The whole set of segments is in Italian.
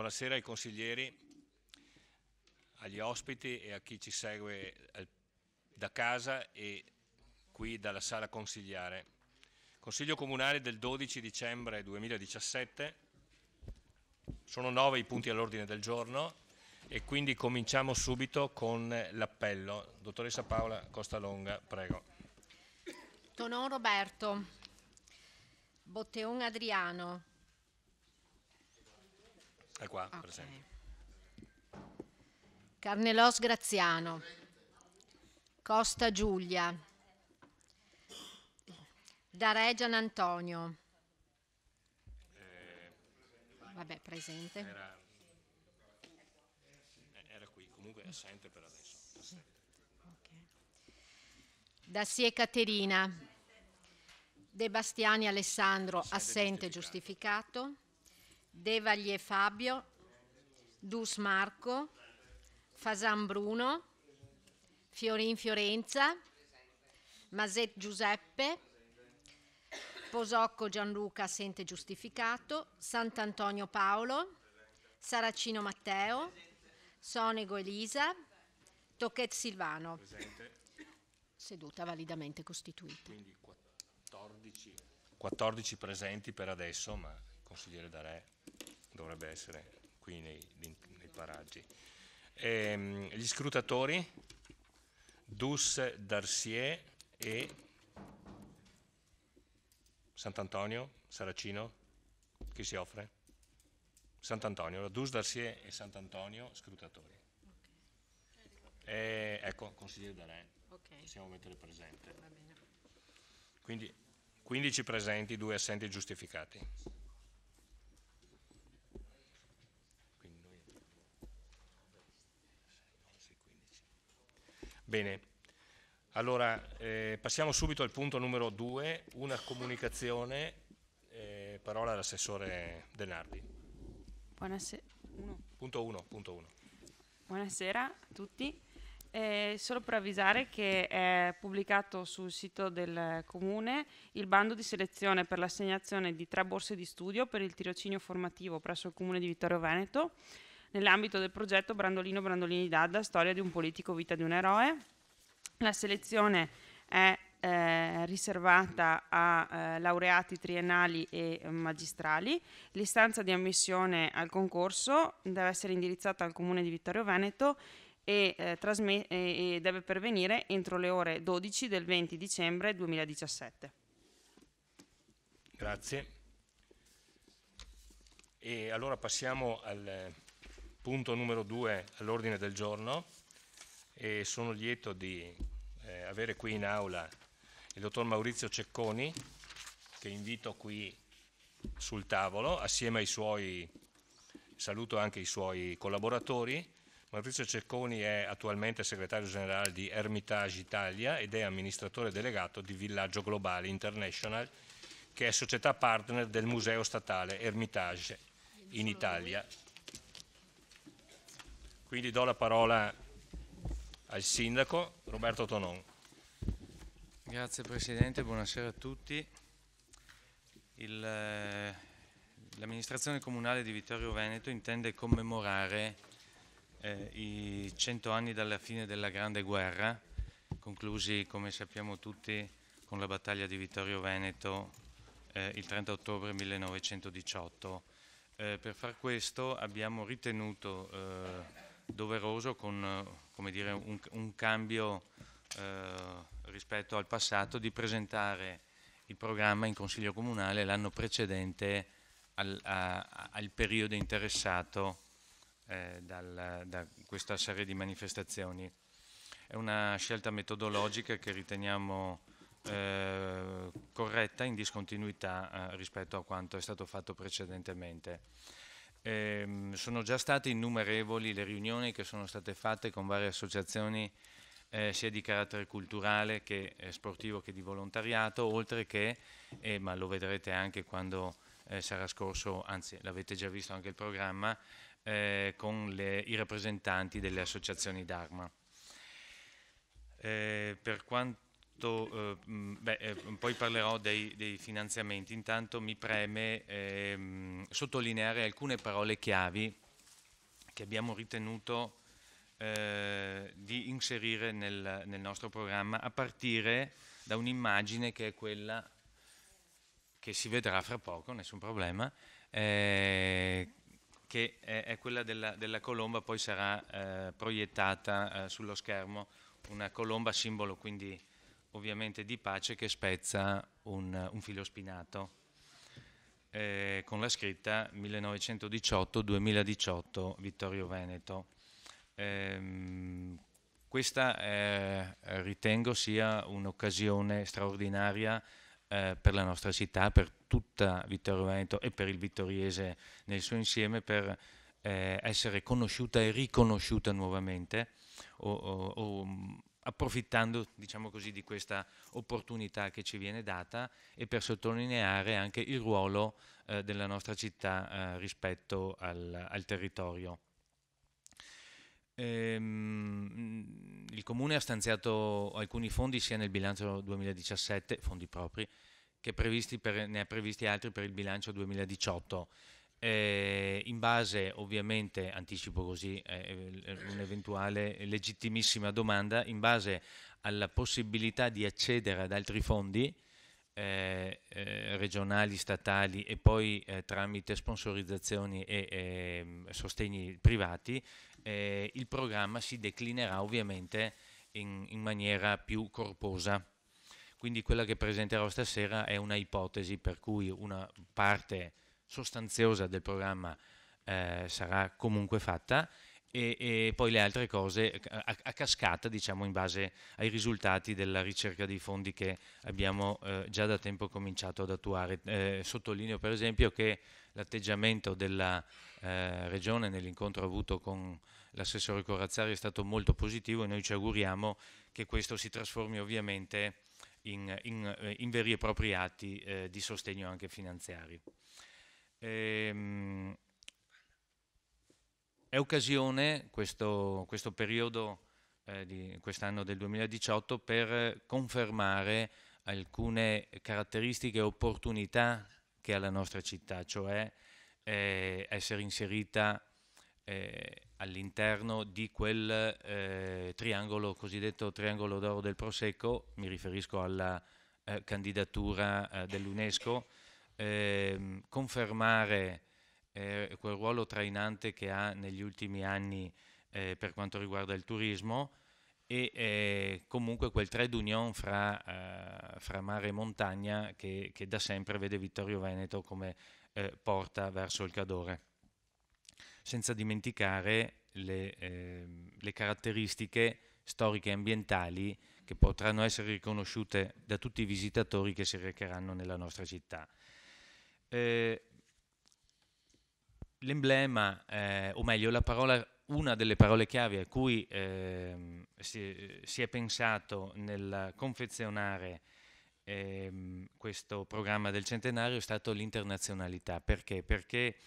Buonasera ai consiglieri, agli ospiti e a chi ci segue da casa e qui dalla sala consigliare. Consiglio Comunale del 12 dicembre 2017, sono 9 i punti all'ordine del giorno e quindi cominciamo subito con l'appello. Dottoressa Paola Costalonga, prego. Tonon Roberto, Botteon Adriano. È qua, Okay. presente. Carnelos Graziano, Costa Giulia, Daregian Antonio. Vabbè, presente. Era qui, comunque è assente per adesso. Okay. Dassie Caterina, De Bastiani Alessandro, assente giustificato. De Valier Fabio, Dus Marco, Fasan Bruno, Fiorin Fiorenza, Maset Giuseppe, Posocco Gianluca, assente giustificato, Sant'Antonio Paolo, Saracino Matteo, Sonego Elisa, Tocchet Silvano. Presente. Seduta validamente costituita. Quindi 14 presenti per adesso, ma il consigliere Darè dovrebbe essere qui nei paraggi. Gli scrutatori, Dus Darcier e Sant'Antonio, Saracino, chi si offre? Sant'Antonio, Dus Darcier e Sant'Antonio, scrutatori. Ecco, consigliere Darè, possiamo mettere presente. Va bene. Quindi 15 presenti, 2 assenti giustificati. Bene, allora passiamo subito al punto numero 2, una comunicazione, parola all'assessore De Nardi. Buonasera. Punto 1. Buonasera a tutti. Solo per avvisare che è pubblicato sul sito del Comune il bando di selezione per l'assegnazione di 3 borse di studio per il tirocinio formativo presso il Comune di Vittorio Veneto nell'ambito del progetto Brandolino Brandolini D'Adda, storia di un politico, vita di un eroe. La selezione è riservata a laureati triennali e magistrali. L'istanza di ammissione al concorso deve essere indirizzata al Comune di Vittorio Veneto e deve pervenire entro le ore 12 del 20 dicembre 2017. Grazie. E allora passiamo al punto numero 2 all'ordine del giorno e sono lieto di avere qui in aula il dottor Maurizio Cecconi, che invito qui sul tavolo assieme ai suoi, saluto anche i suoi collaboratori. Maurizio Cecconi è attualmente segretario generale di Hermitage Italia ed è amministratore delegato di Villaggio Globale International, che è società partner del Museo Statale Hermitage in Italia. Quindi do la parola al sindaco Roberto Tonon. Grazie Presidente, buonasera a tutti. L'amministrazione comunale di Vittorio Veneto intende commemorare i 100 anni dalla fine della Grande Guerra, conclusi come sappiamo tutti con la battaglia di Vittorio Veneto il 30 ottobre 1918. Per far questo abbiamo ritenuto doveroso, con come dire, un cambio rispetto al passato, di presentare il programma in Consiglio Comunale l'anno precedente al periodo interessato da questa serie di manifestazioni. È una scelta metodologica che riteniamo corretta, in discontinuità rispetto a quanto è stato fatto precedentemente. Sono già state innumerevoli le riunioni che sono state fatte con varie associazioni sia di carattere culturale che sportivo che di volontariato, oltre che, ma lo vedrete anche quando sarà scorso, anzi l'avete già visto anche il programma, con i rappresentanti delle associazioni d'Arma. Per quanto poi parlerò dei finanziamenti. Intanto mi preme sottolineare alcune parole chiavi che abbiamo ritenuto di inserire nel nostro programma, a partire da un'immagine che è quella che si vedrà fra poco, nessun problema, che è quella della colomba, poi sarà proiettata sullo schermo, una colomba simbolo quindi ovviamente di pace, che spezza un filo spinato con la scritta 1918-2018 Vittorio Veneto. Questa ritengo sia un'occasione straordinaria per la nostra città, per tutta Vittorio Veneto e per il vittoriese nel suo insieme, per essere conosciuta e riconosciuta nuovamente, approfittando, diciamo così, di questa opportunità che ci viene data, e per sottolineare anche il ruolo della nostra città rispetto al territorio. Il Comune ha stanziato alcuni fondi sia nel bilancio 2017, fondi propri, che ne ha previsti altri per il bilancio 2018. In base, ovviamente, anticipo così un'eventuale legittimissima domanda, in base alla possibilità di accedere ad altri fondi regionali, statali e poi tramite sponsorizzazioni e sostegni privati, il programma si declinerà ovviamente in maniera più corposa. Quindi quella che presenterò stasera è una ipotesi per cui una parte sostanziosa del programma sarà comunque fatta, e poi le altre cose a cascata, diciamo, in base ai risultati della ricerca dei fondi che abbiamo già da tempo cominciato ad attuare. Sottolineo per esempio che l'atteggiamento della Regione nell'incontro avuto con l'assessore Corazzari è stato molto positivo, e noi ci auguriamo che questo si trasformi ovviamente in veri e propri atti di sostegno anche finanziari. È occasione questo periodo di quest'anno del 2018 per confermare alcune caratteristiche e opportunità che ha la nostra città, cioè essere inserita all'interno di quel cosiddetto triangolo d'oro del Prosecco. Mi riferisco alla candidatura dell'UNESCO, confermare quel ruolo trainante che ha negli ultimi anni per quanto riguarda il turismo, e comunque quel trait d'union fra mare e montagna che da sempre vede Vittorio Veneto come porta verso il Cadore. Senza dimenticare le caratteristiche storiche e ambientali che potranno essere riconosciute da tutti i visitatori che si recheranno nella nostra città. L'emblema, o meglio una delle parole chiave a cui si è pensato nel confezionare questo programma del centenario è stato l'internazionalità. Perché? Perché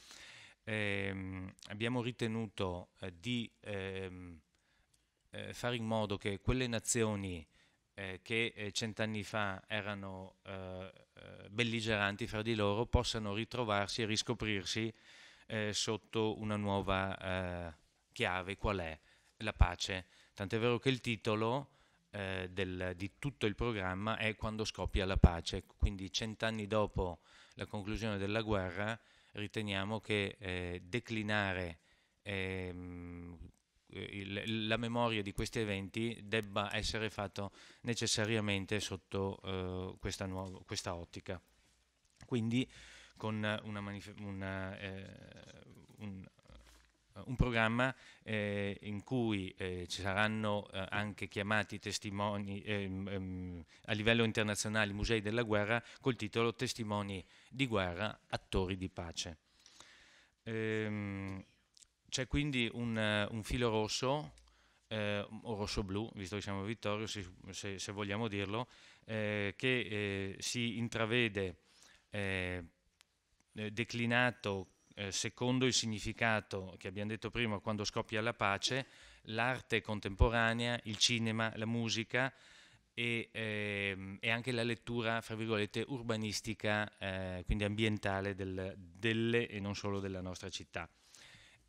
abbiamo ritenuto di fare in modo che quelle nazioni che 100 anni fa erano belligeranti fra di loro possano ritrovarsi e riscoprirsi sotto una nuova chiave. Qual è? La pace. Tant'è vero che il titolo di tutto il programma è Quando scoppia la pace. Quindi 100 anni dopo la conclusione della guerra riteniamo che declinare la memoria di questi eventi debba essere fatto necessariamente sotto questa ottica. Quindi con un programma in cui ci saranno anche chiamati testimoni a livello internazionale, musei della guerra, col titolo Testimoni di guerra, attori di pace. C'è quindi un filo rosso, o rosso-blu, visto che siamo a Vittorio, se vogliamo dirlo, che si intravede declinato secondo il significato che abbiamo detto prima, quando scoppia la pace, l'arte contemporanea, il cinema, la musica e anche la lettura, fra virgolette, urbanistica, quindi ambientale delle e non solo della nostra città.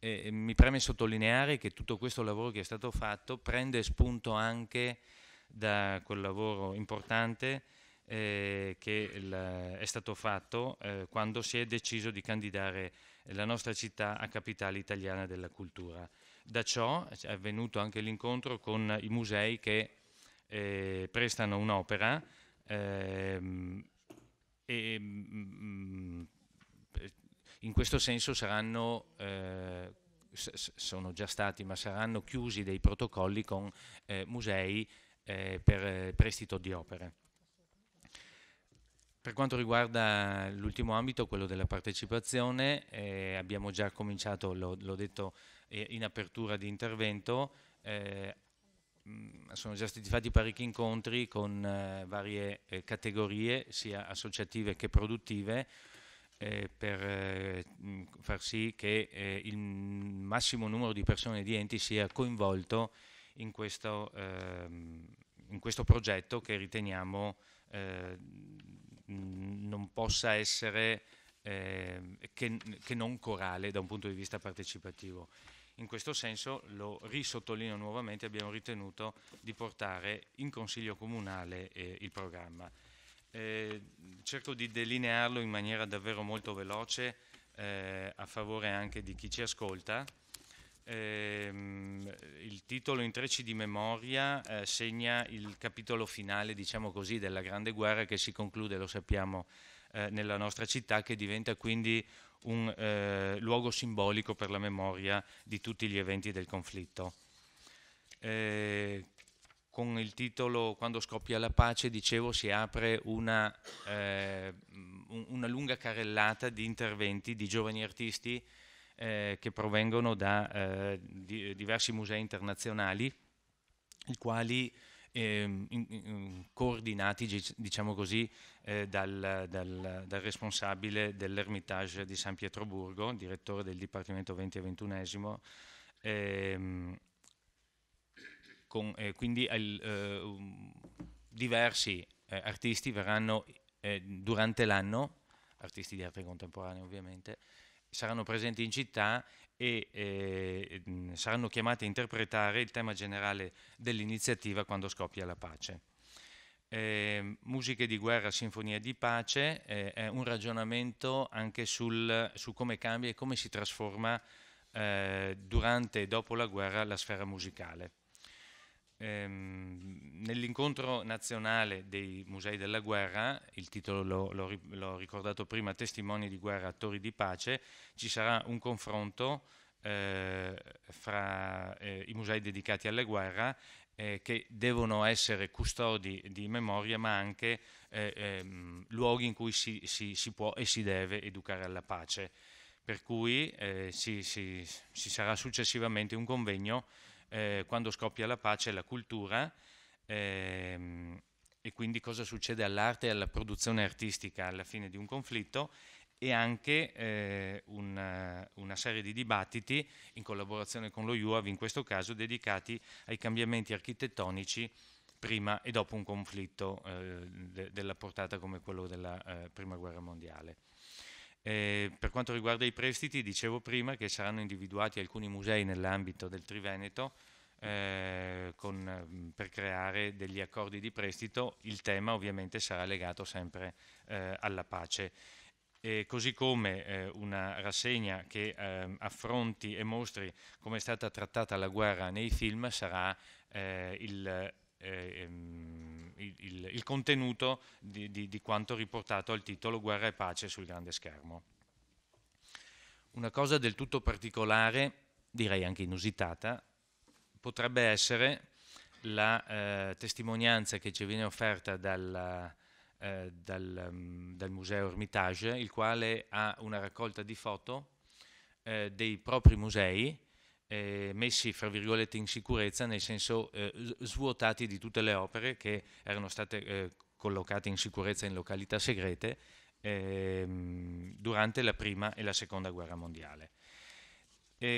mi preme sottolineare che tutto questo lavoro che è stato fatto prende spunto anche da quel lavoro importante che è stato fatto quando si è deciso di candidare la nostra città a capitale italiana della cultura. Da ciò è avvenuto anche l'incontro con i musei che prestano un'opera in questo senso saranno, sono già stati, ma saranno chiusi dei protocolli con musei per prestito di opere. Per quanto riguarda l'ultimo ambito, quello della partecipazione, abbiamo già cominciato, l'ho detto in apertura di intervento, sono già stati fatti parecchi incontri con varie categorie, sia associative che produttive, per far sì che il massimo numero di persone e di enti sia coinvolto in questo progetto che riteniamo non possa essere che non corale da un punto di vista partecipativo. In questo senso, lo risottolineo nuovamente, abbiamo ritenuto di portare in Consiglio Comunale il programma. Cerco di delinearlo in maniera davvero molto veloce a favore anche di chi ci ascolta. Il titolo Intrecci di memoria segna il capitolo finale, diciamo così, della Grande Guerra che si conclude, lo sappiamo, nella nostra città, che diventa quindi un luogo simbolico per la memoria di tutti gli eventi del conflitto. Con il titolo Quando scoppia la pace, dicevo, si apre una lunga carrellata di interventi di giovani artisti che provengono da diversi musei internazionali, i quali coordinati, diciamo così, dal responsabile dell'Ermitage di San Pietroburgo, direttore del Dipartimento 20 e 21esimo, quindi diversi artisti verranno durante l'anno, artisti di arte contemporanea ovviamente, saranno presenti in città e saranno chiamati a interpretare il tema generale dell'iniziativa Quando scoppia la pace. Musiche di guerra, sinfonia di pace, è un ragionamento anche su come cambia e come si trasforma durante e dopo la guerra la sfera musicale. Nell'incontro nazionale dei musei della guerra, il titolo l'ho ricordato prima, Testimoni di guerra, attori di pace, ci sarà un confronto fra i musei dedicati alla guerra che devono essere custodi di memoria, ma anche luoghi in cui si può e si deve educare alla pace. Per cui ci sarà successivamente un convegno Quando scoppia la pace e la cultura, e quindi cosa succede all'arte e alla produzione artistica alla fine di un conflitto, e anche una serie di dibattiti in collaborazione con lo IUAV, in questo caso dedicati ai cambiamenti architettonici prima e dopo un conflitto della portata come quello della Prima Guerra Mondiale. Per quanto riguarda i prestiti, dicevo prima che saranno individuati alcuni musei nell'ambito del Triveneto per creare degli accordi di prestito. Il tema ovviamente sarà legato sempre alla pace. Così come una rassegna che affronti e mostri come è stata trattata la guerra nei film sarà il contenuto di quanto riportato al titolo Guerra e pace sul grande schermo. Una cosa del tutto particolare, direi anche inusitata, potrebbe essere la testimonianza che ci viene offerta dal Museo Ermitage, il quale ha una raccolta di foto dei propri musei messi, fra virgolette, in sicurezza, nel senso svuotati di tutte le opere che erano state collocate in sicurezza in località segrete durante la Prima e la Seconda Guerra Mondiale.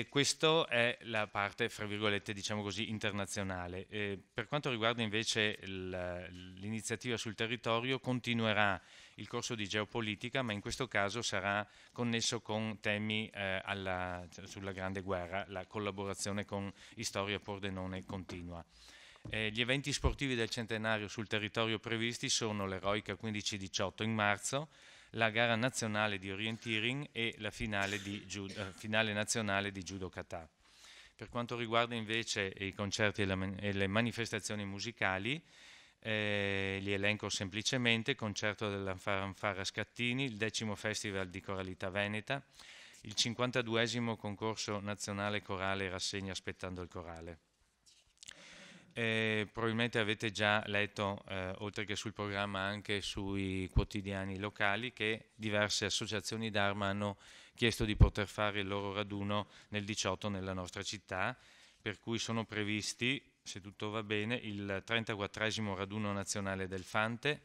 Questa è la parte, fra virgolette, diciamo così, internazionale. Per quanto riguarda invece l'iniziativa sul territorio, continuerà il corso di geopolitica, ma in questo caso sarà connesso con temi sulla Grande Guerra, la collaborazione con Storia Pordenone continua. Gli eventi sportivi del centenario sul territorio previsti sono l'Eroica 15-18 in marzo, la gara nazionale di orienteering e la finale nazionale di judo kata. Per quanto riguarda invece i concerti e le manifestazioni musicali, li elenco semplicemente: concerto della Fanfara Scattini, il 10° Festival di Coralità Veneta, il 52° concorso nazionale corale e rassegna Aspettando il corale. Probabilmente avete già letto, oltre che sul programma, anche sui quotidiani locali, che diverse associazioni d'Arma hanno chiesto di poter fare il loro raduno nel 18 nella nostra città, per cui sono previsti, se tutto va bene, il 34° raduno nazionale del Fante,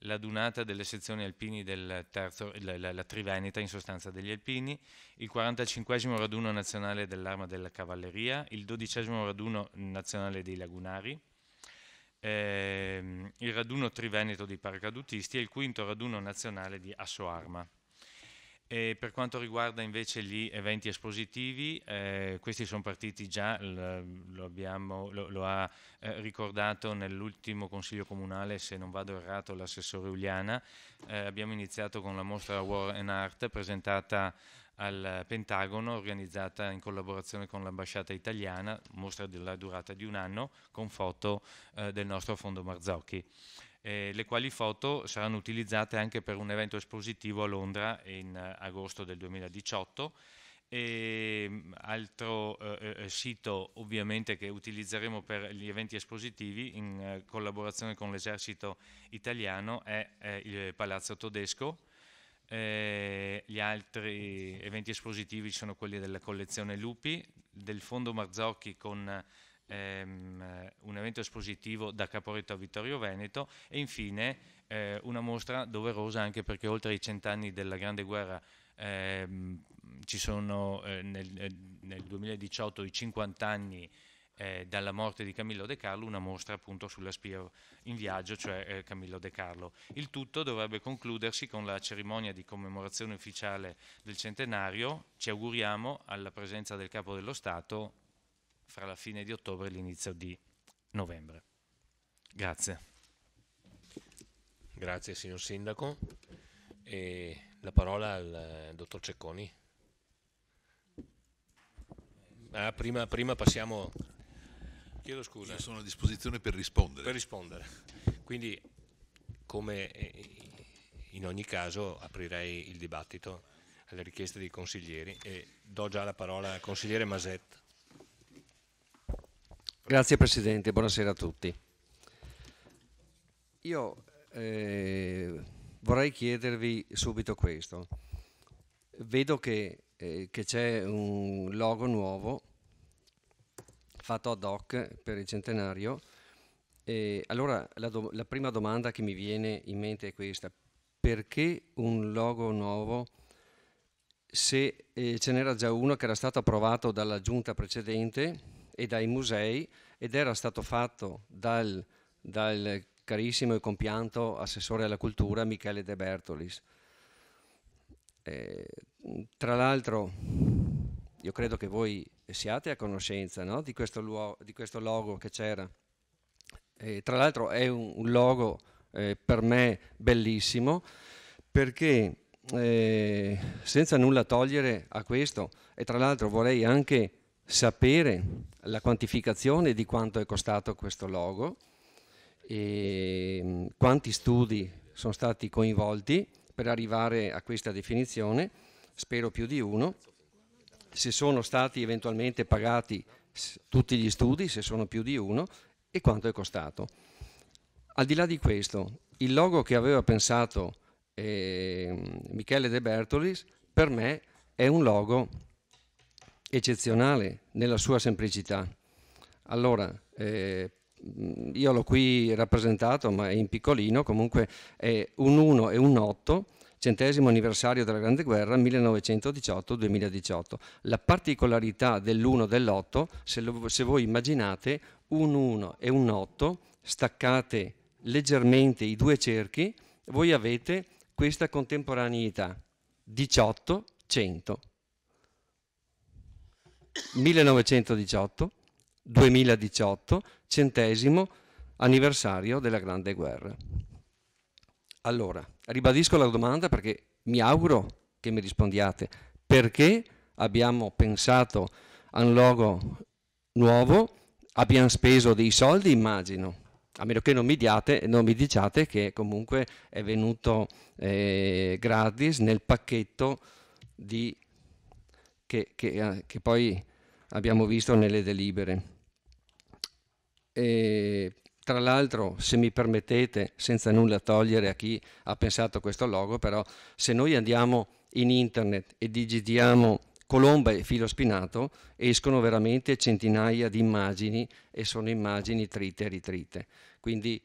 la dunata delle sezioni alpini del la Triveneta, in sostanza degli alpini, il 45° raduno nazionale dell'Arma della Cavalleria, il 12° raduno nazionale dei Lagunari, il raduno Triveneto dei paracadutisti e il 5° raduno nazionale di Assoarma. E per quanto riguarda invece gli eventi espositivi, questi sono partiti già, lo ha ricordato nell'ultimo Consiglio Comunale, se non vado errato, l'assessore Uliana. Abbiamo iniziato con la mostra War and Art presentata al Pentagono, organizzata in collaborazione con l'ambasciata italiana, mostra della durata di 1 anno, con foto del nostro Fondo Marzocchi. Le quali foto saranno utilizzate anche per un evento espositivo a Londra in agosto del 2018. Altro sito ovviamente che utilizzeremo per gli eventi espositivi in collaborazione con l'esercito italiano è il Palazzo Todesco. Gli altri eventi espositivi sono quelli della collezione Lupi, del Fondo Marzocchi con un evento espositivo da Caporetto a Vittorio Veneto e infine una mostra doverosa, anche perché oltre ai 100 anni della Grande Guerra ci sono nel 2018 i 50 anni dalla morte di Camillo De Carlo, una mostra appunto sulla spia in viaggio, cioè Camillo De Carlo. Il tutto dovrebbe concludersi con la cerimonia di commemorazione ufficiale del centenario. Ci auguriamo alla presenza del Capo dello Stato fra la fine di ottobre e l'inizio di novembre. Grazie. Grazie signor Sindaco. E la parola al dottor Cecconi. Prima passiamo. Chiedo scusa. Io sono a disposizione per rispondere. Per rispondere. Quindi, come in ogni caso, aprirei il dibattito alle richieste dei consiglieri e do già la parola al consigliere Maset. Grazie Presidente, buonasera a tutti. Io vorrei chiedervi subito questo. Vedo che c'è un logo nuovo fatto ad hoc per il centenario. Allora la prima domanda che mi viene in mente è questa: perché un logo nuovo se ce n'era già uno che era stato approvato dalla giunta precedente e dai musei ed era stato fatto dal carissimo e compianto assessore alla cultura Michele De Bertolis? Tra l'altro io credo che voi siate a conoscenza, no? di questo logo che c'era. Tra l'altro è un logo per me bellissimo, perché senza nulla togliere a questo, e tra l'altro vorrei anche sapere la quantificazione di quanto è costato questo logo e quanti studi sono stati coinvolti per arrivare a questa definizione, spero più di uno, se sono stati eventualmente pagati tutti gli studi, se sono più di uno, e quanto è costato. Al di là di questo, il logo che aveva pensato Michele De Bertolis per me è un logo eccezionale nella sua semplicità. Allora, io l'ho qui rappresentato, ma è in piccolino, comunque è un 1 e un 8, 100° anniversario della Grande Guerra, 1918-2018. La particolarità dell'1 e dell'8, se voi immaginate un 1 e un 8, staccate leggermente i due cerchi, voi avete questa contemporaneità. 18, 100. 1918, 2018, 100° anniversario della Grande Guerra. Allora, ribadisco la domanda perché mi auguro che mi rispondiate. Perché abbiamo pensato a un logo nuovo? Abbiamo speso dei soldi, immagino. A meno che non mi diciate che comunque è venuto gratis nel pacchetto che poi abbiamo visto nelle delibere. Tra l'altro, se mi permettete, senza nulla togliere a chi ha pensato questo logo, però se noi andiamo in internet e digitiamo colomba e filo spinato, escono veramente centinaia di immagini e sono immagini trite e ritrite. Quindi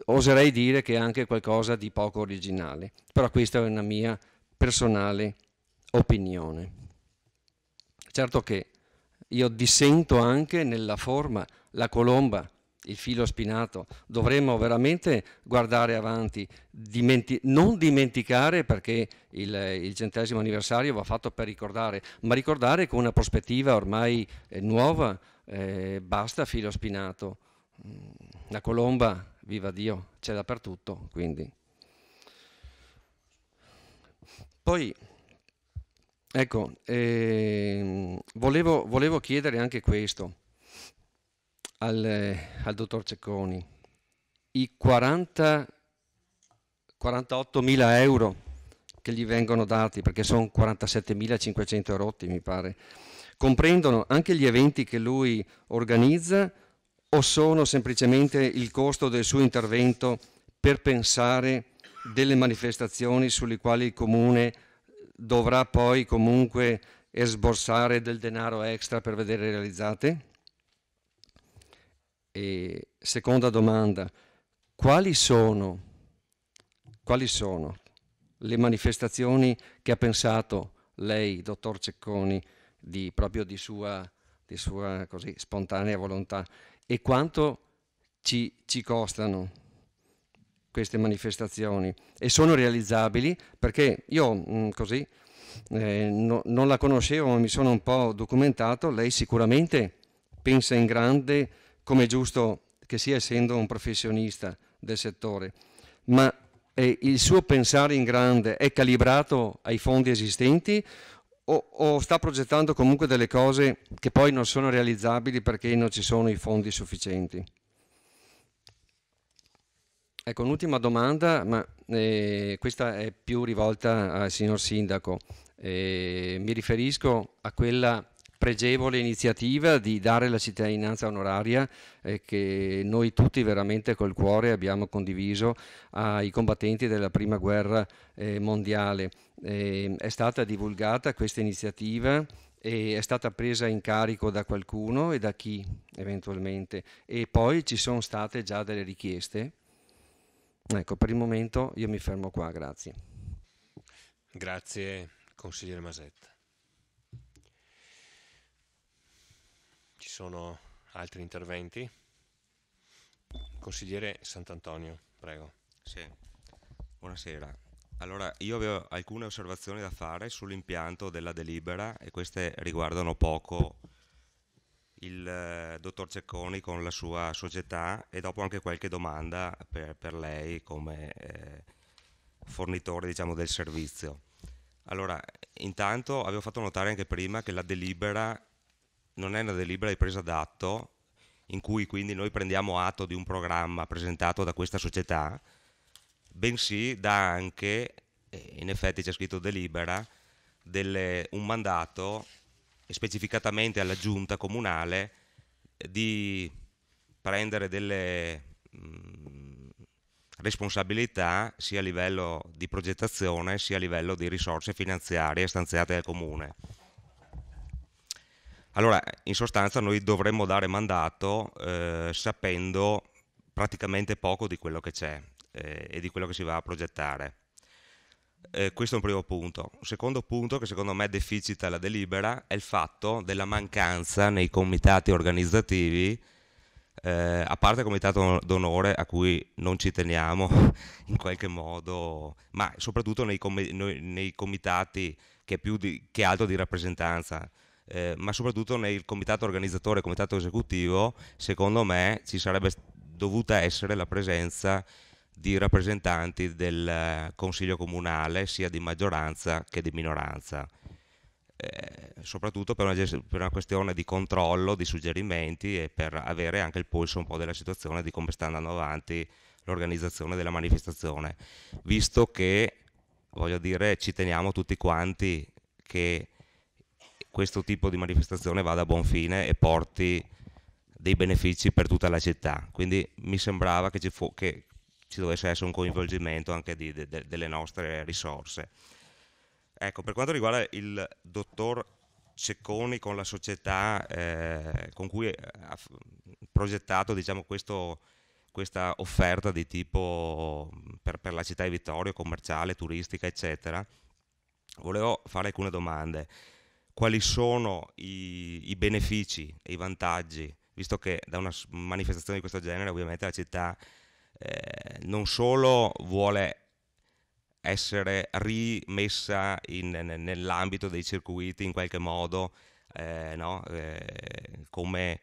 oserei dire che è anche qualcosa di poco originale, però questa è una mia personale opinione. Certo che io dissento anche nella forma, la colomba, il filo spinato, dovremmo veramente guardare avanti, non dimenticare, perché il 100° anniversario va fatto per ricordare, ma ricordare con una prospettiva ormai nuova, basta filo spinato, la colomba, viva Dio, c'è dappertutto, quindi. Poi, ecco, volevo chiedere anche questo al dottor Cecconi. I 48.000 euro che gli vengono dati, perché sono 47.500 rotti mi pare, comprendono anche gli eventi che lui organizza o sono semplicemente il costo del suo intervento per pensare delle manifestazioni sulle quali il Comune dovrà poi comunque esborsare del denaro extra per vedere realizzate? E seconda domanda, quali sono le manifestazioni che ha pensato lei, dottor Cecconi, proprio di sua così, spontanea volontà, e quanto ci costano queste manifestazioni e sono realizzabili? Perché io così non la conoscevo, ma mi sono un po' documentato. Lei sicuramente pensa in grande, come è giusto che sia, essendo un professionista del settore, ma il suo pensare in grande è calibrato ai fondi esistenti o sta progettando comunque delle cose che poi non sono realizzabili perché non ci sono i fondi sufficienti? Ecco, un'ultima domanda, ma questa è più rivolta al signor Sindaco. Mi riferisco a quella pregevole iniziativa di dare la cittadinanza onoraria che noi tutti veramente col cuore abbiamo condiviso ai combattenti della Prima Guerra mondiale. È stata divulgata questa iniziativa e è stata presa in carico da qualcuno e da chi eventualmente? E poi ci sono state già delle richieste? Ecco, per il momento io mi fermo qua, grazie. Grazie, consigliere Masetta. Ci sono altri interventi? Consigliere Sant'Antonio, prego. Sì, buonasera. Allora, io avevo alcune osservazioni da fare sull'impianto della delibera e queste riguardano poco il dottor Cecconi con la sua società e dopo anche qualche domanda per lei come fornitore, diciamo, del servizio. Allora, intanto avevo fatto notare anche prima che la delibera non è una delibera di presa d'atto in cui quindi noi prendiamo atto di un programma presentato da questa società, bensì dà anche, in effetti c'è scritto delibera, un mandato specificatamente alla giunta comunale di prendere delle responsabilità sia a livello di progettazione sia a livello di risorse finanziarie stanziate dal comune. Allora, in sostanza noi dovremmo dare mandato sapendo praticamente poco di quello che c'è e di quello che si va a progettare. Questo è un primo punto. Un secondo punto che secondo me deficita la delibera è il fatto della mancanza nei comitati organizzativi a parte il comitato d'onore a cui non ci teniamo in qualche modo, ma soprattutto nei comitati che più che altro di rappresentanza, ma soprattutto nel comitato organizzatore e comitato esecutivo, secondo me ci sarebbe dovuta essere la presenza di rappresentanti del Consiglio Comunale, sia di maggioranza che di minoranza. Soprattutto per una questione di controllo, di suggerimenti e per avere anche il polso un po' della situazione di come sta andando avanti l'organizzazione della manifestazione, visto che, voglio dire, ci teniamo tutti quanti che questo tipo di manifestazione vada a buon fine e porti dei benefici per tutta la città, quindi mi sembrava che ci dovesse essere un coinvolgimento anche delle nostre risorse. Ecco, per quanto riguarda il dottor Cecconi con la società con cui ha progettato, diciamo, questa offerta di tipo per la città di Vittorio, commerciale, turistica, eccetera, volevo fare alcune domande. Quali sono i benefici e i vantaggi, visto che da una manifestazione di questo genere ovviamente la città non solo vuole essere rimessa nell'ambito dei circuiti in qualche modo, no? Come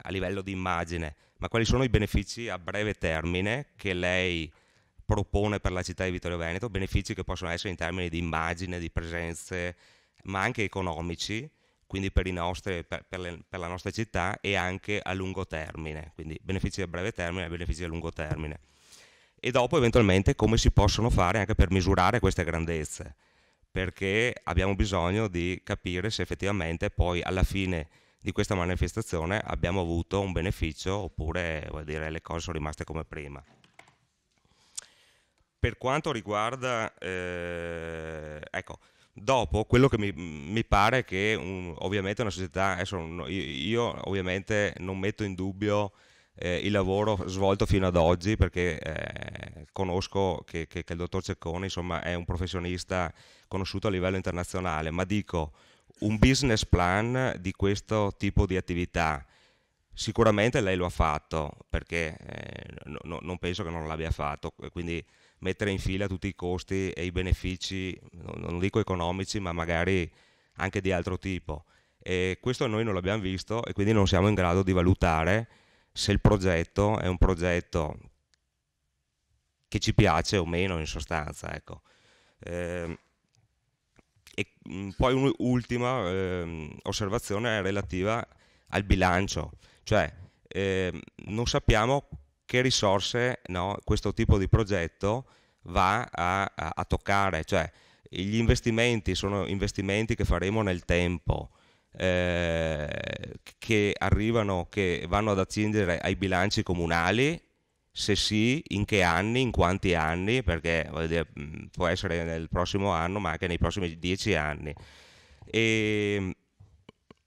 a livello di immagine, ma quali sono i benefici a breve termine che lei propone per la città di Vittorio Veneto, benefici che possono essere in termini di immagine, di presenze, ma anche economici, quindi per la nostra città, e anche a lungo termine, quindi benefici a breve termine e benefici a lungo termine. E dopo eventualmente come si possono fare anche per misurare queste grandezze, perché abbiamo bisogno di capire se effettivamente poi alla fine di questa manifestazione abbiamo avuto un beneficio oppure, vuol dire, le cose sono rimaste come prima. Per quanto riguarda, ecco, dopo quello che mi pare che ovviamente una società, adesso io ovviamente non metto in dubbio il lavoro svolto fino ad oggi, perché conosco che il dottor Cecconi, insomma, è un professionista conosciuto a livello internazionale, ma dico, un business plan di questo tipo di attività sicuramente lei lo ha fatto, perché non penso che non l'abbia fatto, quindi mettere in fila tutti i costi e i benefici, non dico economici, ma magari anche di altro tipo, e questo noi non l'abbiamo visto e quindi non siamo in grado di valutare se il progetto è un progetto che ci piace o meno, in sostanza, ecco. E poi un'ultima osservazione è relativa al bilancio, cioè non sappiamo che risorse, no, questo tipo di progetto va a toccare, cioè gli investimenti sono investimenti che faremo nel tempo, che arrivano, che vanno ad attingere ai bilanci comunali, se sì, in che anni, in quanti anni, perché voglio dire, può essere nel prossimo anno ma anche nei prossimi 10 anni,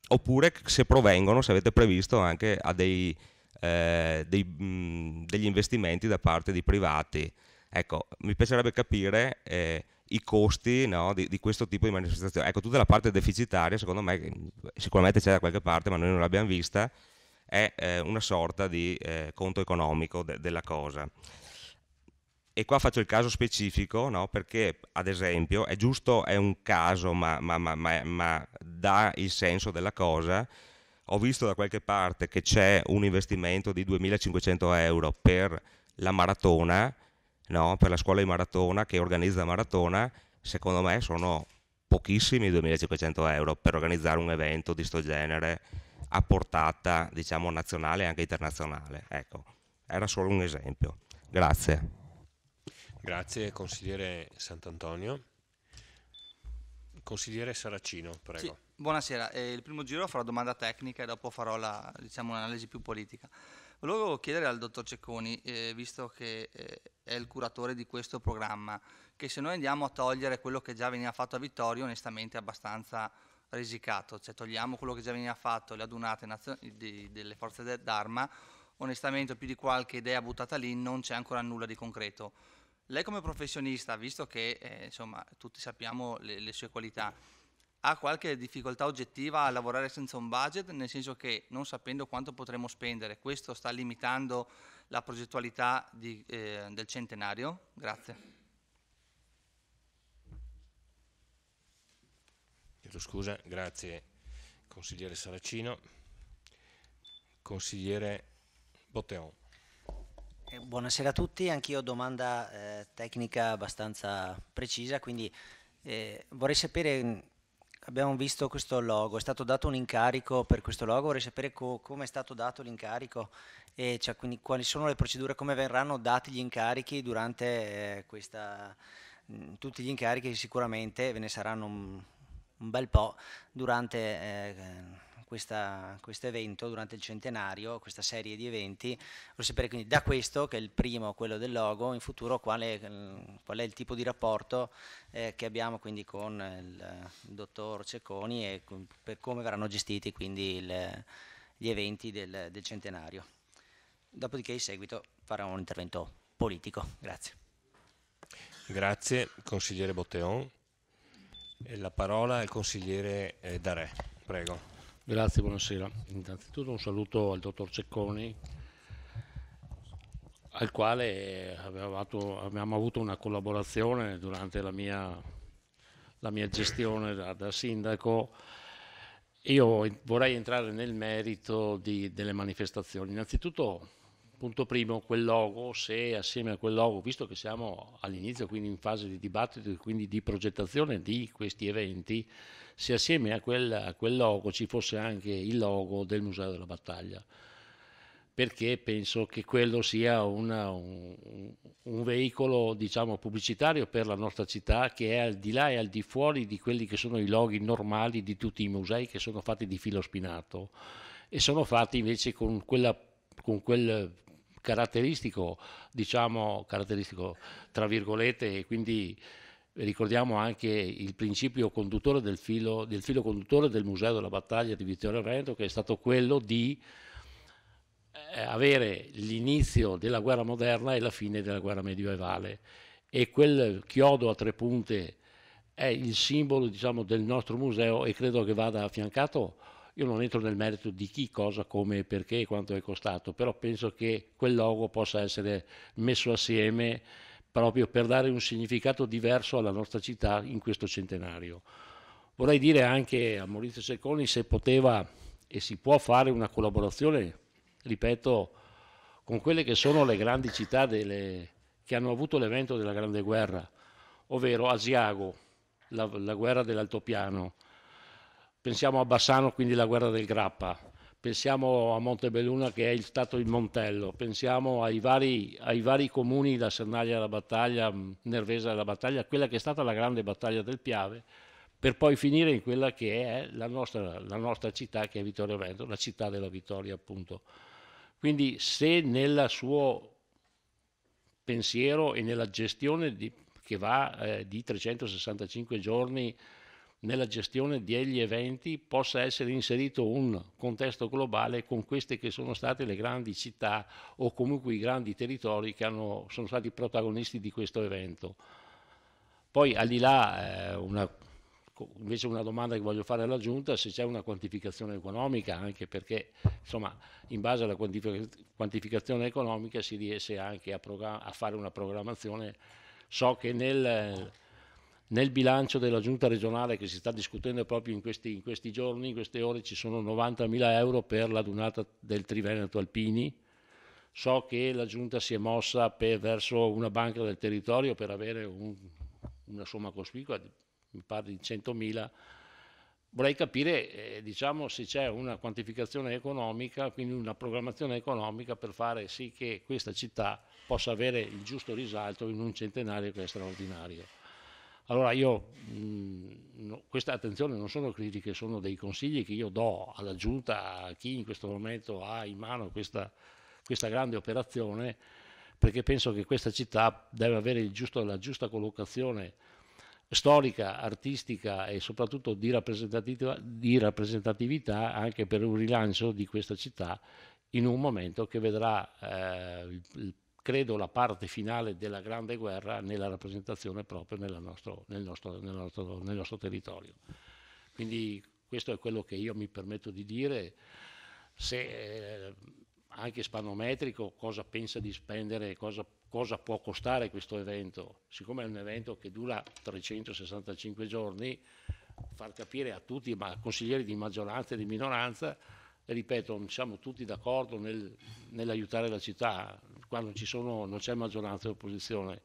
oppure se provengono, se avete previsto anche a degli investimenti da parte di privati. Ecco, mi piacerebbe capire i costi, no, di questo tipo di manifestazione. Ecco, tutta la parte deficitaria, secondo me, sicuramente c'è da qualche parte, ma noi non l'abbiamo vista, è una sorta di conto economico della cosa. E qua faccio il caso specifico, no, perché ad esempio è giusto, è un caso, ma dà il senso della cosa. Ho visto da qualche parte che c'è un investimento di 2.500 euro per la maratona, no, per la scuola di maratona che organizza la maratona. Secondo me sono pochissimi 2.500 euro per organizzare un evento di sto genere a portata, diciamo, nazionale e anche internazionale. Ecco, era solo un esempio. Grazie. Grazie, consigliere Sant'Antonio. Consigliere Saracino, prego. Sì, buonasera. Il primo giro farò domanda tecnica e dopo farò un'analisi più politica. Volevo chiedere al dottor Cecconi, visto che è il curatore di questo programma, che se noi andiamo a togliere quello che già veniva fatto a Vittorio, onestamente è abbastanza risicato, cioè togliamo quello che già veniva fatto, le adunate delle forze d'arma, onestamente più di qualche idea buttata lì non c'è ancora nulla di concreto. Lei come professionista, visto che insomma tutti sappiamo le sue qualità, ha qualche difficoltà oggettiva a lavorare senza un budget, nel senso che non sapendo quanto potremo spendere, questo sta limitando la progettualità del centenario? Grazie. Chiedo scusa, grazie consigliere Saracino. Consigliere Botteon. Buonasera a tutti, anch'io ho domanda tecnica abbastanza precisa, quindi vorrei sapere, abbiamo visto questo logo, è stato dato un incarico per questo logo, vorrei sapere come è stato dato l'incarico e cioè, quindi quali sono le procedure, come verranno dati gli incarichi durante tutti gli incarichi sicuramente ve ne saranno un bel po' durante questo evento, durante il centenario, questa serie di eventi. Vorrei sapere quindi da questo, che è il primo, quello del logo, in futuro qual è il tipo di rapporto che abbiamo quindi con il dottor Cecconi e per come verranno gestiti quindi gli eventi del centenario. Dopodiché in seguito farò un intervento politico. Grazie. Grazie, consigliere Botteon. E la parola al consigliere Darè. Prego. Grazie, buonasera. Innanzitutto un saluto al dottor Cecconi, al quale abbiamo avuto una collaborazione durante la mia gestione da sindaco. Io vorrei entrare nel merito delle manifestazioni. Innanzitutto, punto primo, quel logo, se assieme a quel logo, visto che siamo all'inizio, quindi in fase di dibattito e quindi di progettazione di questi eventi, se assieme a quel logo ci fosse anche il logo del Museo della Battaglia, perché penso che quello sia un veicolo, diciamo, pubblicitario per la nostra città, che è al di là e al di fuori di quelli che sono i loghi normali di tutti i musei che sono fatti di filo spinato e sono fatti invece con quel caratteristico, diciamo, caratteristico tra virgolette, e quindi ricordiamo anche il principio conduttore del filo conduttore del Museo della Battaglia di Vittorio Veneto, che è stato quello di avere l'inizio della guerra moderna e la fine della guerra medievale, e quel chiodo a tre punte è il simbolo, diciamo, del nostro museo, e credo che vada affiancato. Io non entro nel merito di chi, cosa, come, perché e quanto è costato, però penso che quel logo possa essere messo assieme proprio per dare un significato diverso alla nostra città in questo centenario. Vorrei dire anche a Maurizio Cecconi se poteva e si può fare una collaborazione, ripeto, con quelle che sono le grandi città che hanno avuto l'evento della Grande Guerra, ovvero Asiago, la guerra dell'altopiano, pensiamo a Bassano, quindi la guerra del Grappa, pensiamo a Montebelluna che è stato il Montello, pensiamo ai vari comuni da Sernaglia alla Battaglia, Nervesa alla Battaglia, quella che è stata la grande battaglia del Piave, per poi finire in quella che è la nostra città, che è Vittorio Veneto, la città della vittoria appunto. Quindi se nel suo pensiero e nella gestione che va di 365 giorni, nella gestione degli eventi, possa essere inserito un contesto globale con queste che sono state le grandi città o comunque i grandi territori che sono stati protagonisti di questo evento. Poi al di là, invece una domanda che voglio fare alla Giunta, se c'è una quantificazione economica, anche perché insomma in base alla quantificazione economica si riesce anche a fare una programmazione. So che nel bilancio della Giunta regionale che si sta discutendo proprio in questi giorni, in queste ore, ci sono 90.000 euro per la dunata del Triveneto Alpini. So che la Giunta si è mossa verso una banca del territorio per avere una somma cospicua, mi pare di 100.000. Vorrei capire diciamo, se c'è una quantificazione economica, quindi una programmazione economica per fare sì che questa città possa avere il giusto risalto in un centenario che è straordinario. Allora io, questa attenzione non sono critiche, sono dei consigli che io do alla Giunta, a chi in questo momento ha in mano questa grande operazione, perché penso che questa città deve avere la giusta collocazione storica, artistica e soprattutto di rappresentatività anche per un rilancio di questa città in un momento che vedrà credo la parte finale della Grande Guerra nella rappresentazione proprio nel nostro territorio. Quindi questo è quello che io mi permetto di dire. Se anche spanometrico cosa pensa di spendere, cosa può costare questo evento. Siccome è un evento che dura 365 giorni, far capire a tutti, ma consiglieri di maggioranza e di minoranza, ripeto, siamo tutti d'accordo nell'aiutare la città. Qua non c'è maggioranza e opposizione,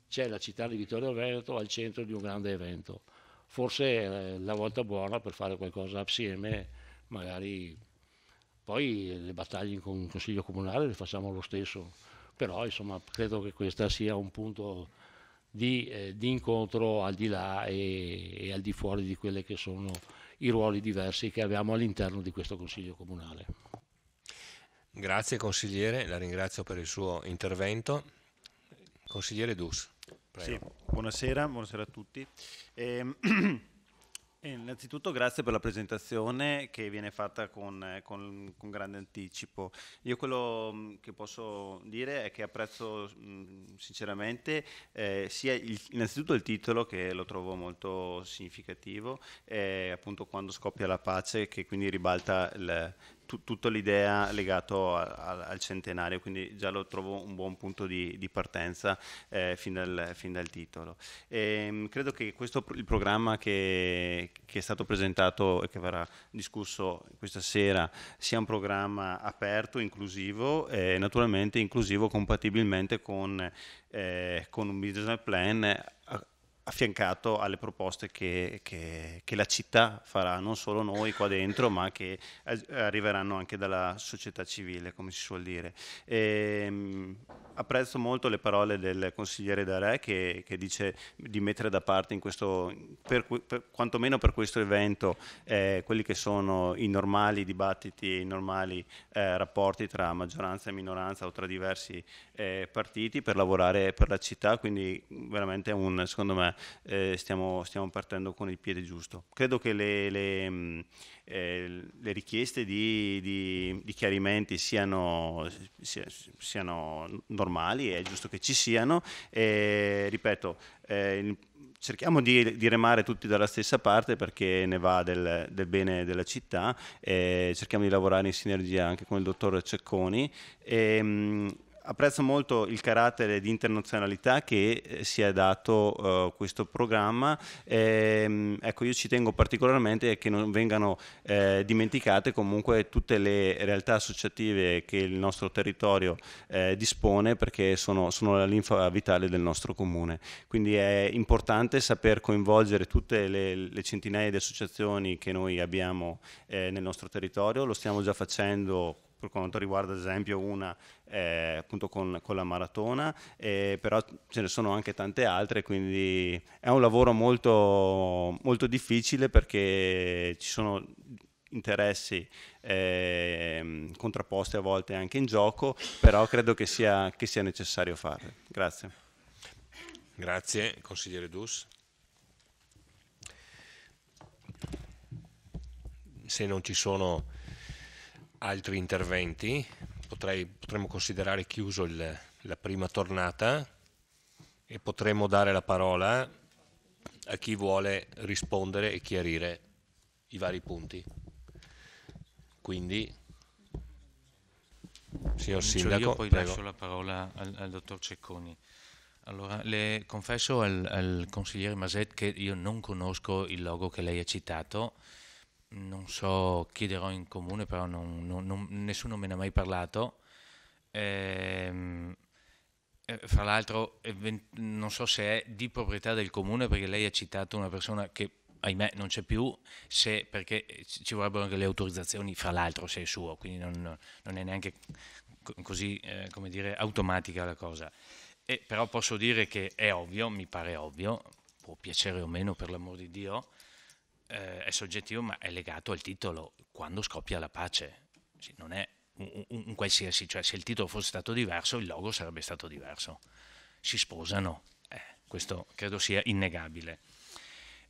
c'è la città di Vittorio Veneto al centro di un grande evento. Forse è la volta buona per fare qualcosa assieme, magari poi le battaglie con il Consiglio Comunale le facciamo lo stesso, però insomma credo che questo sia un punto di incontro al di là e al di fuori di quelli che sono i ruoli diversi che abbiamo all'interno di questo Consiglio Comunale. Grazie consigliere, la ringrazio per il suo intervento. Consigliere Dus, prego. Sì, buonasera a tutti. Innanzitutto grazie per la presentazione che viene fatta con grande anticipo. Io quello che posso dire è che apprezzo sinceramente sia innanzitutto il titolo, che lo trovo molto significativo, appunto quando scoppia la pace, che quindi ribalta tutta l'idea legato al centenario, quindi già lo trovo un buon punto di partenza fin dal titolo. Credo che il programma che è stato presentato e che verrà discusso questa sera sia un programma aperto, inclusivo e naturalmente inclusivo compatibilmente con un business plan affiancato alle proposte che la città farà, non solo noi qua dentro, ma che arriveranno anche dalla società civile, come si suol dire. Apprezzo molto le parole del consigliere Darè che dice di mettere da parte quantomeno per questo evento quelli che sono i normali dibattiti e i normali rapporti tra maggioranza e minoranza o tra diversi partiti per lavorare per la città, quindi veramente secondo me stiamo partendo con il piede giusto. Credo che le richieste di chiarimenti siano normali, è giusto che ci siano, ripeto, cerchiamo di remare tutti dalla stessa parte perché ne va del bene della città, cerchiamo di lavorare in sinergia anche con il dottor Cecconi. Apprezzo molto il carattere di internazionalità che si è dato questo programma. Ecco, io ci tengo particolarmente che non vengano dimenticate comunque tutte le realtà associative che il nostro territorio dispone, perché sono la linfa vitale del nostro comune. Quindi è importante saper coinvolgere tutte le centinaia di associazioni che noi abbiamo nel nostro territorio. Lo stiamo già facendo per quanto riguarda ad esempio una appunto con la maratona, però ce ne sono anche tante altre, quindi è un lavoro molto, molto difficile perché ci sono interessi contrapposti a volte anche in gioco, però credo che sia necessario farlo. Grazie. Grazie, consigliere Dus. Se non ci sono altri interventi, potremmo considerare chiuso la prima tornata e potremmo dare la parola a chi vuole rispondere e chiarire i vari punti. Quindi, signor Sindaco, io poi prego. lascio la parola al dottor Cecconi. Allora, le confesso al consigliere Maset che io non conosco il logo che lei ha citato. Non so, chiederò in comune, però nessuno me ne ha mai parlato. Fra l'altro non so se è di proprietà del comune, perché lei ha citato una persona che ahimè non c'è più, perché ci vorrebbero anche le autorizzazioni, fra l'altro se è suo, quindi non è neanche così come dire, automatica la cosa. Però posso dire che è ovvio, mi pare ovvio, può piacere o meno, per l'amor di Dio, è soggettivo, ma è legato al titolo "Quando scoppia la pace". Non è un qualsiasi, cioè se il titolo fosse stato diverso il logo sarebbe stato diverso. Si sposano, questo credo sia innegabile.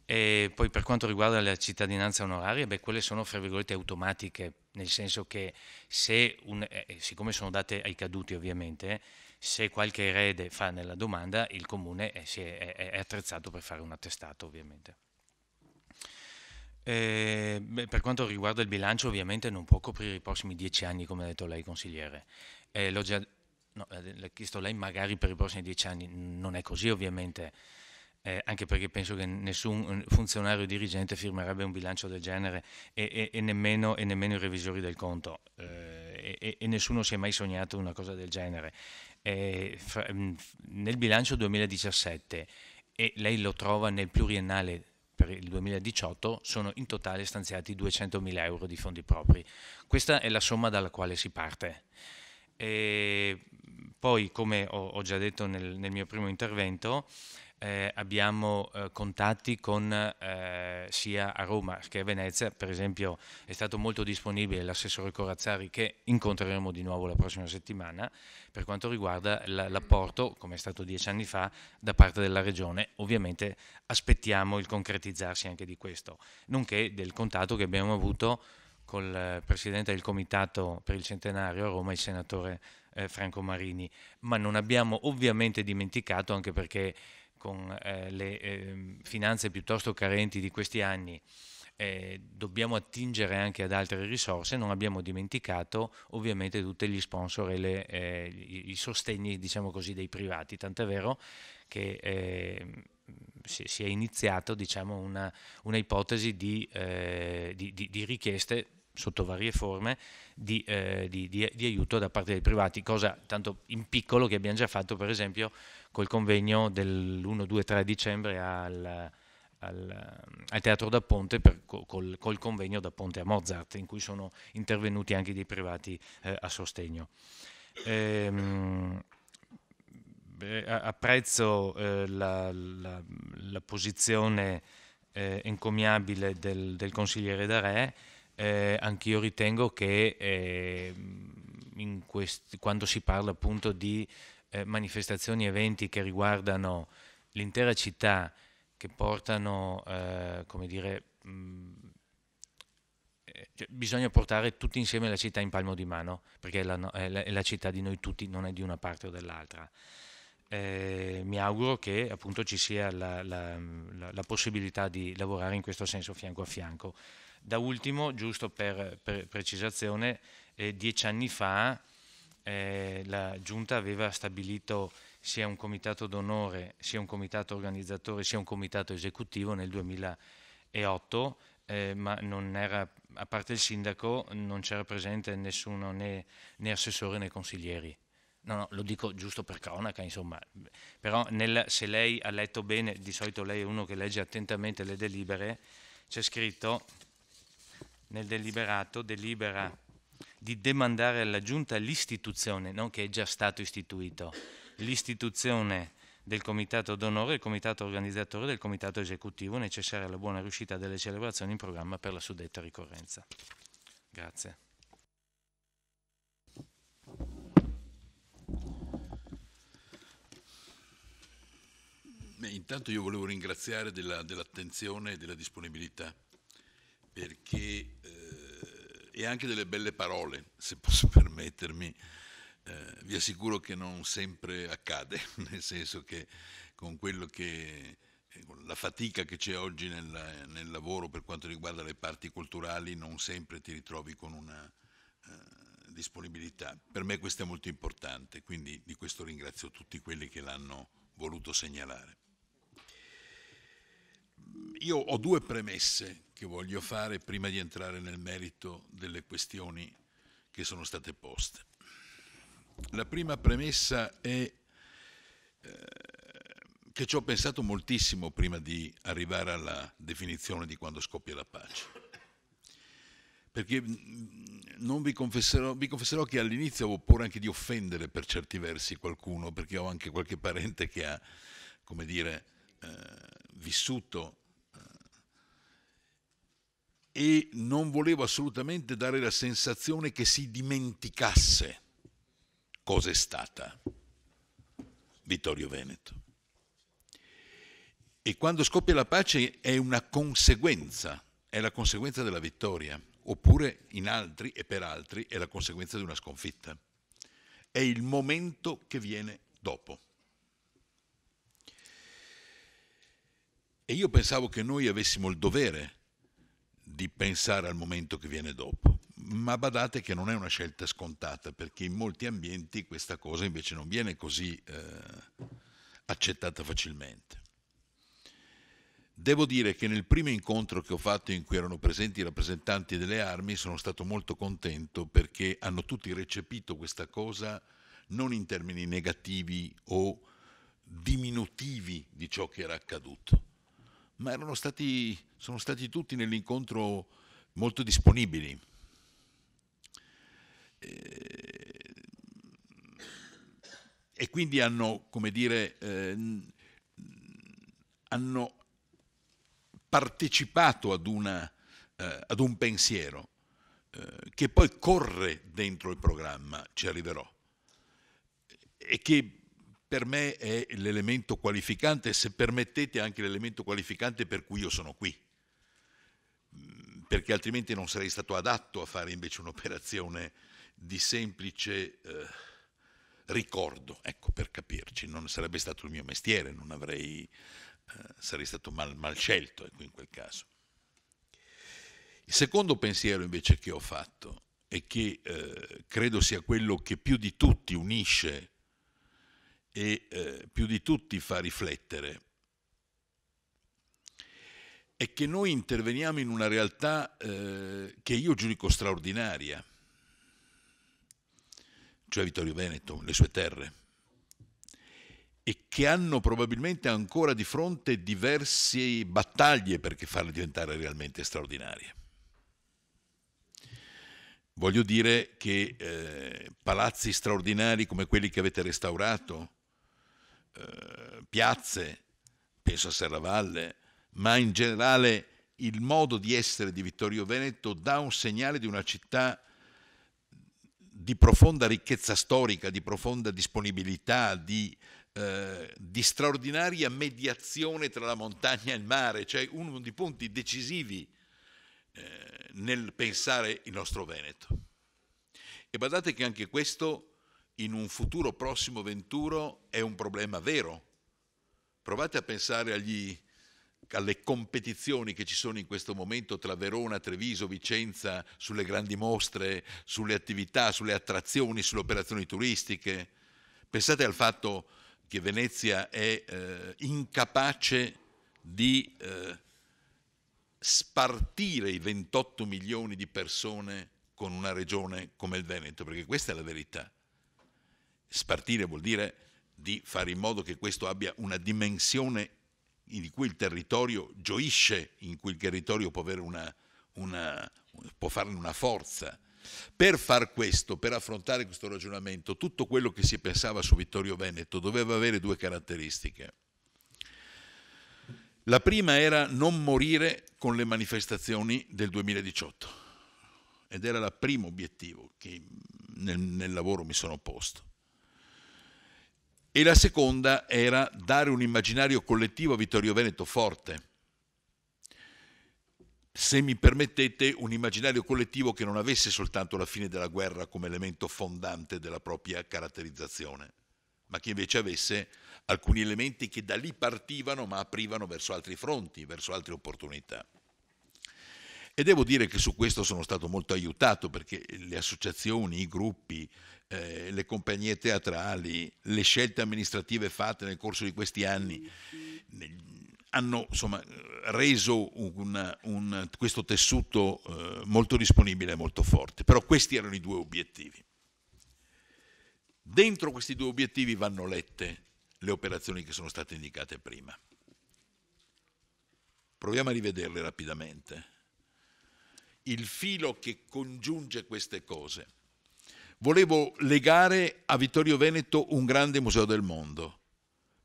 E poi per quanto riguarda la cittadinanza onoraria, quelle sono fra virgolette automatiche, nel senso che siccome sono date ai caduti ovviamente, se qualche erede fa nella domanda, il comune è attrezzato per fare un attestato ovviamente. Per quanto riguarda il bilancio, ovviamente non può coprire i prossimi 10 anni, come ha detto lei, consigliere. L'ho già l'ha chiesto lei, magari per i prossimi 10 anni. Non è così, ovviamente, anche perché penso che nessun funzionario dirigente firmerebbe un bilancio del genere e nemmeno i revisori del conto, e nessuno si è mai sognato una cosa del genere. Nel bilancio 2017, e lei lo trova nel pluriennale per il 2018, sono in totale stanziati 200.000 euro di fondi propri. Questa è la somma dalla quale si parte. Poi, come ho già detto nel mio primo intervento, abbiamo contatti con sia a Roma che a Venezia. Per esempio è stato molto disponibile l'assessore Corazzari, che incontreremo di nuovo la prossima settimana, per quanto riguarda l'apporto, come è stato 10 anni fa, da parte della Regione. Ovviamente aspettiamo il concretizzarsi anche di questo, nonché del contatto che abbiamo avuto col Presidente del Comitato per il Centenario a Roma, il Senatore Franco Marini. Ma non abbiamo ovviamente dimenticato, anche perché con le finanze piuttosto carenti di questi anni dobbiamo attingere anche ad altre risorse, non abbiamo dimenticato ovviamente tutti gli sponsor e i sostegni, diciamo così, dei privati, tant'è vero che si è iniziato, diciamo, una ipotesi di richieste sotto varie forme di aiuto da parte dei privati, cosa tanto in piccolo che abbiamo già fatto, per esempio, col convegno dell'1, 2, 3 dicembre al Teatro da Ponte, col convegno da Ponte a Mozart, in cui sono intervenuti anche dei privati a sostegno. Apprezzo la posizione encomiabile del consigliere D'Arè. Anch'io ritengo che quando si parla appunto di manifestazioni e eventi che riguardano l'intera città, che portano, come dire, bisogna portare tutti insieme la città in palmo di mano, perché è la città di noi tutti, non è di una parte o dell'altra. Mi auguro che appunto ci sia la possibilità di lavorare in questo senso fianco a fianco. Da ultimo, giusto per precisazione, 10 anni fa la Giunta aveva stabilito sia un comitato d'onore, sia un comitato organizzatore, sia un comitato esecutivo nel 2008, ma non era, a parte il sindaco, non c'era presente nessuno, né assessore né consiglieri. No, lo dico giusto per cronaca, insomma. Però se lei ha letto bene, di solito lei è uno che legge attentamente le delibere, c'è scritto nel deliberato: delibera di demandare alla Giunta l'istituzione, non che è già stato istituito, l'istituzione del comitato d'onore, del comitato organizzatore, del comitato esecutivo, necessaria alla buona riuscita delle celebrazioni in programma per la suddetta ricorrenza. Grazie. Intanto io volevo ringraziare dell'attenzione e della disponibilità, perché e anche delle belle parole, se posso permettermi. Vi assicuro che non sempre accade, nel senso che con quello che con la fatica che c'è oggi nel lavoro per quanto riguarda le parti culturali, non sempre ti ritrovi con una disponibilità. Per me questo è molto importante, quindi di questo ringrazio tutti quelli che l'hanno voluto segnalare. Io ho due premesse che voglio fare prima di entrare nel merito delle questioni che sono state poste. La prima premessa è che ci ho pensato moltissimo prima di arrivare alla definizione di quando scoppia la pace. Perché non vi confesserò che all'inizio avevo paura anche di offendere per certi versi qualcuno, perché ho anche qualche parente che ha, come dire, vissuto e non volevo assolutamente dare la sensazione che si dimenticasse cosa è stata Vittorio Veneto. E quando scoppia la pace è una conseguenza, è la conseguenza della vittoria, oppure in altri e per altri è la conseguenza di una sconfitta. È il momento che viene dopo. E io pensavo che noi avessimo il dovere di pensare al momento che viene dopo. Ma badate che non è una scelta scontata, perché in molti ambienti questa cosa invece non viene così accettata facilmente. Devo dire che nel primo incontro che ho fatto, in cui erano presenti i rappresentanti delle armi, sono stato molto contento, perché hanno tutti recepito questa cosa non in termini negativi o diminutivi di ciò che era accaduto, ma sono stati tutti nell'incontro molto disponibili. E quindi hanno, come dire, hanno partecipato ad un pensiero che poi corre dentro il programma, ci arriverò, e che per me è l'elemento qualificante, se permettete anche l'elemento qualificante per cui io sono qui, perché altrimenti non sarei stato adatto a fare invece un'operazione di semplice ricordo, ecco, per capirci. Non sarebbe stato il mio mestiere, non avrei, sarei stato mal scelto, ecco, in quel caso. Il secondo pensiero invece che ho fatto, e che credo sia quello che più di tutti unisce e più di tutti fa riflettere, è che noi interveniamo in una realtà che io giudico straordinaria, cioè Vittorio Veneto, le sue terre, e che hanno probabilmente ancora di fronte diverse battaglie perché farle diventare realmente straordinarie. Voglio dire che palazzi straordinari come quelli che avete restaurato, piazze, penso a Serravalle, ma in generale il modo di essere di Vittorio Veneto dà un segnale di una città di profonda ricchezza storica, di profonda disponibilità, di straordinaria mediazione tra la montagna e il mare, cioè uno dei punti decisivi nel pensare il nostro Veneto. E badate che anche questo in un futuro prossimo venturo è un problema vero. Provate a pensare alle competizioni che ci sono in questo momento tra Verona, Treviso, Vicenza, sulle grandi mostre, sulle attività, sulle attrazioni, sulle operazioni turistiche. Pensate al fatto che Venezia è incapace di spartire i 28 milioni di persone con una regione come il Veneto, perché questa è la verità. Spartire vuol dire di fare in modo che questo abbia una dimensione di cui il territorio gioisce, in cui il territorio può avere può farne una forza. Per far questo, per affrontare questo ragionamento, tutto quello che si pensava su Vittorio Veneto doveva avere due caratteristiche. La prima era non morire con le manifestazioni del 2018, ed era il primo obiettivo che nel lavoro mi sono posto. E la seconda era dare un immaginario collettivo a Vittorio Veneto forte. Se mi permettete, un immaginario collettivo che non avesse soltanto la fine della guerra come elemento fondante della propria caratterizzazione, ma che invece avesse alcuni elementi che da lì partivano ma aprivano verso altri fronti, verso altre opportunità. E devo dire che su questo sono stato molto aiutato, perché le associazioni, i gruppi, le compagnie teatrali, le scelte amministrative fatte nel corso di questi anni hanno insomma reso questo tessuto molto disponibile e molto forte. Però questi erano i due obiettivi. Dentro questi due obiettivi vanno lette le operazioni che sono state indicate prima. Proviamo a rivederle rapidamente. Il filo che congiunge queste cose. Volevo legare a Vittorio Veneto un grande museo del mondo,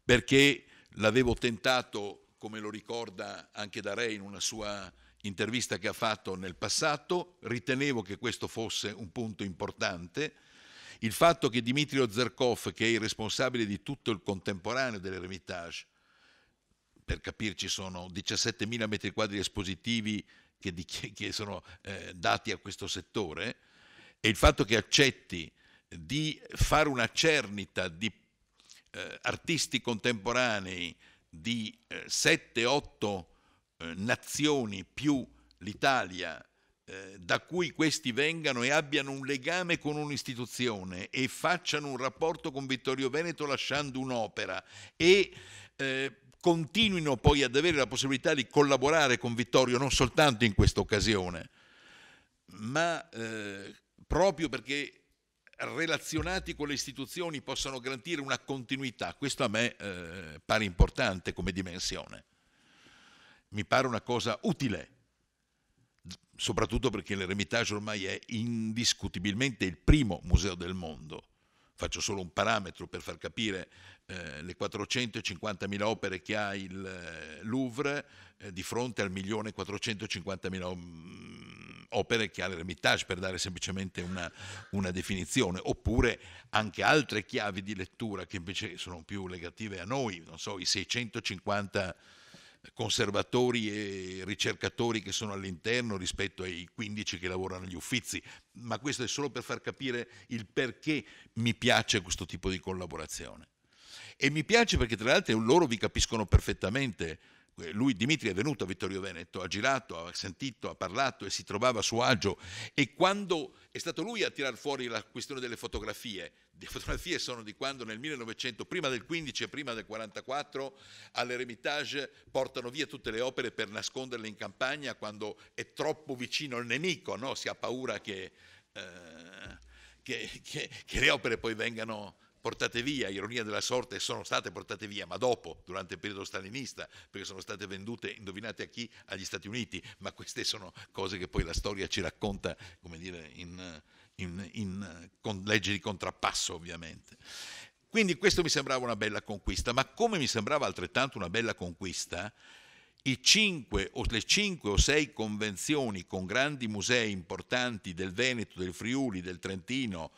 perché l'avevo tentato, come lo ricorda anche Darei in una sua intervista che ha fatto nel passato, ritenevo che questo fosse un punto importante. Il fatto che Dmitry Zerkov, che è il responsabile di tutto il contemporaneo dell'Ermitage, per capirci sono 17.000 metri quadri espositivi che sono dati a questo settore, e il fatto che accetti di fare una cernita di artisti contemporanei di 7-8 nazioni più l'Italia, da cui questi vengano e abbiano un legame con un'istituzione e facciano un rapporto con Vittorio Veneto lasciando un'opera e continuino poi ad avere la possibilità di collaborare con Vittorio non soltanto in questa occasione, ma proprio perché relazionati con le istituzioni possano garantire una continuità. Questo a me pare importante come dimensione, mi pare una cosa utile, soprattutto perché l'Eremitage ormai è indiscutibilmente il primo museo del mondo. Faccio solo un parametro per far capire le 450.000 opere che ha il Louvre di fronte al 1.450.000 opere che ha l'Eremitage, per dare semplicemente una definizione, oppure anche altre chiavi di lettura che invece sono più legative a noi, non so, i 650 conservatori e ricercatori che sono all'interno rispetto ai 15 che lavorano agli Uffizi, ma questo è solo per far capire il perché mi piace questo tipo di collaborazione. E mi piace perché tra l'altro loro vi capiscono perfettamente. Lui, Dimitri, è venuto a Vittorio Veneto, ha girato, ha sentito, ha parlato e si trovava a suo agio, e quando è stato lui a tirar fuori la questione delle fotografie. Le fotografie sono di quando nel 1900, prima del 15 e prima del 44, all'Eremitage portano via tutte le opere per nasconderle in campagna quando è troppo vicino al nemico, no? Si ha paura che le opere poi vengano portate via. Ironia della sorte, sono state portate via, ma dopo, durante il periodo stalinista, perché sono state vendute, indovinate a chi? Agli Stati Uniti, ma queste sono cose che poi la storia ci racconta, come dire, con leggi di contrappasso, ovviamente. Quindi questo mi sembrava una bella conquista, ma come mi sembrava altrettanto una bella conquista le 5 o 6 convenzioni con grandi musei importanti del Veneto, del Friuli, del Trentino,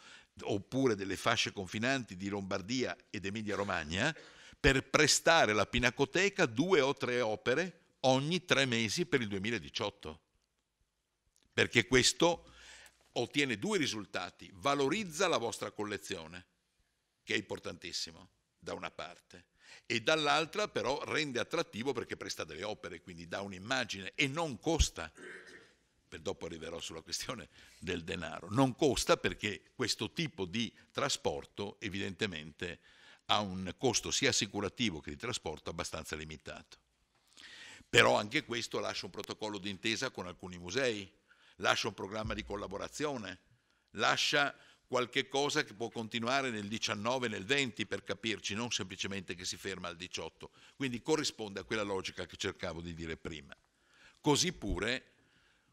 oppure delle fasce confinanti di Lombardia ed Emilia-Romagna, per prestare alla Pinacoteca 2 o 3 opere ogni 3 mesi per il 2018. Perché questo ottiene 2 risultati: valorizza la vostra collezione, che è importantissimo da una parte, e dall'altra però rende attrattivo perché presta delle opere, quindi dà un'immagine e non costa. Per dopo arriverò sulla questione del denaro. Non costa perché questo tipo di trasporto evidentemente ha un costo sia assicurativo che di trasporto abbastanza limitato. Però anche questo lascia un protocollo d'intesa con alcuni musei, lascia un programma di collaborazione, lascia qualche cosa che può continuare nel 19, nel 20 per capirci, non semplicemente che si ferma al 18. Quindi corrisponde a quella logica che cercavo di dire prima. Così pure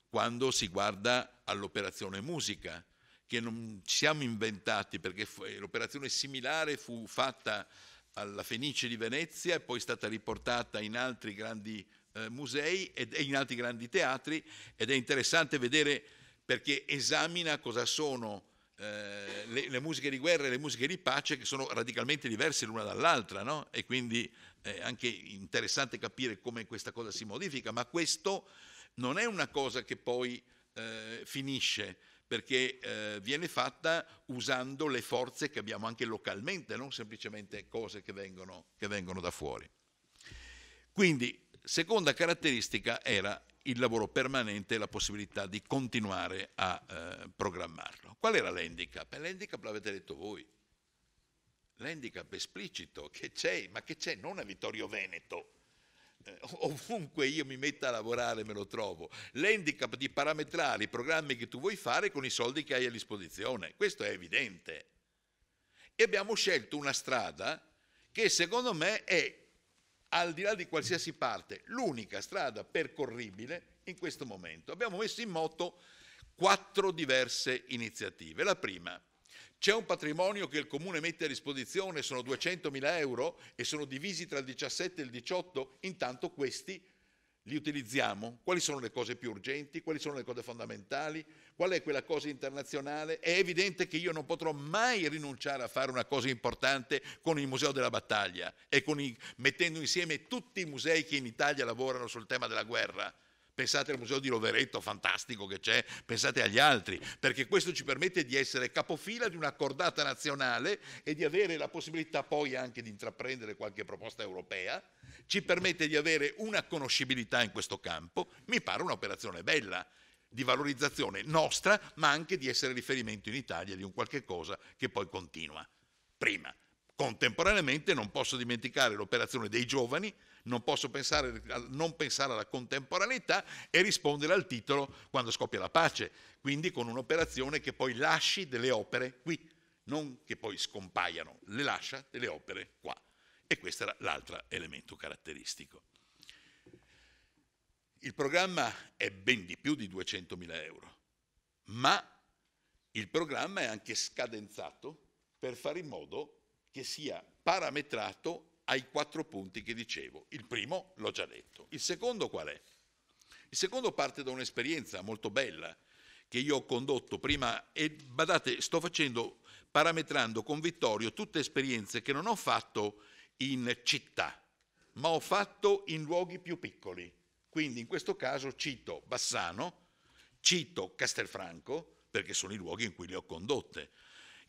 quando si guarda all'operazione musica, che non ci siamo inventati, perché l'operazione similare fu fatta alla Fenice di Venezia e poi è stata riportata in altri grandi musei e in altri grandi teatri, ed è interessante vedere perché esamina cosa sono le musiche di guerra e le musiche di pace, che sono radicalmente diverse l'una dall'altra, no? E quindi è anche interessante capire come questa cosa si modifica, ma questo non è una cosa che poi finisce, perché viene fatta usando le forze che abbiamo anche localmente, non semplicemente cose che vengono da fuori. Quindi, seconda caratteristica era il lavoro permanente e la possibilità di continuare a programmarlo. Qual era l'handicap? L'handicap l'avete detto voi. L'handicap esplicito che c'è, ma che c'è non a Vittorio Veneto. Ovunque io mi metta a lavorare me lo trovo. L'handicap di parametrare i programmi che tu vuoi fare con i soldi che hai a disposizione, questo è evidente. E abbiamo scelto una strada che secondo me è, al di là di qualsiasi parte, l'unica strada percorribile in questo momento. Abbiamo messo in moto 4 diverse iniziative. La prima: c'è un patrimonio che il Comune mette a disposizione, sono 200.000 euro e sono divisi tra il 17 e il 18, intanto questi li utilizziamo. Quali sono le cose più urgenti? Quali sono le cose fondamentali? Qual è quella cosa internazionale? È evidente che io non potrò mai rinunciare a fare una cosa importante con il Museo della Battaglia e mettendo insieme tutti i musei che in Italia lavorano sul tema della guerra, pensate al Museo di Rovereto, fantastico che c'è, pensate agli altri, perché questo ci permette di essere capofila di una cordata nazionale e di avere la possibilità poi anche di intraprendere qualche proposta europea, ci permette di avere una conoscibilità in questo campo, mi pare un'operazione bella, di valorizzazione nostra, ma anche di essere riferimento in Italia di un qualche cosa che poi continua. Prima, contemporaneamente non posso dimenticare l'operazione dei giovani, non posso non pensare alla contemporaneità e rispondere al titolo quando scoppia la pace, quindi con un'operazione che poi lasci delle opere qui, non che poi scompaiano, le lascia delle opere qua. E questo era l'altro elemento caratteristico. Il programma è ben di più di 200.000 euro, ma il programma è anche scadenzato per fare in modo che sia parametrato ai 4 punti che dicevo. Il primo l'ho già detto. Il secondo qual è? Il secondo parte da un'esperienza molto bella che io ho condotto prima e badate, sto parametrando con Vittorio tutte esperienze che non ho fatto in città, ma ho fatto in luoghi più piccoli. Quindi in questo caso cito Bassano, cito Castelfranco, perché sono i luoghi in cui le ho condotte.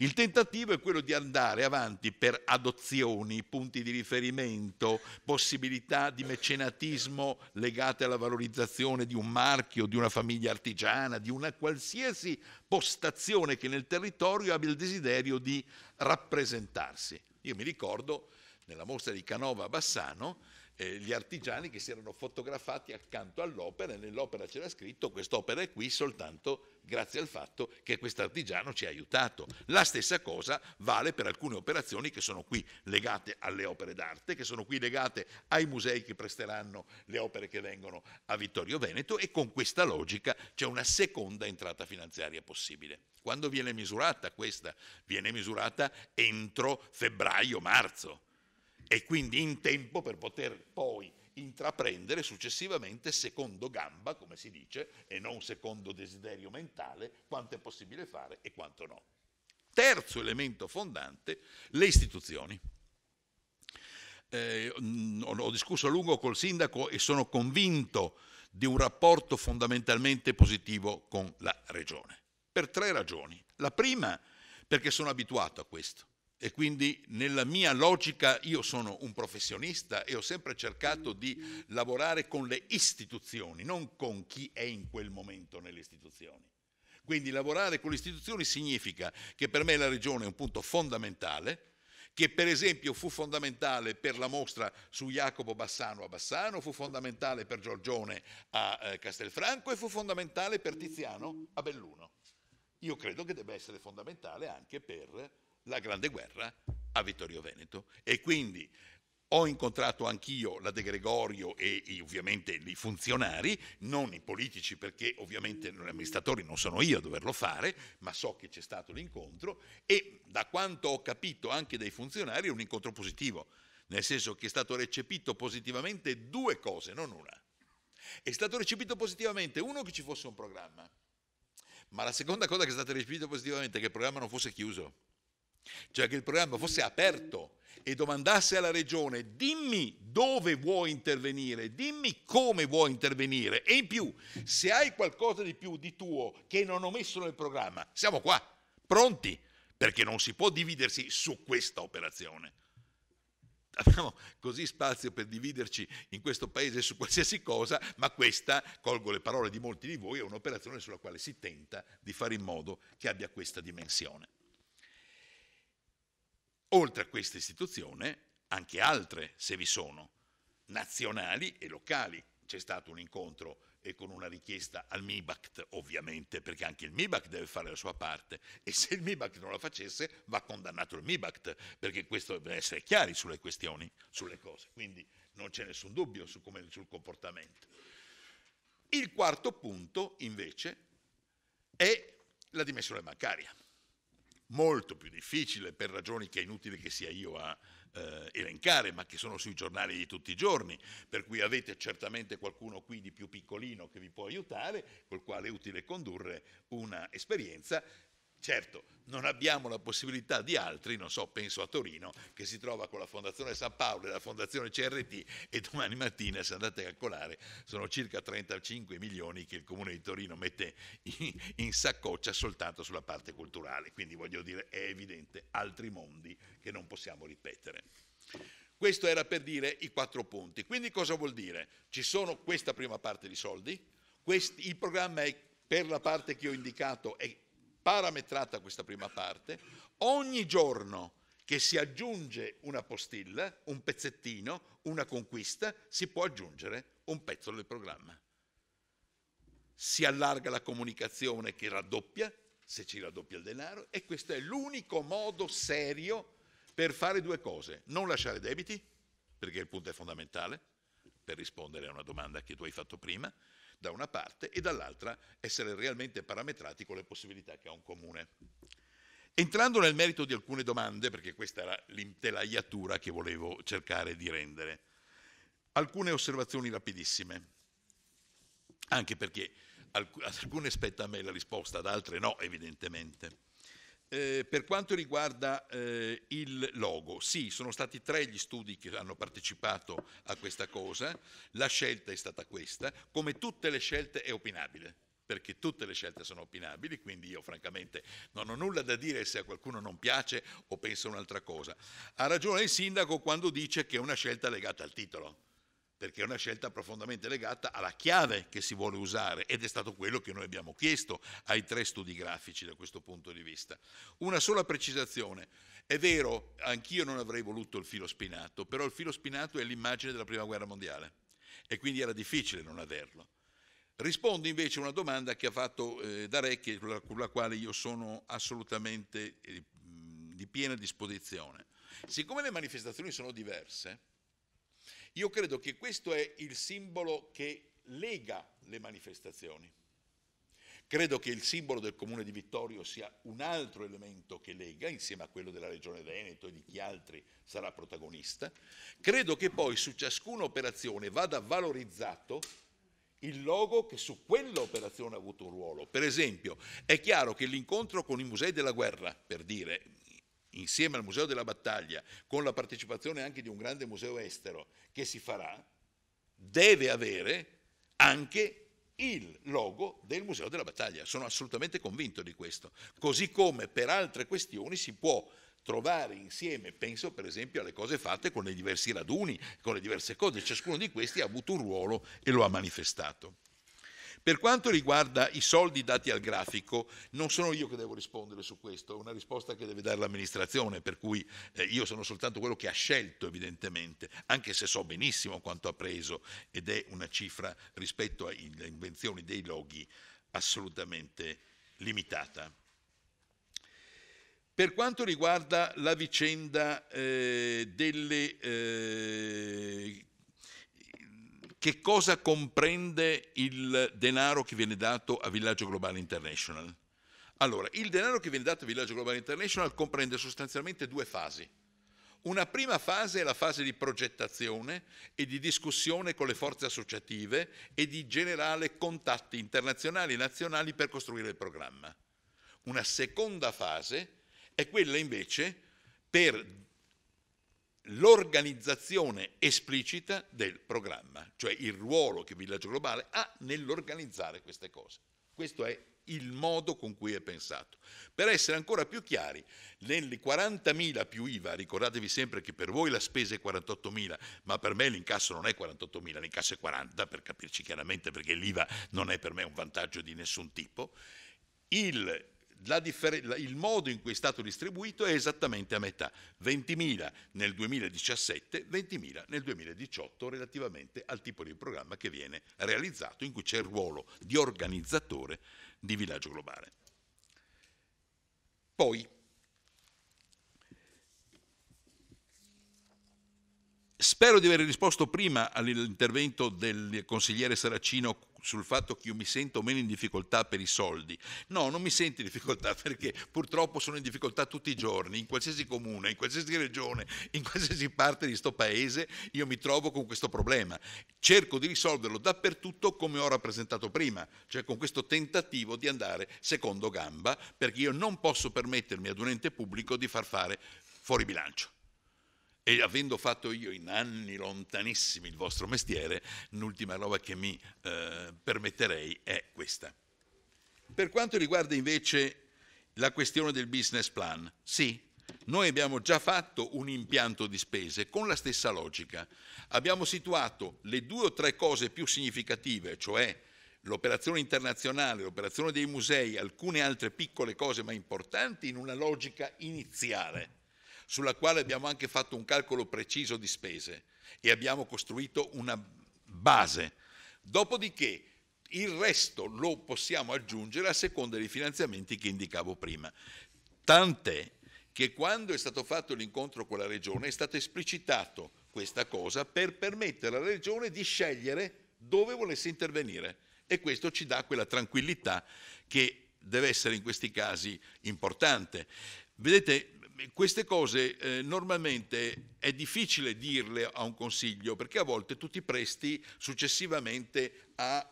Il tentativo è quello di andare avanti per adozioni, punti di riferimento, possibilità di mecenatismo legate alla valorizzazione di un marchio, di una famiglia artigiana, di una qualsiasi postazione che nel territorio abbia il desiderio di rappresentarsi. Io mi ricordo nella mostra di Canova a Bassano gli artigiani che si erano fotografati accanto all'opera e nell'opera c'era scritto quest'opera è qui soltanto grazie al fatto che quest'artigiano ci ha aiutato. La stessa cosa vale per alcune operazioni che sono qui legate alle opere d'arte, che sono qui legate ai musei che presteranno le opere che vengono a Vittorio Veneto e con questa logica c'è una seconda entrata finanziaria possibile. Quando viene misurata questa? Viene misurata entro febbraio-marzo. E quindi in tempo per poter poi intraprendere successivamente secondo gamba, come si dice, e non secondo desiderio mentale, quanto è possibile fare e quanto no. Terzo elemento fondante, le istituzioni. Ho discusso a lungo col sindaco e sono convinto di un rapporto fondamentalmente positivo con la regione, per 3 ragioni. La prima, perché sono abituato a questo. E quindi nella mia logica io sono un professionista e ho sempre cercato di lavorare con le istituzioni, non con chi è in quel momento nelle istituzioni. Quindi lavorare con le istituzioni significa che per me la regione è un punto fondamentale, che per esempio fu fondamentale per la mostra su Jacopo Bassano a Bassano, fu fondamentale per Giorgione a Castelfranco e fu fondamentale per Tiziano a Belluno. Io credo che debba essere fondamentale anche per la Grande Guerra a Vittorio Veneto e quindi ho incontrato anch'io la De Gregorio e ovviamente i funzionari, non i politici perché ovviamente gli amministratori non sono io a doverlo fare, ma so che c'è stato l'incontro e da quanto ho capito anche dai funzionari è un incontro positivo, nel senso che è stato recepito positivamente 2 cose, non una. È stato recepito positivamente, uno, che ci fosse un programma, ma la seconda cosa che è stata recepita positivamente è che il programma non fosse chiuso. Cioè che il programma fosse aperto e domandasse alla regione dimmi dove vuoi intervenire, dimmi come vuoi intervenire e in più se hai qualcosa di più di tuo che non ho messo nel programma siamo qua, pronti, perché non si può dividersi su questa operazione. Abbiamo così spazio per dividerci in questo paese su qualsiasi cosa, ma questa, colgo le parole di molti di voi, è un'operazione sulla quale si tenta di fare in modo che abbia questa dimensione. Oltre a questa istituzione, anche altre, se vi sono, nazionali e locali. C'è stato un incontro e con una richiesta al MIBACT, ovviamente, perché anche il MIBACT deve fare la sua parte. E se il MIBACT non la facesse, va condannato il MIBACT, perché questo deve essere chiari sulle questioni, sulle cose. Quindi non c'è nessun dubbio sul comportamento. Il quarto punto, invece, è la dimensione bancaria. Molto più difficile per ragioni che è inutile che sia io a elencare, ma che sono sui giornali di tutti i giorni, per cui avete certamente qualcuno qui di più piccolino che vi può aiutare, col quale è utile condurre una esperienza. Certo, non abbiamo la possibilità di altri, non so, penso a Torino, che si trova con la Fondazione San Paolo e la Fondazione CRT, e domani mattina, se andate a calcolare, sono circa 35 milioni che il Comune di Torino mette in saccoccia soltanto sulla parte culturale. Quindi voglio dire, è evidente, altri mondi che non possiamo ripetere. Questo era per dire i 4 punti. Quindi cosa vuol dire? Ci sono questa prima parte di soldi, il programma è, per la parte che ho indicato, è parametrata questa prima parte, ogni giorno che si aggiunge una postilla, un pezzettino, una conquista, si può aggiungere un pezzo del programma. Si allarga la comunicazione che raddoppia, se ci raddoppia il denaro, e questo è l'unico modo serio per fare 2 cose: non lasciare debiti, perché il punto è fondamentale per rispondere a una domanda che tu hai fatto prima, da una parte, e dall'altra essere realmente parametrati con le possibilità che ha un comune. Entrando nel merito di alcune domande, perché questa era l'intelaiatura che volevo cercare di rendere, alcune osservazioni rapidissime, anche perché ad alcune spetta a me la risposta, ad altre no, evidentemente. Per quanto riguarda il logo, sì, sono stati 3 gli studi che hanno partecipato a questa cosa, la scelta è stata questa, come tutte le scelte è opinabile, perché tutte le scelte sono opinabili, quindi io francamente non ho nulla da dire se a qualcuno non piace o pensa un'altra cosa. Ha ragione il sindaco quando dice che è una scelta legata al titolo, perché è una scelta profondamente legata alla chiave che si vuole usare, ed è stato quello che noi abbiamo chiesto ai 3 studi grafici da questo punto di vista. Una sola precisazione: è vero, anch'io non avrei voluto il filo spinato, però il filo spinato è l'immagine della Prima Guerra Mondiale e quindi era difficile non averlo. Rispondo invece a una domanda che ha fatto D'Arecchi, con la quale io sono assolutamente di piena disposizione. Siccome le manifestazioni sono diverse, io credo che questo è il simbolo che lega le manifestazioni. Credo che il simbolo del Comune di Vittorio sia un altro elemento che lega, insieme a quello della Regione Veneto e di chi altri sarà protagonista. Credo che poi su ciascuna operazione vada valorizzato il logo che su quell'operazione ha avuto un ruolo. Per esempio, è chiaro che l'incontro con i musei della guerra, per dire, insieme al Museo della Battaglia, con la partecipazione anche di un grande museo estero che si farà, deve avere anche il logo del Museo della Battaglia. Sono assolutamente convinto di questo. Così come per altre questioni si può trovare insieme, penso per esempio alle cose fatte con i diversi raduni, con le diverse cose, ciascuno di questi ha avuto un ruolo e lo ha manifestato. Per quanto riguarda i soldi dati al grafico, non sono io che devo rispondere su questo, è una risposta che deve dare l'amministrazione, per cui io sono soltanto quello che ha scelto evidentemente, anche se so benissimo quanto ha preso, ed è una cifra rispetto alle invenzioni dei loghi assolutamente limitata. Per quanto riguarda la vicenda che cosa comprende il denaro che viene dato a Villaggio Globale International? Allora, il denaro che viene dato a Villaggio Globale International comprende sostanzialmente 2 fasi. Una prima fase è la fase di progettazione e di discussione con le forze associative e di generale contatti internazionali e nazionali per costruire il programma. Una seconda fase è quella invece per l'organizzazione esplicita del programma, cioè il ruolo che Villaggio Globale ha nell'organizzare queste cose. Questo è il modo con cui è pensato. Per essere ancora più chiari, nelle 40.000 più IVA, ricordatevi sempre che per voi la spesa è 48.000, ma per me l'incasso non è 48.000, l'incasso è 40, per capirci chiaramente, perché l'IVA non è per me un vantaggio di nessun tipo. Il modo in cui è stato distribuito è esattamente a metà, 20.000 nel 2017, 20.000 nel 2018, relativamente al tipo di programma che viene realizzato, in cui c'è il ruolo di organizzatore di Villaggio Globale. Poi, Spero di aver risposto prima all'intervento del consigliere Saracino sul fatto che io mi sento meno in difficoltà per i soldi. No, non mi sento in difficoltà perché purtroppo sono in difficoltà tutti i giorni, in qualsiasi comune, in qualsiasi regione, in qualsiasi parte di sto paese io mi trovo con questo problema. Cerco di risolverlo dappertutto come ho rappresentato prima, cioè con questo tentativo di andare secondo gamba, perché io non posso permettermi ad un ente pubblico di far fare fuori bilancio. E avendo fatto io in anni lontanissimi il vostro mestiere, l'ultima roba che mi permetterei è questa. Per quanto riguarda invece la questione del business plan, sì, noi abbiamo già fatto un impianto di spese con la stessa logica. Abbiamo situato le 2 o 3 cose più significative, cioè l'operazione internazionale, l'operazione dei musei, alcune altre piccole cose ma importanti, in una logica iniziale, sulla quale abbiamo anche fatto un calcolo preciso di spese e abbiamo costruito una base. Dopodiché il resto lo possiamo aggiungere a seconda dei finanziamenti che indicavo prima. Tant'è che quando è stato fatto l'incontro con la Regione è stato esplicitato questa cosa per permettere alla Regione di scegliere dove volesse intervenire e questo ci dà quella tranquillità che deve essere in questi casi importante. Vedete, queste cose normalmente è difficile dirle a un consiglio perché a volte tu ti presti successivamente a,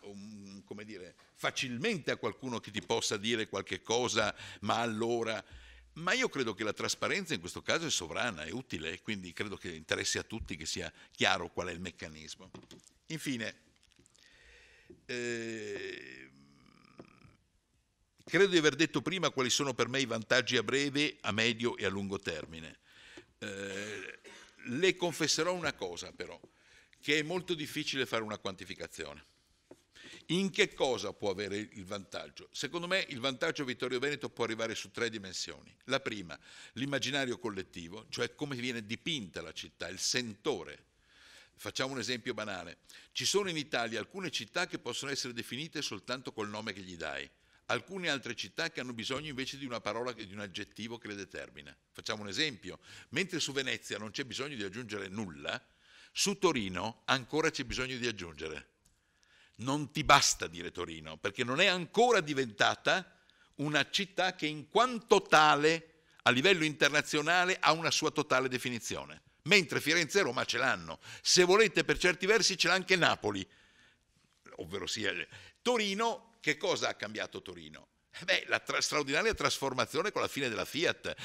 come dire, facilmente a qualcuno che ti possa dire qualche cosa, ma allora... Ma io credo che la trasparenza in questo caso è sovrana, è utile, quindi credo che interessi a tutti che sia chiaro qual è il meccanismo. Infine, credo di aver detto prima quali sono per me i vantaggi a breve, a medio e a lungo termine. Le confesserò una cosa però, che è molto difficile fare una quantificazione. In che cosa può avere il vantaggio? Secondo me il vantaggio Vittorio Veneto può arrivare su 3 dimensioni. La prima, l'immaginario collettivo, cioè come viene dipinta la città, il sentore. Facciamo un esempio banale. Ci sono in Italia alcune città che possono essere definite soltanto col nome che gli dai. Alcune altre città che hanno bisogno invece di una parola, di un aggettivo che le determina. Facciamo un esempio. Mentre su Venezia non c'è bisogno di aggiungere nulla, su Torino ancora c'è bisogno di aggiungere. Non ti basta dire Torino, perché non è ancora diventata una città che in quanto tale, a livello internazionale, ha una sua totale definizione. Mentre Firenze e Roma ce l'hanno. Se volete, per certi versi ce l'ha anche Napoli, ovvero sia Torino. Che cosa ha cambiato Torino? La straordinaria trasformazione con la fine della Fiat,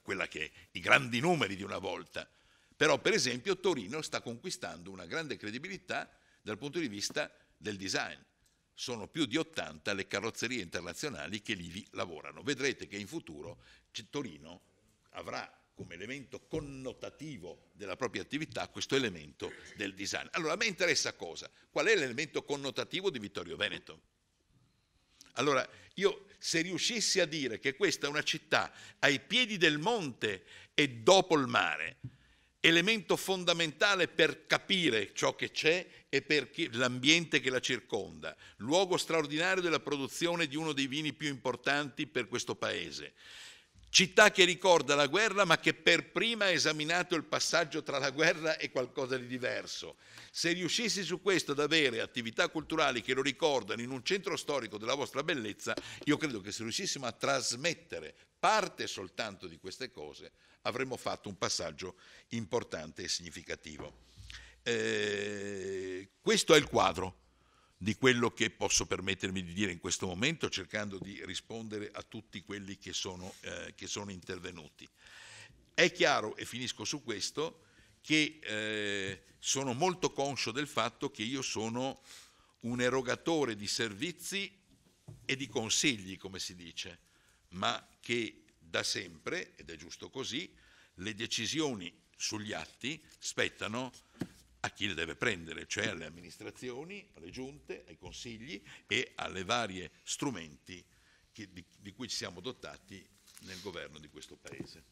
quella che i grandi numeri di una volta. Però, per esempio, Torino sta conquistando una grande credibilità dal punto di vista del design. Sono più di 80 le carrozzerie internazionali che lì lavorano. Vedrete che in futuro Torino avrà come elemento connotativo della propria attività questo elemento del design. Allora, a me interessa cosa? Qual è l'elemento connotativo di Vittorio Veneto? Allora, io se riuscissi a dire che questa è una città ai piedi del monte e dopo il mare, elemento fondamentale per capire ciò che c'è e per l'ambiente che la circonda, luogo straordinario della produzione di uno dei vini più importanti per questo paese, città che ricorda la guerra ma che per prima ha esaminato il passaggio tra la guerra e qualcosa di diverso. Se riuscissi su questo ad avere attività culturali che lo ricordano in un centro storico della vostra bellezza, io credo che se riuscissimo a trasmettere parte soltanto di queste cose avremmo fatto un passaggio importante e significativo. Questo è il quadro di quello che posso permettermi di dire in questo momento, cercando di rispondere a tutti quelli che sono intervenuti. È chiaro, e finisco su questo, che sono molto conscio del fatto che io sono un erogatore di servizi e di consigli, come si dice, ma che da sempre, ed è giusto così, le decisioni sugli atti spettano a chi le deve prendere, cioè alle amministrazioni, alle giunte, ai consigli e alle varie strumenti di cui ci siamo dotati nel governo di questo Paese.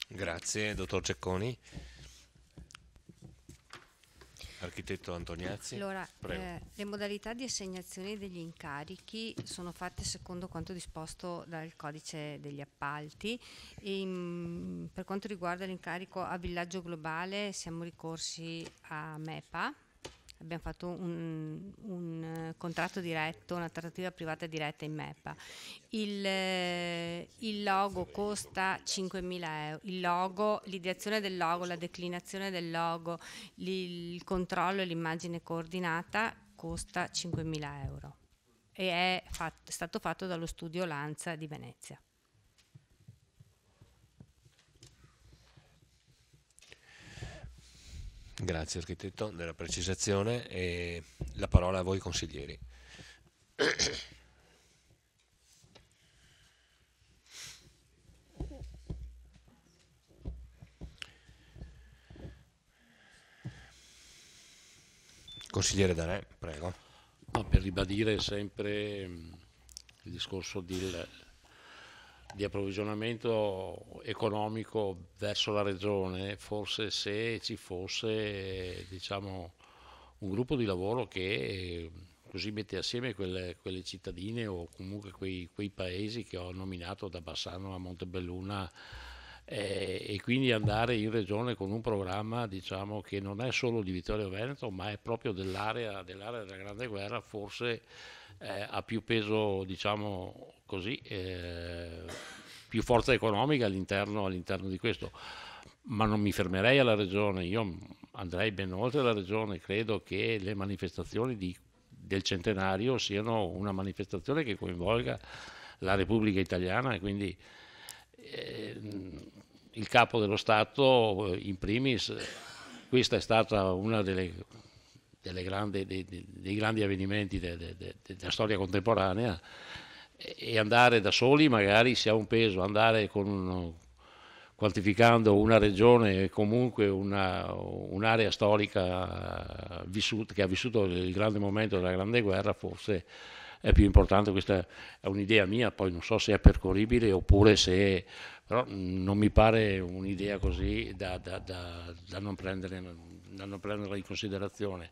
Grazie, dottor Cecconi. Architetto Antoniazzi. Allora, Prego. le modalità di assegnazione degli incarichi sono fatte secondo quanto disposto dal codice degli appalti. Per quanto riguarda l'incarico a villaggio globale siamo ricorsi a MEPA. Abbiamo fatto un contratto diretto, una trattativa privata diretta in MEPA. Il logo costa 5.000 euro. Il logo, l'ideazione del logo, la declinazione del logo, il controllo e l'immagine coordinata costa 5.000 euro. E è stato fatto dallo studio Lanza di Venezia. Grazie architetto della precisazione e la parola a voi consiglieri. Consigliere Darè, prego. No, per ribadire sempre il discorso di approvvigionamento economico verso la regione, forse se ci fosse diciamo, un gruppo di lavoro che così mette assieme quelle cittadine o comunque quei paesi che ho nominato da Bassano a Montebelluna e quindi andare in regione con un programma diciamo, che non è solo di Vittorio Veneto ma è proprio dell'area della Grande Guerra, forse ha più peso, diciamo così, più forza economica all'interno di questo. Ma non mi fermerei alla regione, io andrei ben oltre la regione, credo che le manifestazioni del centenario siano una manifestazione che coinvolga la Repubblica Italiana e quindi il Capo dello Stato in primis, questa è stata una dei grandi avvenimenti della storia contemporanea e andare da soli magari si ha un peso, andare quantificando una regione e comunque un'area storica che ha vissuto il grande momento della Grande Guerra forse è più importante. Questa è un'idea mia, poi non so se è percorribile oppure se, però non mi pare un'idea così da non prendere in considerazione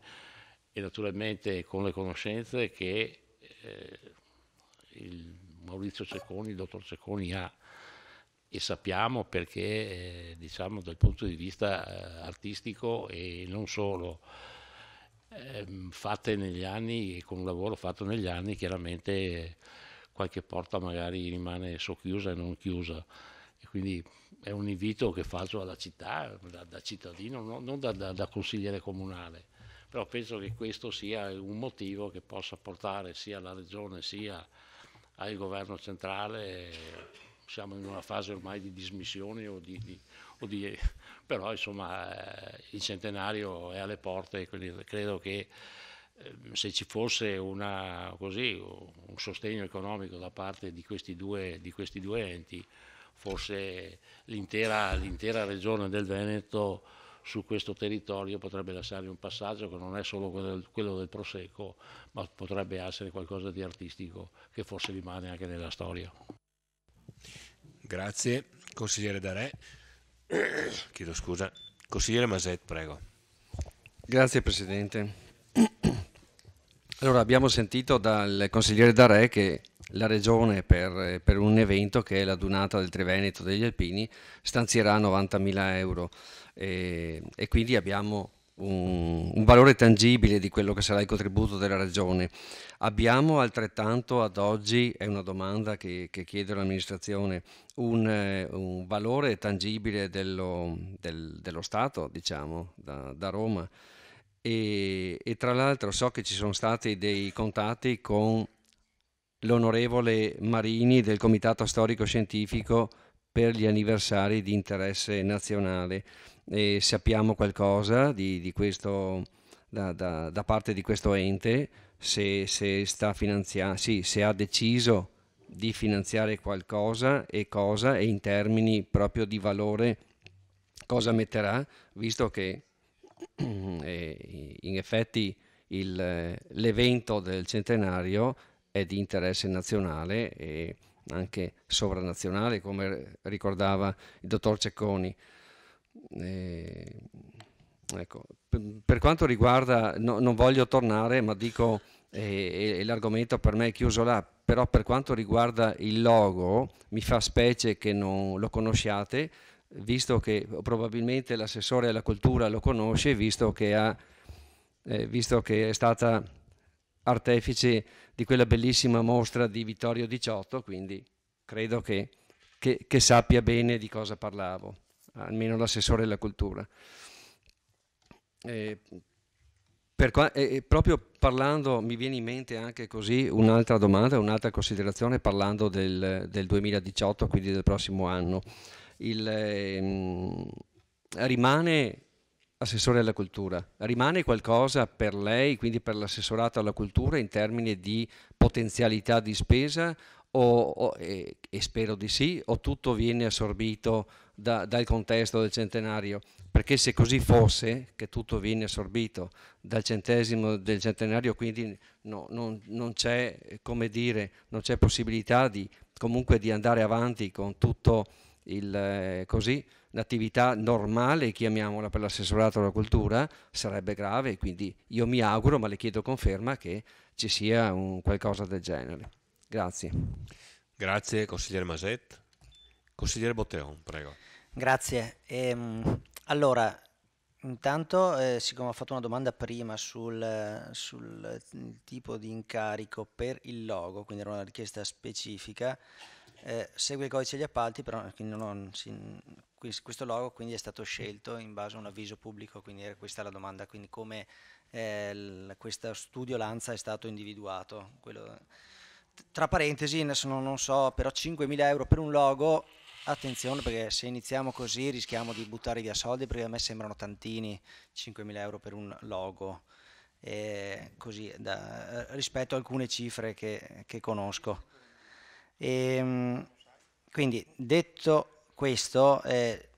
e naturalmente con le conoscenze che il Maurizio Cecconi, il dottor Cecconi ha e sappiamo perché diciamo dal punto di vista artistico e non solo fatte negli anni, con un lavoro fatto negli anni, chiaramente qualche porta magari rimane socchiusa e non chiusa e quindi è un invito che faccio alla città da cittadino, non da consigliere comunale, però penso che questo sia un motivo che possa portare sia alla regione sia al governo centrale. Siamo in una fase ormai di dismissione però insomma il centenario è alle porte, quindi credo che se ci fosse un sostegno economico da parte di questi due enti, forse l'intera regione del Veneto su questo territorio potrebbe lasciare un passaggio che non è solo quello del Prosecco, ma potrebbe essere qualcosa di artistico che forse rimane anche nella storia. Grazie, consigliere Darè. Chiedo scusa. Consigliere Maset, prego. Grazie Presidente. Allora, abbiamo sentito dal consigliere Darè che la Regione per un evento che è la Dunata del Triveneto degli Alpini stanzierà 90.000 euro e quindi abbiamo un valore tangibile di quello che sarà il contributo della Regione. Abbiamo altrettanto ad oggi, è una domanda che chiedo all'amministrazione, un valore tangibile dello Stato, diciamo, da Roma e tra l'altro so che ci sono stati dei contatti con l'onorevole Marini del Comitato Storico Scientifico per gli anniversari di interesse nazionale. E sappiamo qualcosa di questo da parte di questo ente, se ha deciso di finanziare qualcosa e cosa, e in termini proprio di valore cosa metterà, visto che in effetti l'evento del centenario è di interesse nazionale e anche sovranazionale, come ricordava il dottor Cecconi. Ecco, per quanto riguarda, non voglio tornare, ma dico, l'argomento per me è chiuso là, però per quanto riguarda il logo, mi fa specie che non lo conosciate, visto che probabilmente l'assessore alla cultura lo conosce, visto che è stata artefice di quella bellissima mostra di Vittorio XVIII, quindi credo che sappia bene di cosa parlavo, almeno l'assessore alla cultura. Proprio parlando, mi viene in mente anche così un'altra domanda, un'altra considerazione, parlando del 2018, quindi del prossimo anno. Rimane, assessore alla cultura, rimane qualcosa per lei, quindi per l'assessorato alla cultura, in termini di potenzialità di spesa, e spero di sì, o tutto viene assorbito dal contesto del centenario? Perché se così fosse, che tutto viene assorbito dal centesimo del centenario, quindi non c'è, come dire, non c'è possibilità comunque di andare avanti con tutto l'attività normale, chiamiamola, per l'assessorato alla cultura, sarebbe grave. Quindi io mi auguro, ma le chiedo conferma, che ci sia qualcosa del genere. Grazie. Grazie, consigliere Maset. Consigliere Botteon, prego. Grazie. Allora, intanto, siccome ho fatto una domanda prima sul tipo di incarico per il logo, quindi era una richiesta specifica, segue il codice degli appalti, però questo logo quindi è stato scelto in base a un avviso pubblico, quindi era questa la domanda, quindi come questo studio Lanza è stato individuato. Tra parentesi, adesso non so, però 5.000 euro per un logo, attenzione, perché se iniziamo così rischiamo di buttare via soldi, perché a me sembrano tantini 5.000 euro per un logo, così, rispetto a alcune cifre che conosco. Quindi, detto questo,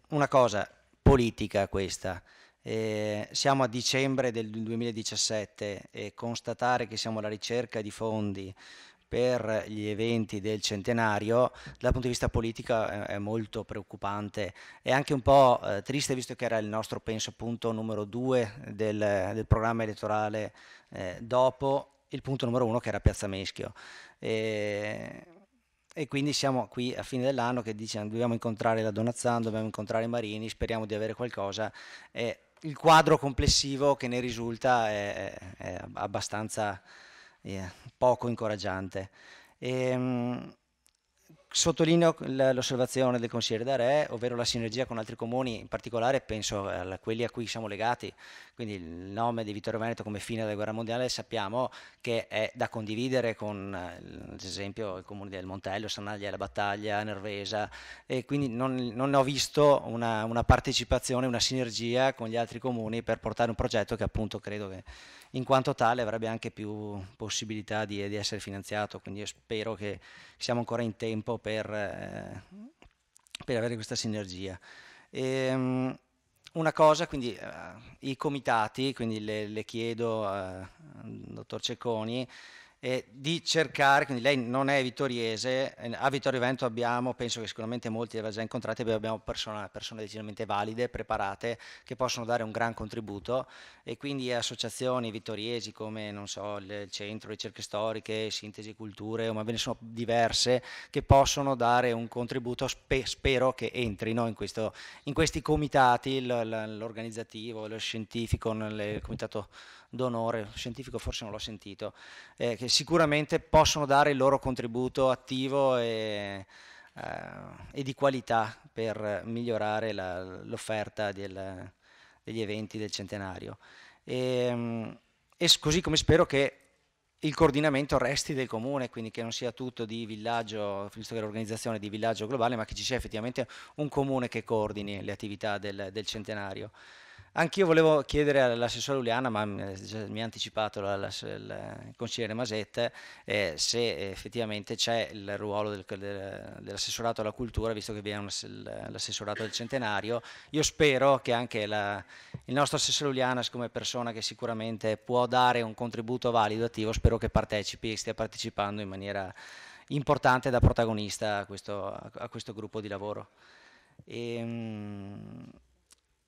una cosa politica questa. Siamo a dicembre del 2017 e constatare che siamo alla ricerca di fondi per gli eventi del centenario dal punto di vista politico è molto preoccupante e anche un po' triste, visto che era il nostro, penso, punto numero 2 del programma elettorale, dopo il punto numero 1 che era Piazza Meschio. E quindi siamo qui a fine dell'anno che diciamo dobbiamo incontrare la Donazzan, dobbiamo incontrare i Marini, speriamo di avere qualcosa. Il quadro complessivo che ne risulta è abbastanza poco incoraggiante. Sottolineo l'osservazione del consigliere D'Arè, ovvero la sinergia con altri comuni, in particolare penso a quelli a cui siamo legati, quindi il nome di Vittorio Veneto come fine della guerra mondiale sappiamo che è da condividere con, ad esempio, i comuni del Montello, Sanaglia, La Battaglia, Nervesa, e quindi non ho visto una partecipazione, una sinergia con gli altri comuni per portare un progetto che appunto credo che in quanto tale avrebbe anche più possibilità di essere finanziato, quindi io spero che siamo ancora in tempo per avere questa sinergia. Una cosa, quindi i comitati, quindi le chiedo al dottor Cecconi di cercare, quindi lei non è vittoriese, a Vittorio Veneto abbiamo, penso che sicuramente molti li aveva già incontrati, abbiamo persone decisamente valide, preparate, che possono dare un gran contributo, e quindi associazioni vittoriesi come, non so, il Centro Ricerche Storiche, Sintesi Culture, ma ve ne sono diverse, che possono dare un contributo, spero che entrino in questi comitati, l'organizzativo, lo scientifico, il comitato d'onore, scientifico forse non l'ho sentito, che sicuramente possono dare il loro contributo attivo e di qualità per migliorare l'offerta degli eventi del centenario. E così come spero che il coordinamento resti del comune, quindi che non sia tutto di villaggio, visto che l'organizzazione è di villaggio globale, ma che ci sia effettivamente un comune che coordini le attività del centenario. Anch'io volevo chiedere all'assessore Uliana, ma mi ha anticipato il consigliere Maset, se effettivamente c'è il ruolo dell'assessorato alla cultura, visto che viene l'assessorato del centenario. Io spero che anche il nostro assessore Uliana, come persona che sicuramente può dare un contributo valido, attivo, spero che stia partecipando in maniera importante da protagonista a questo gruppo di lavoro.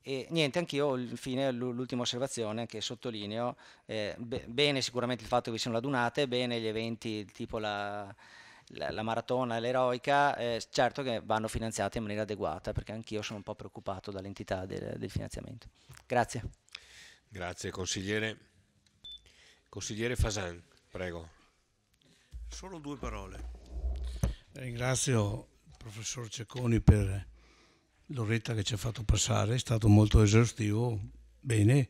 E niente, anch'io infine l'ultima osservazione che sottolineo, bene sicuramente il fatto che vi siano le adunate, bene gli eventi tipo la maratona e l'eroica, certo che vanno finanziati in maniera adeguata, perché anch'io sono un po' preoccupato dall'entità del finanziamento. Grazie. Grazie consigliere. Consigliere Fasan, prego. Solo 2 parole. Ringrazio il professor Cecconi per l'oretta che ci ha fatto passare, è stato molto esaustivo, bene,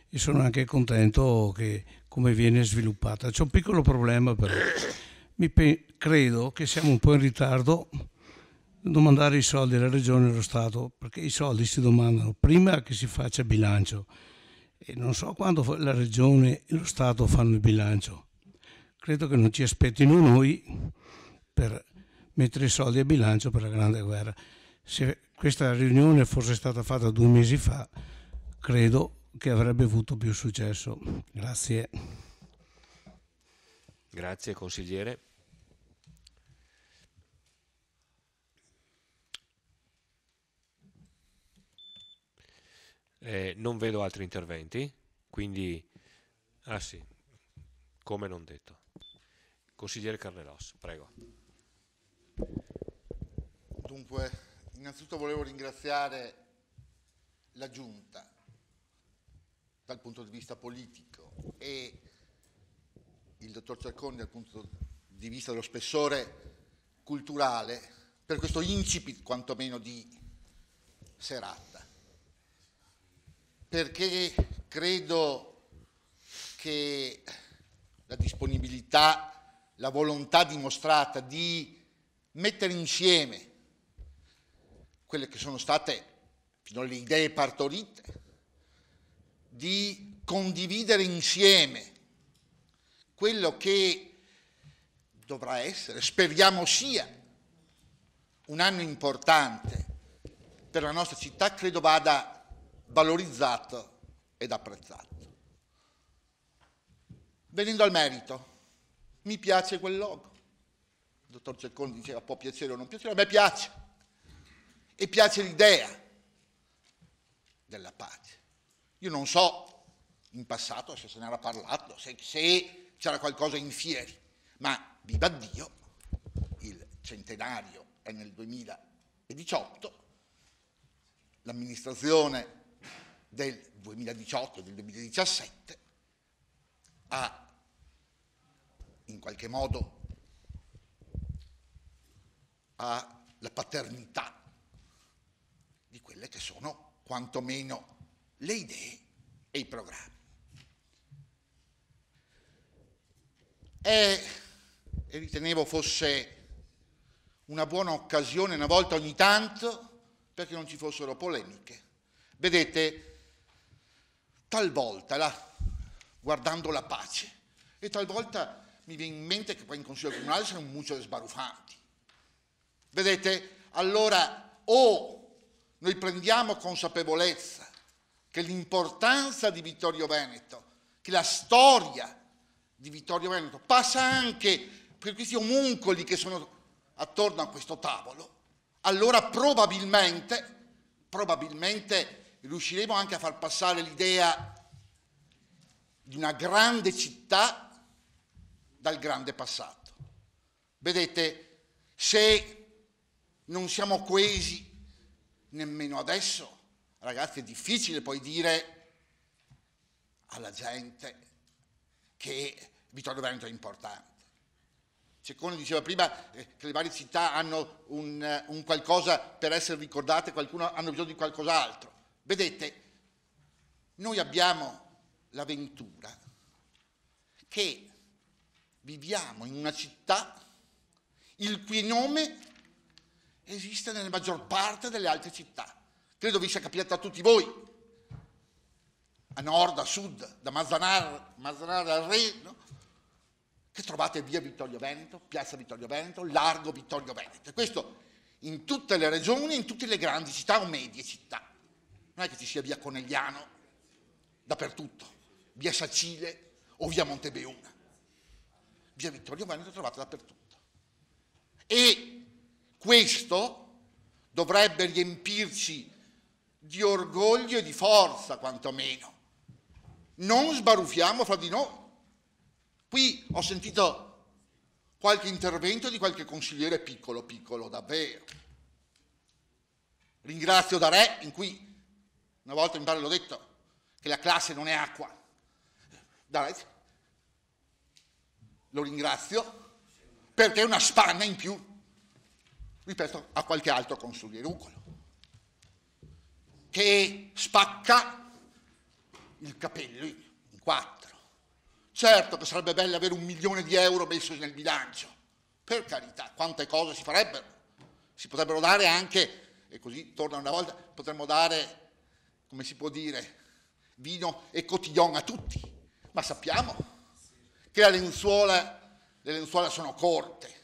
e sono anche contento che come viene sviluppata. C'è un piccolo problema però, credo che siamo un po' in ritardo a domandare i soldi alla Regione e allo Stato, perché i soldi si domandano prima che si faccia bilancio e non so quando la Regione e lo Stato fanno il bilancio. Credo che non ci aspettino noi per mettere i soldi a bilancio per la Grande Guerra. Se questa riunione fosse stata fatta 2 mesi fa, credo che avrebbe avuto più successo. Grazie. Grazie consigliere. Non vedo altri interventi, quindi sì, come non detto. Consigliere Carnelos, prego. Dunque, innanzitutto volevo ringraziare la Giunta dal punto di vista politico e il dottor Cecconi dal punto di vista dello spessore culturale per questo incipit quantomeno di serata, perché credo che la disponibilità, la volontà dimostrata di mettere insieme quelle che sono state finora le idee partorite, di condividere insieme quello che dovrà essere, speriamo sia, un anno importante per la nostra città, credo vada valorizzato ed apprezzato. Venendo al merito, mi piace quel logo. Il dottor Cecconi diceva può piacere o non piacere, a me piace. E piace l'idea della pace. Io non so in passato se se ne era parlato, se c'era qualcosa in fieri, ma viva Dio, il centenario è nel 2018, l'amministrazione del 2018, del 2017 ha in qualche modo la paternità di quelle che sono quantomeno le idee e i programmi. E ritenevo fosse una buona occasione una volta ogni tanto perché non ci fossero polemiche. Vedete, talvolta, guardando la pace, e talvolta mi viene in mente che poi in Consiglio Comunale sono un mucchio di sbarufanti. Vedete, allora o noi prendiamo consapevolezza che l'importanza di Vittorio Veneto, che la storia di Vittorio Veneto passa anche per questi omuncoli che sono attorno a questo tavolo, allora probabilmente riusciremo anche a far passare l'idea di una grande città dal grande passato. Vedete, se non siamo coesi nemmeno adesso, ragazzi, è difficile poi dire alla gente che Vittorio Veneto è importante. Cecconi diceva prima che le varie città hanno un qualcosa per essere ricordate, qualcuno hanno bisogno di qualcos'altro. Vedete, noi abbiamo l'avventura che viviamo in una città il cui nome esiste nella maggior parte delle altre città. Credo vi sia capitato a tutti voi, a nord, a sud, da Mazzanara al Re, no? Che trovate via Vittorio Veneto, piazza Vittorio Veneto, largo Vittorio Veneto. E questo in tutte le regioni, in tutte le grandi città o medie città. Non è che ci sia via Conegliano dappertutto, via Sacile o via Montebeuna. Via Vittorio Veneto trovate dappertutto. E questo dovrebbe riempirci di orgoglio e di forza, quantomeno. Non sbaruffiamo fra di noi. Qui ho sentito qualche intervento di qualche consigliere piccolo, piccolo davvero. Ringrazio da re, in cui una volta mi pare l'ho detto, che la classe non è acqua. Da re lo ringrazio perché è una spanna in più rispetto a qualche altro consiglierucolo che spacca il capello in quattro. Certo che sarebbe bello avere 1 milione di euro messo nel bilancio, per carità, quante cose si farebbero, si potrebbero dare anche, e così torna una volta, potremmo dare, come si può dire, vino e cotillon a tutti, ma sappiamo che le lenzuola sono corte,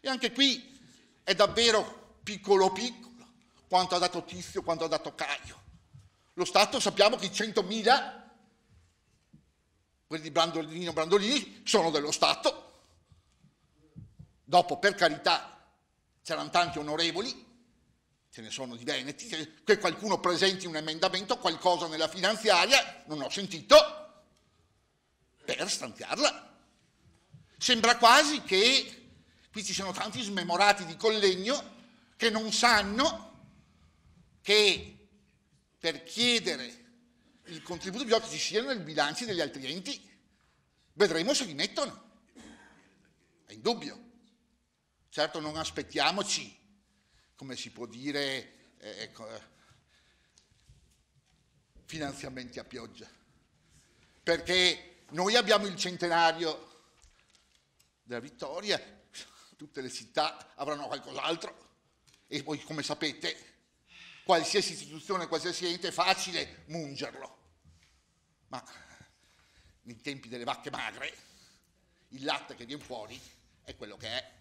e anche qui è davvero piccolo piccolo, quanto ha dato Tizio, quanto ha dato Caio. Lo Stato sappiamo che i 100.000, quelli di Brandolini, sono dello Stato. Dopo, per carità, c'erano tanti onorevoli, ce ne sono di veneti, che qualcuno presenti un emendamento, qualcosa nella finanziaria, non ho sentito, per stanziarla. Sembra quasi che qui ci siano tanti smemorati di Collegno che non sanno che per chiedere il contributo di ci siano nei bilanci degli altri enti. Vedremo se li mettono. È indubbio. Certo non aspettiamoci, come si può dire, finanziamenti a pioggia. Perché noi abbiamo il centenario della vittoria, tutte le città avranno qualcos'altro e poi, come sapete, qualsiasi istituzione, qualsiasi ente è facile mungerlo, ma nei tempi delle vacche magre il latte che viene fuori è quello che è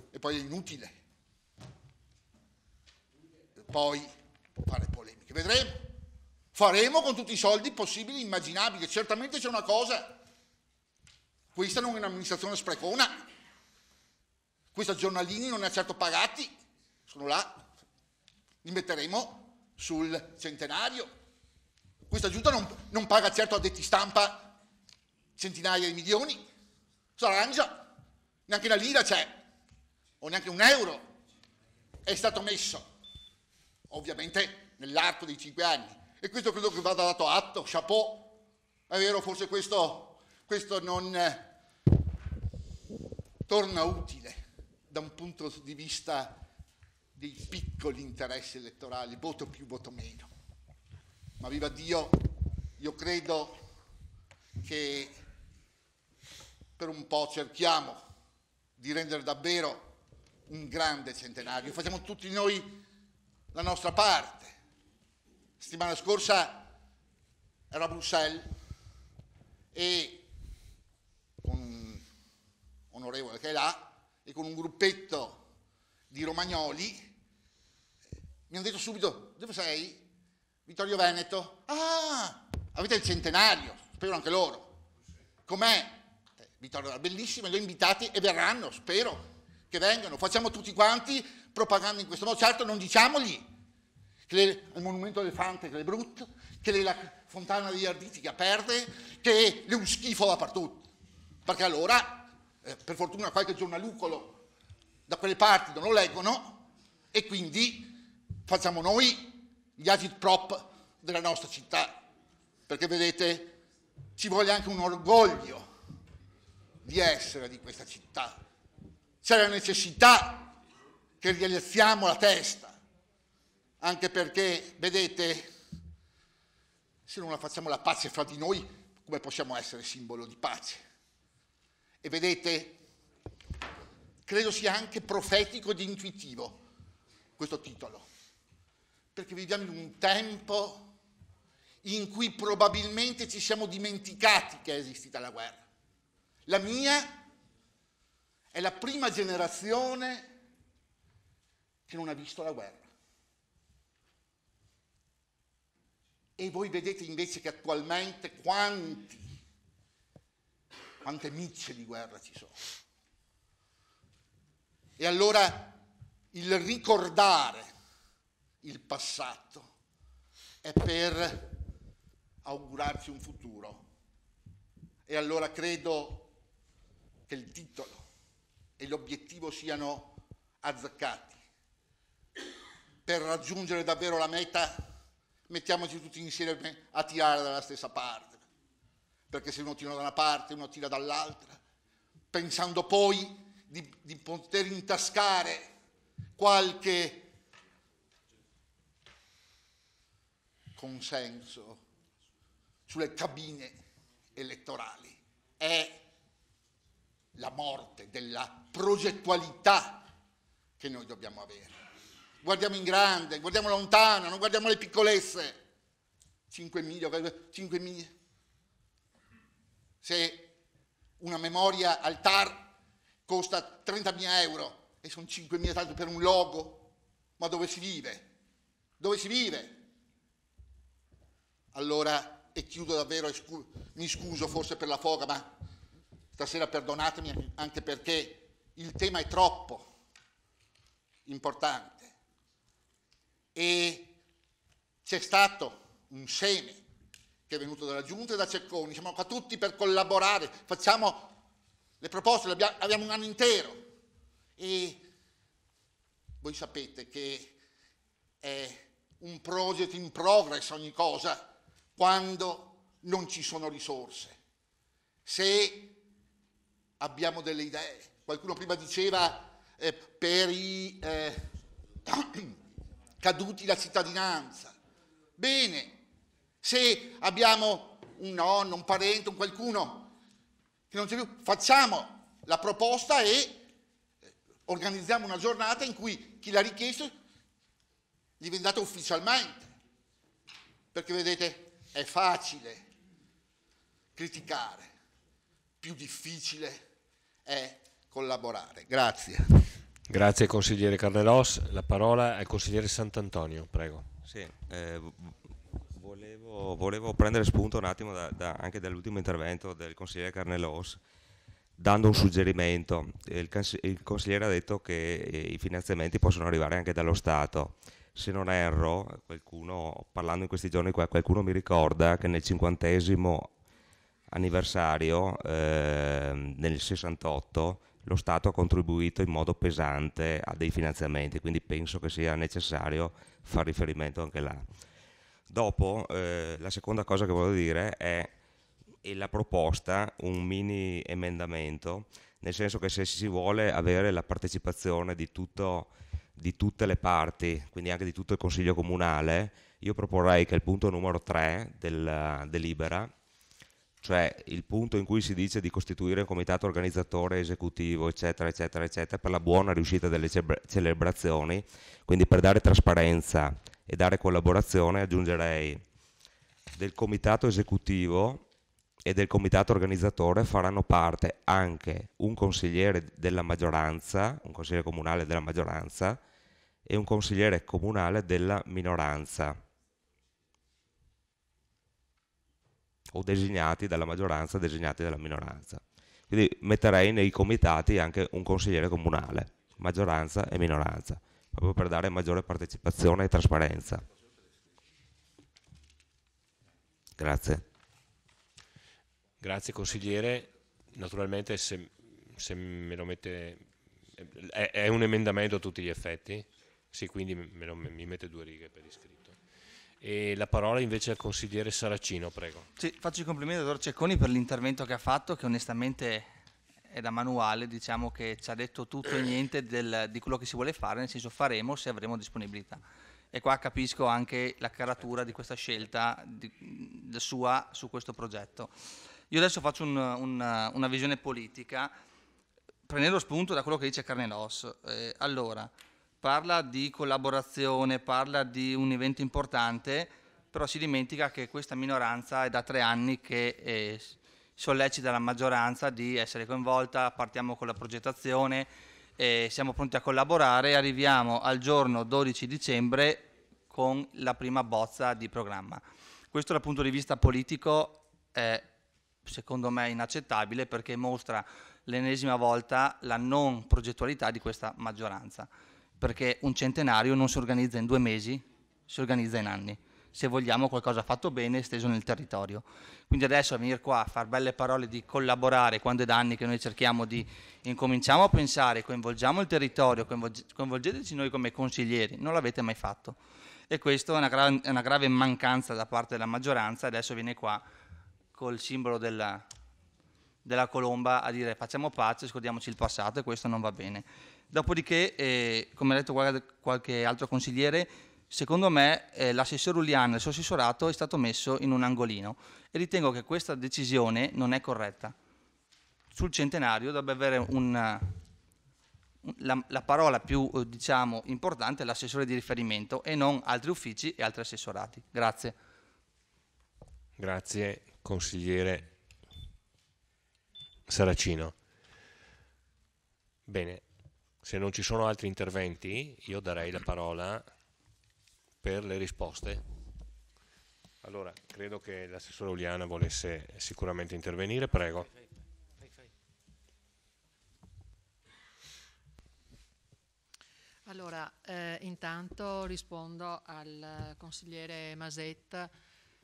e poi è inutile poi fare polemiche. Vedremo, faremo con tutti i soldi possibili e immaginabili. Certamente c'è una cosa, questa non è un'amministrazione sprecona, questi giornalini non ne ha certo pagati, sono là, li metteremo sul centenario. Questa giunta non paga certo addetti stampa centinaia di milioni, s'arrangia, neanche una lira c'è, o neanche un euro è stato messo, ovviamente nell'arco dei 5 anni. E questo credo che vada dato atto, chapeau, è vero, forse questo non torna utile da un punto di vista dei piccoli interessi elettorali, voto più, voto meno. Ma viva Dio, io credo che per un po' cerchiamo di rendere davvero un grande centenario. Facciamo tutti noi la nostra parte. Settimana scorsa ero a Bruxelles e con un onorevole che è là e con un gruppetto di romagnoli mi hanno detto subito: dove sei? Vittorio Veneto. Ah, avete il centenario, spero anche loro. Com'è? Vittorio era bellissimo, li ho invitati e verranno, spero che vengano. Facciamo tutti quanti propaganda in questo modo. Certo non diciamogli che il monumento elefante che è brutto, che la fontana degli Arditi che perde, che è un schifo dappertutto. Perché allora, per fortuna qualche giornalucolo da quelle parti non lo leggono e quindi facciamo noi gli agitprop della nostra città, perché vedete ci vuole anche un orgoglio di essere di questa città, c'è la necessità che rialziamo la testa, anche perché vedete se non la facciamo la pace fra di noi come possiamo essere simbolo di pace? E vedete, credo sia anche profetico ed intuitivo questo titolo, perché viviamo in un tempo in cui probabilmente ci siamo dimenticati che è esistita la guerra. La mia è la prima generazione che non ha visto la guerra. E voi vedete invece che attualmente quante micce di guerra ci sono. E allora il ricordare il passato è per augurarci un futuro. E allora credo che il titolo e l'obiettivo siano azzeccati. Per raggiungere davvero la meta, mettiamoci tutti insieme a tirare dalla stessa parte, perché se uno tira da una parte, uno tira dall'altra, pensando poi di poter intascare qualche consenso sulle cabine elettorali. È la morte della progettualità che noi dobbiamo avere. Guardiamo in grande, guardiamo lontano, non guardiamo le piccolezze. 5 miglia. Se una memoria al TAR costa 30.000 euro e sono 5.000 tanto per un logo, ma dove si vive? Dove si vive? Allora, e chiudo davvero, mi scuso forse per la foga, ma stasera perdonatemi anche perché il tema è troppo importante. E c'è stato un seme che è venuto dalla Giunta e da Cecconi, siamo qua tutti per collaborare, facciamo le proposte, abbiamo un anno intero e voi sapete che è un project in progress ogni cosa quando non ci sono risorse. Se abbiamo delle idee, qualcuno prima diceva per i caduti la cittadinanza, bene, se abbiamo un nonno, un parente, un qualcuno che non c'è più, facciamo la proposta e organizziamo una giornata in cui chi l'ha richiesto gli viene dato ufficialmente, perché vedete è facile criticare, più difficile è collaborare. Grazie. Grazie consigliere Carnelos, la parola al consigliere Sant'Antonio, prego. Sì, volevo prendere spunto un attimo anche dall'ultimo intervento del consigliere Carnelos, dando un suggerimento. Il consigliere ha detto che i finanziamenti possono arrivare anche dallo Stato. Se non erro, parlando in questi giorni qua, qualcuno mi ricorda che nel 50° anniversario, nel 68, lo Stato ha contribuito in modo pesante a dei finanziamenti, quindi penso che sia necessario fare riferimento anche là. Dopo, la seconda cosa che voglio dire è la proposta, un mini emendamento, nel senso che se si vuole avere la partecipazione di tutte le parti, quindi anche di tutto il Consiglio Comunale, io proporrei che il punto numero 3 della delibera, cioè il punto in cui si dice di costituire un comitato organizzatore esecutivo, eccetera, eccetera, eccetera, per la buona riuscita delle celebrazioni, quindi per dare trasparenza e dare collaborazione, aggiungerei del comitato esecutivo e del comitato organizzatore faranno parte anche un consigliere della maggioranza, un consigliere comunale della maggioranza e un consigliere comunale della minoranza, o designati dalla maggioranza, designati dalla minoranza. Quindi metterei nei comitati anche un consigliere comunale, maggioranza e minoranza, proprio per dare maggiore partecipazione e trasparenza. Grazie. Grazie consigliere, naturalmente se me lo mette, è un emendamento a tutti gli effetti, sì, quindi mi mette 2 righe per iscritto. E la parola invece al consigliere Saracino, prego. Sì, faccio i complimenti al dottor Cecconi per l'intervento che ha fatto, che onestamente è da manuale, diciamo che ci ha detto tutto e niente di quello che si vuole fare, nel senso faremo se avremo disponibilità. E qua capisco anche la caratura di questa scelta sua su questo progetto. Io adesso faccio una visione politica, prendendo spunto da quello che dice Carnelos. Allora, parla di collaborazione, parla di un evento importante, però si dimentica che questa minoranza è da 3 anni che sollecita la maggioranza di essere coinvolta, partiamo con la progettazione, siamo pronti a collaborare e arriviamo al giorno 12 dicembre con la prima bozza di programma. Questo dal punto di vista politico è secondo me inaccettabile perché mostra l'ennesima volta la non progettualità di questa maggioranza, perché un centenario non si organizza in 2 mesi, si organizza in anni. se vogliamo qualcosa fatto bene esteso nel territorio. Quindi adesso a venire qua a fare belle parole di collaborare, quando è da anni che noi cerchiamo di incominciamo a pensare, coinvolgiamo il territorio, coinvolgeteci noi come consiglieri, non l'avete mai fatto. E questo è una grave mancanza da parte della maggioranza. Adesso viene qua col simbolo della colomba a dire facciamo pace, scordiamoci il passato, e questo non va bene. Dopodiché, come ha detto qualche altro consigliere, secondo me l'assessore Uliana e il suo assessorato è stato messo in un angolino e ritengo che questa decisione non è corretta. Sul centenario dovrebbe avere la parola più importante è l'assessore di riferimento e non altri uffici e altri assessorati. Grazie. Grazie consigliere Saracino. Bene, se non ci sono altri interventi io darei la parola per le risposte. Allora, credo che l'assessore Uliana volesse sicuramente intervenire, prego. Allora, intanto rispondo al consigliere Maset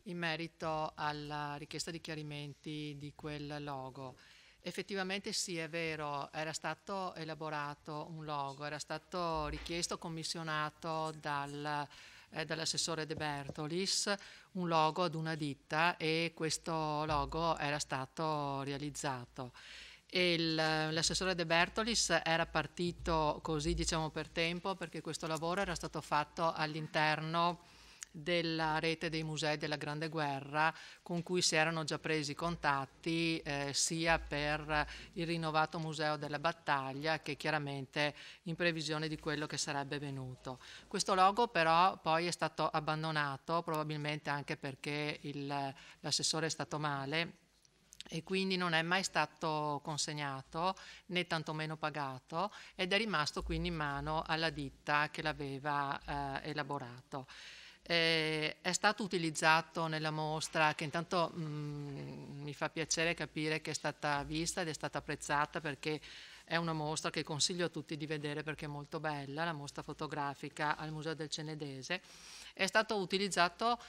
in merito alla richiesta di chiarimenti di quel logo. Effettivamente sì, è vero, era stato elaborato un logo, era stato richiesto, commissionato dall'assessore De Bertolis un logo ad una ditta e questo logo era stato realizzato. L'assessore De Bertolis era partito così, diciamo, per tempo, perché questo lavoro era stato fatto all'interno della rete dei musei della Grande Guerra, con cui si erano già presi contatti sia per il rinnovato Museo della Battaglia che chiaramente in previsione di quello che sarebbe venuto. Questo logo però poi è stato abbandonato, probabilmente anche perché l'assessore è stato male, e quindi non è mai stato consegnato né tantomeno pagato ed è rimasto quindi in mano alla ditta che l'aveva elaborato. È stato utilizzato nella mostra, che intanto mi fa piacere capire che è stata vista ed è stata apprezzata, perché è una mostra che consiglio a tutti di vedere perché è molto bella, la mostra fotografica al Museo del Cenedese. È stato utilizzato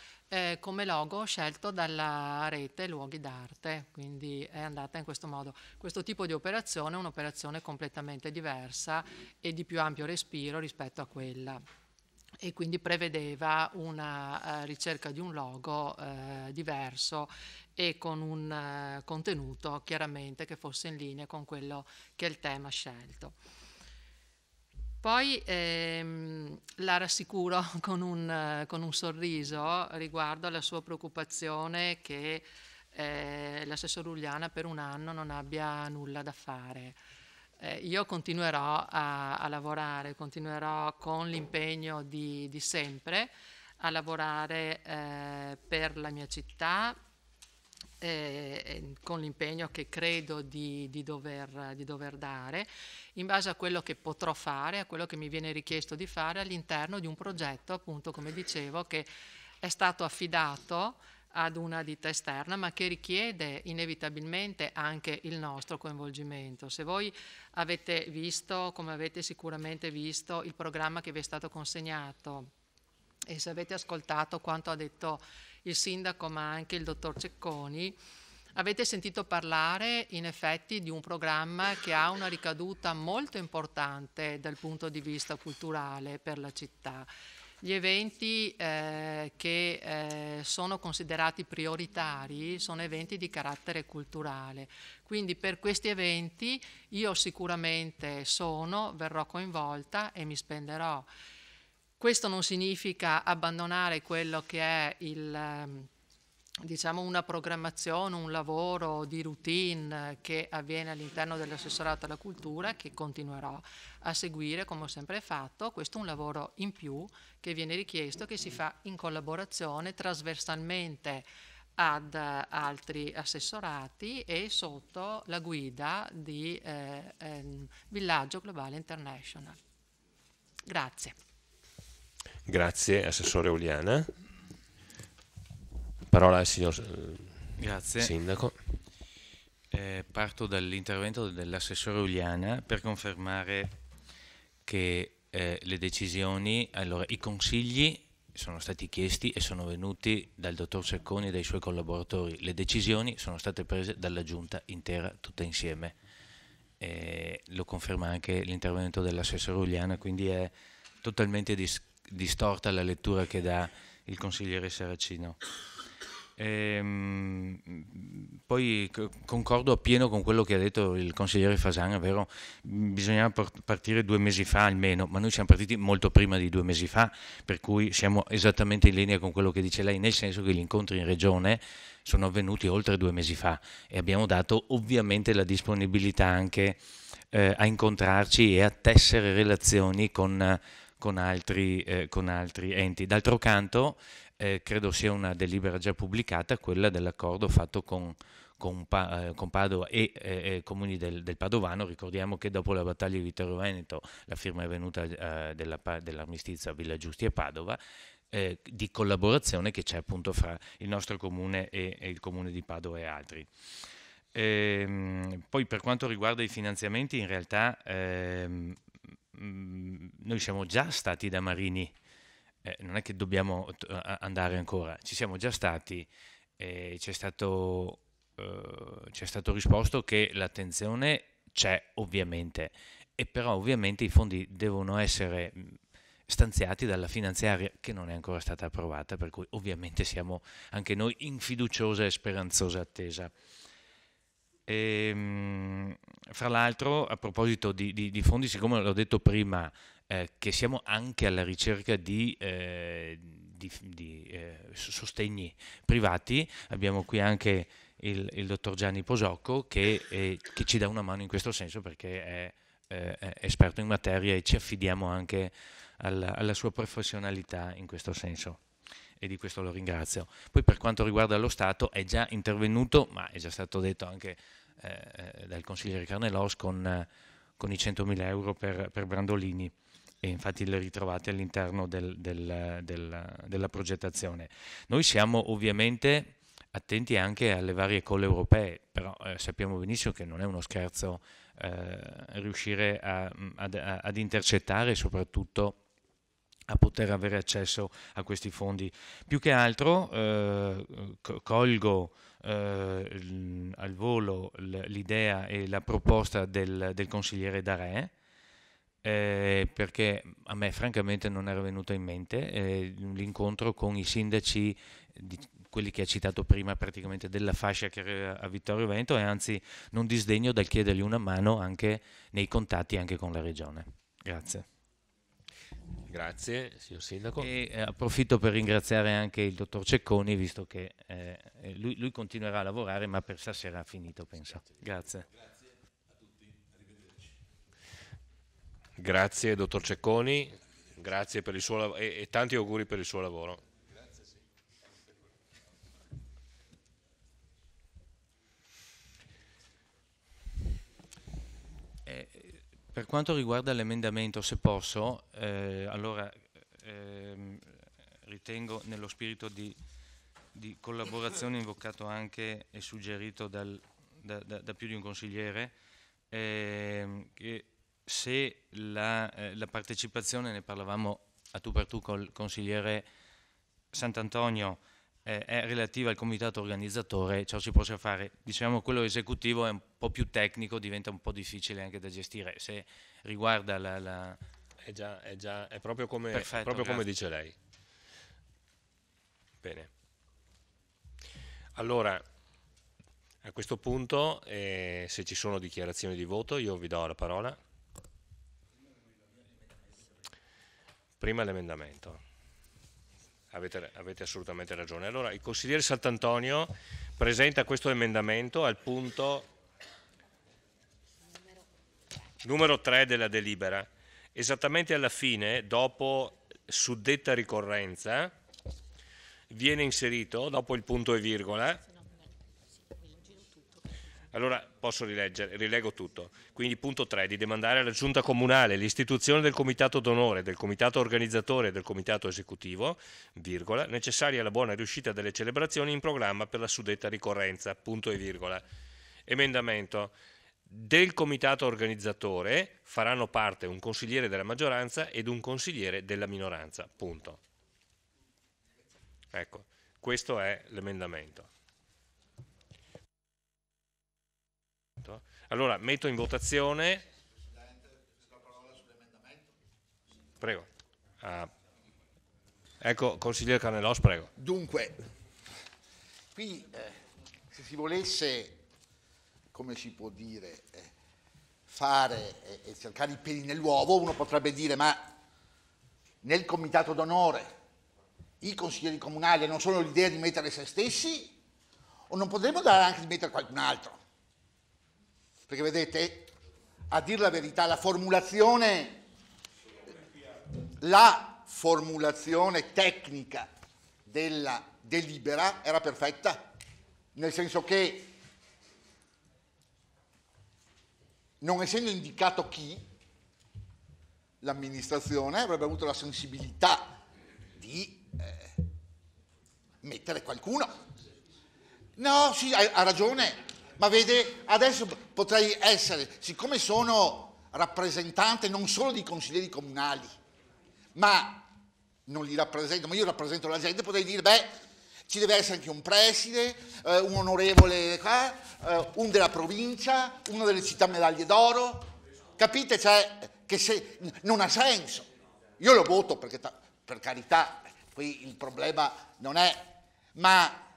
come logo scelto dalla rete Luoghi d'Arte, quindi è andata in questo modo. Questo tipo di operazione è un'operazione completamente diversa e di più ampio respiro rispetto a quella, e quindi prevedeva una ricerca di un logo diverso e con un contenuto chiaramente che fosse in linea con quello che è il tema scelto. Poi la rassicuro con un sorriso riguardo alla sua preoccupazione che l'assessore Uliana per un anno non abbia nulla da fare. Io continuerò a lavorare, continuerò con l'impegno di sempre a lavorare per la mia città, con l'impegno che credo di dover dare, in base a quello che potrò fare, a quello che mi viene richiesto di fare all'interno di un progetto, appunto, come dicevo, che è stato affidato ad una ditta esterna, ma che richiede inevitabilmente anche il nostro coinvolgimento. Se voi avete visto, come avete sicuramente visto, il programma che vi è stato consegnato e se avete ascoltato quanto ha detto il sindaco ma anche il dottor Cecconi, avete sentito parlare in effetti di un programma che ha una ricaduta molto importante dal punto di vista culturale per la città. Gli eventi che sono considerati prioritari sono eventi di carattere culturale, quindi per questi eventi io sicuramente verrò coinvolta e mi spenderò. Questo non significa abbandonare quello che è diciamo una programmazione, un lavoro di routine che avviene all'interno dell'assessorato alla cultura, che continuerò a seguire come ho sempre fatto. Questo è un lavoro in più che viene richiesto, che si fa in collaborazione trasversalmente ad altri assessorati e sotto la guida di Villaggio Globale International. Grazie. Grazie assessore Uliana. Parola al signor Grazie. sindaco. Parto dall'intervento dell'assessore Uliana per confermare che le decisioni, allora i consigli sono stati chiesti e sono venuti dal dottor Cecconi e dai suoi collaboratori. Le decisioni sono state prese dalla Giunta intera, tutta insieme. Lo conferma anche l'intervento dell'assessore Uliana, quindi è totalmente distorta la lettura che dà il consigliere Saracino. Poi concordo appieno con quello che ha detto il consigliere Fasano, è vero, bisognava partire 2 mesi fa almeno, ma noi siamo partiti molto prima di 2 mesi fa, per cui siamo esattamente in linea con quello che dice lei, nel senso che gli incontri in regione sono avvenuti oltre 2 mesi fa e abbiamo dato ovviamente la disponibilità anche a incontrarci e a tessere relazioni con altri enti. D'altro canto credo sia una delibera già pubblicata, quella dell'accordo fatto con Padova e comuni del Padovano. Ricordiamo che dopo la battaglia di Vittorio Veneto la firma è venuta dell'armistizio a Villa Giusti e Padova, di collaborazione che c'è appunto fra il nostro comune e il comune di Padova e altri. Poi per quanto riguarda i finanziamenti, in realtà noi siamo già stati da Marini, non è che dobbiamo andare ancora, ci siamo già stati, c'è stato risposto che l'attenzione c'è ovviamente, e però ovviamente i fondi devono essere stanziati dalla finanziaria che non è ancora stata approvata, per cui ovviamente siamo anche noi in fiduciosa e speranzosa attesa. Fra l'altro, a proposito di fondi, siccome l'ho detto prima, che siamo anche alla ricerca di sostegni privati, abbiamo qui anche il dottor Gianni Posocco che ci dà una mano in questo senso, perché è esperto in materia e ci affidiamo anche alla sua professionalità in questo senso, e di questo lo ringrazio. Poi per quanto riguarda lo Stato è già intervenuto, ma è già stato detto anche dal consigliere Carnelos, con i 100.000 euro per Brandolini, e infatti le ritrovate all'interno della progettazione. Noi siamo ovviamente attenti anche alle varie call europee, però sappiamo benissimo che non è uno scherzo riuscire ad intercettare e soprattutto a poter avere accesso a questi fondi. Più che altro colgo al volo l'idea e la proposta del consigliere Darè, perché a me francamente non era venuta in mente l'incontro con i sindaci, quelli che ha citato prima, praticamente della fascia che era a Vittorio Veneto, e anzi non disdegno dal chiedergli una mano anche nei contatti anche con la regione. Grazie. Grazie, signor Sindaco. E approfitto per ringraziare anche il dottor Cecconi, visto che lui continuerà a lavorare, ma per stasera ha finito, penso. Grazie. Grazie, dottor Cecconi, grazie per il suo e tanti auguri per il suo lavoro. Grazie, sì. Per quanto riguarda l'emendamento, se posso, allora ritengo, nello spirito di collaborazione invocato anche e suggerito da più di un consigliere, che se la partecipazione, ne parlavamo a tu per tu col consigliere Sant'Antonio, è relativa al comitato organizzatore, ciò si possa fare. Diciamo quello esecutivo è un po' più tecnico, diventa un po' difficile anche da gestire. Se riguarda È proprio come, Perfetto, proprio come grazie. dice lei. Bene. Allora, a questo punto, se ci sono dichiarazioni di voto, io vi do la parola. Prima l'emendamento. Avete assolutamente ragione. Allora, il consigliere Sant'Antonio presenta questo emendamento al punto numero 3 della delibera. Esattamente alla fine, dopo suddetta ricorrenza, viene inserito, dopo il punto e virgola. Allora posso rilego tutto. Quindi punto 3, di demandare alla Giunta Comunale l'istituzione del Comitato d'Onore, del Comitato Organizzatore e del Comitato Esecutivo, virgola, necessaria alla buona riuscita delle celebrazioni in programma per la suddetta ricorrenza, punto e virgola. Emendamento. Del Comitato Organizzatore faranno parte un consigliere della maggioranza ed un consigliere della minoranza, punto. Ecco, questo è l'emendamento. Allora, metto in votazione. Prego. Ecco, consigliere Carnellos, prego. Dunque, qui se si volesse, come si può dire, fare e cercare i peli nell'uovo, uno potrebbe dire: ma nel comitato d'onore i consiglieri comunali non sono l'idea di mettere se stessi, o non potremmo dare anche di mettere qualcun altro? Perché vedete, a dir la verità, la formulazione tecnica della delibera era perfetta, nel senso che, non essendo indicato chi, l'amministrazione avrebbe avuto la sensibilità di mettere qualcuno. No, sì, ha ragione, ma vede, adesso potrei essere, siccome sono rappresentante non solo di consiglieri comunali, ma non li rappresento, ma io rappresento la gente, potrei dire: beh, ci deve essere anche un preside, un onorevole qua, un della provincia, uno delle città medaglie d'oro. Capite? Cioè, che se non ha senso. Io lo voto perché, per carità, qui il problema non è, ma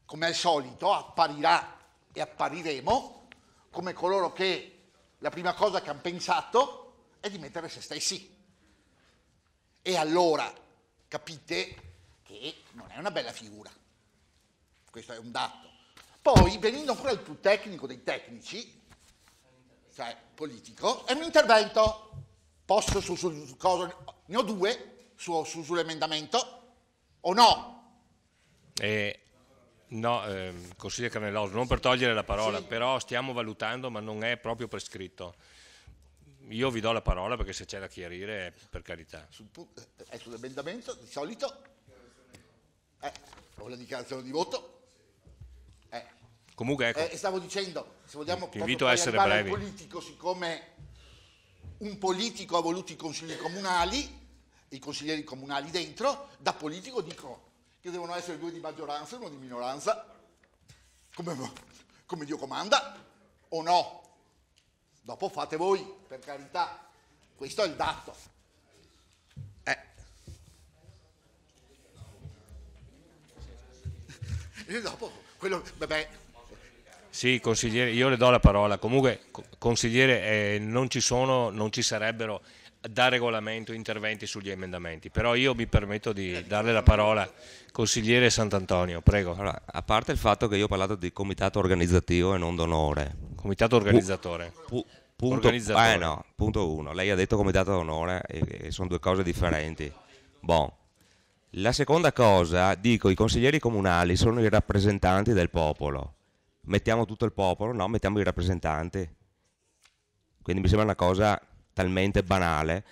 come al solito apparirà e appariremo come coloro che la prima cosa che hanno pensato è di mettere se stessi. E allora capite che non è una bella figura. Questo è un dato. Poi, venendo ancora al più tecnico dei tecnici, cioè politico, è un intervento. Posso su cosa? Ne ho due sull'emendamento o no? No, consigliere Carnellos, non per togliere la parola, sì, però stiamo valutando, ma non è proprio prescritto. Io vi do la parola perché se c'è da chiarire, per carità. È sull'emendamento, di solito, o la dichiarazione di voto. Comunque, ecco, stavo dicendo, se vogliamo ti invito a essere brevi. Politico, siccome un politico ha voluto i consigli comunali, i consiglieri comunali dentro, da politico dico che devono essere due di maggioranza e uno di minoranza, come Dio comanda, o no? Dopo fate voi, per carità, questo è il dato. E dopo, quello, vabbè. Sì, consigliere, io le do la parola. Comunque, consigliere, non ci sarebbero da regolamento interventi sugli emendamenti, però io mi permetto di darle la parola. Consigliere Sant'Antonio, prego. Allora, a parte il fatto che io ho parlato di comitato organizzativo e non d'onore. Comitato organizzatore. Organizzatore. No, punto uno. Lei ha detto comitato d'onore e sono due cose differenti. Bon. La seconda cosa, dico, i consiglieri comunali sono i rappresentanti del popolo. Mettiamo tutto il popolo? No, mettiamo i rappresentanti. Quindi mi sembra una cosa talmente banale.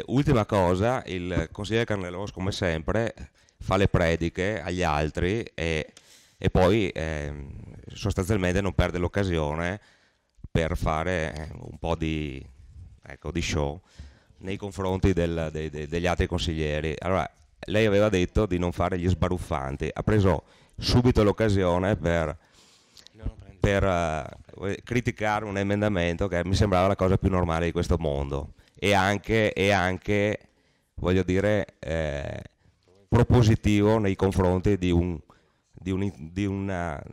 Ultima cosa, il consigliere Carnellos, come sempre, fa le prediche agli altri e poi sostanzialmente non perde l'occasione per fare un po' di show nei confronti degli altri consiglieri. Allora, lei aveva detto di non fare gli sbaruffanti, ha preso subito l'occasione per criticare un emendamento che mi sembrava la cosa più normale di questo mondo e anche voglio dire propositivo nei confronti di una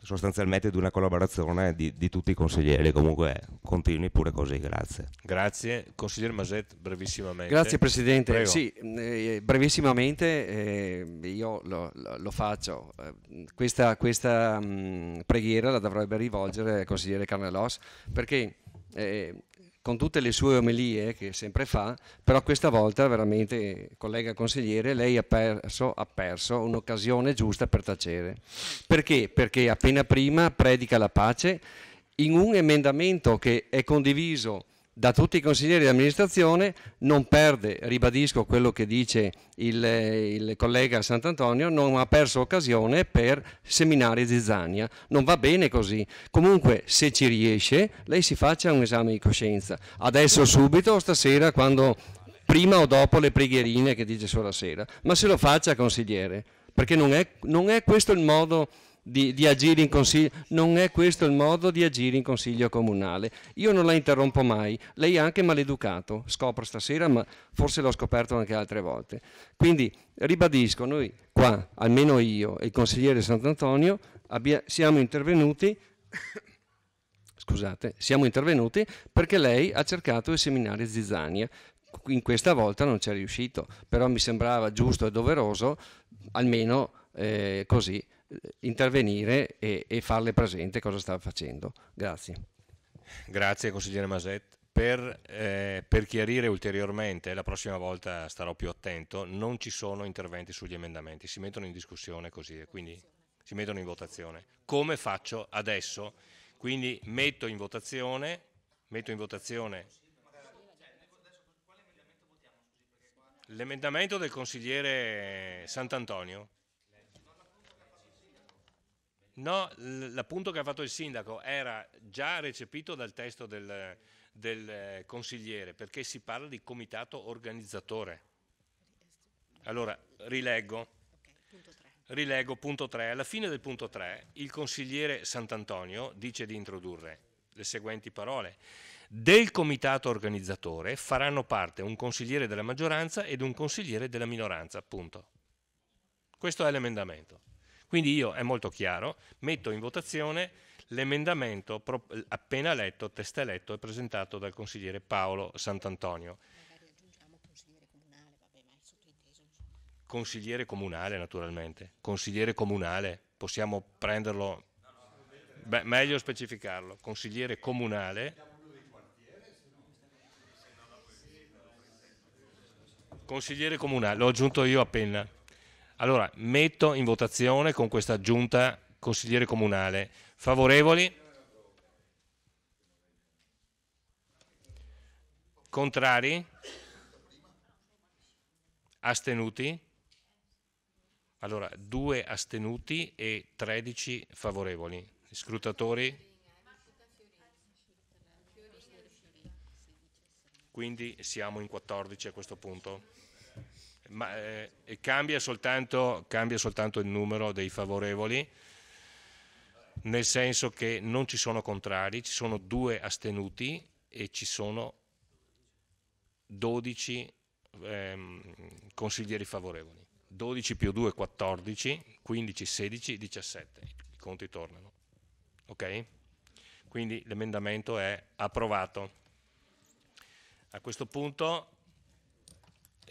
sostanzialmente di una collaborazione di tutti i consiglieri. Comunque continui pure così, grazie. Grazie. Consigliere Maset, brevissimamente. Grazie Presidente. Prego. Sì, brevissimamente io lo faccio. Questa preghiera la dovrebbe rivolgere al consigliere Carnellos, perché con tutte le sue omelie che sempre fa, però questa volta veramente, collega consigliere, lei ha perso un'occasione giusta per tacere. Perché? Perché appena prima predica la pace in un emendamento che è condiviso da tutti i consiglieri di amministrazione, non perde, ribadisco quello che dice il collega Sant'Antonio, non ha perso occasione per seminari zizzania, non va bene così. Comunque, se ci riesce, lei si faccia un esame di coscienza, adesso subito o stasera, quando prima o dopo le preghierine che dice solo la sera, ma se lo faccia consigliere, perché non è questo il modo di agire in consiglio, non è questo il modo di agire in consiglio comunale. Io non la interrompo mai, lei è anche maleducato, scopro stasera, ma forse l'ho scoperto anche altre volte. Quindi ribadisco, noi qua, almeno io e il consigliere Sant'Antonio, siamo intervenuti perché lei ha cercato il seminario Zizzania. In questa volta non ci è riuscito, però mi sembrava giusto e doveroso almeno così intervenire e farle presente cosa stava facendo. Grazie. Grazie consigliere Maset. Per chiarire ulteriormente, la prossima volta starò più attento, non ci sono interventi sugli emendamenti, si mettono in discussione così, quindi si mettono in votazione. Come faccio adesso? Quindi metto in votazione l'emendamento del consigliere Sant'Antonio. No, l'appunto che ha fatto il sindaco era già recepito dal testo del consigliere, perché si parla di comitato organizzatore. Allora, rileggo punto 3. Alla fine del punto 3 il consigliere Sant'Antonio dice di introdurre le seguenti parole: del comitato organizzatore faranno parte un consigliere della maggioranza ed un consigliere della minoranza, appunto. Questo è l'emendamento. Quindi io, è molto chiaro, metto in votazione l'emendamento appena letto, testé letto e presentato dal consigliere Paolo Sant'Antonio. Consigliere comunale, naturalmente. Consigliere comunale, possiamo prenderlo, meglio specificarlo. Consigliere comunale. Consigliere comunale, l'ho aggiunto io appena. Allora, metto in votazione con questa aggiunta consigliere comunale. Favorevoli? Contrari? Astenuti? Allora, 2 astenuti e 13 favorevoli. Scrutatori? Quindi siamo in 14 a questo punto. Ma cambia soltanto il numero dei favorevoli, nel senso che non ci sono contrari, ci sono 2 astenuti e ci sono 12 consiglieri favorevoli. 12 più 2 14, 15 16 17, i conti tornano. Ok? Quindi l'emendamento è approvato. A questo punto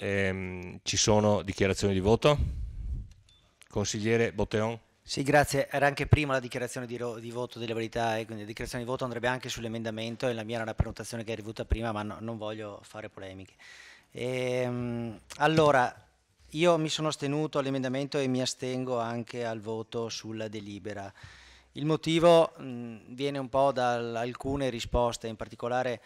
ci sono dichiarazioni di voto? Consigliere Botteon? Sì, grazie. Era anche prima la dichiarazione di voto della verità, e quindi la dichiarazione di voto andrebbe anche sull'emendamento, e la mia era una prenotazione che è arrivata prima, ma non voglio fare polemiche. Allora, io mi sono astenuto all'emendamento e mi astengo anche al voto sulla delibera. Il motivo viene un po' da alcune risposte, in particolare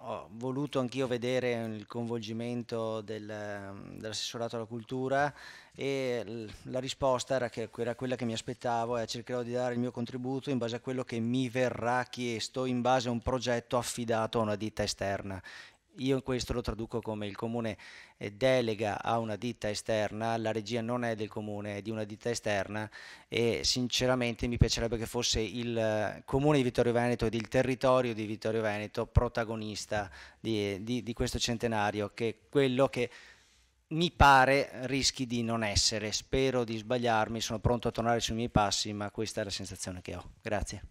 ho voluto anch'io vedere il coinvolgimento dell'assessorato alla cultura, e la risposta era quella che mi aspettavo, e cercherò di dare il mio contributo in base a quello che mi verrà chiesto, in base a un progetto affidato a una ditta esterna. Io in questo lo traduco come il comune delega a una ditta esterna, la regia non è del comune, è di una ditta esterna, e sinceramente mi piacerebbe che fosse il comune di Vittorio Veneto ed il territorio di Vittorio Veneto protagonista di questo centenario, che è quello che mi pare rischi di non essere. Spero di sbagliarmi, sono pronto a tornare sui miei passi, ma questa è la sensazione che ho. Grazie.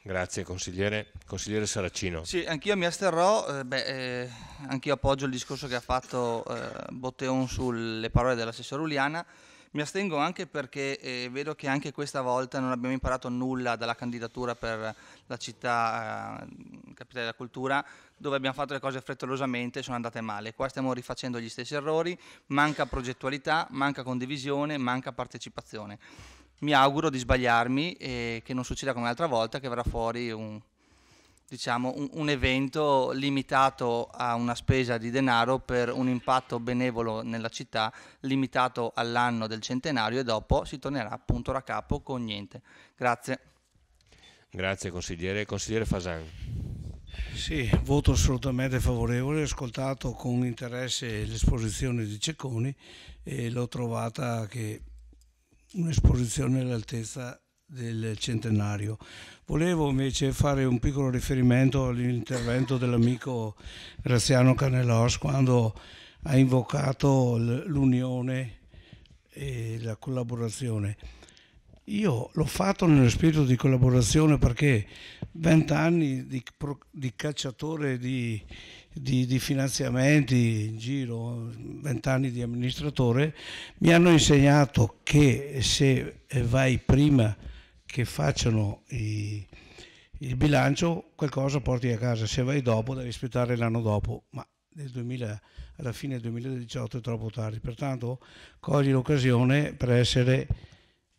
Grazie consigliere. Consigliere Saracino. Sì, anch'io mi asterrò, anch'io appoggio il discorso che ha fatto Botteon sulle parole dell'assessore Uliana. Mi astengo anche perché vedo che anche questa volta non abbiamo imparato nulla dalla candidatura per la città capitale della cultura, dove abbiamo fatto le cose frettolosamente e sono andate male. Qua stiamo rifacendo gli stessi errori, manca progettualità, manca condivisione, manca partecipazione. Mi auguro di sbagliarmi e che non succeda come l'altra volta, che verrà fuori un evento limitato a una spesa di denaro per un impatto benevolo nella città, limitato all'anno del centenario, e dopo si tornerà appunto da capo con niente. Grazie. Grazie consigliere. Consigliere Fasan. Sì, voto assolutamente favorevole. Ho ascoltato con interesse l'esposizione di Cecconi e l'ho trovata che un'esposizione all'altezza del centenario. Volevo invece fare un piccolo riferimento all'intervento dell'amico Graziano Canellos quando ha invocato l'unione e la collaborazione. Io l'ho fatto nello spirito di collaborazione perché 20 anni di cacciatore di finanziamenti in giro, 20 anni di amministratore, mi hanno insegnato che se vai prima che facciano il bilancio, qualcosa porti a casa, se vai dopo devi aspettare l'anno dopo, ma alla fine del 2018 è troppo tardi, pertanto cogli l'occasione per essere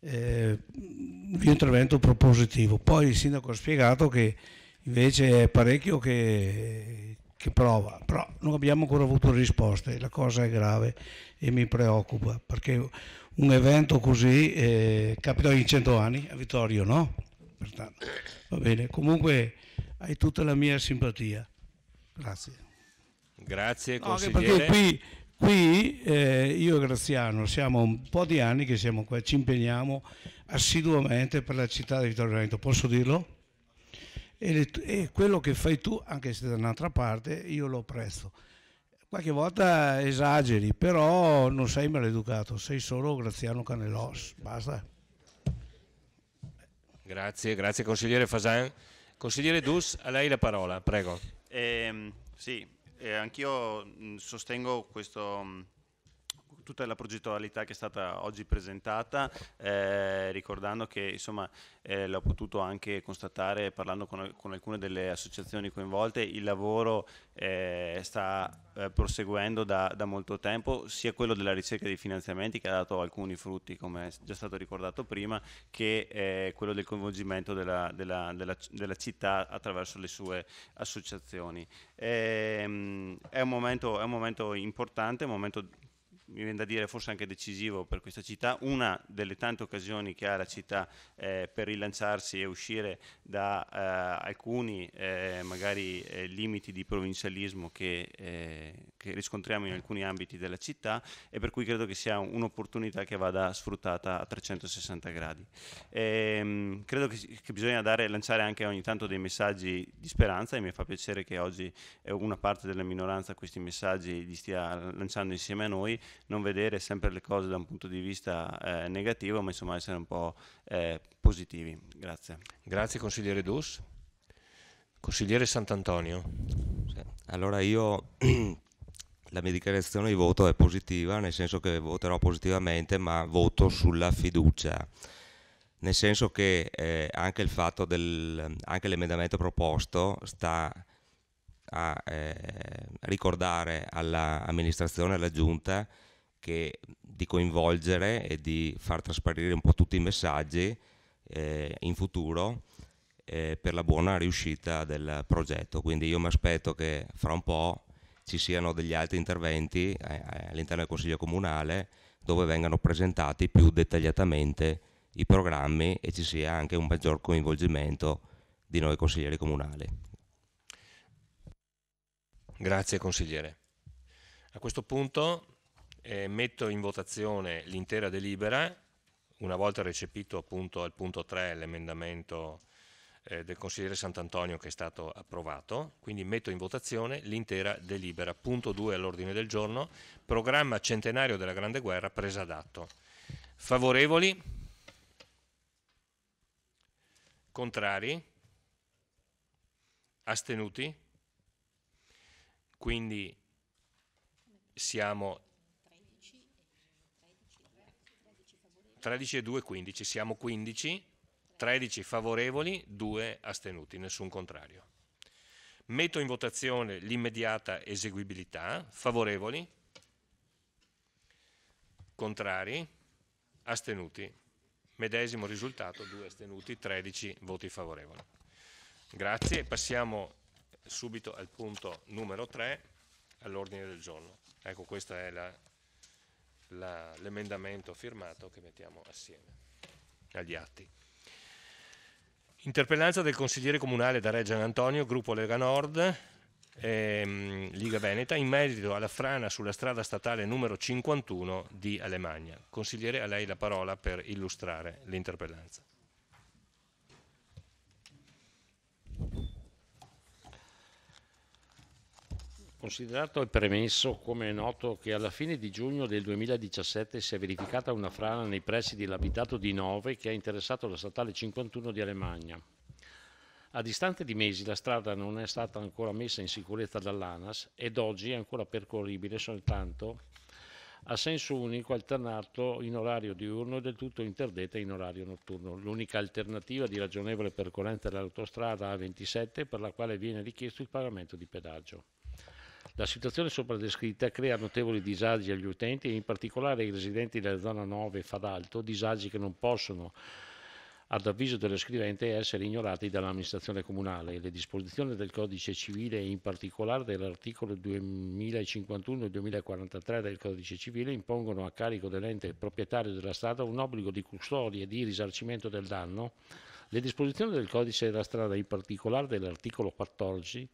un intervento propositivo. Poi il sindaco ha spiegato che invece è parecchio che prova, però non abbiamo ancora avuto risposte, la cosa è grave e mi preoccupa perché un evento così capita in 100 anni a Vittorio, no? Pertanto, va bene, comunque hai tutta la mia simpatia, grazie. Grazie, No, consigliere. perché qui io e Graziano siamo un po' di anni che siamo qua, ci impegniamo assiduamente per la città di Vittorio Veneto, posso dirlo? E quello che fai tu, anche se da un'altra parte, io lo apprezzo. Qualche volta esageri, però non sei maleducato, sei solo Graziano Canellos, basta. Grazie consigliere Fasan. Consigliere Dus, a lei la parola, prego. Sì, anch'io sostengo tutta la progettualità che è stata oggi presentata, ricordando che insomma l'ho potuto anche constatare parlando con alcune delle associazioni coinvolte, il lavoro sta proseguendo da molto tempo, sia quello della ricerca di finanziamenti che ha dato alcuni frutti, come è già stato ricordato prima, che quello del coinvolgimento della città attraverso le sue associazioni. È un momento importante, un momento, mi viene da dire forse anche decisivo per questa città, una delle tante occasioni che ha la città per rilanciarsi e uscire da alcuni magari limiti di provincialismo che riscontriamo in alcuni ambiti della città, e per cui credo che sia un'opportunità che vada sfruttata a 360 gradi. Credo che bisogna lanciare anche ogni tanto dei messaggi di speranza, e mi fa piacere che oggi una parte della minoranza questi messaggi li stia lanciando insieme a noi, non vedere sempre le cose da un punto di vista negativo, ma insomma essere un po' positivi. Grazie. Grazie consigliere Dus. Consigliere Sant'Antonio. Sì. Allora io la mia dichiarazione di voto è positiva, nel senso che voterò positivamente, ma voto sulla fiducia, nel senso che anche il fatto anche l'emendamento proposto sta a ricordare all'amministrazione e alla giunta di coinvolgere e di far trasparire un po' tutti i messaggi in futuro per la buona riuscita del progetto. Quindi io mi aspetto che fra un po' ci siano degli altri interventi all'interno del Consiglio Comunale dove vengano presentati più dettagliatamente i programmi e ci sia anche un maggior coinvolgimento di noi consiglieri comunali. Grazie consigliere. A questo punto metto in votazione l'intera delibera, una volta recepito appunto al punto 3 l'emendamento del consigliere Sant'Antonio che è stato approvato, quindi metto in votazione l'intera delibera. Punto 2 all'ordine del giorno, programma centenario della Grande Guerra, presa d'atto. Favorevoli? Contrari? Astenuti? Quindi siamo 13 e 2, 15, siamo 15, 13 favorevoli, 2 astenuti, nessun contrario. Metto in votazione l'immediata eseguibilità, favorevoli, contrari, astenuti, medesimo risultato, 2 astenuti, 13 voti favorevoli. Grazie, passiamo subito al punto numero 3 all'ordine del giorno. Ecco, questo è l'emendamento firmato che mettiamo assieme agli atti. Interpellanza del consigliere comunale da Reggio Antonio, gruppo Lega Nord, Liga Veneta, in merito alla frana sulla strada statale numero 51 di Alemagna. Consigliere, a lei la parola per illustrare l'interpellanza. Considerato e premesso, come è noto, che alla fine di giugno del 2017 si è verificata una frana nei pressi dell'abitato di Nove che ha interessato la statale 51 di Alemagna. A distanza di mesi la strada non è stata ancora messa in sicurezza dall'ANAS ed oggi è ancora percorribile soltanto a senso unico alternato in orario diurno e del tutto interdetta in orario notturno. L'unica alternativa di ragionevole percorrenza dell'autostrada A27 per la quale viene richiesto il pagamento di pedaggio. La situazione sopra descritta crea notevoli disagi agli utenti e in particolare ai residenti della zona 9 Fadalto, disagi che non possono, ad avviso dello scrivente, essere ignorati dall'amministrazione comunale. Le disposizioni del Codice Civile e in particolare dell'articolo 2051 e 2043 del Codice Civile impongono a carico dell'ente proprietario della strada un obbligo di custodia e di risarcimento del danno. Le disposizioni del Codice della strada, in particolare dell'articolo 14,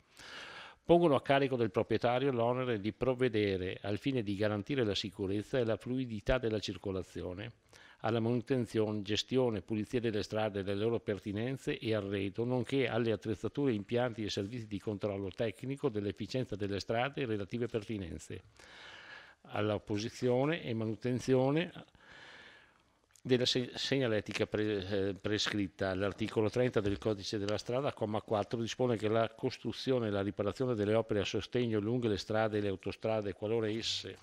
pongono a carico del proprietario l'onere di provvedere, al fine di garantire la sicurezza e la fluidità della circolazione, alla manutenzione, gestione e pulizia delle strade e delle loro pertinenze e arredo, nonché alle attrezzature, impianti e servizi di controllo tecnico dell'efficienza delle strade e relative pertinenze, alla posizione e manutenzione della segnaletica prescritta. L'articolo 30 del Codice della strada, comma 4, dispone che la costruzione e la riparazione delle opere a sostegno lungo le strade e le autostrade, qualora esse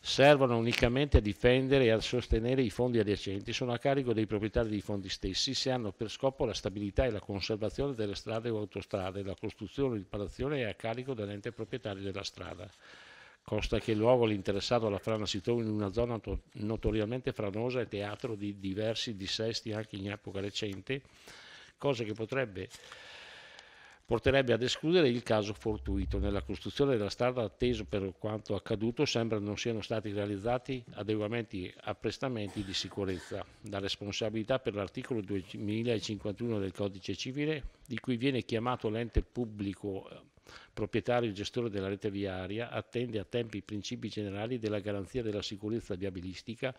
servono unicamente a difendere e a sostenere i fondi adiacenti, sono a carico dei proprietari dei fondi stessi se hanno per scopo la stabilità e la conservazione delle strade o autostrade. La costruzione e riparazione è a carico dell'ente proprietario della strada. Consta che il luogo interessato alla frana si trova in una zona notoriamente franosa e teatro di diversi dissesti anche in epoca recente, cosa che porterebbe ad escludere il caso fortuito. Nella costruzione della strada, atteso per quanto accaduto, sembra non siano stati realizzati adeguamenti apprestamenti di sicurezza. La responsabilità per l'articolo 2051 del Codice Civile, di cui viene chiamato l'ente pubblico proprietario e gestore della rete viaria, attende a tempi i principi generali della garanzia della sicurezza viabilistica,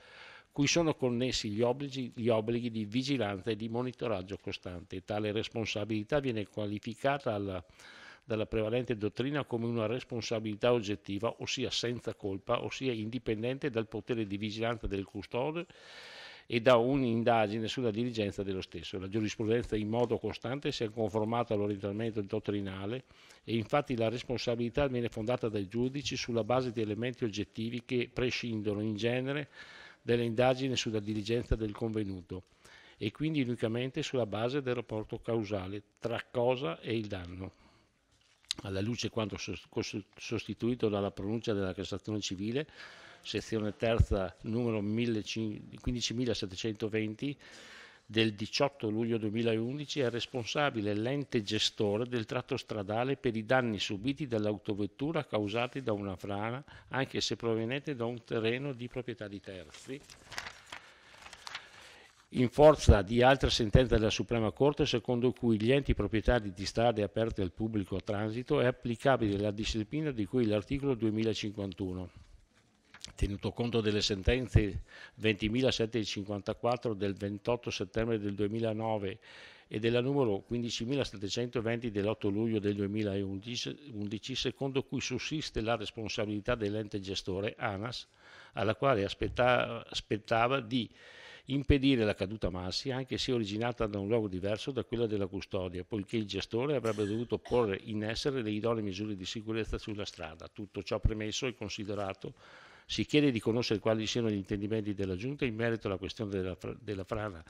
cui sono connessi gli obblighi di vigilanza e di monitoraggio costante. Tale responsabilità viene qualificata dalla prevalente dottrina come una responsabilità oggettiva, ossia senza colpa, ossia indipendente dal potere di vigilanza del custode e da un'indagine sulla diligenza dello stesso. La giurisprudenza in modo costante si è conformata all'orientamento dottrinale e infatti la responsabilità viene fondata dai giudici sulla base di elementi oggettivi che prescindono in genere delle indagini sulla diligenza del convenuto e quindi unicamente sulla base del rapporto causale tra cosa e il danno. Alla luce quanto sostituito dalla pronuncia della Cassazione Civile, sezione terza numero 15720 del 18 luglio 2011, è responsabile l'ente gestore del tratto stradale per i danni subiti dall'autovettura causati da una frana, anche se proveniente da un terreno di proprietà di terzi. In forza di altre sentenze della Suprema Corte, secondo cui gli enti proprietari di strade aperte al pubblico transito è applicabile la disciplina di cui l'articolo 2051. Tenuto conto delle sentenze 20.754 del 28 settembre del 2009 e della numero 15.720 dell'8 luglio del 2011, secondo cui sussiste la responsabilità dell'ente gestore ANAS, alla quale aspettava di impedire la caduta massi, anche se originata da un luogo diverso da quella della custodia, poiché il gestore avrebbe dovuto porre in essere le idonee misure di sicurezza sulla strada. Tutto ciò premesso e considerato, si chiede di conoscere quali siano gli intendimenti della Giunta in merito alla questione della frana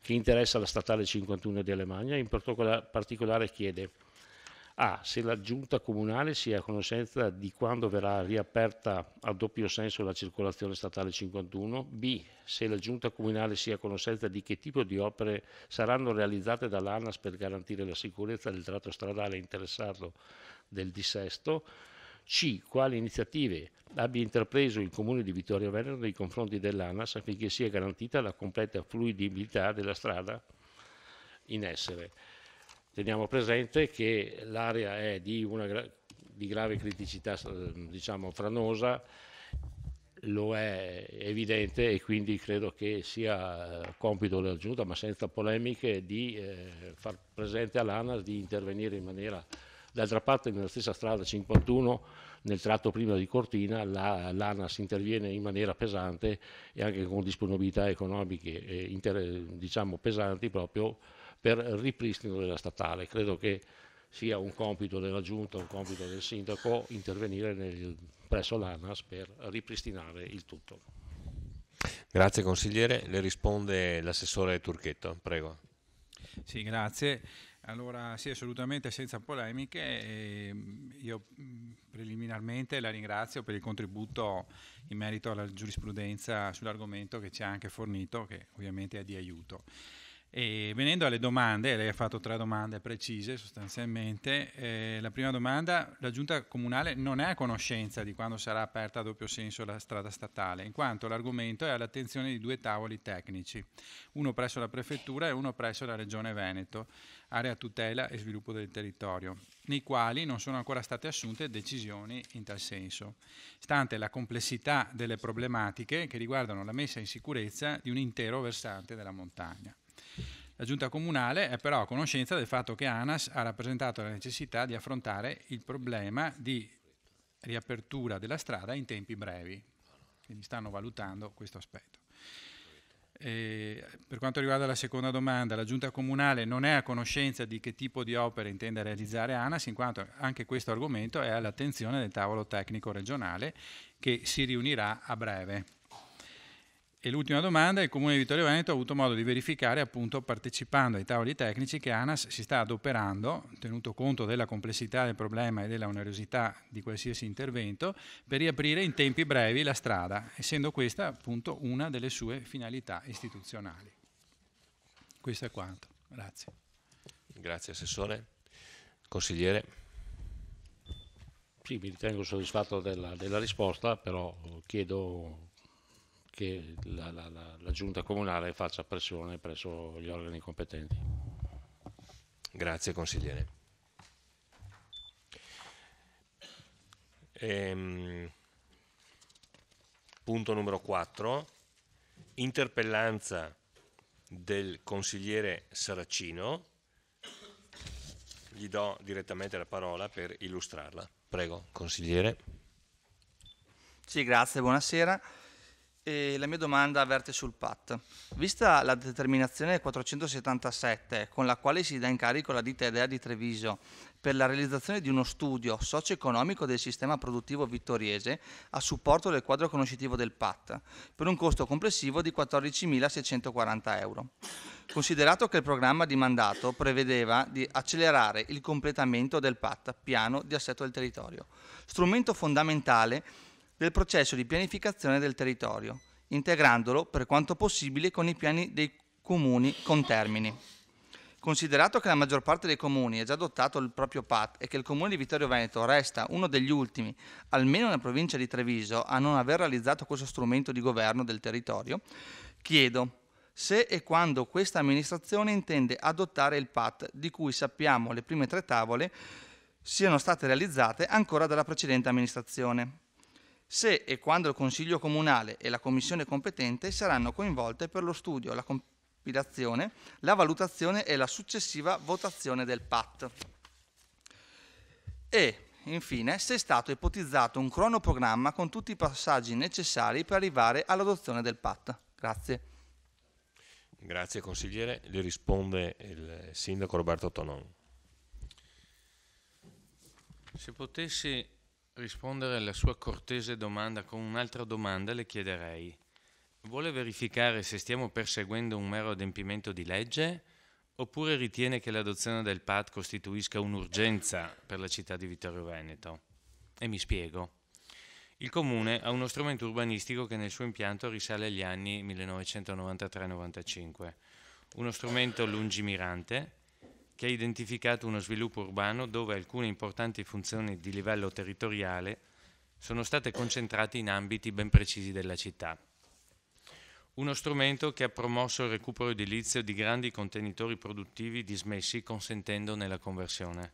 che interessa la statale 51 di Alemagna. In particolare chiede: A. Se la Giunta Comunale sia a conoscenza di quando verrà riaperta a doppio senso la circolazione statale 51. B. Se la Giunta Comunale sia a conoscenza di che tipo di opere saranno realizzate dall'ANAS per garantire la sicurezza del tratto stradale interessato del dissesto. C. Quali iniziative abbia intrapreso il Comune di Vittorio Veneto nei confronti dell'ANAS affinché sia garantita la completa fluidibilità della strada. in essere. Teniamo presente che l'area è di grave criticità, diciamo, franosa, lo è evidente, e quindi credo che sia compito della Giunta, ma senza polemiche, di far presente all'ANAS di intervenire in maniera... D'altra parte nella stessa strada 51, nel tratto prima di Cortina, l'ANAS interviene in maniera pesante e anche con disponibilità economiche diciamo pesanti, proprio per ripristino della statale. Credo che sia un compito della Giunta, un compito del Sindaco intervenire presso l'ANAS per ripristinare il tutto. Grazie consigliere, le risponde l'assessore Turchetto, prego. Sì, grazie. Allora, sì, assolutamente senza polemiche. Io preliminarmente la ringrazio per il contributo in merito alla giurisprudenza sull'argomento che ci ha anche fornito, che ovviamente è di aiuto. E venendo alle domande, lei ha fatto 3 domande precise sostanzialmente. La prima domanda: la Giunta Comunale non è a conoscenza di quando sarà aperta a doppio senso la strada statale, in quanto l'argomento è all'attenzione di 2 tavoli tecnici, uno presso la Prefettura e uno presso la Regione Veneto, area tutela e sviluppo del territorio, nei quali non sono ancora state assunte decisioni in tal senso, stante la complessità delle problematiche che riguardano la messa in sicurezza di un intero versante della montagna. La Giunta Comunale è però a conoscenza del fatto che ANAS ha rappresentato la necessità di affrontare il problema di riapertura della strada in tempi brevi, quindi stanno valutando questo aspetto. Per quanto riguarda la seconda domanda, la Giunta Comunale non è a conoscenza di che tipo di opere intende realizzare ANAS, in quanto anche questo argomento è all'attenzione del tavolo tecnico regionale che si riunirà a breve. E l'ultima domanda: il Comune di Vittorio Veneto ha avuto modo di verificare, appunto partecipando ai tavoli tecnici, che ANAS si sta adoperando, tenuto conto della complessità del problema e della onerosità di qualsiasi intervento, per riaprire in tempi brevi la strada, essendo questa appunto una delle sue finalità istituzionali. Questo è quanto. Grazie. Grazie Assessore. Consigliere. Sì, mi ritengo soddisfatto della risposta, però chiedo che la Giunta Comunale faccia pressione presso gli organi competenti. Grazie consigliere. Punto numero 4, interpellanza del consigliere Saracino. Gli do direttamente la parola per illustrarla. Prego, consigliere. Sì, grazie, buonasera. La mia domanda avverte sul PAT. Vista la determinazione 477 con la quale si dà incarico alla ditta EDEA di Treviso per la realizzazione di uno studio socio-economico del sistema produttivo vittoriese a supporto del quadro conoscitivo del PAT, per un costo complessivo di 14.640 euro. Considerato che il programma di mandato prevedeva di accelerare il completamento del PAT, piano di assetto del territorio, strumento fondamentale del processo di pianificazione del territorio, integrandolo per quanto possibile con i piani dei comuni con termini. Considerato che la maggior parte dei comuni ha già adottato il proprio PAT e che il comune di Vittorio Veneto resta uno degli ultimi, almeno nella provincia di Treviso, a non aver realizzato questo strumento di governo del territorio, chiedo se e quando questa amministrazione intende adottare il PAT, di cui sappiamo le prime 3 tavole siano state realizzate ancora dalla precedente amministrazione. Se e quando il Consiglio Comunale e la Commissione competente saranno coinvolte per lo studio, la compilazione, la valutazione e la successiva votazione del PAT. E, infine, se è stato ipotizzato un cronoprogramma con tutti i passaggi necessari per arrivare all'adozione del PAT. Grazie. Grazie consigliere. Le risponde il sindaco Roberto Tonon. Se potessi rispondere alla sua cortese domanda con un'altra domanda, le chiederei: vuole verificare se stiamo perseguendo un mero adempimento di legge oppure ritiene che l'adozione del PAT costituisca un'urgenza per la città di Vittorio Veneto? E mi spiego. Il Comune ha uno strumento urbanistico che nel suo impianto risale agli anni 1993-95, uno strumento lungimirante che ha identificato uno sviluppo urbano dove alcune importanti funzioni di livello territoriale sono state concentrate in ambiti ben precisi della città. Uno strumento che ha promosso il recupero edilizio di grandi contenitori produttivi dismessi, consentendone la conversione.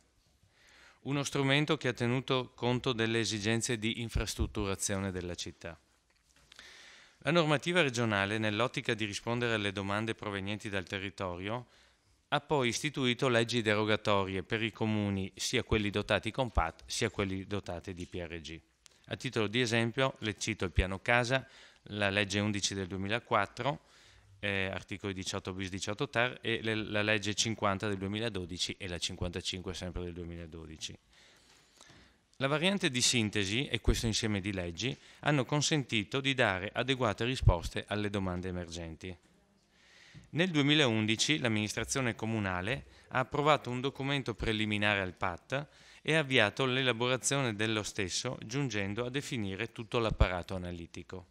Uno strumento che ha tenuto conto delle esigenze di infrastrutturazione della città. La normativa regionale, nell'ottica di rispondere alle domande provenienti dal territorio, ha poi istituito leggi derogatorie per i comuni, sia quelli dotati con PAT, sia quelli dotati di PRG. A titolo di esempio, le cito il piano casa, la legge 11 del 2004, articoli 18 bis 18 ter, e la legge 50 del 2012 e la 55 sempre del 2012. La variante di sintesi e questo insieme di leggi hanno consentito di dare adeguate risposte alle domande emergenti. Nel 2011 l'amministrazione comunale ha approvato un documento preliminare al PAT e ha avviato l'elaborazione dello stesso, giungendo a definire tutto l'apparato analitico.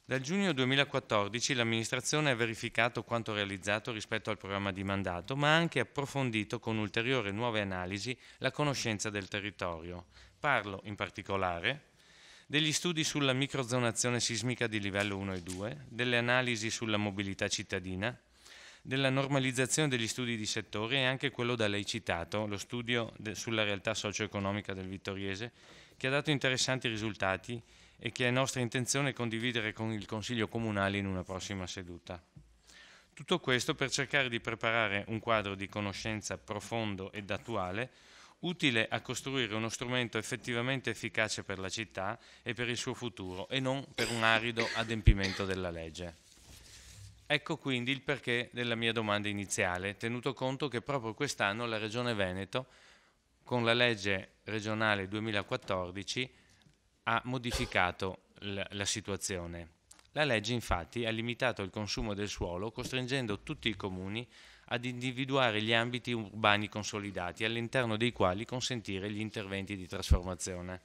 Dal giugno 2014 l'amministrazione ha verificato quanto realizzato rispetto al programma di mandato, ma ha anche approfondito con ulteriori nuove analisi la conoscenza del territorio. Parlo in particolare degli studi sulla microzonazione sismica di livello 1 e 2, delle analisi sulla mobilità cittadina, della normalizzazione degli studi di settore e anche quello da lei citato, lo studio sulla realtà socio-economica del Vittoriese, che ha dato interessanti risultati e che è nostra intenzione condividere con il Consiglio Comunale in una prossima seduta. Tutto questo per cercare di preparare un quadro di conoscenza profondo ed attuale, utile a costruire uno strumento effettivamente efficace per la città e per il suo futuro, e non per un arido adempimento della legge. Ecco quindi il perché della mia domanda iniziale, tenuto conto che proprio quest'anno la Regione Veneto, con la legge regionale 2014, ha modificato la situazione. La legge infatti ha limitato il consumo del suolo, costringendo tutti i comuni ad individuare gli ambiti urbani consolidati all'interno dei quali consentire gli interventi di trasformazione.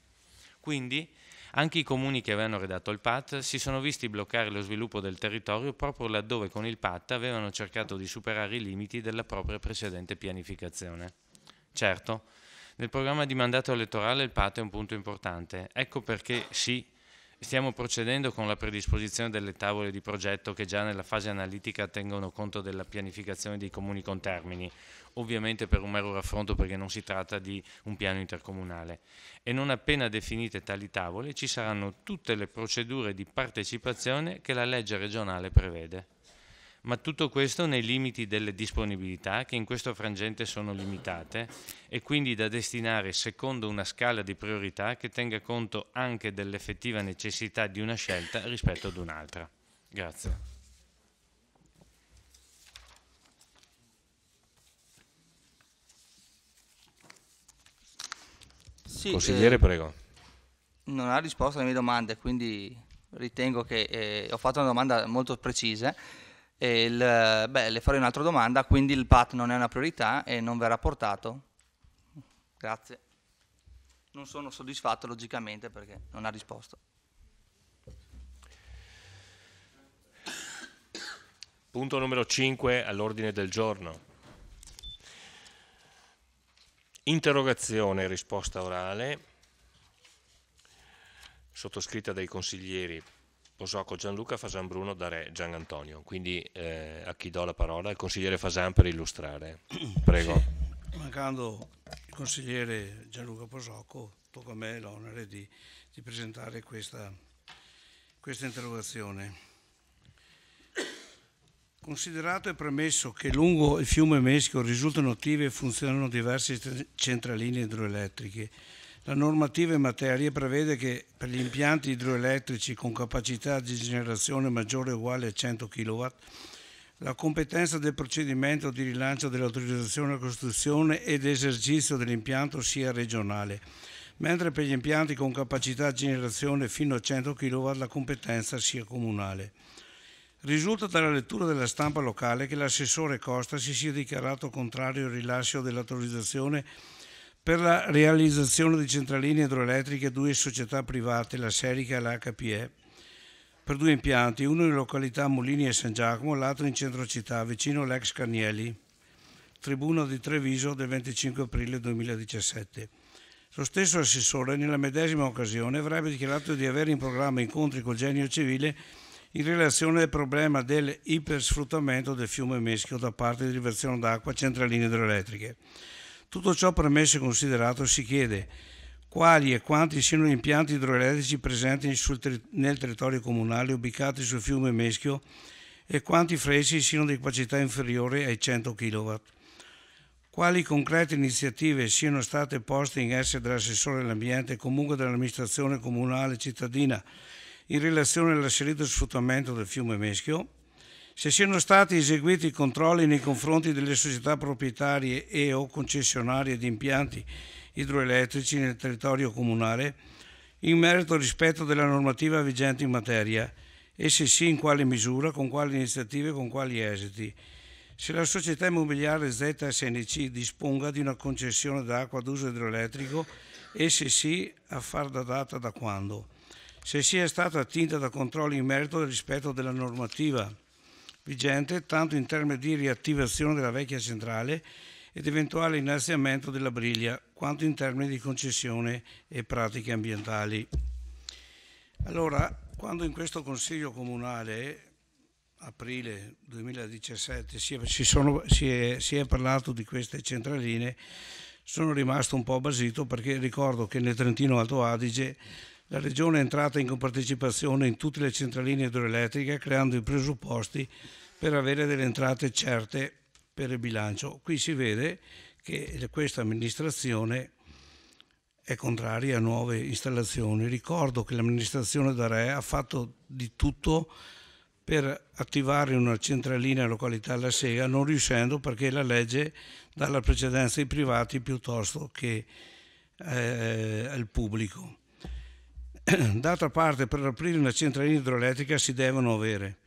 Quindi anche i comuni che avevano redatto il PAT si sono visti bloccare lo sviluppo del territorio proprio laddove con il PAT avevano cercato di superare i limiti della propria precedente pianificazione. Certo, nel programma di mandato elettorale il PAT è un punto importante, ecco perché sì, stiamo procedendo con la predisposizione delle tavole di progetto che già nella fase analitica tengono conto della pianificazione dei comuni con termini, ovviamente per un mero raffronto perché non si tratta di un piano intercomunale. E non appena definite tali tavole ci saranno tutte le procedure di partecipazione che la legge regionale prevede. Ma tutto questo nei limiti delle disponibilità che in questo frangente sono limitate e quindi da destinare secondo una scala di priorità che tenga conto anche dell'effettiva necessità di una scelta rispetto ad un'altra. Grazie. Sì, Consigliere, prego. Non ha risposto alle mie domande, quindi ritengo che ho fatto una domanda molto precisa. Le farò un'altra domanda, quindi il PAT non è una priorità e non verrà portato? Grazie. Non sono soddisfatto logicamente perché non ha risposto. Punto numero 5 all'ordine del giorno. Interrogazione e risposta orale sottoscritta dai consiglieri Posocco Gianluca, Fasan Bruno, Darè Gian Antonio. Quindi a chi do la parola? Il consigliere Fasan per illustrare. Prego. Sì, mancando il consigliere Gianluca Posocco, tocca a me l'onere di presentare questa interrogazione. Considerato e premesso che lungo il fiume Mesco risultano attive e funzionano diverse centraline idroelettriche, la normativa in materia prevede che per gli impianti idroelettrici con capacità di generazione maggiore o uguale a 100 kW, la competenza del procedimento di rilancio dell'autorizzazione alla costruzione ed esercizio dell'impianto sia regionale, mentre per gli impianti con capacità di generazione fino a 100 kW la competenza sia comunale. Risulta dalla lettura della stampa locale che l'assessore Costa si sia dichiarato contrario al rilascio dell'autorizzazione per la realizzazione di centraline idroelettriche a due società private, la Serica e la HPE, per due impianti, uno in località Molini e San Giacomo, l'altro in centro città, vicino all'ex Carnielli, tribuna di Treviso del 25 aprile 2017. Lo stesso assessore, nella medesima occasione, avrebbe dichiarato di avere in programma incontri col Genio Civile in relazione al problema del ipersfruttamento del fiume Meschio da parte di derivazione d'acqua centraline idroelettriche. Tutto ciò premesso e considerato, si chiede quali e quanti siano gli impianti idroelettrici presenti nel territorio comunale ubicati sul fiume Meschio e quanti freschi siano di capacità inferiore ai 100 kW. Quali concrete iniziative siano state poste in essere dall'assessore all'ambiente e comunque dall'amministrazione comunale cittadina in relazione all'asserito sfruttamento del fiume Meschio, se siano stati eseguiti controlli nei confronti delle società proprietarie e o concessionarie di impianti idroelettrici nel territorio comunale in merito al rispetto della normativa vigente in materia e se sì in quale misura, con quali iniziative e con quali esiti. Se la società immobiliare ZSNC disponga di una concessione d'acqua d'uso idroelettrico e se sì, a far da data da quando. Se sia stata attinta da controlli in merito al rispetto della normativa vigente, tanto in termini di riattivazione della vecchia centrale ed eventuale innalzamento della briglia, quanto in termini di concessione e pratiche ambientali. Allora, quando in questo Consiglio Comunale aprile 2017 si è parlato di queste centraline, sono rimasto un po' basito perché ricordo che nel Trentino Alto Adige la Regione è entrata in compartecipazione in tutte le centraline idroelettriche creando i presupposti per avere delle entrate certe per il bilancio. Qui si vede che questa amministrazione è contraria a nuove installazioni. Ricordo che l'amministrazione d'Area ha fatto di tutto per attivare una centralina in località La Sega, non riuscendo perché la legge dà la precedenza ai privati piuttosto che al pubblico. D'altra parte, per aprire una centralina idroelettrica si devono avere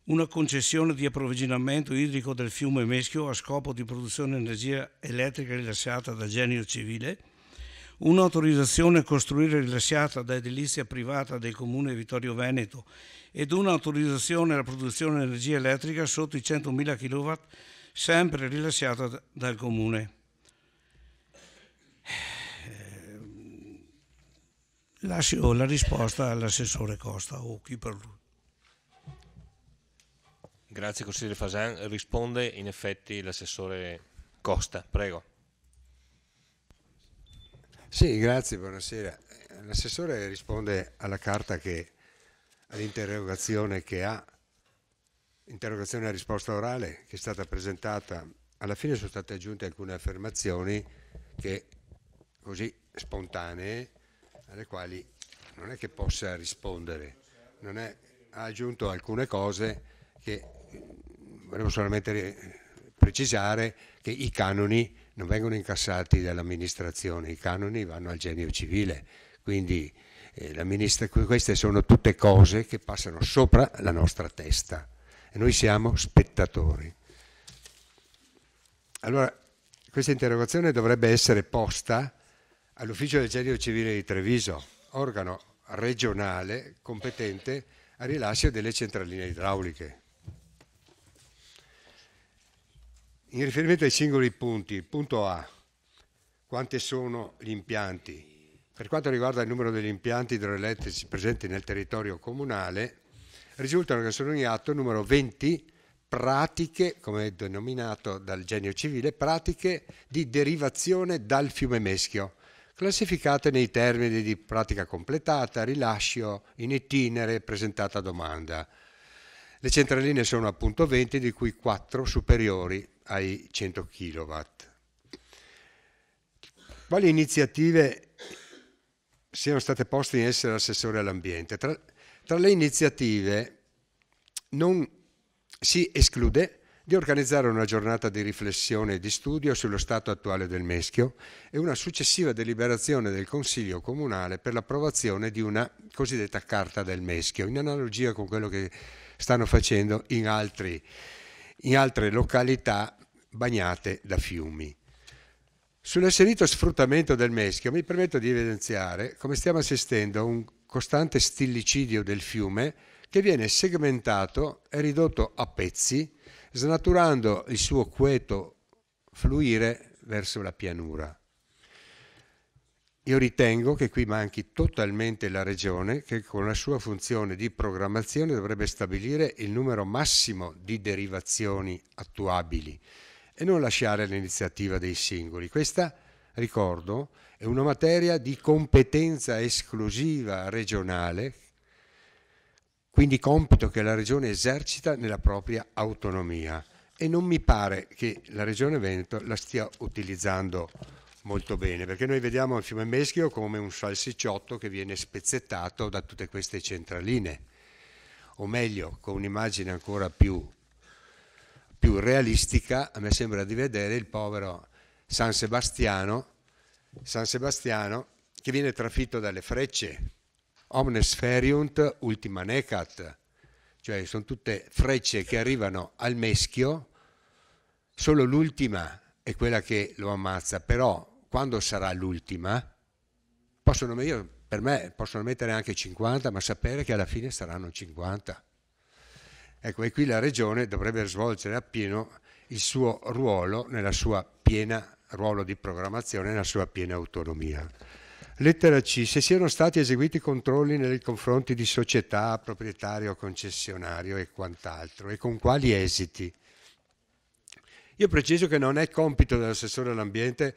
una concessione di approvvigionamento idrico del fiume Meschio a scopo di produzione di energia elettrica rilasciata da genio civile, un'autorizzazione a costruire rilasciata da edilizia privata del Comune Vittorio Veneto ed un'autorizzazione alla produzione di energia elettrica sotto i 100.000 kW sempre rilasciata dal Comune. Lascio la risposta all'assessore Costa o chi per lui. Grazie consigliere Fasan. Risponde in effetti l'assessore Costa, prego. Sì, grazie, buonasera. L'assessore risponde alla carta all'interrogazione che ha, interrogazione a risposta orale che è stata presentata. Alla fine sono state aggiunte alcune affermazioni che così spontanee, alle quali non è che possa rispondere, ha aggiunto alcune cose che volevo solamente precisare che i canoni non vengono incassati dall'amministrazione, i canoni vanno al genio civile, quindi queste sono tutte cose che passano sopra la nostra testa e noi siamo spettatori. Allora, questa interrogazione dovrebbe essere posta all'ufficio del genio civile di Treviso, organo regionale competente al rilascio delle centraline idrauliche. In riferimento ai singoli punti, il punto A, quanti sono gli impianti? Per quanto riguarda il numero degli impianti idroelettrici presenti nel territorio comunale, risultano che sono in atto numero 20 pratiche, come è denominato dal genio civile, pratiche di derivazione dal fiume Meschio, classificate nei termini di pratica completata, rilascio in itinere, presentata domanda. Le centraline sono appunto 20, di cui 4 superiori ai 100 kW. Quali iniziative siano state poste in essere dall'assessore all'ambiente? Tra le iniziative non si esclude di organizzare una giornata di riflessione e di studio sullo stato attuale del Meschio e una successiva deliberazione del Consiglio Comunale per l'approvazione di una cosiddetta Carta del Meschio, in analogia con quello che stanno facendo in altre località bagnate da fiumi. Sull'asserito sfruttamento del Meschio mi permetto di evidenziare come stiamo assistendo a un costante stillicidio del fiume che viene segmentato e ridotto a pezzi, snaturando il suo quieto fluire verso la pianura. io ritengo che qui manchi totalmente la Regione, che con la sua funzione di programmazione dovrebbe stabilire il numero massimo di derivazioni attuabili e non lasciare l'iniziativa dei singoli. Questa, ricordo, è una materia di competenza esclusiva regionale, quindi compito che la Regione esercita nella propria autonomia, e non mi pare che la Regione Veneto la stia utilizzando molto bene, perché noi vediamo il fiume Meschio come un salsicciotto che viene spezzettato da tutte queste centraline, o meglio, con un'immagine ancora più realistica, a me sembra di vedere il povero San Sebastiano che viene trafitto dalle frecce, omnes feriunt ultima necat, cioè sono tutte frecce che arrivano al Meschio, solo l'ultima è quella che lo ammazza, però quando sarà l'ultima, per me possono mettere anche 50, ma sapere che alla fine saranno 50. Ecco, e qui la Regione dovrebbe svolgere appieno il suo ruolo, nella sua piena ruolo di programmazione, nella sua piena autonomia. Lettera C. Se siano stati eseguiti controlli nei confronti di società, proprietario, concessionario e quant'altro, e con quali esiti? Io preciso che non è compito dell'assessore all'ambiente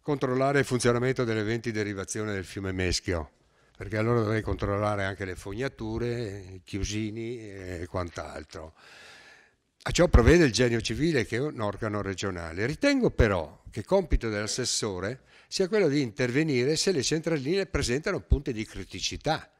controllare il funzionamento delle 20 derivazioni del fiume Meschio, perché allora dovrei controllare anche le fognature, i chiusini e quant'altro. A ciò provvede il Genio Civile, che è un organo regionale. Ritengo però che compito dell'assessore sia quello di intervenire se le centraline presentano punti di criticità,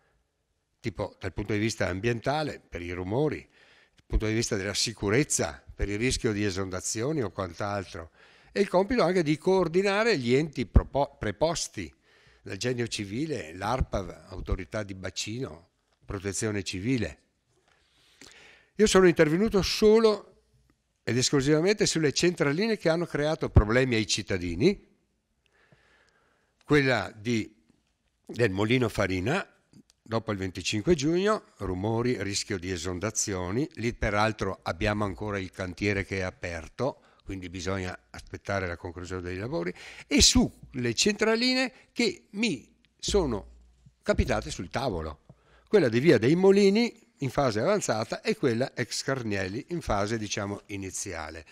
tipo dal punto di vista ambientale, per i rumori, dal punto di vista della sicurezza, per il rischio di esondazioni o quant'altro, e il compito anche di coordinare gli enti preposti dal Genio Civile, l'ARPAV, Autorità di Bacino, Protezione Civile. Io sono intervenuto solo ed esclusivamente sulle centraline che hanno creato problemi ai cittadini, quella del Molino Farina, dopo il 25 giugno, rumori, rischio di esondazioni, lì peraltro abbiamo ancora il cantiere che è aperto, quindi bisogna aspettare la conclusione dei lavori, e sulle centraline che mi sono capitate sul tavolo, quella di Via dei Molini in fase avanzata e quella ex Carnielli in fase, diciamo, iniziale.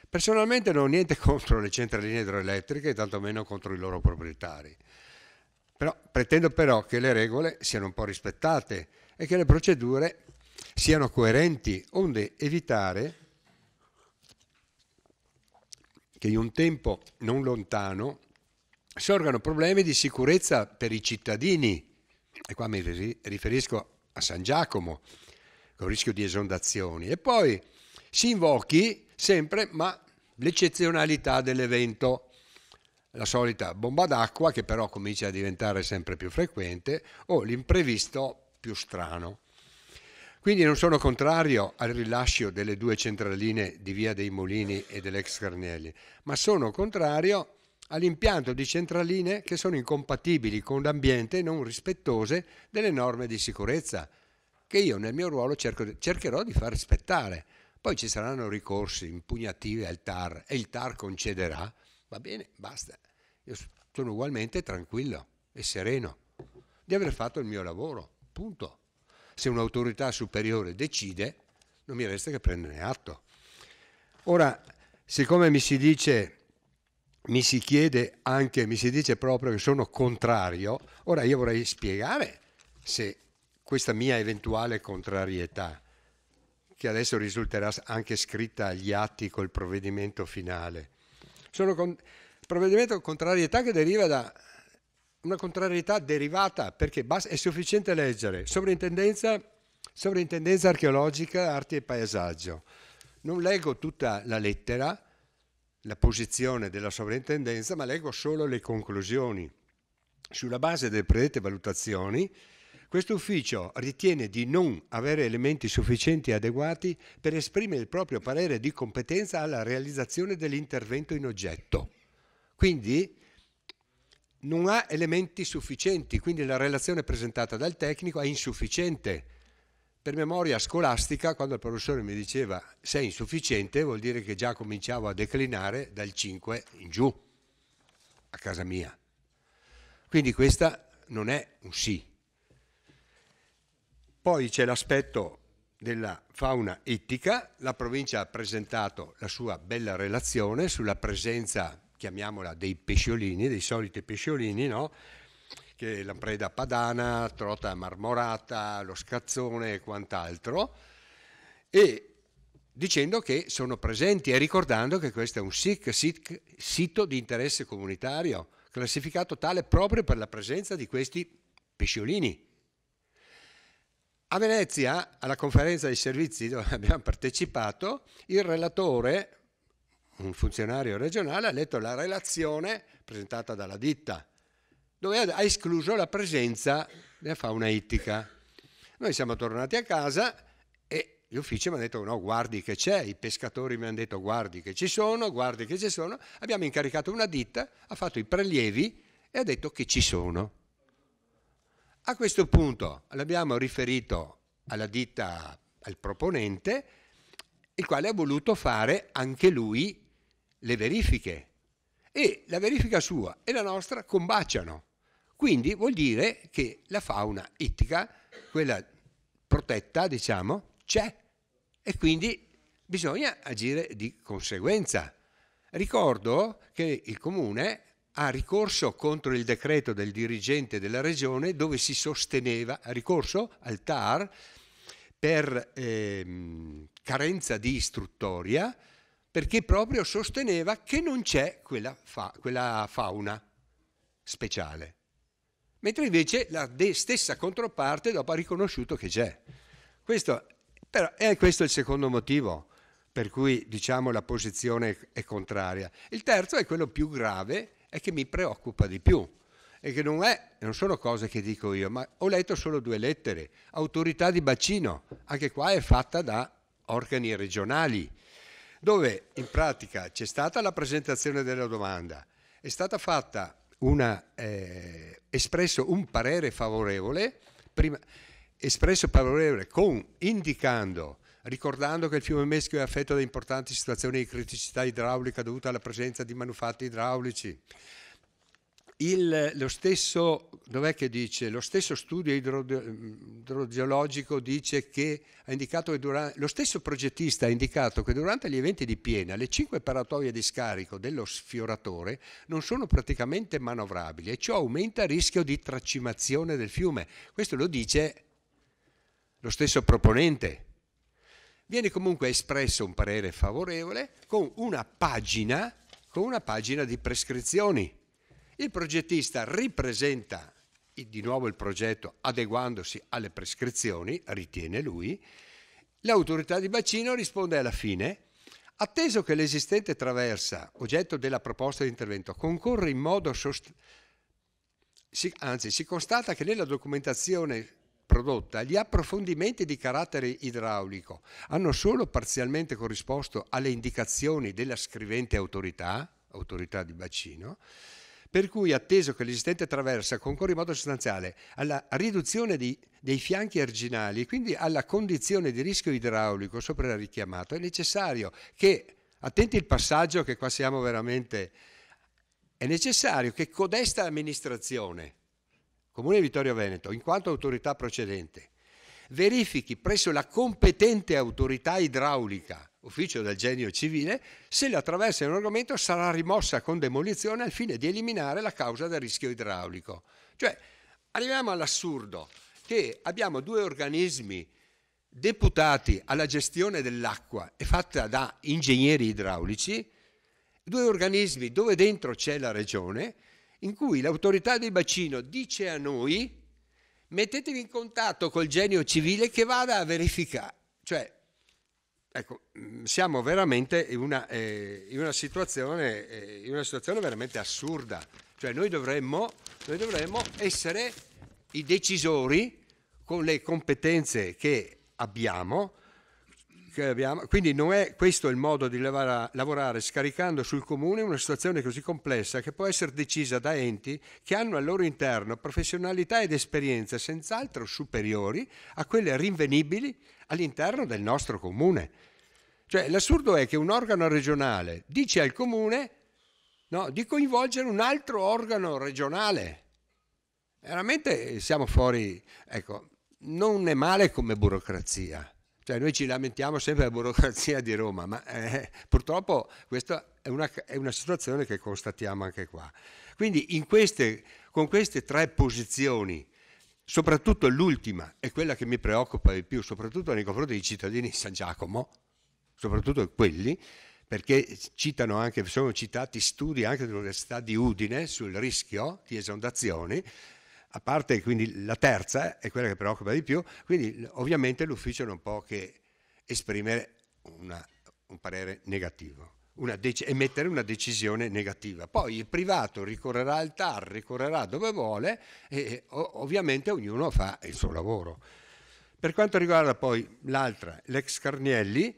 Personalmente non ho niente contro le centraline idroelettriche, tantomeno contro i loro proprietari. Pretendo però che le regole siano un po' rispettate e che le procedure siano coerenti, onde evitare che in un tempo non lontano sorgano problemi di sicurezza per i cittadini, e qua mi riferisco a San Giacomo, con rischio di esondazioni, e poi si invochi sempre l'eccezionalità dell'evento, la solita bomba d'acqua che però comincia a diventare sempre più frequente, o l'imprevisto più strano. Quindi non sono contrario al rilascio delle 2 centraline di Via dei Molini e dell'ex Carnielli, ma sono contrario all'impianto di centraline che sono incompatibili con l'ambiente e non rispettose delle norme di sicurezza, che io nel mio ruolo cercherò di far rispettare. Poi ci saranno ricorsi impugnativi al TAR e il TAR concederà, va bene, basta. Io sono ugualmente tranquillo e sereno di aver fatto il mio lavoro, punto. Se un'autorità superiore decide, non mi resta che prenderne atto. Ora, siccome mi si dice proprio che sono contrario, ora io vorrei spiegare se questa mia eventuale contrarietà, che adesso risulterà anche scritta agli atti col provvedimento finale, provvedimento contrarietà che deriva da una contrarietà derivata, perché è sufficiente leggere sovrintendenza archeologica, arti e paesaggio. Non leggo tutta la lettera, la posizione della sovrintendenza, ma leggo solo le conclusioni. Sulla base delle predette valutazioni, questo ufficio ritiene di non avere elementi sufficienti e adeguati per esprimere il proprio parere di competenza alla realizzazione dell'intervento in oggetto. Quindi non ha elementi sufficienti, quindi la relazione presentata dal tecnico è insufficiente. Per memoria scolastica, quando il professore mi diceva sei insufficiente, vuol dire che già cominciavo a declinare dal 5 in giù, a casa mia. Quindi questa non è un sì. Poi c'è l'aspetto della fauna ittica. La provincia ha presentato la sua bella relazione sulla presenza, chiamiamola, dei pesciolini, dei soliti pesciolini, no? Che la preda padana, trota marmorata, lo scazzone e quant'altro, e dicendo che sono presenti e ricordando che questo è un sito di interesse comunitario, classificato tale proprio per la presenza di questi pesciolini. A Venezia, alla conferenza dei servizi dove abbiamo partecipato, il relatore, un funzionario regionale, ha letto la relazione presentata dalla ditta, dove ha escluso la presenza della fauna ittica. Noi siamo tornati a casa e gli uffici mi hanno detto no, guardi che c'è, i pescatori mi hanno detto guardi che ci sono, abbiamo incaricato una ditta, ha fatto i prelievi e ha detto che ci sono. A questo punto l'abbiamo riferito alla ditta, al proponente, il quale ha voluto fare anche lui le verifiche, e la verifica sua e la nostra combaciano. Quindi vuol dire che la fauna ittica, quella protetta, diciamo, c'è, e quindi bisogna agire di conseguenza. Ricordo che il Comune ha ricorso contro il decreto del dirigente della regione dove si sosteneva, ha ricorso al TAR per carenza di istruttoria, perché proprio sosteneva che non c'è quella fauna speciale. Mentre invece la stessa controparte dopo ha riconosciuto che c'è. Questo è il secondo motivo per cui, diciamo, la posizione è contraria. Il terzo è quello più grave, e che mi preoccupa di più, e che non sono cose che dico io, ma ho letto solo 2 lettere. Autorità di bacino, anche qua è fatta da organi regionali, dove in pratica c'è stata la presentazione della domanda, è stata fatta espresso un parere favorevole, ricordando che il fiume Meschio è affetto da importanti situazioni di criticità idraulica dovuta alla presenza di manufatti idraulici. Lo stesso studio idrogeologico dice che ha indicato che lo stesso progettista ha indicato che durante gli eventi di piena le 5 paratoie di scarico dello sfioratore non sono praticamente manovrabili e ciò aumenta il rischio di tracimazione del fiume. Questo lo dice lo stesso proponente. Viene comunque espresso un parere favorevole con una pagina di prescrizioni. Il progettista ripresenta di nuovo il progetto adeguandosi alle prescrizioni, ritiene lui. L'autorità di bacino risponde alla fine: atteso che l'esistente traversa, oggetto della proposta di intervento, concorre in modo si constata che nella documentazione prodotta gli approfondimenti di carattere idraulico hanno solo parzialmente corrisposto alle indicazioni della scrivente autorità di bacino, per cui atteso che l'esistente traversa concorre in modo sostanziale alla riduzione dei fianchi arginali e quindi alla condizione di rischio idraulico sopra richiamato, è necessario che, attenti il passaggio che qua siamo veramente, è necessario che codesta amministrazione, Comune di Vittorio Veneto, in quanto autorità procedente, verifichi presso la competente autorità idraulica, ufficio del Genio Civile, se la traversa in un argomento sarà rimossa con demolizione al fine di eliminare la causa del rischio idraulico. Cioè, arriviamo all'assurdo che abbiamo 2 organismi deputati alla gestione dell'acqua e fatta da ingegneri idraulici, 2 organismi dove dentro c'è la regione, in cui l'autorità del bacino dice a noi: mettetevi in contatto col Genio Civile che vada a verificare. Cioè, ecco, siamo veramente in una situazione veramente assurda. Cioè, noi dovremmo essere i decisori con le competenze che abbiamo. Quindi non è questo il modo di lavorare scaricando sul comune una situazione così complessa che può essere decisa da enti che hanno al loro interno professionalità ed esperienze senz'altro superiori a quelle rinvenibili all'interno del nostro comune. Cioè, l'assurdo è che un organo regionale dice al comune, no, di coinvolgere un altro organo regionale. veramente siamo fuori, ecco, non è male come burocrazia. Cioè noi ci lamentiamo sempre della burocrazia di Roma, ma purtroppo questa è una situazione che constatiamo anche qua. Quindi con queste tre posizioni, soprattutto l'ultima è quella che mi preoccupa di più, soprattutto nei confronti dei cittadini di San Giacomo, soprattutto quelli, perché sono citati studi anche dell'Università di Udine sul rischio di esondazioni, a parte quindi la terza è quella che preoccupa di più, quindi ovviamente l'ufficio non può che esprimere un parere negativo, emettere una decisione negativa. Poi il privato ricorrerà al TAR, ricorrerà dove vuole e ovviamente ognuno fa il suo lavoro. Per quanto riguarda poi l'altra, l'ex Carnielli,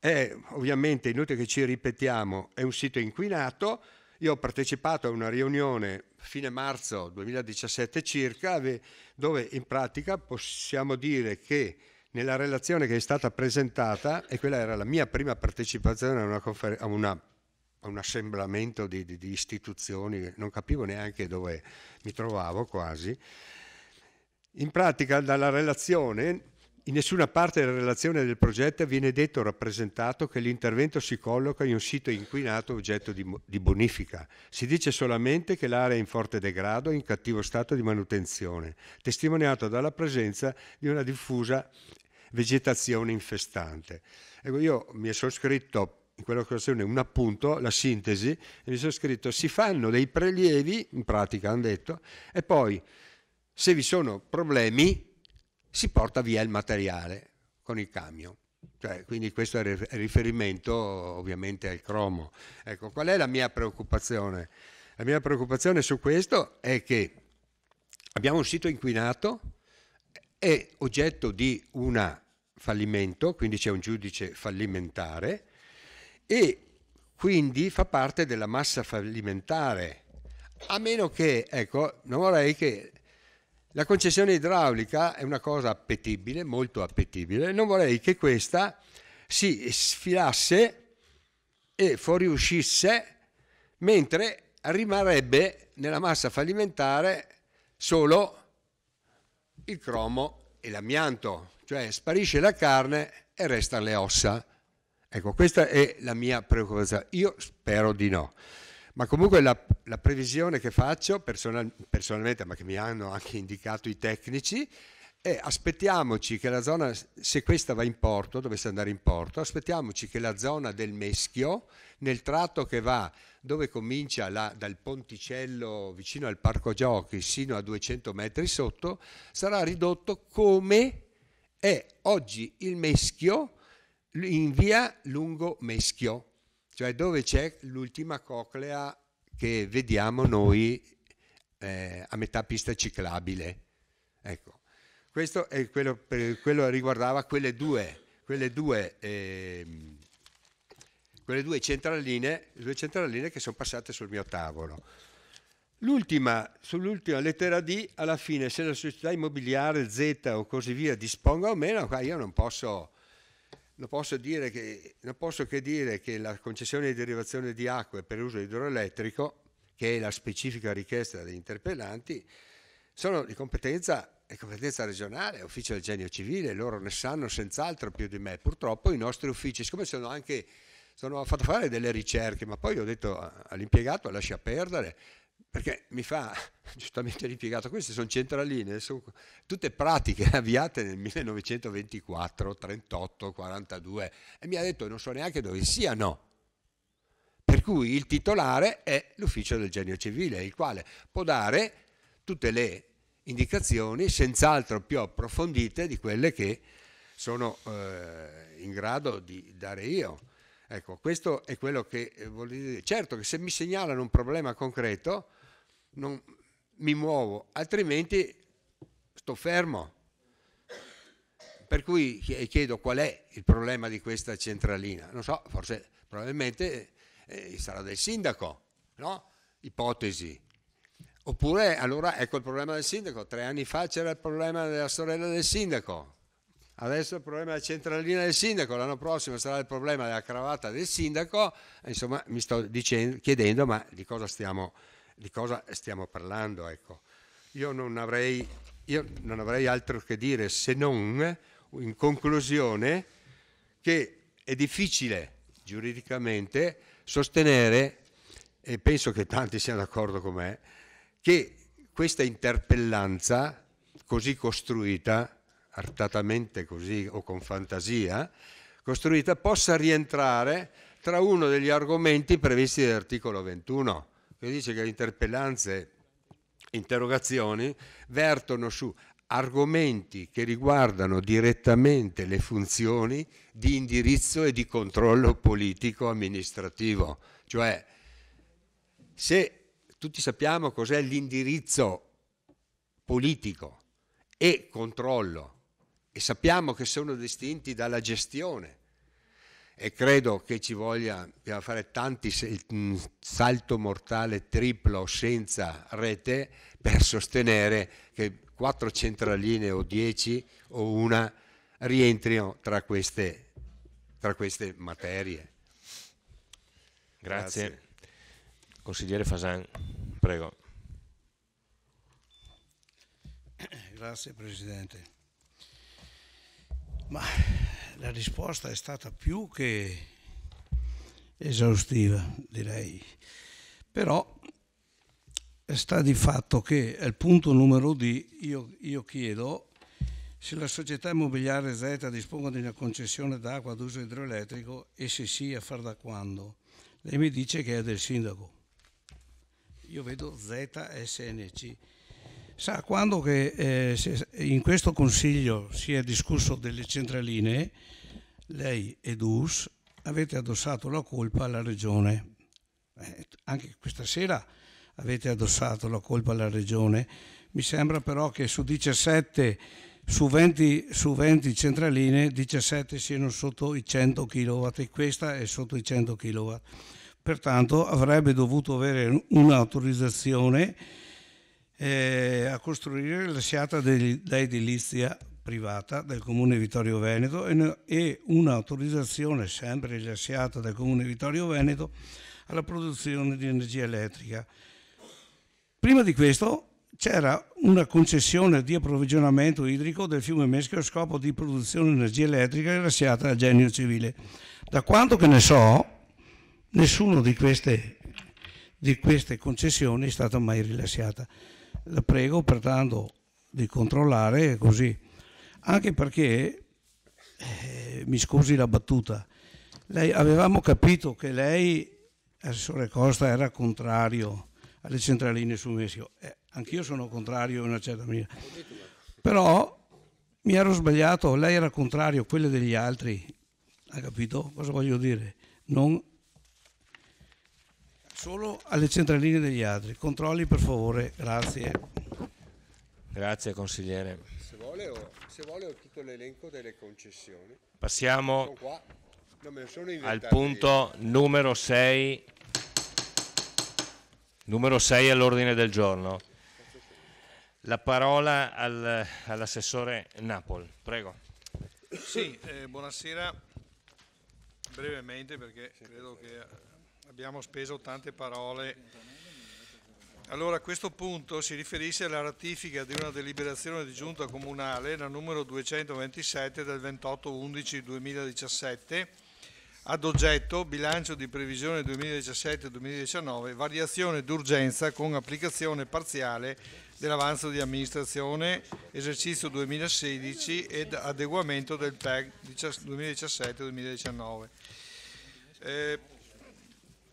è ovviamente inutile che ci ripetiamo, è un sito inquinato. Io ho partecipato a una riunione fine marzo 2017 circa, dove in pratica possiamo dire che nella relazione che è stata presentata, e quella era la mia prima partecipazione a un assemblamento di istituzioni, non capivo neanche dove mi trovavo quasi, in pratica dalla relazione, in nessuna parte della relazione del progetto viene detto o rappresentato che l'intervento si colloca in un sito inquinato oggetto di bonifica. Si dice solamente che l'area è in forte degrado e in cattivo stato di manutenzione, testimoniato dalla presenza di una diffusa vegetazione infestante. Ecco, io mi sono scritto in quell'occasione un appunto, la sintesi, e mi sono scritto: si fanno dei prelievi, in pratica hanno detto, e poi se vi sono problemi si porta via il materiale con il camion. Cioè, quindi questo è riferimento ovviamente al cromo. Ecco, qual è la mia preoccupazione? La mia preoccupazione su questo è che abbiamo un sito inquinato, è oggetto di un fallimento, quindi c'è un giudice fallimentare e quindi fa parte della massa fallimentare, a meno che, ecco, non vorrei che la concessione idraulica è una cosa appetibile, molto appetibile, non vorrei che questa si sfilasse e fuoriuscisse mentre rimarrebbe nella massa fallimentare solo il cromo e l'amianto, cioè sparisce la carne e restano le ossa. Ecco, questa è la mia preoccupazione. Io spero di no. Ma comunque la previsione che faccio personalmente, ma che mi hanno anche indicato i tecnici, è aspettiamoci che la zona, se questa va in porto, dovesse andare in porto, aspettiamoci che la zona del Meschio, nel tratto che va dove comincia dal ponticello vicino al parco giochi sino a 200 metri sotto, sarà ridotto come è oggi il Meschio in via Lungo Meschio, cioè dove c'è l'ultima coclea che vediamo noi a metà pista ciclabile. Ecco, questo è quello riguardava quelle due centraline che sono passate sul mio tavolo. Sull'ultima lettera D, alla fine, se la società immobiliare Z o così via disponga o meno, qua io non posso che dire che la concessione di derivazione di acque per uso idroelettrico, che è la specifica richiesta degli interpellanti, sono di competenza regionale, ufficio del genio civile, loro ne sanno senz'altro più di me. Purtroppo i nostri uffici, siccome ho fatto fare delle ricerche, ma poi ho detto all'impiegato lascia perdere, perché mi fa giustamente l'impiegato, queste sono centraline, sono tutte pratiche avviate nel 1924, 38, 42 e mi ha detto non so neanche dove siano, per cui il titolare è l'ufficio del genio civile, il quale può dare tutte le indicazioni senz'altro più approfondite di quelle che sono in grado di dare io. Ecco, questo è quello che voglio dire. Certo che se mi segnalano un problema concreto non mi muovo, altrimenti sto fermo. Per cui chiedo qual è il problema di questa centralina. Non so, forse probabilmente sarà del sindaco, no? Ipotesi. Oppure allora ecco il problema del sindaco. 3 anni fa c'era il problema della sorella del sindaco. Adesso il problema della centralina del sindaco, l'anno prossimo sarà il problema della cravatta del sindaco, insomma mi sto chiedendo ma di cosa stiamo parlando, ecco. io non avrei altro che dire se non, in conclusione, che è difficile giuridicamente sostenere, e penso che tanti siano d'accordo con me, che questa interpellanza così costruita, artatamente così o con fantasia, costruita, possa rientrare tra uno degli argomenti previsti dall'articolo 21, che dice che le interpellanze, interrogazioni, vertono su argomenti che riguardano direttamente le funzioni di indirizzo e di controllo politico amministrativo. Cioè, se tutti sappiamo cos'è l'indirizzo politico e controllo, e sappiamo che sono distinti dalla gestione, e credo che dobbiamo fare tanti salto mortale triplo senza rete per sostenere che 4 centraline o 10 o una rientrino tra queste materie. Grazie. Consigliere Fasan, prego. Grazie Presidente. Ma la risposta è stata più che esaustiva, direi. Però sta di fatto che al punto numero D io chiedo se la società immobiliare Z disponga di una concessione d'acqua ad uso idroelettrico e se sì, a far da quando. Lei mi dice che è del sindaco. Io vedo ZSNC. Sa, quando che in questo consiglio si è discusso delle centraline, lei ed US avete addossato la colpa alla regione. Anche questa sera avete addossato la colpa alla regione. Mi sembra però che su 17, su 20 centraline, 17 siano sotto i 100 kW e questa è sotto i 100 kW. Pertanto avrebbe dovuto avere un'autorizzazione a costruire la sciata da edilizia privata del Comune Vittorio Veneto e un'autorizzazione sempre rilasciata dal Comune Vittorio Veneto alla produzione di energia elettrica. Prima di questo c'era una concessione di approvvigionamento idrico del fiume Meschio a scopo di produzione di energia elettrica rilasciata al Genio Civile. Da quanto che ne so, nessuna di queste concessioni è stata mai rilasciata. La prego pertanto di controllare così, anche perché, mi scusi la battuta, avevamo capito che lei, assessore Costa, era contrario alle centraline sul Meschio, anch'io sono contrario in una certa maniera, però mi ero sbagliato, lei era contrario a quelle degli altri, ha capito cosa voglio dire? Non solo alle centraline degli altri. Controlli per favore, grazie. Grazie consigliere. Se vuole ho tutto l'elenco delle concessioni. Passiamo Sono qua. Non me ne sono al inventati punto io. numero 6 all'ordine del giorno. La parola all'assessore Napol, prego. Sì, buonasera. Brevemente perché credo che abbiamo speso tante parole. Allora, a questo punto si riferisce alla ratifica di una deliberazione di giunta comunale, la numero 227 del 28/11/2017, ad oggetto bilancio di previsione 2017-2019, variazione d'urgenza con applicazione parziale dell'avanzo di amministrazione esercizio 2016 ed adeguamento del PEG 2017-2019.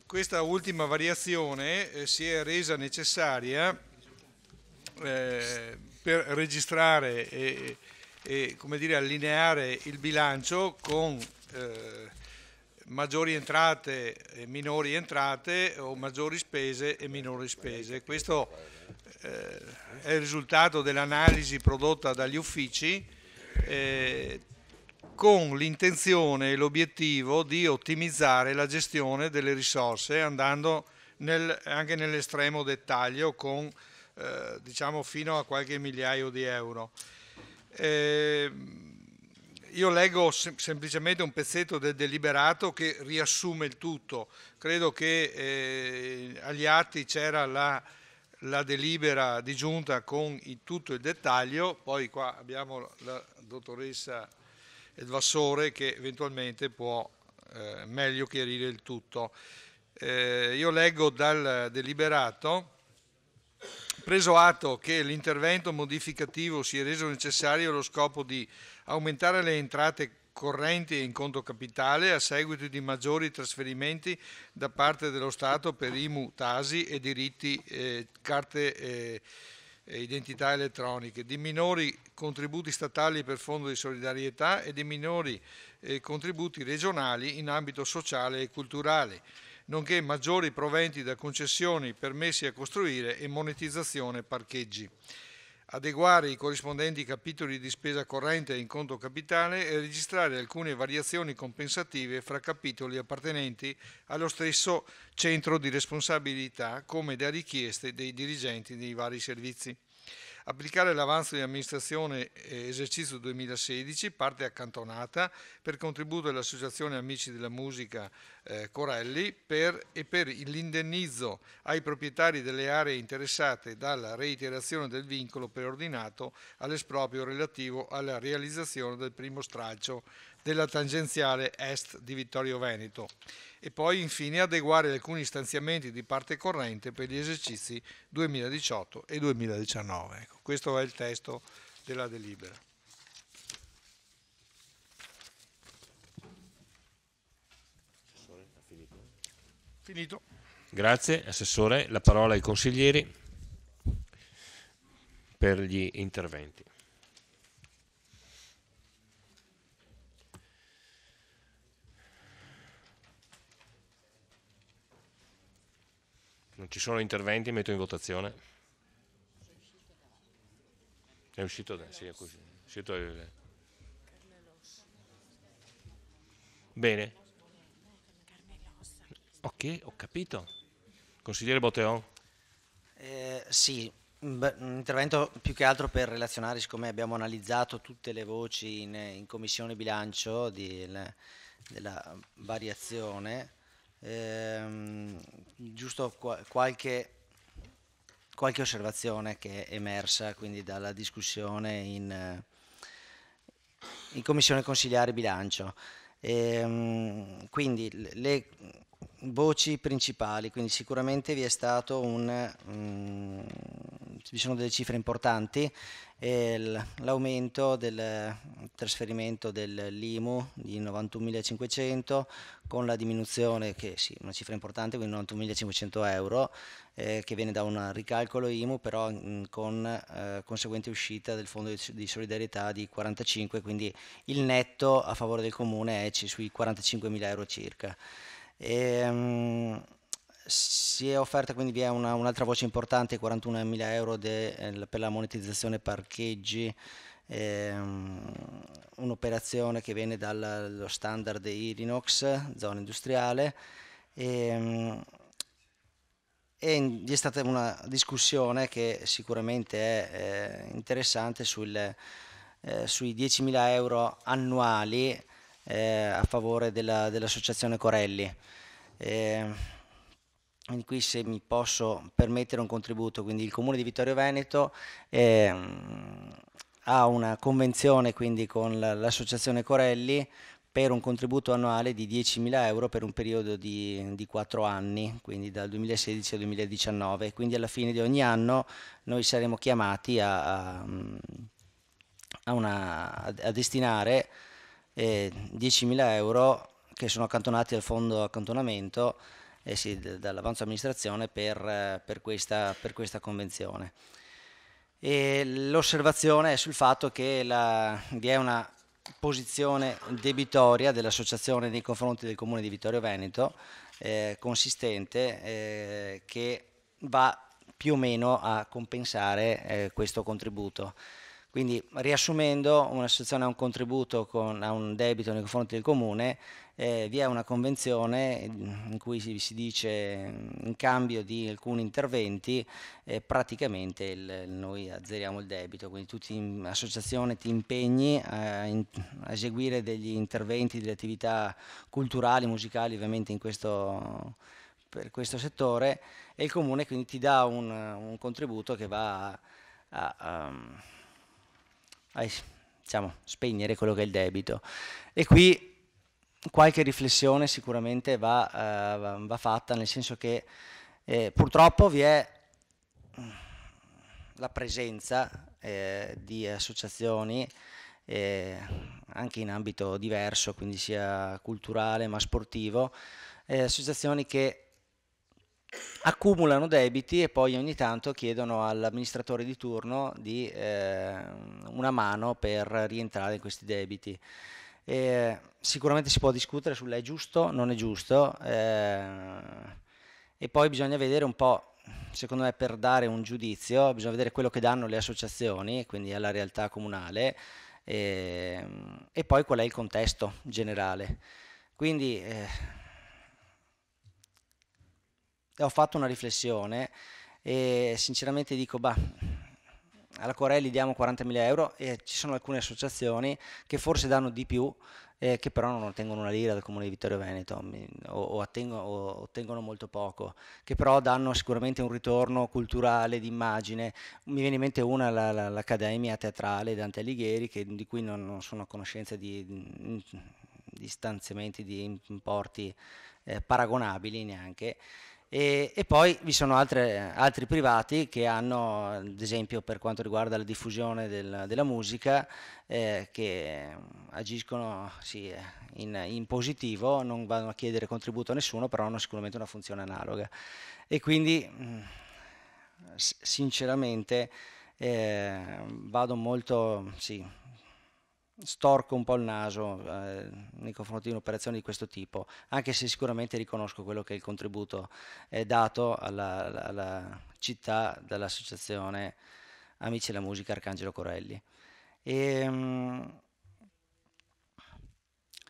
Questa ultima variazione si è resa necessaria per registrare e come dire, allineare il bilancio con maggiori entrate e minori entrate o maggiori spese e minori spese. Questo è il risultato dell'analisi prodotta dagli uffici con l'intenzione e l'obiettivo di ottimizzare la gestione delle risorse andando anche nell'estremo dettaglio con diciamo fino a qualche migliaio di euro. Io leggo semplicemente un pezzetto del deliberato che riassume il tutto. Credo che agli atti c'era la delibera di giunta con tutto il dettaglio, poi qua abbiamo la dottoressa Edvassore che eventualmente può meglio chiarire il tutto. Io leggo dal deliberato: preso atto che l'intervento modificativo si è reso necessario allo scopo di aumentare le entrate correnti e in conto capitale a seguito di maggiori trasferimenti da parte dello Stato per IMU, TASI e diritti carte identità elettroniche, di minori contributi statali per fondo di solidarietà e di minori contributi regionali in ambito sociale e culturale, nonché maggiori proventi da concessioni, permessi a costruire e monetizzazione parcheggi. Adeguare i corrispondenti capitoli di spesa corrente in conto capitale e registrare alcune variazioni compensative fra capitoli appartenenti allo stesso centro di responsabilità come da richieste dei dirigenti dei vari servizi. Applicare l'avanzo di amministrazione esercizio 2016, parte accantonata, per contributo dell'Associazione Amici della Musica Corelli e per l'indennizzo ai proprietari delle aree interessate dalla reiterazione del vincolo preordinato all'esproprio relativo alla realizzazione del primo stralcio della tangenziale est di Vittorio Veneto. E poi infine adeguare alcuni stanziamenti di parte corrente per gli esercizi 2018 e 2019. Ecco, questo è il testo della delibera. Finito. Grazie Assessore, la parola ai consiglieri per gli interventi. Non ci sono interventi, metto in votazione. È uscito sì, è così. È uscito Bene. Ok, ho capito. Consigliere Botteon. Sì, un intervento più che altro per relazionare, siccome abbiamo analizzato tutte le voci in Commissione Bilancio della variazione. Giusto qualche osservazione che è emersa quindi dalla discussione in Commissione Consigliare Bilancio. Quindi le voci principali, quindi sicuramente vi è stato ci sono delle cifre importanti, l'aumento del trasferimento dell'IMU di 91.500 con la diminuzione, che sì, una cifra importante, quindi 91.500 euro, che viene da un ricalcolo IMU, però con conseguente uscita del fondo di solidarietà di 45, quindi il netto a favore del comune è sui 45.000 euro circa. Si è offerta, quindi vi è un'altra voce importante, 41.000 euro per la monetizzazione parcheggi, un'operazione che viene dallo standard Irinox, zona industriale, e vi è stata una discussione che sicuramente è interessante sui 10.000 euro annuali a favore dell'associazione Corelli. Quindi qui, se mi posso permettere un contributo, quindi il Comune di Vittorio Veneto ha una convenzione quindi con l'associazione Corelli per un contributo annuale di 10.000 euro per un periodo di 4 anni, quindi dal 2016 al 2019, quindi alla fine di ogni anno noi saremo chiamati a destinare 10.000 euro che sono accantonati al fondo accantonamento dall'avanzo amministrazione per questa convenzione. E l'osservazione è sul fatto che vi è una posizione debitoria dell'associazione nei confronti del Comune di Vittorio Veneto consistente, che va più o meno a compensare questo contributo. Quindi, riassumendo, un'associazione ha un contributo, ha un debito nei confronti del Comune, vi è una convenzione in cui si dice, in cambio di alcuni interventi, praticamente noi azzeriamo il debito, quindi tu associazione ti impegni a eseguire degli interventi, delle attività culturali, musicali, ovviamente in questo per questo settore, e il comune quindi ti dà un contributo che va a diciamo, spegnere quello che è il debito. E qui qualche riflessione sicuramente va fatta, nel senso che purtroppo vi è la presenza di associazioni anche in ambito diverso, quindi sia culturale ma sportivo, associazioni che accumulano debiti e poi ogni tanto chiedono all'amministratore di turno di una mano per rientrare in questi debiti. Sicuramente si può discutere sull'è giusto, non è giusto, e poi bisogna vedere un po', secondo me, per dare un giudizio bisogna vedere quello che danno le associazioni, quindi alla realtà comunale, e poi qual è il contesto generale. Quindi ho fatto una riflessione e sinceramente dico, alla Corelli diamo 40.000 euro e ci sono alcune associazioni che forse danno di più, che però non ottengono una lira dal Comune di Vittorio Veneto o ottengono molto poco, che però danno sicuramente un ritorno culturale, di immagine. Mi viene in mente una, l'Accademia Teatrale Dante Alighieri, di cui non sono a conoscenza di stanziamenti, di importi paragonabili neanche. E poi vi sono altri privati che hanno, ad esempio per quanto riguarda la diffusione della musica, che agiscono in positivo, non vanno a chiedere contributo a nessuno, però hanno sicuramente una funzione analoga. E quindi sinceramente vado molto, storco un po' il naso nei confronti di un'operazione di questo tipo, anche se sicuramente riconosco quello che è il contributo dato alla città dall'associazione Amici della Musica Arcangelo Corelli.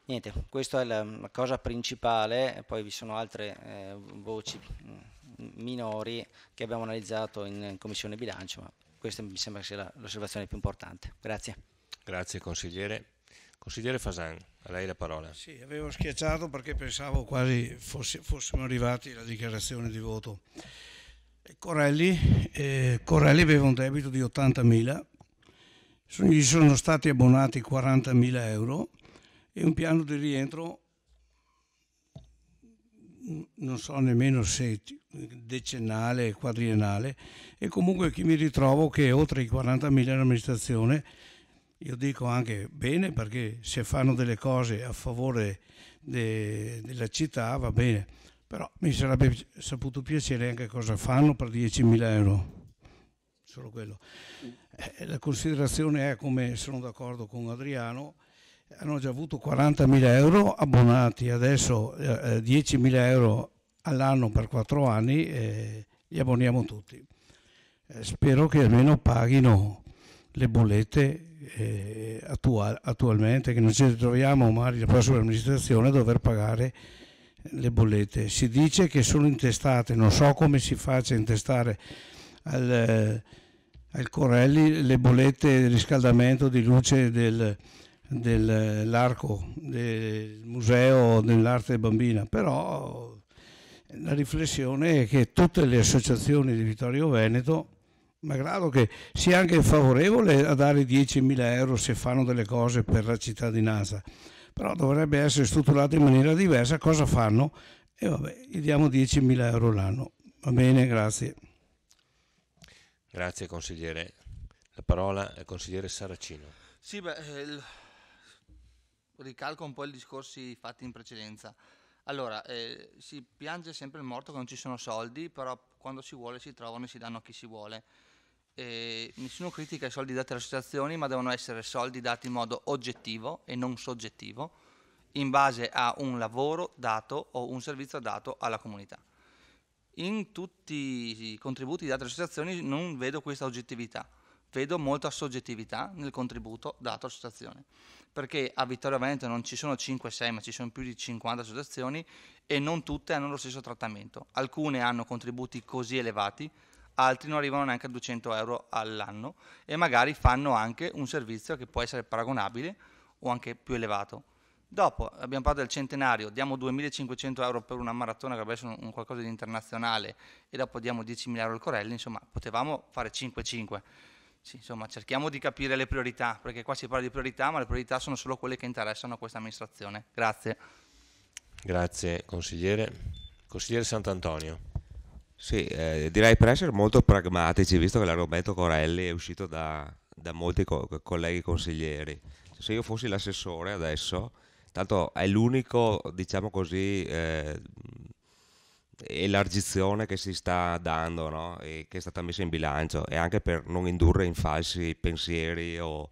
Niente, questa è la cosa principale, e poi vi sono altre voci minori che abbiamo analizzato in Commissione Bilancio, ma questa mi sembra che sia l'osservazione più importante. Grazie. Grazie consigliere. Consigliere Fasan, a lei la parola. Sì, avevo schiacciato perché pensavo quasi fossimo arrivati alla dichiarazione di voto. Corelli aveva un debito di 80.000, gli sono stati abbonati 40.000 euro e un piano di rientro, non so nemmeno se decennale, quadriennale, e comunque qui mi ritrovo che oltre i 40.000 l'amministrazione, io dico anche bene, perché se fanno delle cose a favore della città va bene, però mi sarebbe saputo piacere anche cosa fanno per 10.000 euro, solo quello. La considerazione è, come sono d'accordo con Adriano, hanno già avuto 40.000 euro abbonati, adesso 10.000 euro all'anno per 4 anni, li abboniamo tutti. Spero che almeno paghino le bollette attualmente, che non ci ritroviamo magari la prossima amministrazione a dover pagare le bollette. Si dice che sono intestate, non so come si faccia a intestare al Corelli le bollette di riscaldamento di luce dell'arco del museo dell'arte bambina, però la riflessione è che tutte le associazioni di Vittorio Veneto, malgrado che sia anche favorevole a dare 10.000 euro se fanno delle cose per la cittadinanza, però dovrebbe essere strutturato in maniera diversa. Cosa fanno? E vabbè, gli diamo 10.000 euro l'anno. Va bene, grazie. Grazie consigliere. La parola al consigliere Saracino. Sì, ricalco un po' i discorsi fatti in precedenza. Allora, si piange sempre il morto che non ci sono soldi, però quando si vuole si trovano e si danno a chi si vuole. Nessuno critica i soldi dati alle associazioni, ma devono essere soldi dati in modo oggettivo e non soggettivo, in base a un lavoro dato o un servizio dato alla comunità. In tutti i contributi dati alle associazioni non vedo questa oggettività, vedo molta soggettività nel contributo dato all'associazione, perché a Vittorio Veneto non ci sono 5-6, ma ci sono più di 50 associazioni e non tutte hanno lo stesso trattamento. Alcune hanno contributi così elevati, altri non arrivano neanche a 200 euro all'anno e magari fanno anche un servizio che può essere paragonabile o anche più elevato. Dopo abbiamo parlato del centenario, diamo 2.500 euro per una maratona che dovrebbe essere un qualcosa di internazionale, e dopo diamo 10.000 euro al Corelli, insomma potevamo fare 5-5. Sì, insomma cerchiamo di capire le priorità, perché qua si parla di priorità, ma le priorità sono solo quelle che interessano a questa amministrazione. Grazie. Grazie consigliere. Consigliere Sant'Antonio. Sì, direi per essere molto pragmatici, visto che l'argomento Corelli è uscito da molti colleghi consiglieri. Se io fossi l'assessore adesso, tanto è l'unico, diciamo così, elargizione che si sta dando, no? E che è stata messa in bilancio, e anche per non indurre in falsi pensieri o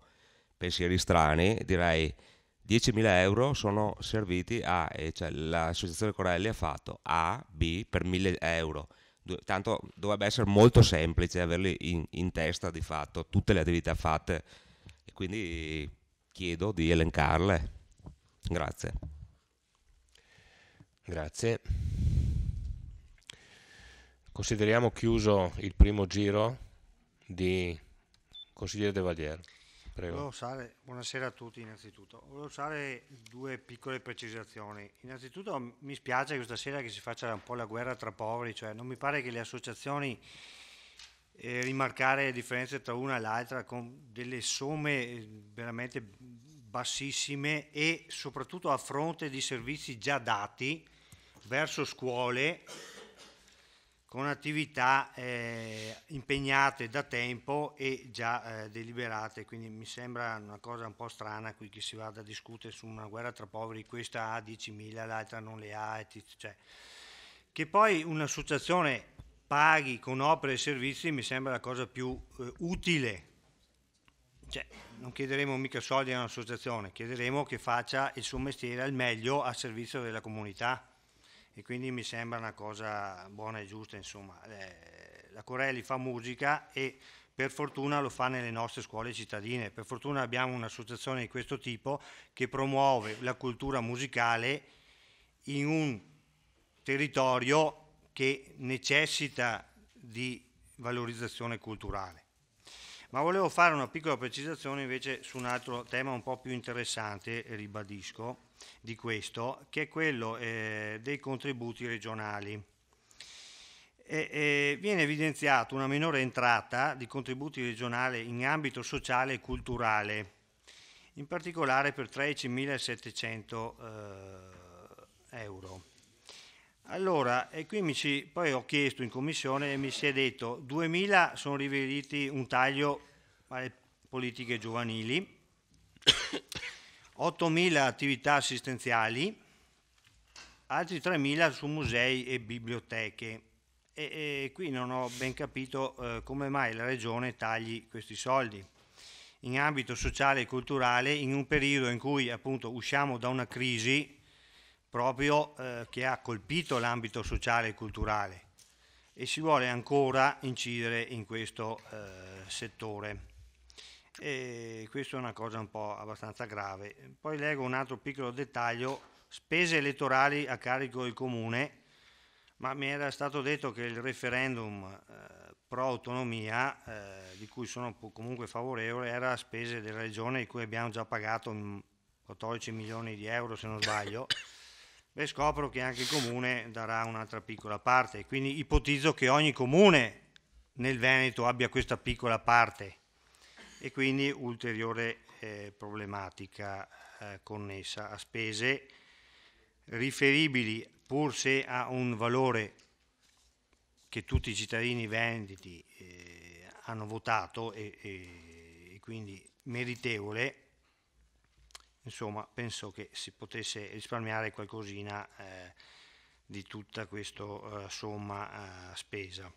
pensieri strani, direi 10.000 euro sono serviti a, cioè l'associazione Corelli ha fatto A, B per 1.000 euro. Tanto dovrebbe essere molto semplice averli in testa di fatto tutte le attività fatte, e quindi chiedo di elencarle. Grazie. Grazie. Consideriamo chiuso il primo giro di consigliere De Valliere. Prego. Buonasera a tutti innanzitutto. Volevo usare due piccole precisazioni. Innanzitutto mi spiace questa sera che si faccia un po' la guerra tra poveri, cioè non mi pare che le associazioni rimarcare le differenze tra una e l'altra con delle somme veramente bassissime, e soprattutto a fronte di servizi già dati verso scuole con attività impegnate da tempo e già deliberate, quindi mi sembra una cosa un po' strana qui che si vada a discutere su una guerra tra poveri, questa ha 10.000, l'altra non le ha, cioè. Che poi un'associazione paghi con opere e servizi mi sembra la cosa più utile, cioè, non chiederemo mica soldi a un'associazione, chiederemo che faccia il suo mestiere al meglio a servizio della comunità. E quindi mi sembra una cosa buona e giusta, insomma. La Corelli fa musica e per fortuna lo fa nelle nostre scuole cittadine, per fortuna abbiamo un'associazione di questo tipo che promuove la cultura musicale in un territorio che necessita di valorizzazione culturale. Ma volevo fare una piccola precisazione invece su un altro tema un po' più interessante, ribadisco, di questo, che è quello dei contributi regionali. Viene evidenziato una minore entrata di contributi regionali in ambito sociale e culturale, in particolare per 13.700 euro. Allora, e qui poi ho chiesto in commissione e mi si è detto 2.000 sono riferiti un taglio alle politiche giovanili, 8.000 attività assistenziali, altri 3.000 su musei e biblioteche. E qui non ho ben capito come mai la Regione tagli questi soldi in ambito sociale e culturale in un periodo in cui appunto usciamo da una crisi proprio che ha colpito l'ambito sociale e culturale, e si vuole ancora incidere in questo settore. E questa è una cosa un po' abbastanza grave. Poi leggo un altro piccolo dettaglio: spese elettorali a carico del comune, ma mi era stato detto che il referendum pro autonomia, di cui sono comunque favorevole, era a spese della regione, di cui abbiamo già pagato 14 milioni di euro se non sbaglio. Beh, scopro che anche il comune darà un'altra piccola parte, quindi ipotizzo che ogni comune nel Veneto abbia questa piccola parte, e quindi ulteriore problematica connessa a spese riferibili, pur se a un valore che tutti i cittadini veneti hanno votato e quindi meritevole. Insomma, penso che si potesse risparmiare qualcosina di tutta questa somma spesa.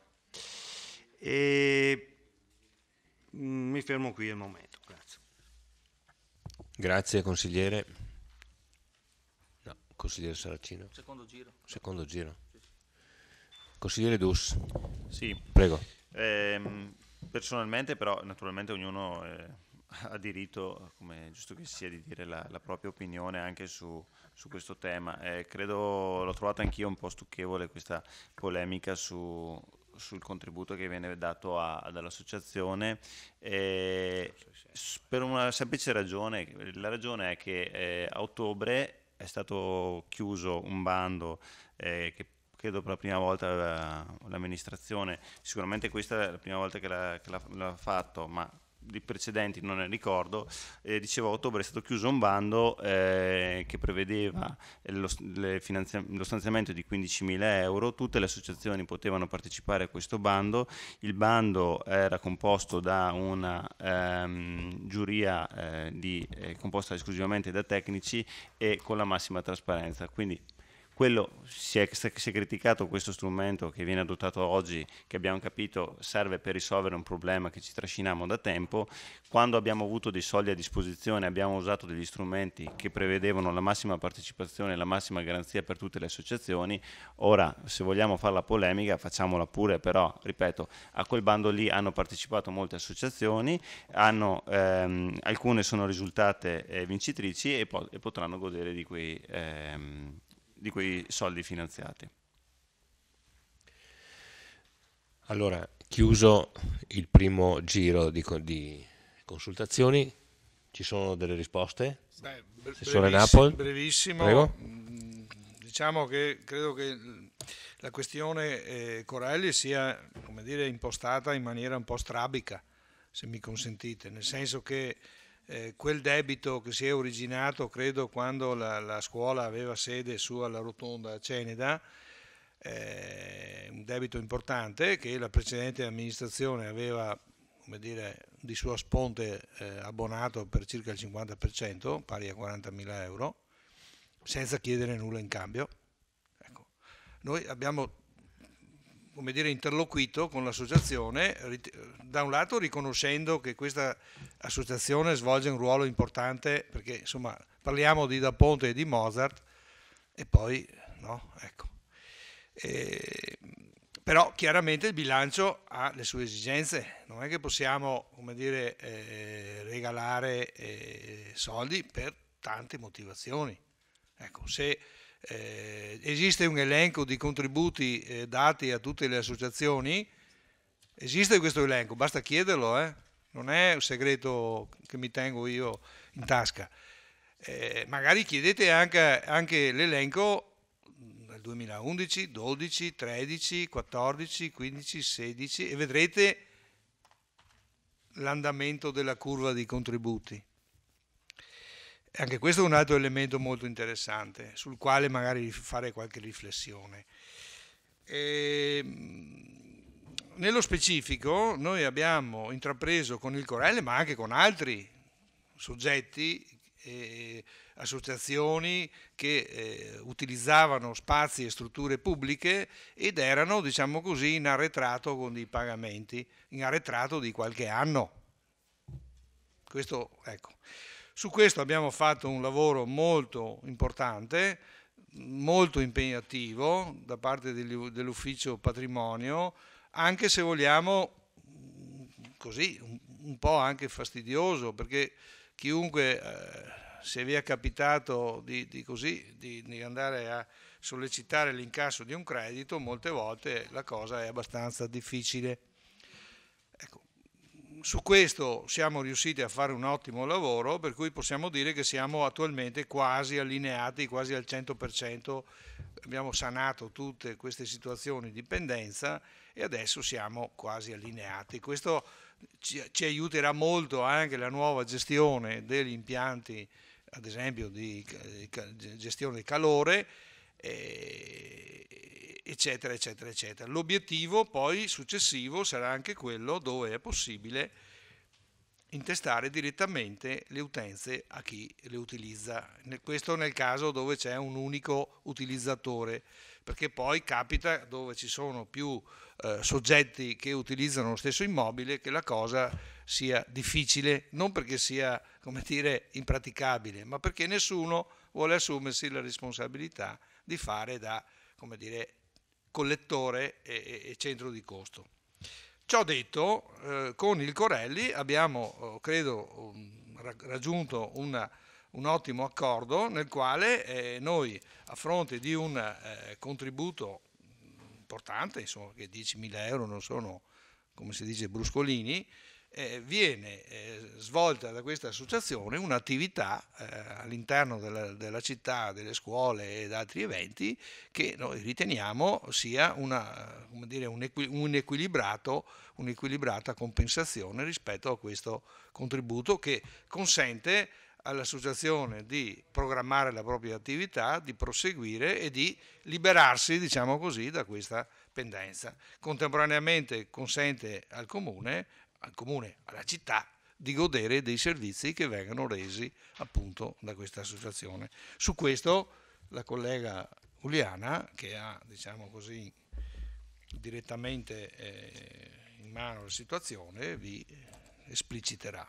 Mi fermo qui al momento, grazie. Grazie consigliere. No, consigliere Saracino. Secondo giro. Secondo giro. Consigliere Dus. Sì. Prego. Personalmente però, naturalmente ognuno ha diritto, come è giusto che sia, di dire la propria opinione anche su questo tema. Credo, l'ho trovata anch'io un po' stucchevole questa polemica su sul contributo che viene dato dall'associazione, per una semplice ragione. La ragione è che a ottobre è stato chiuso un bando che credo per la prima volta l'amministrazione, sicuramente questa è la prima volta che l'ha fatto, ma di precedenti non ne ricordo. Dicevo, a ottobre è stato chiuso un bando che prevedeva lo stanziamento di 15.000 euro. Tutte le associazioni potevano partecipare a questo bando. Il bando era composto da una giuria composta esclusivamente da tecnici e con la massima trasparenza. Quindi si è criticato questo strumento che viene adottato oggi, che abbiamo capito serve per risolvere un problema che ci trasciniamo da tempo. Quando abbiamo avuto dei soldi a disposizione abbiamo usato degli strumenti che prevedevano la massima partecipazione e la massima garanzia per tutte le associazioni. Ora, se vogliamo fare la polemica, facciamola pure, però, ripeto, a quel bando lì hanno partecipato molte associazioni, alcune sono risultate vincitrici e potranno godere di quei soldi finanziati. Allora, chiuso il primo giro di consultazioni, ci sono delle risposte? Assessore Napoli? Brevissimo. Prego. Diciamo che credo che la questione Corelli sia, come dire, impostata in maniera un po' strabica, se mi consentite, nel senso che quel debito che si è originato, credo, quando la scuola aveva sede su alla Rotonda Ceneda, un debito importante che la precedente amministrazione aveva, come dire, di sua sponte abbonato per circa il 50%, pari a 40.000 euro, senza chiedere nulla in cambio. Ecco. Noi abbiamo, come dire, interloquito con l'associazione, da un lato riconoscendo che questa associazione svolge un ruolo importante, perché insomma parliamo di Da Ponte e di Mozart, e poi no, ecco. Però chiaramente il bilancio ha le sue esigenze, non è che possiamo, come dire, regalare soldi per tante motivazioni. Ecco, se esiste un elenco di contributi dati a tutte le associazioni, esiste questo elenco, basta chiederlo, non è un segreto che mi tengo io in tasca. Magari chiedete anche l'elenco del 2011, 12, 13, 14, 15, 16 e vedrete l'andamento della curva di contributi. Anche questo è un altro elemento molto interessante, sul quale magari fare qualche riflessione. Nello specifico noi abbiamo intrapreso con il Corelli, ma anche con altri soggetti, associazioni che utilizzavano spazi e strutture pubbliche ed erano, diciamo così, in arretrato con dei pagamenti, in arretrato di qualche anno. Questo, ecco. Su questo abbiamo fatto un lavoro molto importante, molto impegnativo da parte dell'ufficio patrimonio, anche se vogliamo così un po' anche fastidioso, perché chiunque se vi è capitato di andare a sollecitare l'incasso di un credito, molte volte la cosa è abbastanza difficile. Ecco. Su questo siamo riusciti a fare un ottimo lavoro, per cui possiamo dire che siamo attualmente quasi allineati, quasi al 100%, abbiamo sanato tutte queste situazioni di pendenza e adesso siamo quasi allineati. Questo ci aiuterà molto anche la nuova gestione degli impianti, ad esempio di gestione del calore, eccetera, eccetera, eccetera. L'obiettivo poi successivo sarà anche quello, dove è possibile, intestare direttamente le utenze a chi le utilizza. Questo nel caso dove c'è un unico utilizzatore, perché poi capita dove ci sono più soggetti che utilizzano lo stesso immobile che la cosa sia difficile, non perché sia, come dire, impraticabile, ma perché nessuno vuole assumersi la responsabilità di fare da, come dire, collettore e centro di costo. Ciò detto, con il Corelli abbiamo, credo, raggiunto un ottimo accordo nel quale noi, a fronte di un contributo importante, insomma, che 10.000 euro non sono, come si dice, bruscolini, viene svolta da questa associazione un'attività all'interno della città, delle scuole ed altri eventi che noi riteniamo sia un'equilibrata compensazione rispetto a questo contributo che consente all'associazione di programmare la propria attività, di proseguire e di liberarsi, diciamo così, da questa pendenza. Contemporaneamente consente al comune, alla città, di godere dei servizi che vengono resi appunto da questa associazione. Su questo la collega Uliana, che ha, diciamo così, direttamente in mano la situazione, vi espliciterà.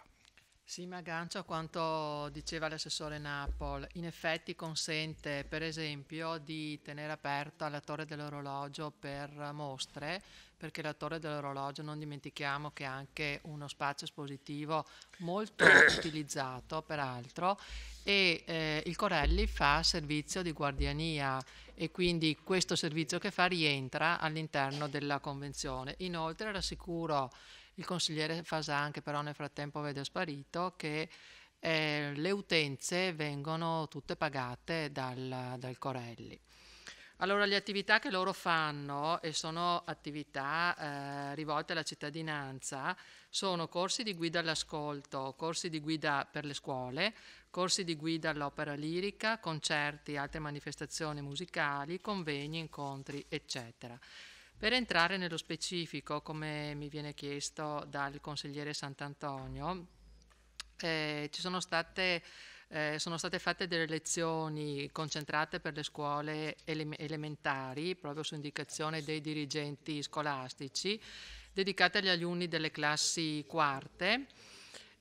Sì, mi aggancio a quanto diceva l'assessore Napol. In effetti consente, per esempio, di tenere aperta la torre dell'orologio per mostre, perché la torre dell'orologio, non dimentichiamo che è anche uno spazio espositivo molto utilizzato, peraltro, e il Corelli fa servizio di guardiania e quindi questo servizio che fa rientra all'interno della convenzione. Inoltre rassicuro il consigliere Fasan, che però nel frattempo vedo sparito, che le utenze vengono tutte pagate dal Corelli. Allora, le attività che loro fanno, e sono attività rivolte alla cittadinanza, sono corsi di guida all'ascolto, corsi di guida per le scuole, corsi di guida all'opera lirica, concerti, altre manifestazioni musicali, convegni, incontri, eccetera. Per entrare nello specifico, come mi viene chiesto dal consigliere Sant'Antonio, sono state fatte delle lezioni concentrate per le scuole elementari, proprio su indicazione dei dirigenti scolastici, dedicate agli alunni delle classi quarte,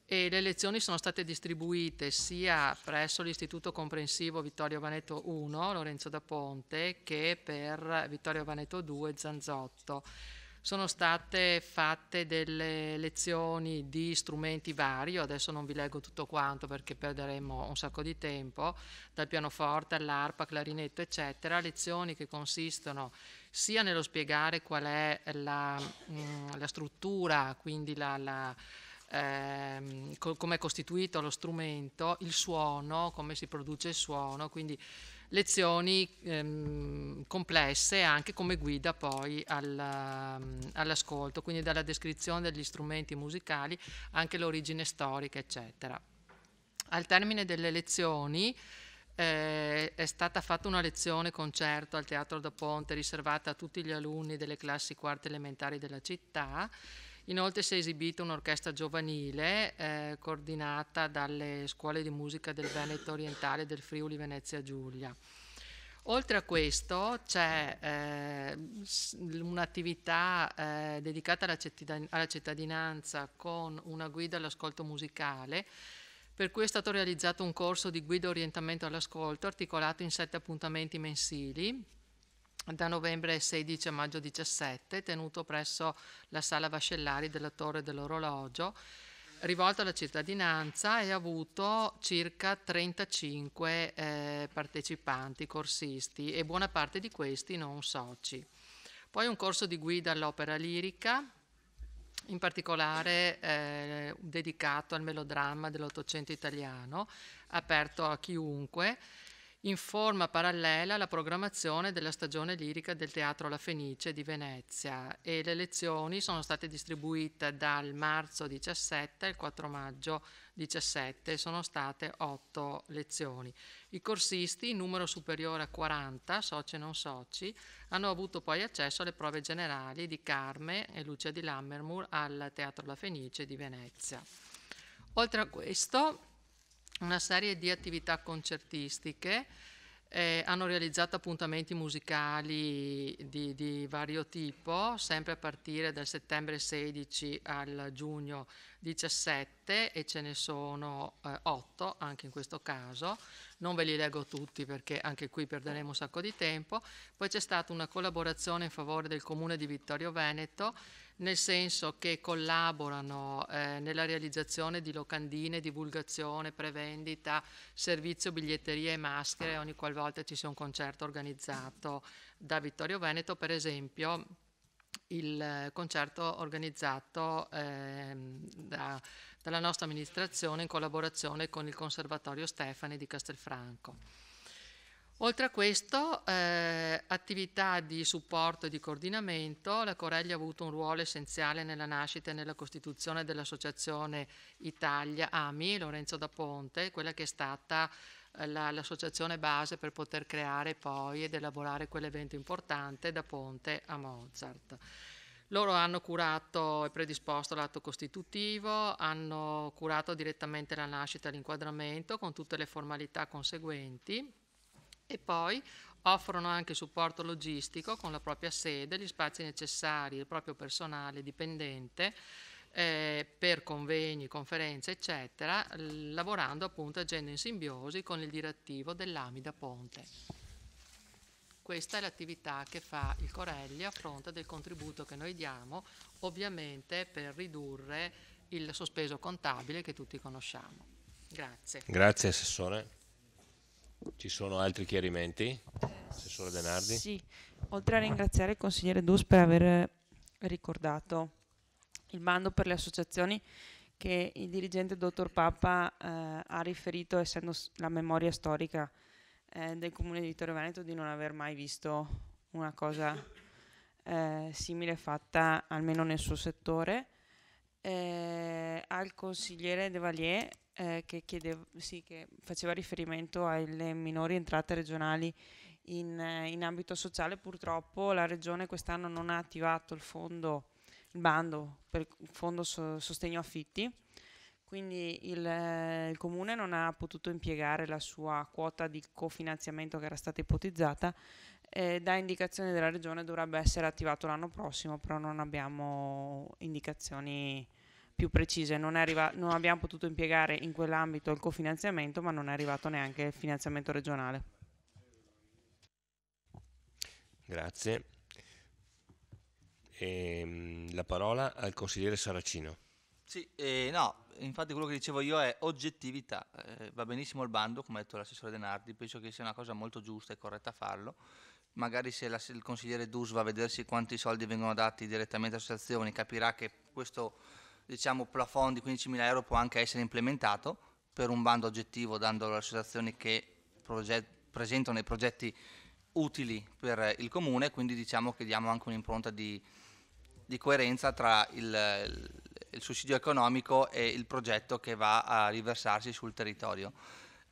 e le lezioni sono state distribuite sia presso l'Istituto Comprensivo Vittorio Veneto 1, Lorenzo da Ponte, che per Vittorio Veneto 2, Zanzotto. Sono state fatte delle lezioni di strumenti vari, adesso non vi leggo tutto quanto perché perderemo un sacco di tempo, dal pianoforte all'arpa, clarinetto, eccetera, lezioni che consistono sia nello spiegare qual è la struttura, quindi come è costituito lo strumento, il suono, come si produce il suono, quindi lezioni complesse anche come guida poi all'ascolto, quindi dalla descrizione degli strumenti musicali anche l'origine storica, eccetera. Al termine delle lezioni è stata fatta una lezione concerto al Teatro da Ponte riservata a tutti gli alunni delle classi quarte elementari della città. Inoltre si è esibita un'orchestra giovanile coordinata dalle scuole di musica del Veneto orientale e del Friuli Venezia Giulia. Oltre a questo c'è un'attività dedicata alla cittadinanza con una guida all'ascolto musicale, per cui è stato realizzato un corso di guida e orientamento all'ascolto articolato in 7 appuntamenti mensili, da novembre 16 a maggio 17, tenuto presso la Sala Vascellari della Torre dell'Orologio, rivolto alla cittadinanza, e ha avuto circa 35 partecipanti, corsisti, e buona parte di questi non soci. Poi un corso di guida all'opera lirica, in particolare dedicato al melodramma dell'Ottocento italiano, aperto a chiunque, in forma parallela alla programmazione della stagione lirica del Teatro La Fenice di Venezia, e le lezioni sono state distribuite dal marzo 17 al 4 maggio 17, sono state 8 lezioni. I corsisti, in numero superiore a 40, soci e non soci, hanno avuto poi accesso alle prove generali di Carme e Lucia di Lammermoor al Teatro La Fenice di Venezia. Oltre a questo, una serie di attività concertistiche hanno realizzato appuntamenti musicali di vario tipo, sempre a partire dal settembre 16 al giugno 17, e ce ne sono 8 anche in questo caso. Non ve li leggo tutti perché anche qui perderemo un sacco di tempo. Poi c'è stata una collaborazione in favore del Comune di Vittorio Veneto nel senso che collaborano nella realizzazione di locandine, divulgazione, prevendita, servizio, biglietteria e maschere ogni qualvolta ci sia un concerto organizzato da Vittorio Veneto. Per esempio il concerto organizzato dalla nostra amministrazione in collaborazione con il Conservatorio Stefani di Castelfranco. Oltre a questo, attività di supporto e di coordinamento, la Corelli ha avuto un ruolo essenziale nella nascita e nella costituzione dell'Associazione Italia AMI, Lorenzo da Ponte, quella che è stata l'associazione base per poter creare poi ed elaborare quell'evento importante da Ponte a Mozart. Loro hanno curato e predisposto l'atto costitutivo, hanno curato direttamente la nascita e l'inquadramento con tutte le formalità conseguenti e poi offrono anche supporto logistico con la propria sede, gli spazi necessari, il proprio personale dipendente per convegni, conferenze, eccetera, lavorando appunto, agendo in simbiosi con il direttivo dell'AMI da Ponte. Questa è l'attività che fa il Corelli a fronte del contributo che noi diamo, ovviamente per ridurre il sospeso contabile che tutti conosciamo. Grazie. Grazie Assessore. Ci sono altri chiarimenti? Assessore Denardi? Sì, oltre a ringraziare il consigliere Dus per aver ricordato il bando per le associazioni che il dirigente dottor Papa ha riferito, essendo la memoria storica del Comune di Vittorio Veneto, di non aver mai visto una cosa simile fatta almeno nel suo settore. Al consigliere De Valier che faceva riferimento alle minori entrate regionali in ambito sociale. Purtroppo la Regione quest'anno non ha attivato il bando per il fondo sostegno affitti, quindi il Comune non ha potuto impiegare la sua quota di cofinanziamento che era stata ipotizzata. Da indicazione della Regione dovrebbe essere attivato l'anno prossimo, però non abbiamo indicazioni più precise. Non abbiamo potuto impiegare in quell'ambito il cofinanziamento, ma non è arrivato neanche il finanziamento regionale. Grazie. La parola al consigliere Saracino. Sì, no, infatti quello che dicevo io è oggettività. Va benissimo il bando, come ha detto l'assessore Denardi, penso che sia una cosa molto giusta e corretta farlo. Magari se il consigliere Dus va a vedersi quanti soldi vengono dati direttamente alle associazioni, capirà che questo, diciamo, plafond di 15.000 euro può anche essere implementato per un bando oggettivo, dando alle associazioni che presentano i progetti utili per il Comune, quindi diciamo che diamo anche un'impronta di coerenza tra il sussidio economico e il progetto che va a riversarsi sul territorio.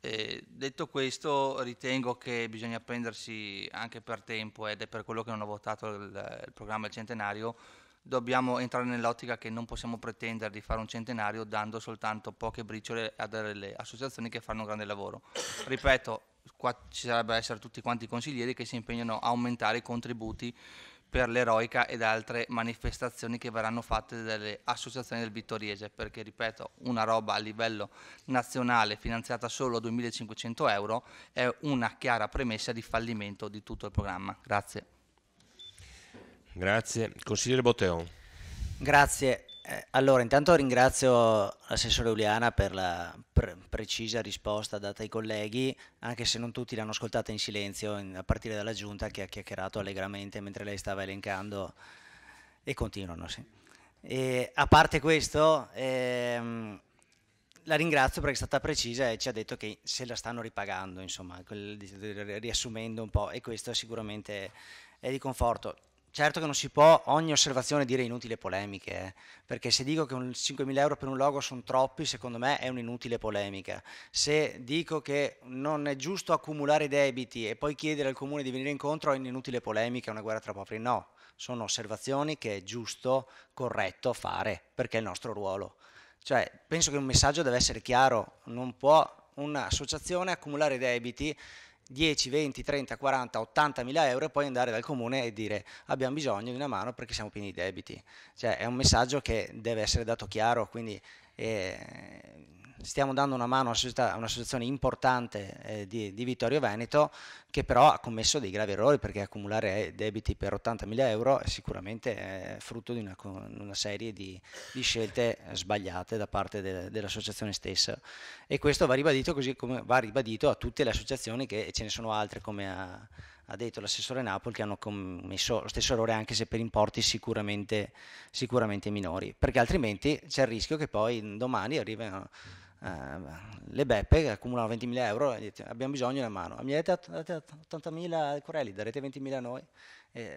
Detto questo, ritengo che bisogna prendersi anche per tempo, ed è per quello che non ho votato il programma del centenario. Dobbiamo entrare nell'ottica che non possiamo pretendere di fare un centenario dando soltanto poche briciole a delle associazioni che fanno un grande lavoro. Ripeto, qua ci sarebbe essere tutti quanti i consiglieri che si impegnano a aumentare i contributi per l'eroica ed altre manifestazioni che verranno fatte dalle associazioni del Vittoriese, perché ripeto, una roba a livello nazionale finanziata solo a 2.500 euro è una chiara premessa di fallimento di tutto il programma. Grazie. Grazie. Consigliere Botteon. Grazie. Allora, intanto ringrazio l'assessore Uliana per la precisa risposta data ai colleghi, anche se non tutti l'hanno ascoltata in silenzio, a partire dalla Giunta che ha chiacchierato allegramente mentre lei stava elencando, e continuano. Sì. E a parte questo, la ringrazio perché è stata precisa e ci ha detto che se la stanno ripagando, insomma, riassumendo un po', e questo sicuramente è di conforto. Certo che non si può ogni osservazione dire inutili polemiche, perché se dico che 5.000 euro per un logo sono troppi, secondo me è un'inutile polemica. Se dico che non è giusto accumulare debiti e poi chiedere al Comune di venire incontro, è un'inutile polemica, è una guerra tra poveri. No, sono osservazioni che è giusto, corretto fare, perché è il nostro ruolo. Cioè, penso che un messaggio deve essere chiaro, non può un'associazione accumulare debiti 10, 20, 30, 40, 80.000 euro e poi andare dal Comune e dire abbiamo bisogno di una mano perché siamo pieni di debiti. Cioè, è un messaggio che deve essere dato chiaro, quindi stiamo dando una mano a un'associazione importante di Vittorio Veneto, che però ha commesso dei gravi errori, perché accumulare debiti per 80.000 euro è sicuramente frutto di una serie di scelte sbagliate da parte dell'associazione stessa, e questo va ribadito, così come va ribadito a tutte le associazioni, che ce ne sono altre, come ha detto l'assessore Napoli, che hanno commesso lo stesso errore, anche se per importi sicuramente minori, perché altrimenti c'è il rischio che poi domani arrivino le beppe che accumulano 20.000 euro e dite, abbiamo bisogno della mano, mi date 80.000 al Corelli, darete 20.000 a noi,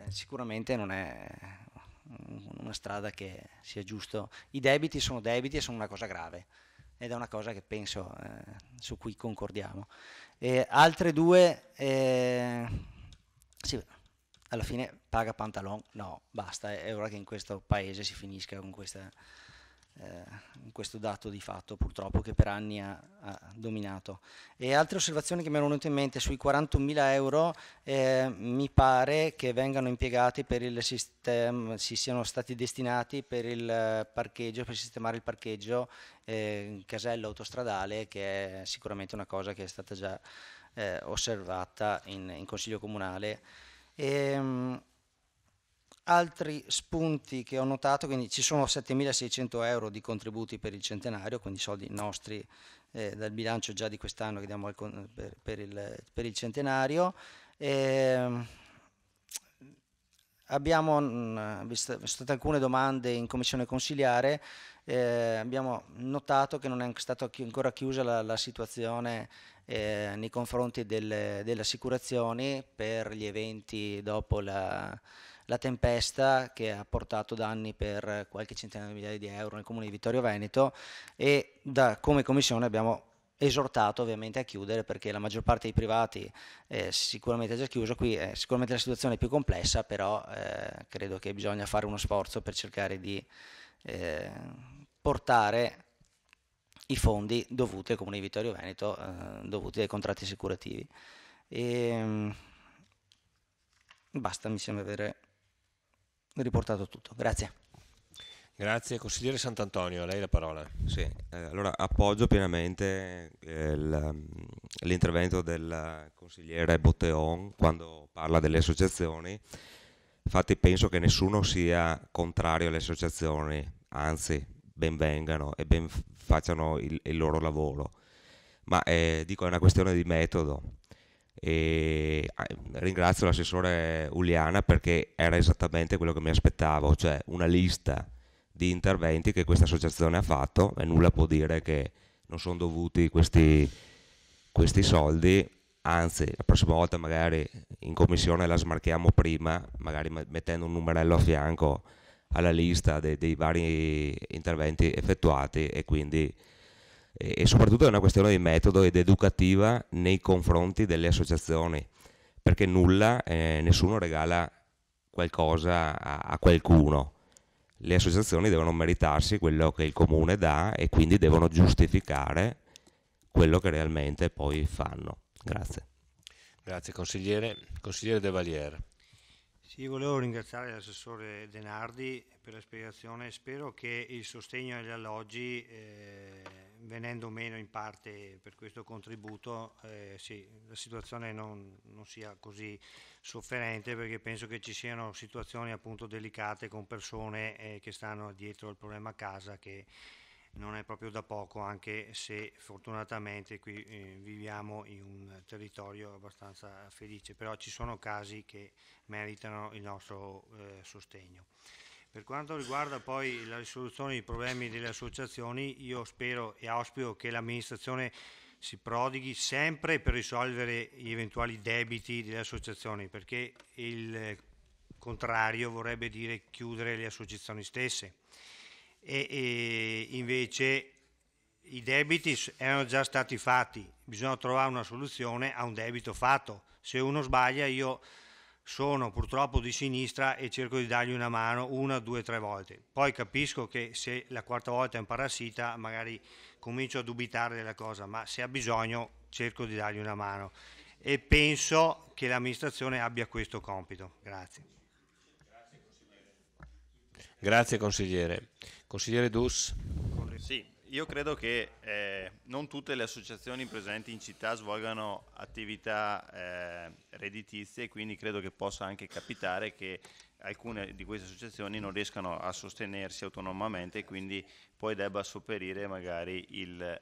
sicuramente non è una strada che sia giusto. I debiti sono debiti e sono una cosa grave, ed è una cosa che penso su cui concordiamo. Altre due, sì, alla fine paga pantalon, no, basta, è ora che in questo paese si finisca con questo dato di fatto, purtroppo, che per anni ha dominato. E altre osservazioni che mi erano venute in mente: sui 41.000 euro mi pare che vengano impiegati per il sistema, siano stati destinati per il parcheggio, per sistemare il parcheggio casello autostradale, che è sicuramente una cosa che è stata già osservata in Consiglio Comunale. Altri spunti che ho notato: quindi ci sono 7.600 euro di contributi per il centenario, quindi soldi nostri dal bilancio già di quest'anno che diamo per il centenario. Abbiamo visto state alcune domande in commissione consiliare, abbiamo notato che non è stata ancora chiusa la situazione nei confronti delle assicurazioni per gli eventi dopo la tempesta, che ha portato danni per qualche centinaio di migliaia di euro nel comune di Vittorio Veneto, e come commissione abbiamo esortato ovviamente a chiudere, perché la maggior parte dei privati sicuramente è già chiuso. Qui sicuramente la situazione è più complessa, però credo che bisogna fare uno sforzo per cercare di portare i fondi dovuti al comune di Vittorio Veneto, dovuti ai contratti assicurativi. Basta, mi sembra avere riportato tutto. Grazie. Grazie. Consigliere Sant'Antonio, a lei la parola. Sì, allora appoggio pienamente l'intervento del consigliere Botteon quando parla delle associazioni. Infatti penso che nessuno sia contrario alle associazioni, anzi ben vengano e ben facciano il loro lavoro, ma dico, è una questione di metodo. E ringrazio l'assessore Uliana, perché era esattamente quello che mi aspettavo, cioè una lista di interventi che questa associazione ha fatto, e nulla può dire che non sono dovuti questi soldi. Anzi, la prossima volta magari in commissione la smarchiamo prima, magari mettendo un numerello a fianco alla lista dei vari interventi effettuati, e quindi e soprattutto è una questione di metodo ed educativa nei confronti delle associazioni, perché nessuno regala qualcosa a qualcuno. Le associazioni devono meritarsi quello che il comune dà, e quindi devono giustificare quello che realmente poi fanno. Grazie. Grazie consigliere. Consigliere De Valier. Sì, volevo ringraziare l'assessore Denardi per la spiegazione. Spero che il sostegno agli alloggi, venendo meno in parte per questo contributo, sì, la situazione non sia così sofferente, perché penso che ci siano situazioni appunto delicate con persone che stanno dietro al problema casa, che non è proprio da poco, anche se fortunatamente qui viviamo in un territorio abbastanza felice, però ci sono casi che meritano il nostro sostegno. Per quanto riguarda poi la risoluzione dei problemi delle associazioni, io spero e auspico che l'amministrazione si prodighi sempre per risolvere gli eventuali debiti delle associazioni, perché il contrario vorrebbe dire chiudere le associazioni stesse. E invece i debiti erano già stati fatti, bisogna trovare una soluzione a un debito fatto. Se uno sbaglia, io sono purtroppo di sinistra e cerco di dargli una mano 1, 2, 3 volte, poi capisco che se la quarta volta è un parassita magari comincio a dubitare della cosa, ma se ha bisogno cerco di dargli una mano, e penso che l'amministrazione abbia questo compito. Grazie. Grazie consigliere. Consigliere Dus. Sì, Io credo che non tutte le associazioni presenti in città svolgano attività redditizie, quindi credo che possa anche capitare che alcune di queste associazioni non riescano a sostenersi autonomamente e quindi poi debba sopperire magari il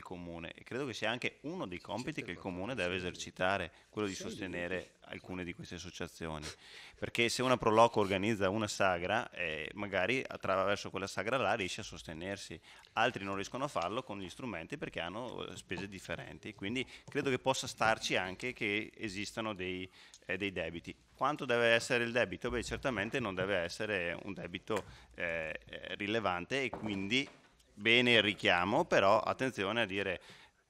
comune. E credo che sia anche uno dei compiti che il comune deve esercitare, quello di sostenere alcune di queste associazioni. Perché se una Proloco organizza una sagra, magari attraverso quella sagra là riesce a sostenersi, altri non riescono a farlo con gli strumenti perché hanno spese differenti, quindi credo che possa starci anche che esistano dei debiti. Quanto deve essere il debito? Beh, certamente non deve essere un debito rilevante e quindi bene il richiamo, però attenzione a dire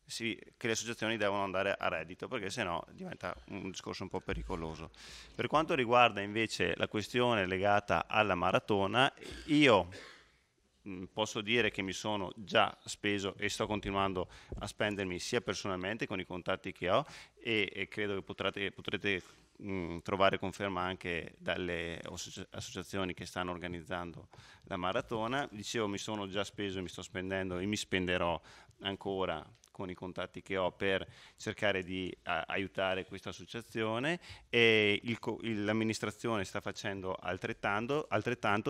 sì, che le associazioni devono andare a reddito, perché sennò diventa un discorso un po' pericoloso. Per quanto riguarda invece la questione legata alla maratona, io posso dire che mi sono già speso e sto continuando a spendermi sia personalmente con i contatti che ho e credo che potrete trovare conferma anche dalle associazioni che stanno organizzando la maratona. Dicevo, mi sono già speso, mi sto spendendo e mi spenderò ancora con i contatti che ho per cercare di aiutare questa associazione e l'amministrazione sta facendo altrettanto.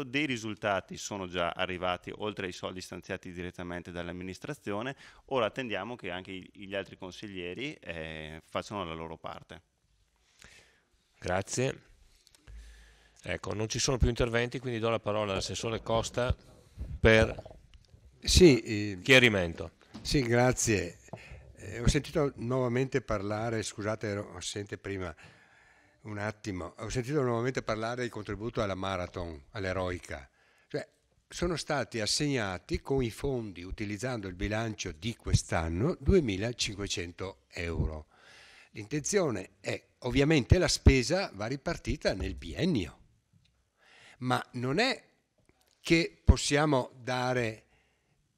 Dei risultati sono già arrivati oltre ai soldi stanziati direttamente dall'amministrazione. Ora attendiamo che anche gli altri consiglieri facciano la loro parte. Grazie. Ecco, non ci sono più interventi, quindi do la parola all'assessore Costa per chiarimento. Sì, grazie. Ho sentito nuovamente parlare, scusate, ero assente prima un attimo, ho sentito nuovamente parlare del contributo alla Marathon, all'Eroica. Cioè, sono stati assegnati con i fondi, utilizzando il bilancio di quest'anno, 2.500 euro. L'intenzione è, ovviamente la spesa va ripartita nel biennio, ma non è che possiamo dare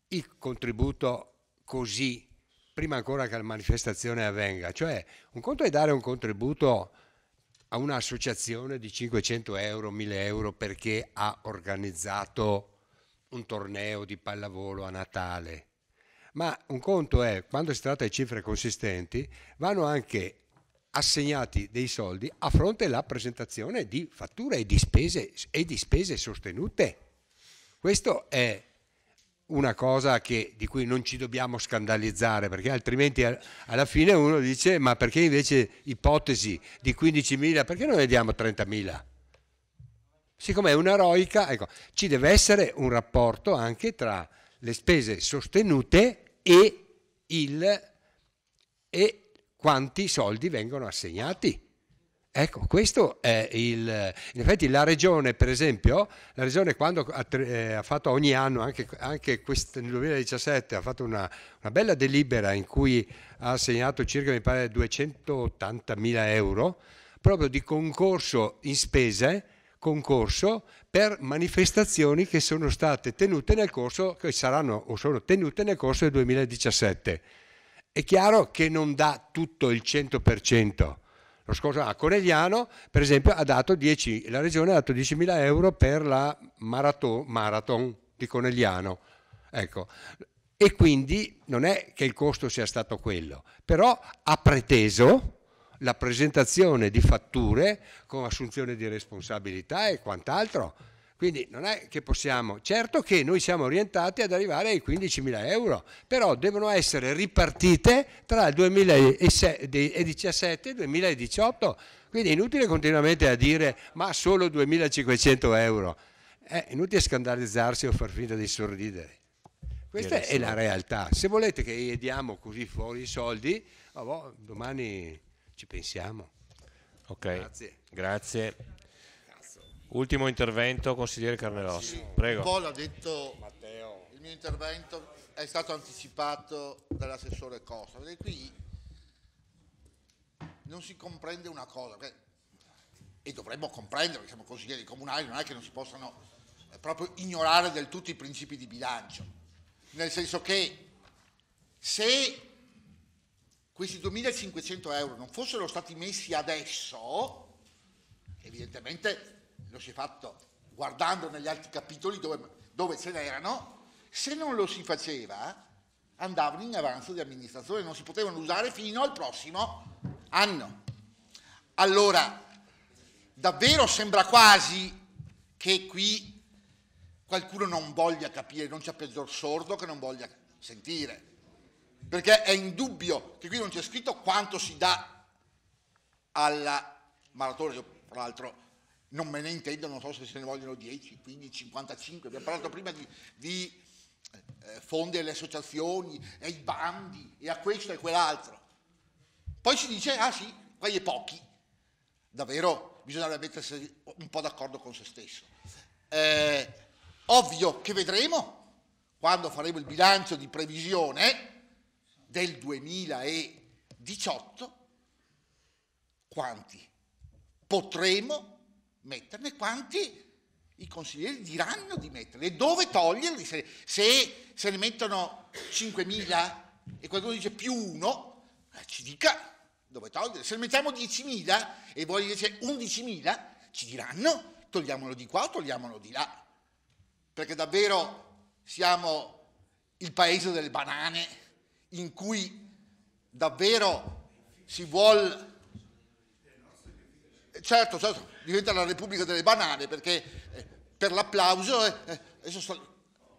il contributo così, prima ancora che la manifestazione avvenga. Cioè, un conto è dare un contributo a un'associazione di 500 euro, 1000 euro perché ha organizzato un torneo di pallavolo a Natale. Ma un conto è, quando si tratta di cifre consistenti, vanno anche assegnati dei soldi a fronte della presentazione di fatture e di spese sostenute. Questo è una cosa di cui non ci dobbiamo scandalizzare, perché altrimenti alla fine uno dice: ma perché invece ipotesi di 15.000, perché non ne diamo 30.000? Siccome è un'eroica, ecco, ci deve essere un rapporto anche tra le spese sostenute e quanti soldi vengono assegnati. Ecco, questo è in effetti la Regione, per esempio, la Regione quando ha fatto ogni anno, anche nel 2017, ha fatto una bella delibera in cui ha assegnato circa, mi pare, 280.000 euro, proprio di concorso in spese, concorso per manifestazioni che sono state tenute nel corso, che saranno o sono tenute nel corso del 2017. È chiaro che non dà tutto il 100%. Lo scorso a Conegliano, per esempio, la Regione ha dato 10.000 euro per la Marathon di Conegliano. Ecco. E quindi non è che il costo sia stato quello, però ha preteso la presentazione di fatture con assunzione di responsabilità e quant'altro. Quindi non è che possiamo, certo che noi siamo orientati ad arrivare ai 15.000 euro, però devono essere ripartite tra il 2017 e il 2018, quindi è inutile continuamente a dire ma solo 2.500 euro, è inutile scandalizzarsi o far finta di sorridere. Questa è la realtà. Se volete che diamo così fuori i soldi, domani ci pensiamo. Ok, grazie. Ultimo intervento, consigliere Carnelossi. Sì, Prego. Un po' l'ha detto Matteo. Il mio intervento è stato anticipato dall'assessore Costa. Vedete, qui non si comprende una cosa, e dovremmo comprendere, perché siamo consiglieri comunali, non è che non si possano proprio ignorare del tutto i principi di bilancio. Nel senso che se questi 2.500 euro non fossero stati messi adesso, evidentemente lo si è fatto guardando negli altri capitoli dove ce n'erano, Se non lo si faceva, andavano in avanzo di amministrazione, non si potevano usare fino al prossimo anno. Allora, davvero sembra quasi che qui qualcuno non voglia capire, non c'è peggior sordo che non voglia sentire, perché è indubbio che qui non c'è scritto quanto si dà alla maratona. Io, tra l'altro, non me ne intendo, non so se ne vogliono 10, 15, 55, abbiamo parlato prima di fondi alle associazioni, ai bandi, e a questo e quell'altro. Poi si dice, ah sì, quelli pochi. Davvero bisognerebbe mettersi un po' d'accordo con se stesso. Ovvio che vedremo, quando faremo il bilancio di previsione del 2018, quanti potremo metterne, quanti i consiglieri diranno di metterli, e dove toglierli. Se ne mettono 5.000 e qualcuno dice più uno, ci dica dove togliere. Se ne mettiamo 10.000 e voi dice 11.000, ci diranno togliamolo di qua o togliamolo di là, perché davvero siamo il paese delle banane, in cui davvero si vuol... Certo, diventa la Repubblica delle banane, perché per l'applauso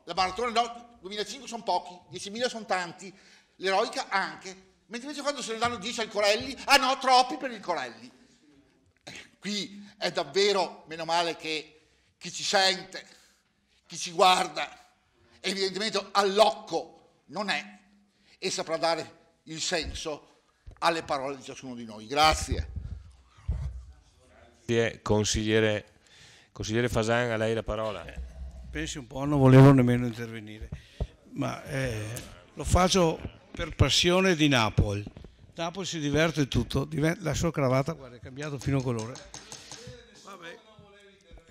la maratona no, 2005 sono pochi, 10.000 sono tanti, l'eroica anche, mentre invece quando se ne danno 10 al Corelli, ah no, troppi per il Corelli. Qui è davvero, meno male che chi ci sente, chi ci guarda, evidentemente all'occo non è, e saprà dare il senso alle parole di ciascuno di noi. Grazie. Consigliere Fasan, a lei la parola. Pensi un po', non volevo nemmeno intervenire, ma lo faccio per passione di Napoli. Napoli si diverte tutto, la sua cravatta, guarda, è cambiato fino a colore. Vabbè.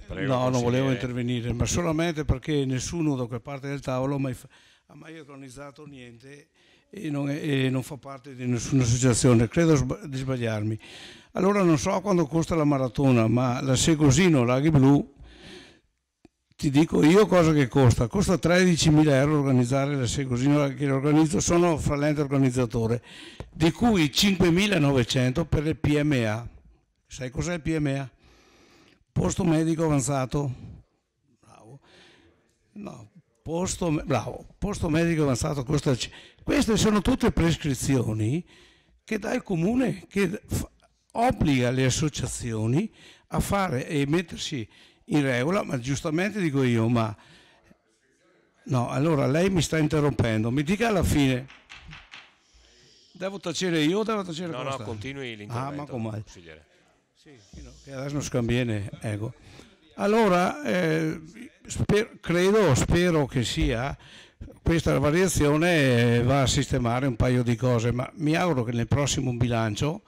Prego, no, non volevo intervenire, ma solamente perché nessuno da quella parte del tavolo ha mai organizzato niente e non fa parte di nessuna associazione. Credo di sbagliarmi. Allora non so quanto costa la maratona, ma la Segosino Laghi Blu, ti dico io cosa che costa. Costa 13.000 euro organizzare la Segosino, che organizzo, sono fra l'ente organizzatore, di cui 5.900 per il PMA. Sai cos'è il PMA? Posto medico avanzato. Bravo. No, posto medico avanzato costa... Queste sono tutte prescrizioni che dà il comune, che obbliga le associazioni a fare e mettersi in regola, ma giustamente dico io, ma no, allora lei mi sta interrompendo, mi dica alla fine, devo tacere io o devo tacere Costa? No, continui l'intervento. Ah, ma come? Sì, che adesso non scambiene, ecco. Allora, spero che sia, questa variazione va a sistemare un paio di cose, ma mi auguro che nel prossimo bilancio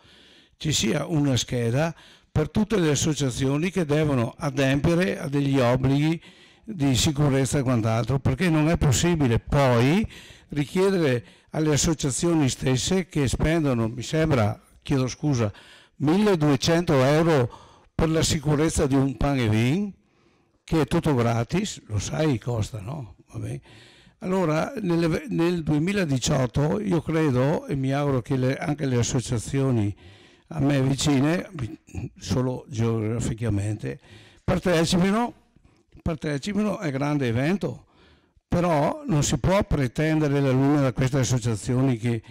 ci sia una scheda per tutte le associazioni che devono adempiere a degli obblighi di sicurezza e quant'altro, perché non è possibile poi richiedere alle associazioni stesse, che spendono, mi sembra, chiedo scusa, 1.200 euro per la sicurezza di un pan e vin, che è tutto gratis, lo sai costa, no? Vabbè. Allora nel 2018 io credo e mi auguro che anche le associazioni a me vicine, solo geograficamente, partecipino al grande evento, però non si può pretendere la luna da queste associazioni che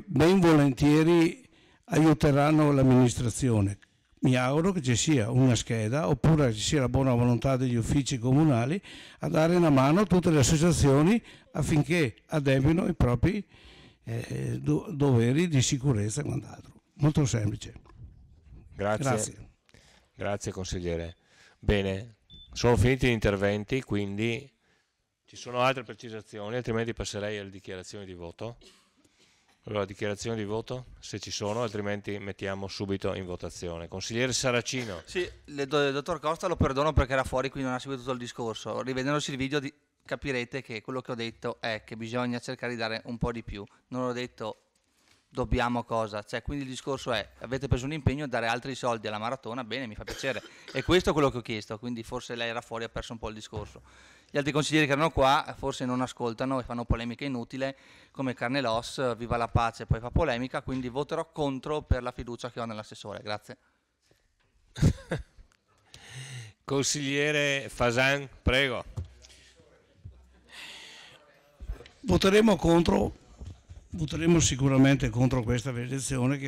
ben volentieri aiuteranno l'amministrazione. Mi auguro che ci sia una scheda, oppure ci sia la buona volontà degli uffici comunali a dare una mano a tutte le associazioni affinché adempino i propri doveri di sicurezza e quant'altro. Molto semplice. Grazie consigliere. Bene, sono finiti gli interventi, quindi ci sono altre precisazioni, altrimenti passerei alle dichiarazioni di voto. Allora, dichiarazioni di voto, se ci sono, altrimenti mettiamo subito in votazione. Consigliere Saracino. Sì, il dottor Costa lo perdono perché era fuori, quindi non ha seguito tutto il discorso. Rivedendosi il video capirete che quello che ho detto è che bisogna cercare di dare un po' di più. Non l'ho detto dobbiamo cosa? Cioè, quindi il discorso è, avete preso un impegno a dare altri soldi alla maratona, bene, mi fa piacere. E questo è quello che ho chiesto, quindi forse lei era fuori e ha perso un po' il discorso. Gli altri consiglieri che erano qua forse non ascoltano e fanno polemica inutile, come Carnelos, viva la pace, poi fa polemica, quindi voterò contro per la fiducia che ho nell'assessore. Grazie. Consigliere Fasan, prego. Voteremo sicuramente contro questa variazione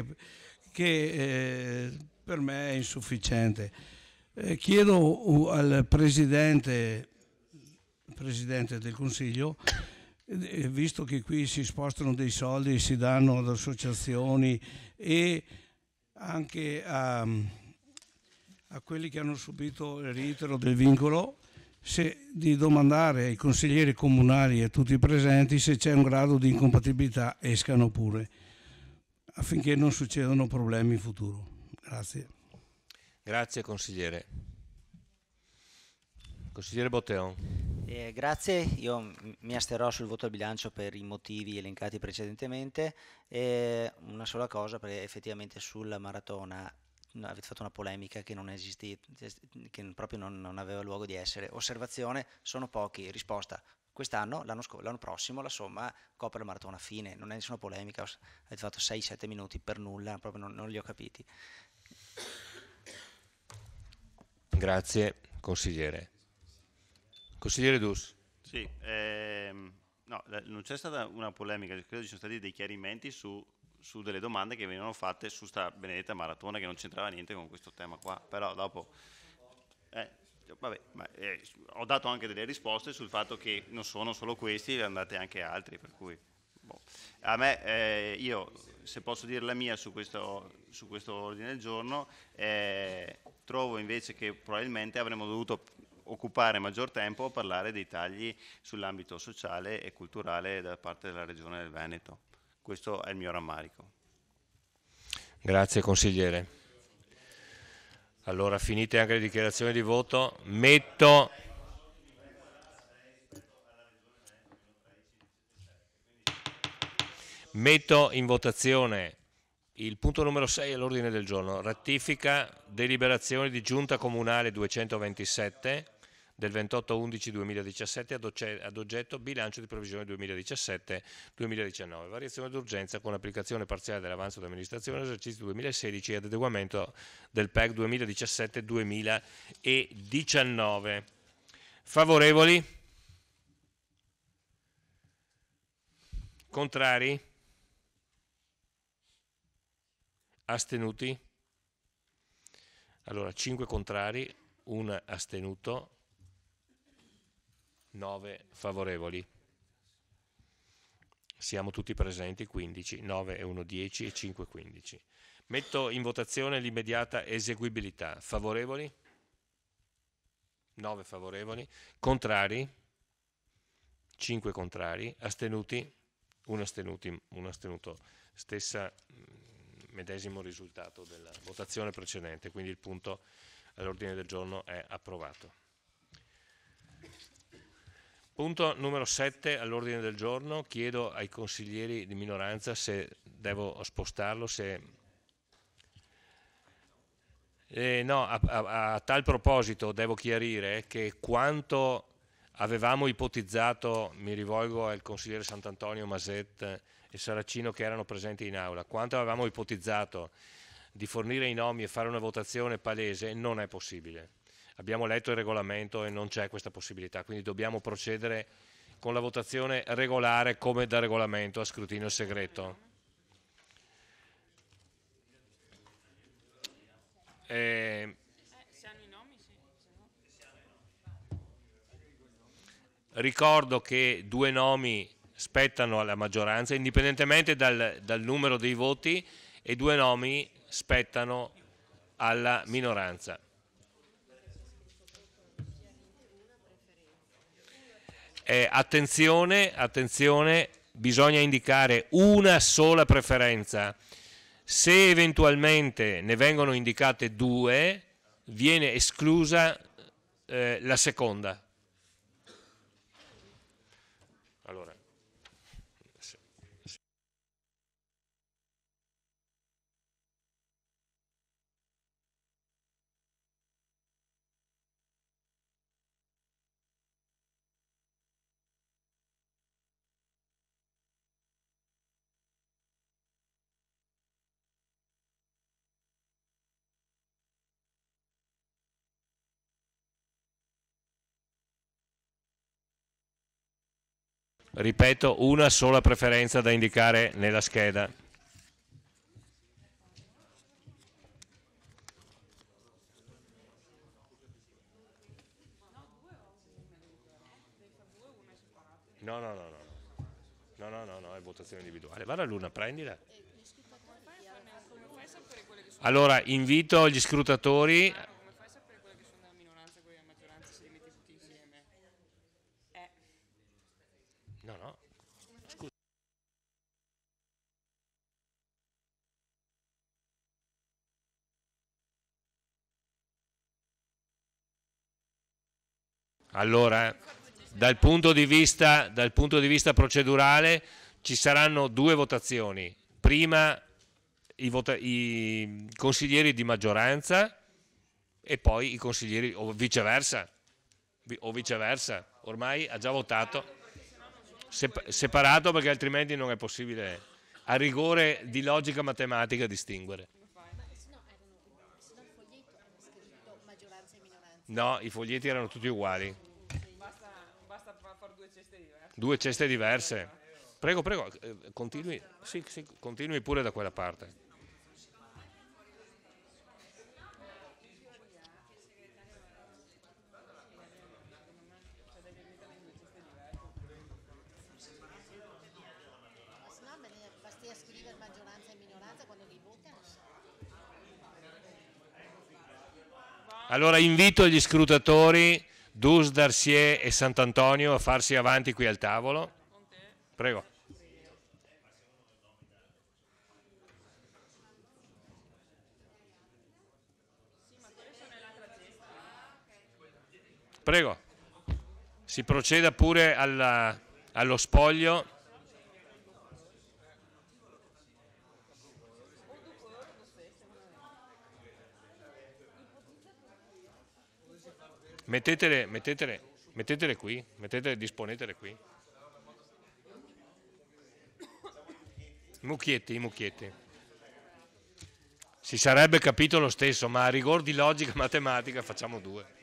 che per me è insufficiente. Chiedo al Presidente del Consiglio, visto che qui si spostano dei soldi, si danno ad associazioni e anche a quelli che hanno subito il reitero del vincolo, di domandare ai consiglieri comunali e a tutti i presenti se c'è un grado di incompatibilità, escano pure, affinché non succedano problemi in futuro. Grazie. Grazie consigliere. Consigliere Botteon. Grazie, io mi asterrò sul voto al bilancio per i motivi elencati precedentemente. Una sola cosa, perché effettivamente sulla maratona avete fatto una polemica che non esistì, che proprio non aveva luogo di essere. Osservazione, sono pochi. Risposta, quest'anno, l'anno prossimo la somma copre la maratona a fine, non è nessuna polemica, avete fatto 6-7 minuti per nulla, proprio non li ho capiti. Grazie consigliere. Consigliere Dus. Sì, no, non c'è stata una polemica, credo ci sono stati dei chiarimenti su delle domande che venivano fatte su sta benedetta maratona che non c'entrava niente con questo tema qua, però dopo vabbè, ho dato anche delle risposte sul fatto che non sono solo questi, andate anche altri, per cui a me, io se posso dire la mia su questo ordine del giorno, trovo invece che probabilmente avremmo dovuto occupare maggior tempo a parlare dei tagli sull'ambito sociale e culturale da parte della Regione del Veneto. Questo è il mio rammarico. Grazie consigliere. Allora, finite anche le dichiarazioni di voto, metto in votazione il punto numero 6 all'ordine del giorno, ratifica deliberazione di Giunta Comunale 227 del 28/11/2017 ad oggetto bilancio di previsione 2017-2019, variazione d'urgenza con applicazione parziale dell'avanzo d'amministrazione esercizio 2016 ed adeguamento del PEC 2017-2019. Favorevoli? Contrari? Astenuti? Allora 5 contrari, 1 astenuto, 9 favorevoli. Siamo tutti presenti, 15, 9 e 1 10 e 5 15. Metto in votazione l'immediata eseguibilità. Favorevoli? 9 favorevoli. Contrari? 5 contrari. Astenuti? 1 astenuto. Stessa medesimo risultato della votazione precedente, quindi il punto all'ordine del giorno è approvato. Punto numero 7 all'ordine del giorno, chiedo ai consiglieri di minoranza se devo spostarlo, no, a tal proposito devo chiarire che quanto avevamo ipotizzato, mi rivolgo al consigliere Sant'Antonio Maset e Saracino che erano presenti in aula, quanto avevamo ipotizzato di fornire i nomi e fare una votazione palese non è possibile. Abbiamo letto il regolamento e non c'è questa possibilità, quindi dobbiamo procedere con la votazione regolare come da regolamento a scrutinio segreto. Ricordo che 2 nomi spettano alla maggioranza, indipendentemente dal numero dei voti, e 2 nomi spettano alla minoranza. Attenzione, bisogna indicare una sola preferenza. Se eventualmente ne vengono indicate 2, viene esclusa la seconda. Allora, Ripeto, una sola preferenza da indicare nella scheda. No, è votazione individuale. Vada Luna, prendila. Allora, invito gli scrutatori. No, scusa. Allora, dal punto di vista procedurale ci saranno due votazioni. Prima i consiglieri di maggioranza e poi i consiglieri, o viceversa. Ormai ha già votato. Separato, perché altrimenti non è possibile a rigore di logica matematica distinguere. No, i foglietti erano tutti uguali. Basta fare due ceste diverse. Due ceste diverse. Prego, continui. Sì, continui pure da quella parte. Allora invito gli scrutatori Dus, Darcier e Sant'Antonio a farsi avanti qui al tavolo. Prego. Prego. Si proceda pure allo spoglio. Mettetele qui, disponetele qui. Mucchietti. Si sarebbe capito lo stesso, ma a rigor di logica matematica facciamo due.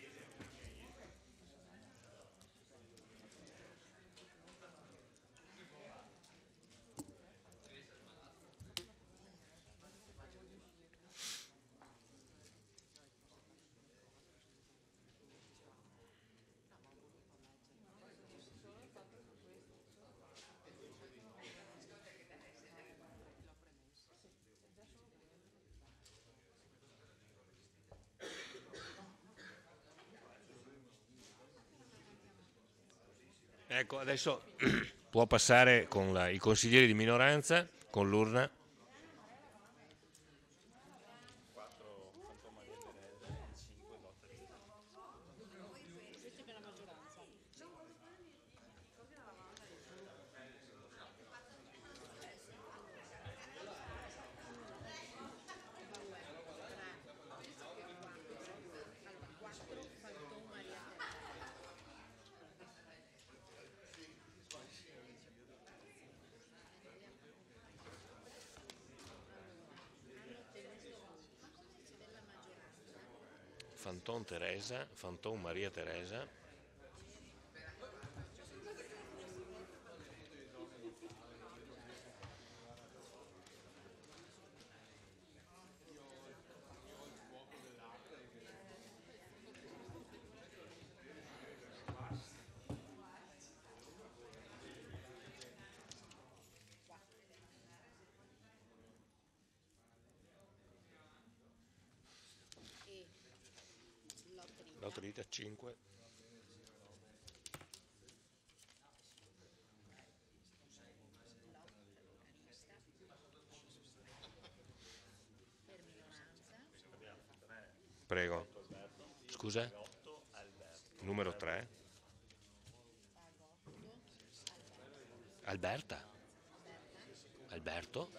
Ecco, adesso può passare con i consiglieri di minoranza, con l'urna. Fanton Maria Teresa. L'autorità 5. Prego. Scusa? Numero 3. Alberta? Alberto?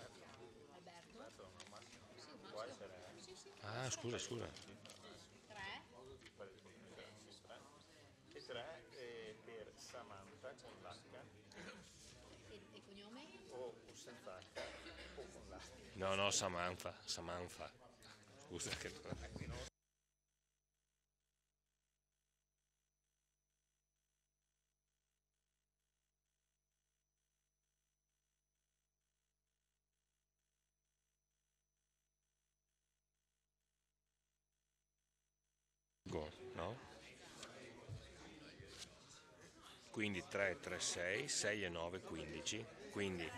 Ah, scusa. E 3 per Samantha con l'H. E cognome? O senza H o con l'H. No, Samantha. Scusa che non... no? Quindi 3, 3, 6, 6 e 9, 15. Quindi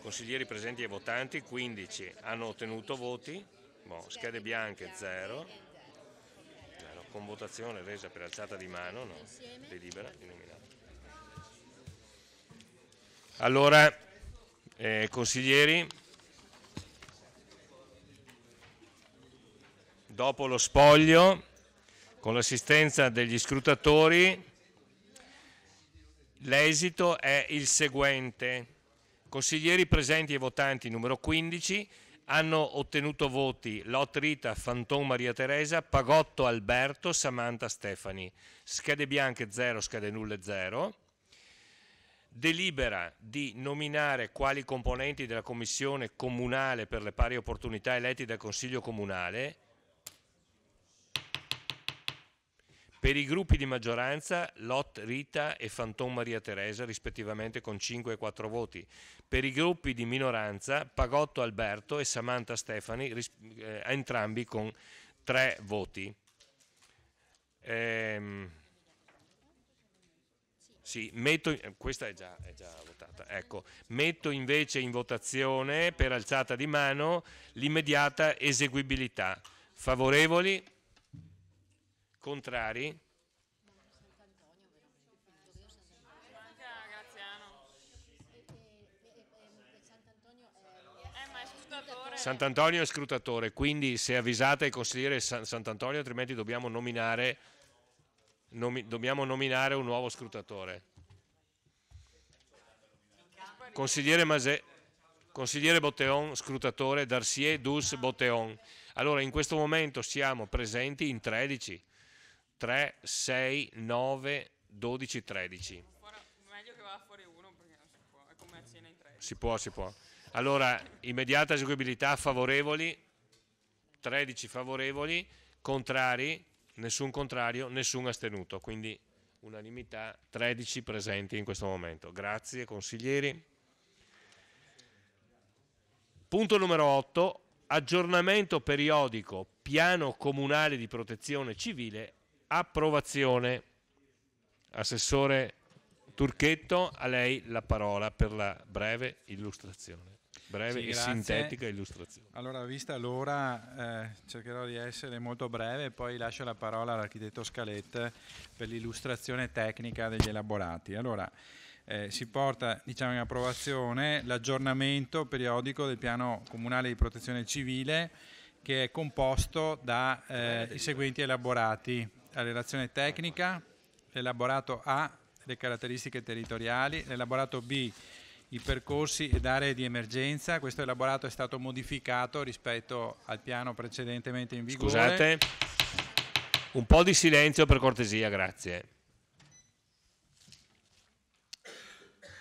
consiglieri presenti e votanti, 15 hanno ottenuto voti, schede bianche 0, con votazione resa per alzata di mano, no? Delibera, denominata. Allora, consiglieri, dopo lo spoglio, con l'assistenza degli scrutatori, l'esito è il seguente. Consiglieri presenti e votanti numero 15 hanno ottenuto voti Lot Rita, Fanton Maria Teresa, Pagotto Alberto, Samantha Stefani. Schede bianche 0, schede nulle 0. Delibera di nominare quali componenti della Commissione Comunale per le pari opportunità eletti dal Consiglio Comunale per i gruppi di maggioranza Lot Rita e Fanton Maria Teresa rispettivamente con 5 e 4 voti, per i gruppi di minoranza Pagotto Alberto e Samantha Stefani entrambi con 3 voti. Sì, questa è già votata. Ecco, metto invece in votazione per alzata di mano l'immediata eseguibilità. Favorevoli? Contrari? Sant'Antonio è scrutatore, quindi se avvisate il consigliere Sant'Antonio, altrimenti dobbiamo nominare un nuovo scrutatore. Consigliere Botteon, scrutatore, Darcier, Dus, Botteon. Allora, in questo momento siamo presenti in 13. 3, 6, 9, 12, 13. Meglio che vada fuori uno perché non si può, è come a cena in 13. Si può. Allora, immediata eseguibilità, favorevoli, 13 favorevoli, contrari, nessun contrario, nessun astenuto, quindi unanimità, 13 presenti in questo momento. Grazie consiglieri. Punto numero 8, aggiornamento periodico, piano comunale di protezione civile, approvazione. Assessore Turchetto, a lei la parola per la breve illustrazione. Breve e sintetica illustrazione. Allora, vista l'ora, cercherò di essere molto breve, poi lascio la parola all'architetto Scalette per l'illustrazione tecnica degli elaborati. Allora, si porta in approvazione l'aggiornamento periodico del piano comunale di protezione civile, che è composto da i seguenti elaborati: la relazione tecnica, l'elaborato A, le caratteristiche territoriali, l'elaborato B, i percorsi ed aree di emergenza. Questo elaborato è stato modificato rispetto al piano precedentemente in vigore. Scusate, un po' di silenzio per cortesia, grazie.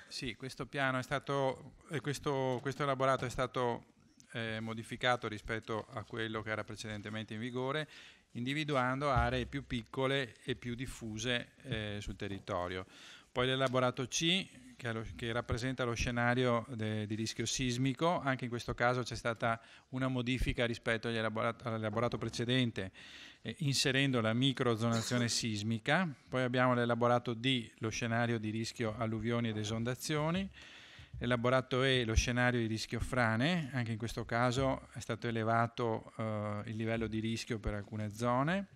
Sì, questo piano è stato, questo elaborato è stato modificato rispetto a quello che era precedentemente in vigore, individuando aree più piccole e più diffuse sul territorio. Poi l'elaborato C, che rappresenta lo scenario di rischio sismico. Anche in questo caso c'è stata una modifica rispetto all'elaborato precedente, inserendo la microzonazione sismica. Poi abbiamo l'elaborato D, lo scenario di rischio alluvioni ed esondazioni. L'elaborato E, lo scenario di rischio frane. Anche in questo caso è stato elevato il livello di rischio per alcune zone.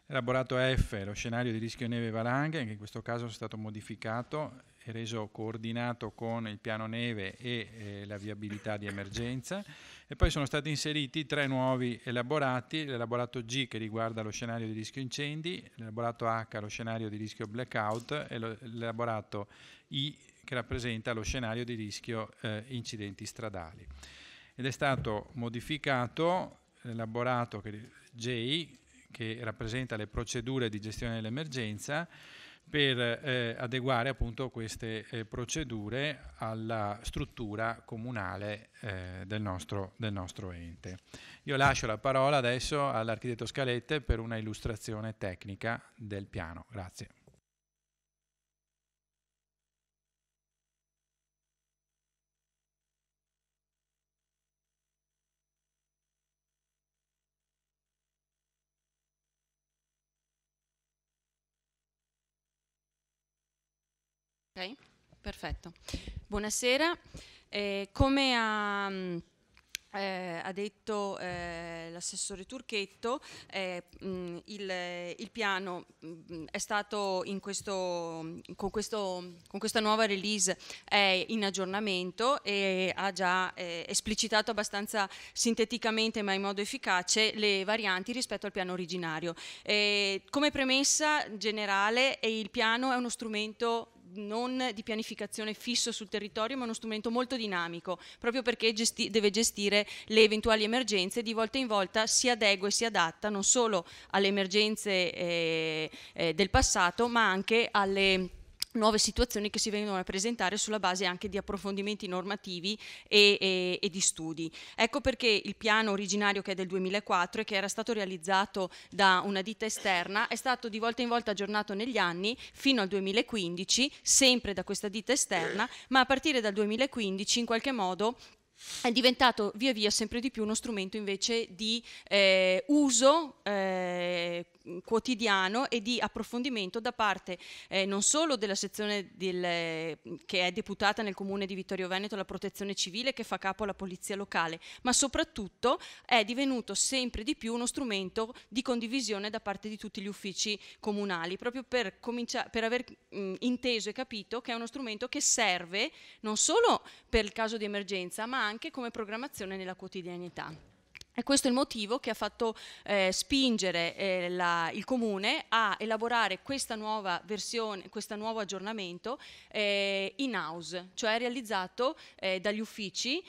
L'elaborato F, lo scenario di rischio neve e valanghe. Anche in questo caso è stato modificato e reso coordinato con il piano neve e la viabilità di emergenza. E poi sono stati inseriti 3 nuovi elaborati: l'elaborato G, che riguarda lo scenario di rischio incendi, l'elaborato H, lo scenario di rischio blackout, e l'elaborato I, che rappresenta lo scenario di rischio incidenti stradali. Ed è stato modificato l'elaborato J, che rappresenta le procedure di gestione dell'emergenza, per adeguare appunto queste procedure alla struttura comunale del nostro ente. Io lascio la parola adesso all'architetto Scalette per una illustrazione tecnica del piano. Grazie. Ok, perfetto. Buonasera. Come ha detto l'assessore Turchetto, il piano è stato con questa nuova release è in aggiornamento e ha già esplicitato abbastanza sinteticamente ma in modo efficace le varianti rispetto al piano originario. Come premessa generale, il piano è uno strumento non di pianificazione fisso sul territorio, ma uno strumento molto dinamico, proprio perché deve gestire le eventuali emergenze, di volta in volta si adegua e si adatta non solo alle emergenze del passato, ma anche alle nuove situazioni che si vengono a presentare sulla base anche di approfondimenti normativi e di studi. Ecco perché il piano originario, che è del 2004 e che era stato realizzato da una ditta esterna, è stato di volta in volta aggiornato negli anni fino al 2015, sempre da questa ditta esterna, ma a partire dal 2015 in qualche modo è diventato via via sempre di più uno strumento invece di uso quotidiano e di approfondimento da parte non solo della sezione che è deputata nel comune di Vittorio Veneto alla protezione civile, che fa capo alla polizia locale, ma soprattutto è divenuto sempre di più uno strumento di condivisione da parte di tutti gli uffici comunali, proprio per aver inteso e capito che è uno strumento che serve non solo per il caso di emergenza, ma anche come programmazione nella quotidianità. E questo è il motivo che ha fatto spingere il Comune a elaborare questa nuova versione, questo nuovo aggiornamento in house, cioè realizzato dagli uffici,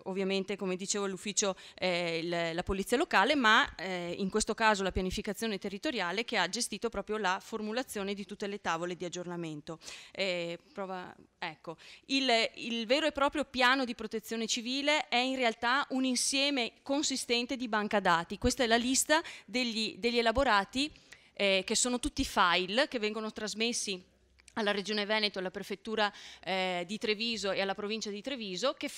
ovviamente come dicevo l'ufficio, la polizia locale, ma in questo caso la pianificazione territoriale, che ha gestito proprio la formulazione di tutte le tavole di aggiornamento. Ecco, il vero e proprio piano di protezione civile è in realtà un insieme consistente di banca dati. Questa è la lista degli elaborati che sono tutti file che vengono trasmessi alla Regione Veneto, alla Prefettura di Treviso e alla Provincia di Treviso, che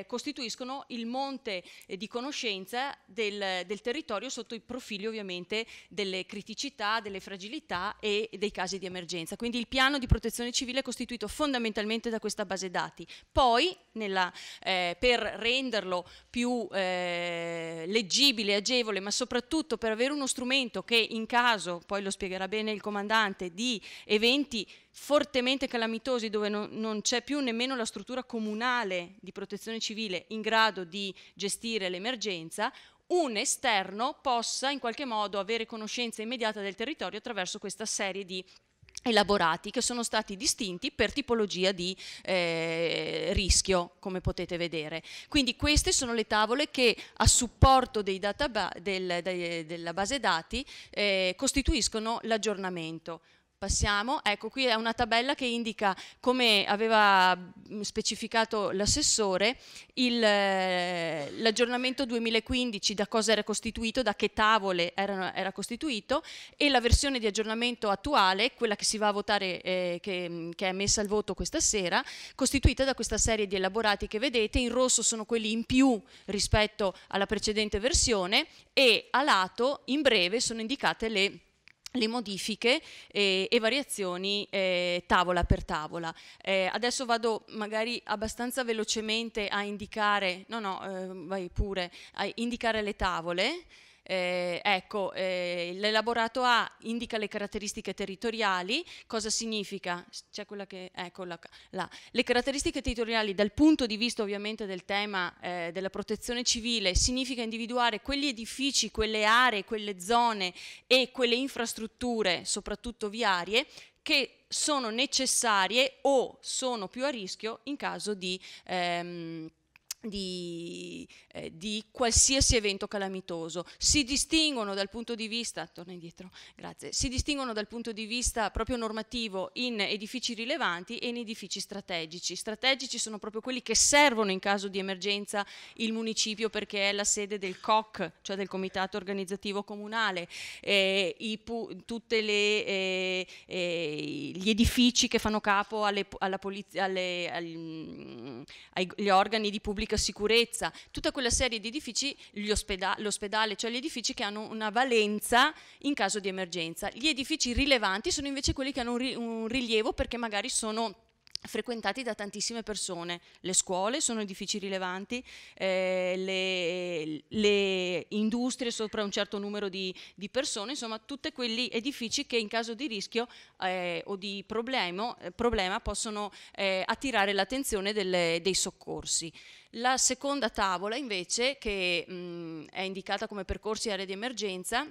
costituiscono il monte di conoscenza del territorio sotto i profili ovviamente delle criticità, delle fragilità e dei casi di emergenza. Quindi il piano di protezione civile è costituito fondamentalmente da questa base dati. Poi, per renderlo più leggibile, agevole, ma soprattutto per avere uno strumento che in caso, poi lo spiegherà bene il comandante, di eventi fortemente calamitosi dove non c'è più nemmeno la struttura comunale di protezione civile in grado di gestire l'emergenza, un esterno possa in qualche modo avere conoscenza immediata del territorio attraverso questa serie di elaborati che sono stati distinti per tipologia di rischio, come potete vedere. Quindi queste sono le tavole che a supporto della base dati costituiscono l'aggiornamento. Passiamo, ecco, qui è una tabella che indica, come aveva specificato l'assessore, l'aggiornamento 2015, da cosa era costituito, da che tavole era costituito, e la versione di aggiornamento attuale, quella che si va a votare, che è messa al voto questa sera, costituita da questa serie di elaborati che vedete. In rosso sono quelli in più rispetto alla precedente versione, e a lato, in breve, sono indicate le modifiche e variazioni tavola per tavola. Adesso vado magari abbastanza velocemente a indicare, vai pure, a indicare le tavole. Ecco, l'elaborato A indica le caratteristiche territoriali. Cosa significa? C'è quella che, eccola là. Le caratteristiche territoriali dal punto di vista ovviamente del tema della protezione civile significa individuare quegli edifici, quelle aree, quelle zone e quelle infrastrutture, soprattutto viarie, che sono necessarie o sono più a rischio in caso di qualsiasi evento calamitoso. Si distinguono dal punto di vista, torna indietro, grazie, si distinguono dal punto di vista proprio normativo in edifici rilevanti e in edifici strategici. Strategici sono proprio quelli che servono in caso di emergenza il municipio, perché è la sede del COC, cioè del Comitato Organizzativo Comunale, tutte gli edifici che fanno capo alla polizia, agli organi di pubblica pubblica sicurezza, tutta quella serie di edifici, l'ospedale, cioè gli edifici che hanno una valenza in caso di emergenza. Gli edifici rilevanti sono invece quelli che hanno un rilievo perché magari sono frequentati da tantissime persone. Le scuole sono edifici rilevanti, le industrie sopra un certo numero di persone, insomma tutti quegli edifici che in caso di rischio o di problema possono attirare l'attenzione dei soccorsi. La seconda tavola invece, che è indicata come percorsi e aree di emergenza,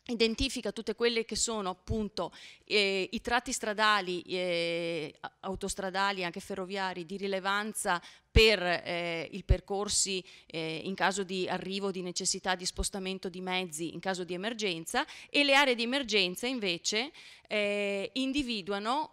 identifica tutte quelle che sono appunto i tratti stradali, autostradali e anche ferroviari di rilevanza per i percorsi in caso di arrivo, di necessità di spostamento di mezzi in caso di emergenza, e le aree di emergenza invece individuano,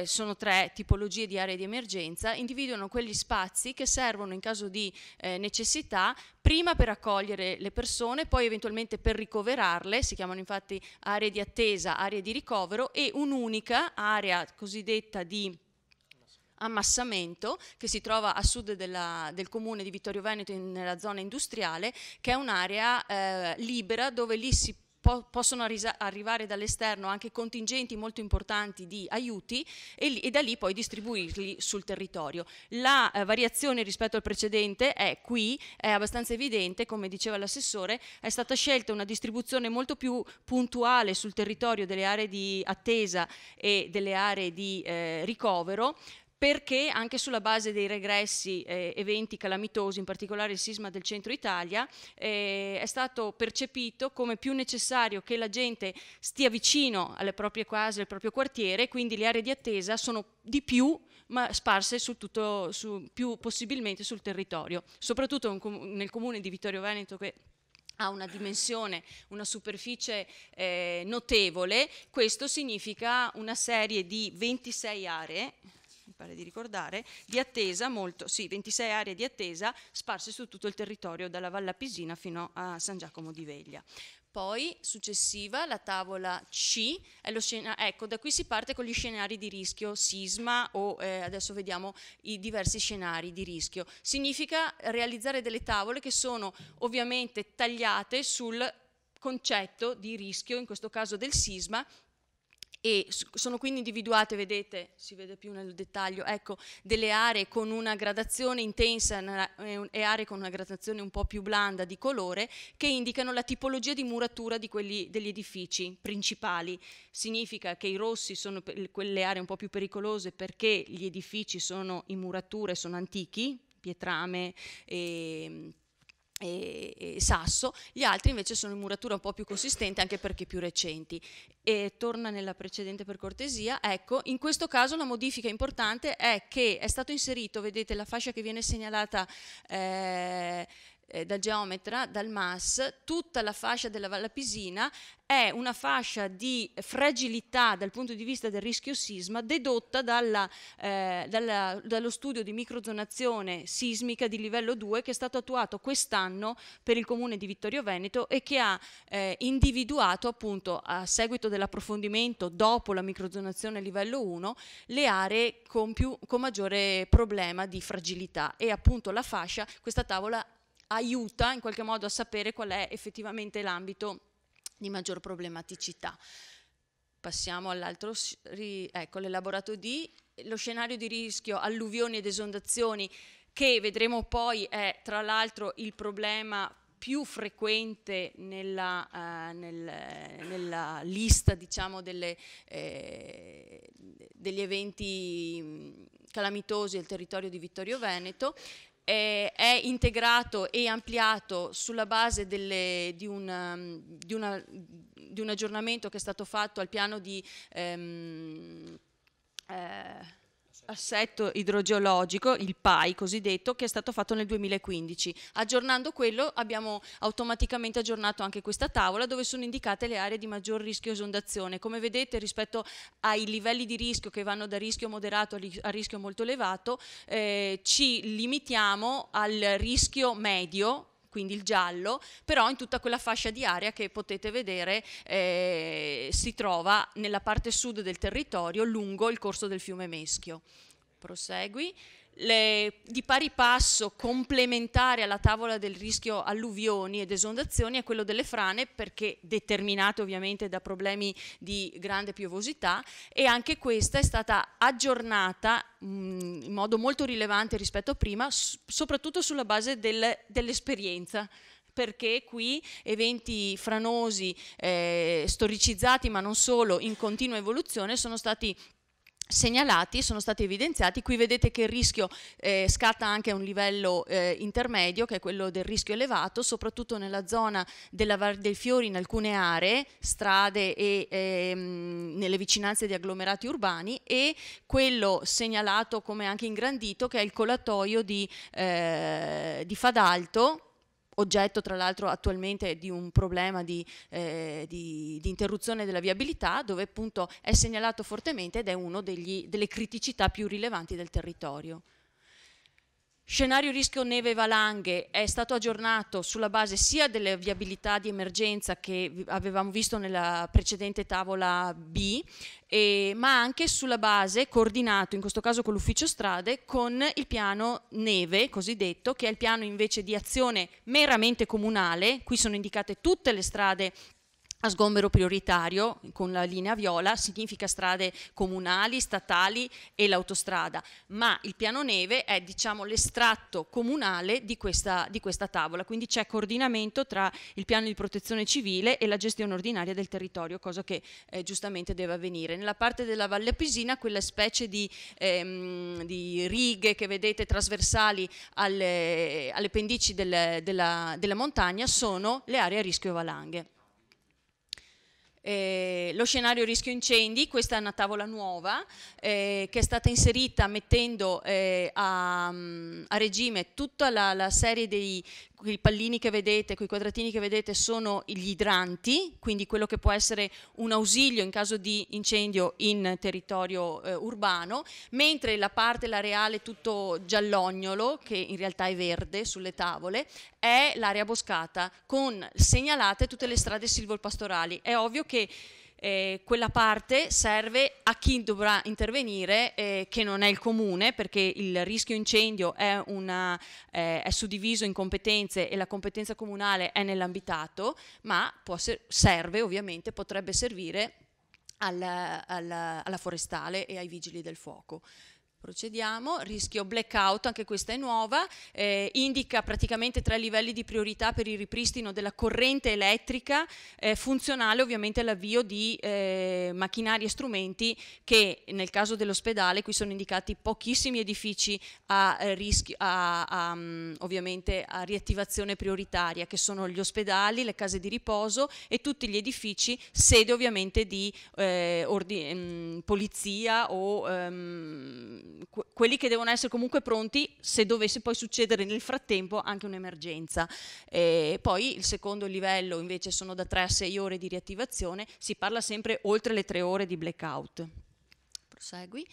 sono 3 tipologie di aree di emergenza, individuano quegli spazi che servono in caso di necessità, prima per accogliere le persone, poi eventualmente per ricoverarle, si chiamano infatti aree di attesa, aree di ricovero, e un'unica area cosiddetta di ammassamento che si trova a sud del comune di Vittorio Veneto, nella zona industriale, che è un'area libera dove lì si possono arrivare dall'esterno anche contingenti molto importanti di aiuti e da lì poi distribuirli sul territorio. La variazione rispetto al precedente è abbastanza evidente, come diceva l'assessore, è stata scelta una distribuzione molto più puntuale sul territorio delle aree di attesa e delle aree di ricovero, perché anche sulla base dei regressi eventi calamitosi, in particolare il sisma del centro Italia, è stato percepito come più necessario che la gente stia vicino alle proprie case, al proprio quartiere, quindi le aree di attesa sono di più, ma sparse più possibilmente sul territorio, soprattutto nel comune di Vittorio Veneto, che ha una dimensione, una superficie notevole. Questo significa una serie di 26 aree, pare di ricordare, di attesa, 26 aree di attesa sparse su tutto il territorio, dalla Valle Appisina fino a San Giacomo di Veglia. Poi, successiva, la tavola C, è ecco, da qui si parte con gli scenari di rischio, sisma o adesso vediamo i diversi scenari di rischio. Significa realizzare delle tavole che sono ovviamente tagliate sul concetto di rischio, in questo caso del sisma, e sono quindi individuate, vedete, si vede più nel dettaglio, ecco, delle aree con una gradazione intensa e aree con una gradazione un po' più blanda di colore, che indicano la tipologia di muratura degli edifici principali. Significa che i rossi sono quelle aree un po' più pericolose perché gli edifici sono in murature, sono antichi, pietrame e sasso, gli altri invece sono in muratura un po' più consistente, anche perché più recenti. E torna nella precedente per cortesia. Ecco, in questo caso la modifica importante è che è stato inserito, vedete la fascia che viene segnalata dal geometra, dal MAS, tutta la fascia della Valle Appisina è una fascia di fragilità dal punto di vista del rischio sisma dedotta dallo studio di microzonazione sismica di livello 2 che è stato attuato quest'anno per il comune di Vittorio Veneto e che ha individuato appunto a seguito dell'approfondimento dopo la microzonazione livello 1 le aree con maggiore problema di fragilità, e appunto la fascia, questa tavola aiuta in qualche modo a sapere qual è effettivamente l'ambito di maggior problematicità. Passiamo all'altro, ecco l'elaborato D, lo scenario di rischio alluvioni ed esondazioni, che vedremo poi è tra l'altro il problema più frequente nella lista, diciamo, degli eventi calamitosi del territorio di Vittorio Veneto. È integrato e ampliato sulla base di un aggiornamento che è stato fatto al piano di assetto idrogeologico, il PAI cosiddetto, che è stato fatto nel 2015. Aggiornando quello abbiamo automaticamente aggiornato anche questa tavola dove sono indicate le aree di maggior rischio esondazione. Come vedete, rispetto ai livelli di rischio che vanno da rischio moderato a rischio molto elevato, ci limitiamo al rischio medio, quindi il giallo, però in tutta quella fascia di area che potete vedere si trova nella parte sud del territorio lungo il corso del fiume Meschio. Prosegui. Di pari passo complementare alla tavola del rischio alluvioni ed esondazioni è quello delle frane, perché determinate ovviamente da problemi di grande piovosità, e anche questa è stata aggiornata in modo molto rilevante rispetto a prima, soprattutto sulla base dell'esperienza, perché qui eventi franosi storicizzati, ma non solo, in continua evoluzione, sono stati segnalati, sono stati evidenziati. Qui vedete che il rischio scatta anche a un livello intermedio, che è quello del rischio elevato, soprattutto nella zona della Val del Fiori, in alcune aree, strade e nelle vicinanze di agglomerati urbani, e quello segnalato come anche ingrandito, che è il colatoio di Fadalto, oggetto tra l'altro attualmente di un problema di interruzione della viabilità, dove appunto è segnalato fortemente ed è una delle criticità più rilevanti del territorio. Scenario rischio neve e valanghe è stato aggiornato sulla base sia delle viabilità di emergenza che avevamo visto nella precedente tavola B, ma anche sulla base, coordinato in questo caso con l'ufficio strade, con il piano neve cosiddetto, che è il piano invece di azione meramente comunale. Qui sono indicate tutte le strade a sgombero prioritario con la linea viola, significa strade comunali, statali e l'autostrada, ma il piano neve è, diciamo, l'estratto comunale di questa tavola, quindi c'è coordinamento tra il piano di protezione civile e la gestione ordinaria del territorio, cosa che giustamente deve avvenire. Nella parte della Valle Pisina, quella specie di righe che vedete trasversali alle pendici della montagna sono le aree a rischio valanghe. Lo scenario rischio incendi, questa è una tavola nuova che è stata inserita mettendo a regime tutta la serie dei pallini che vedete, quei quadratini che vedete sono gli idranti, quindi quello che può essere un ausilio in caso di incendio in territorio urbano, mentre la parte, l'areale tutto giallognolo, che in realtà è verde sulle tavole, è l'area boscata con segnalate tutte le strade silvopastorali. È ovvio che quella parte serve a chi dovrà intervenire, che non è il comune, perché il rischio incendio è suddiviso in competenze e la competenza comunale è nell'ambitato, ma serve ovviamente, potrebbe servire alla forestale e ai vigili del fuoco. Procediamo, rischio blackout, anche questa è nuova, indica praticamente 3 livelli di priorità per il ripristino della corrente elettrica, funzionale ovviamente all'avvio di macchinari e strumenti che nel caso dell'ospedale, qui sono indicati pochissimi edifici ovviamente a riattivazione prioritaria, che sono gli ospedali, le case di riposo e tutti gli edifici sede ovviamente di polizia o quelli che devono essere comunque pronti se dovesse poi succedere nel frattempo anche un'emergenza. Poi il secondo livello invece sono da 3 a 6 ore di riattivazione, si parla sempre oltre le 3 ore di blackout. Prosegui.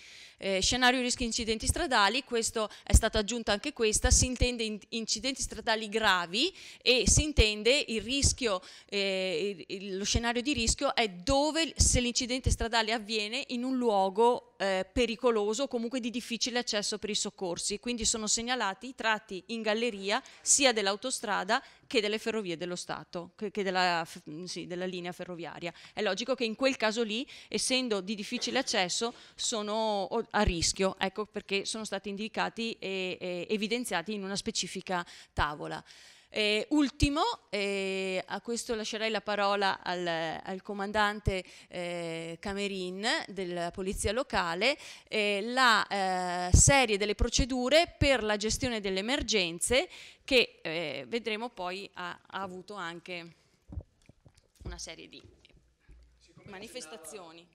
Scenario rischio incidenti stradali, questo è stata aggiunta anche questa, si intende incidenti stradali gravi e si intende il rischio, lo scenario di rischio è dove, se l'incidente stradale avviene in un luogo pericoloso o comunque di difficile accesso per i soccorsi, quindi sono segnalati i tratti in galleria sia dell'autostrada che delle ferrovie dello Stato, che della linea ferroviaria. È logico che in quel caso lì, essendo di difficile accesso, sono a rischio, ecco perché sono stati indicati e evidenziati in una specifica tavola. Ultimo, a questo lascerei la parola al comandante Camerin della polizia locale, la serie delle procedure per la gestione delle emergenze che vedremo poi ha avuto anche una serie di manifestazioni.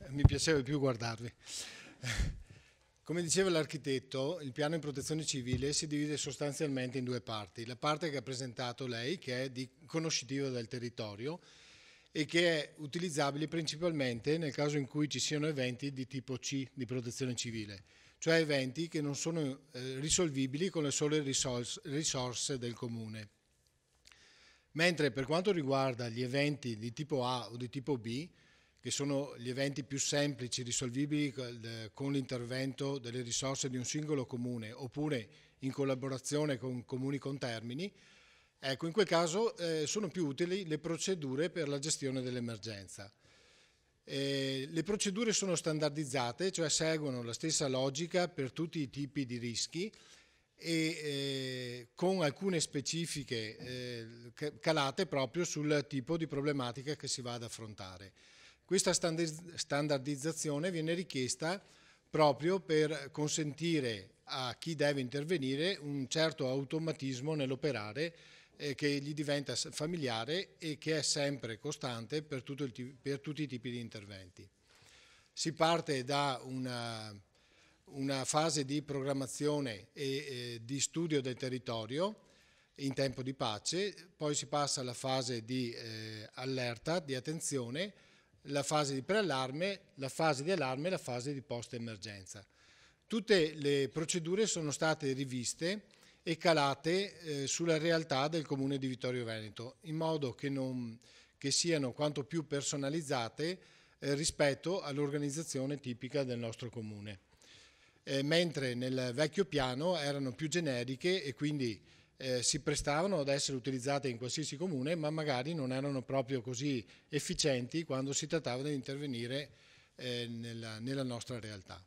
Mi piaceva più guardarvi. Come diceva l'architetto, il piano di protezione civile si divide sostanzialmente in 2 parti. La parte che ha presentato lei, che è di conoscitiva del territorio e che è utilizzabile principalmente nel caso in cui ci siano eventi di tipo C di protezione civile, cioè eventi che non sono risolvibili con le sole risorse del comune. Mentre per quanto riguarda gli eventi di tipo A o di tipo B, che sono gli eventi più semplici risolvibili con l'intervento delle risorse di un singolo comune oppure in collaborazione con comuni contermini, ecco, in quel caso sono più utili le procedure per la gestione dell'emergenza. Le procedure sono standardizzate, cioè seguono la stessa logica per tutti i tipi di rischi e con alcune specifiche calate proprio sul tipo di problematica che si va ad affrontare. Questa standardizzazione viene richiesta proprio per consentire a chi deve intervenire un certo automatismo nell'operare che gli diventa familiare e che è sempre costante per tutti i tipi di interventi. Si parte da una fase di programmazione e di studio del territorio in tempo di pace, poi si passa alla fase di allerta, di attenzione, la fase di preallarme, la fase di allarme e la fase di post-emergenza. Tutte le procedure sono state riviste e calate sulla realtà del Comune di Vittorio Veneto, in modo che siano quanto più personalizzate rispetto all'organizzazione tipica del nostro Comune. Mentre nel vecchio piano erano più generiche e quindi si prestavano ad essere utilizzate in qualsiasi comune, ma magari non erano proprio così efficienti quando si trattava di intervenire nella nostra realtà.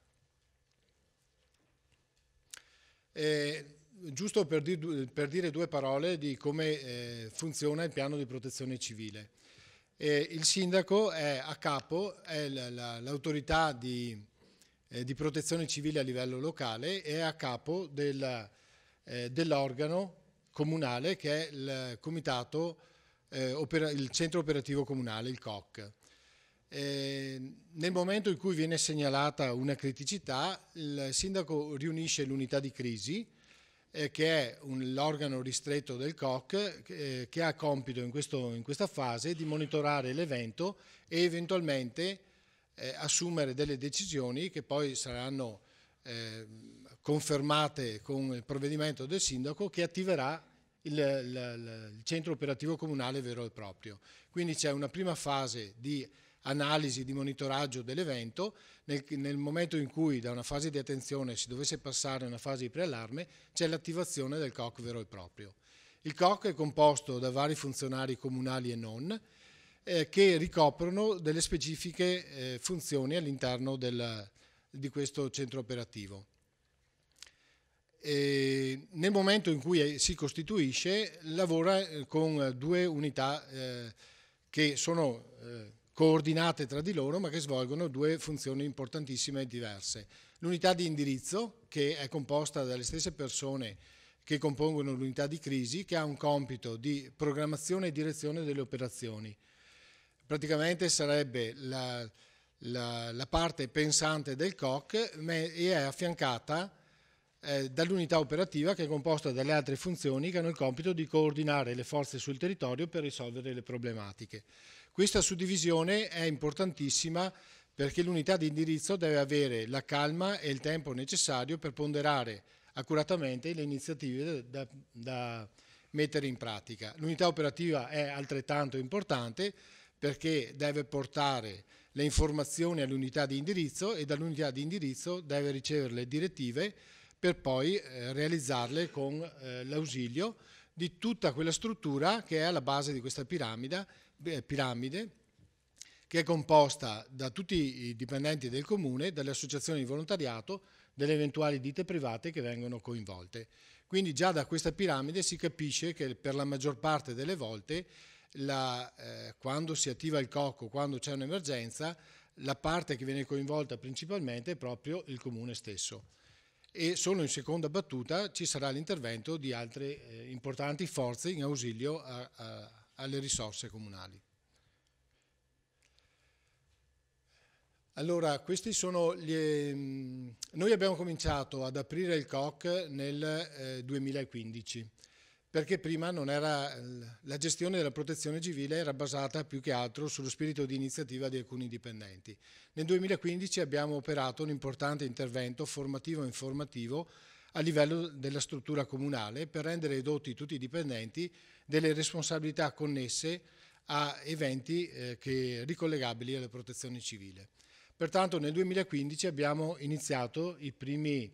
Giusto per dire due parole di come funziona il piano di protezione civile. Il sindaco è a capo, è l'autorità di protezione civile a livello locale, è a capo dell'organo comunale che è il comitato, il centro operativo comunale, il COC. Nel momento in cui viene segnalata una criticità, il sindaco riunisce l'unità di crisi, che è l'organo ristretto del COC, che ha compito in questa fase di monitorare l'evento e eventualmente assumere delle decisioni che poi saranno confermate con il provvedimento del sindaco che attiverà il centro operativo comunale vero e proprio. Quindi c'è una prima fase di analisi, di monitoraggio dell'evento. Nel momento in cui da una fase di attenzione si dovesse passare a una fase di preallarme, c'è l'attivazione del COC vero e proprio. Il COC è composto da vari funzionari comunali e non, che ricoprono delle specifiche funzioni all'interno di questo centro operativo. Nel momento in cui si costituisce, lavora con due unità che sono coordinate tra di loro, ma che svolgono due funzioni importantissime e diverse. L'unità di indirizzo, che è composta dalle stesse persone che compongono l'unità di crisi, che ha un compito di programmazione e direzione delle operazioni. Praticamente sarebbe la parte pensante del COC e è affiancata dall'unità operativa, che è composta dalle altre funzioni che hanno il compito di coordinare le forze sul territorio per risolvere le problematiche. Questa suddivisione è importantissima perché l'unità di indirizzo deve avere la calma e il tempo necessario per ponderare accuratamente le iniziative da mettere in pratica. L'unità operativa è altrettanto importante perché deve portare le informazioni all'unità di indirizzo e dall'unità di indirizzo deve ricevere le direttive per poi realizzarle con l'ausilio di tutta quella struttura che è alla base di questa piramide, che è composta da tutti i dipendenti del comune, dalle associazioni di volontariato, delle eventuali ditte private che vengono coinvolte. Quindi già da questa piramide si capisce che per la maggior parte delle volte quando si attiva il COC, quando c'è un'emergenza, la parte che viene coinvolta principalmente è proprio il comune stesso. E solo in seconda battuta ci sarà l'intervento di altre importanti forze in ausilio alle risorse comunali. Allora, questi sono noi abbiamo cominciato ad aprire il COC nel 2015. perché prima non era, la gestione della protezione civile era basata più che altro sullo spirito di iniziativa di alcuni dipendenti. Nel 2015 abbiamo operato un importante intervento formativo e informativo a livello della struttura comunale per rendere edotti tutti i dipendenti delle responsabilità connesse a eventi ricollegabili alla protezione civile. Pertanto nel 2015 abbiamo iniziato i primi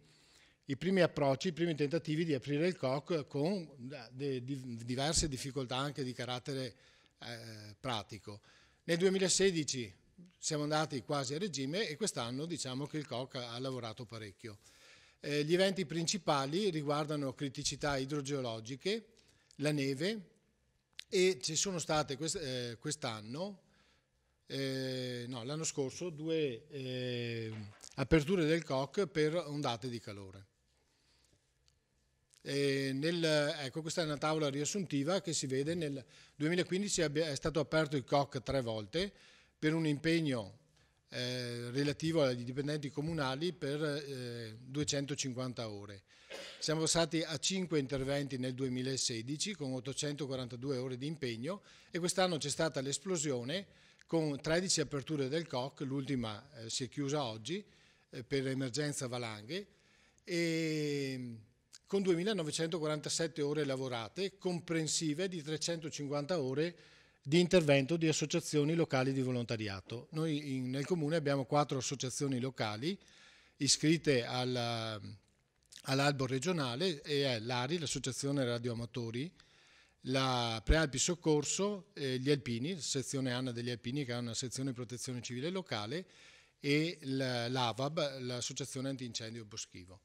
approcci, i primi tentativi di aprire il COC con diverse difficoltà anche di carattere pratico. Nel 2016 siamo andati quasi a regime e quest'anno diciamo che il COC ha lavorato parecchio. Gli eventi principali riguardano criticità idrogeologiche, la neve, e ci sono state l'anno scorso 2 aperture del COC per ondate di calore. Ecco, questa è una tavola riassuntiva che si vede. Nel 2015 è stato aperto il COC 3 volte per un impegno relativo ai dipendenti comunali per 250 ore. Siamo passati a 5 interventi nel 2016 con 842 ore di impegno e quest'anno c'è stata l'esplosione con 13 aperture del COC, l'ultima si è chiusa oggi per emergenza valanghe, e con 2.947 ore lavorate, comprensive di 350 ore di intervento di associazioni locali di volontariato. Noi nel Comune abbiamo 4 associazioni locali iscritte all'albo regionale, e l'ARI, l'Associazione Radioamatori, la Prealpi Soccorso, gli Alpini, la sezione ANA degli Alpini che ha una sezione protezione civile locale, e l'AVAB, l'Associazione Antincendio Boschivo.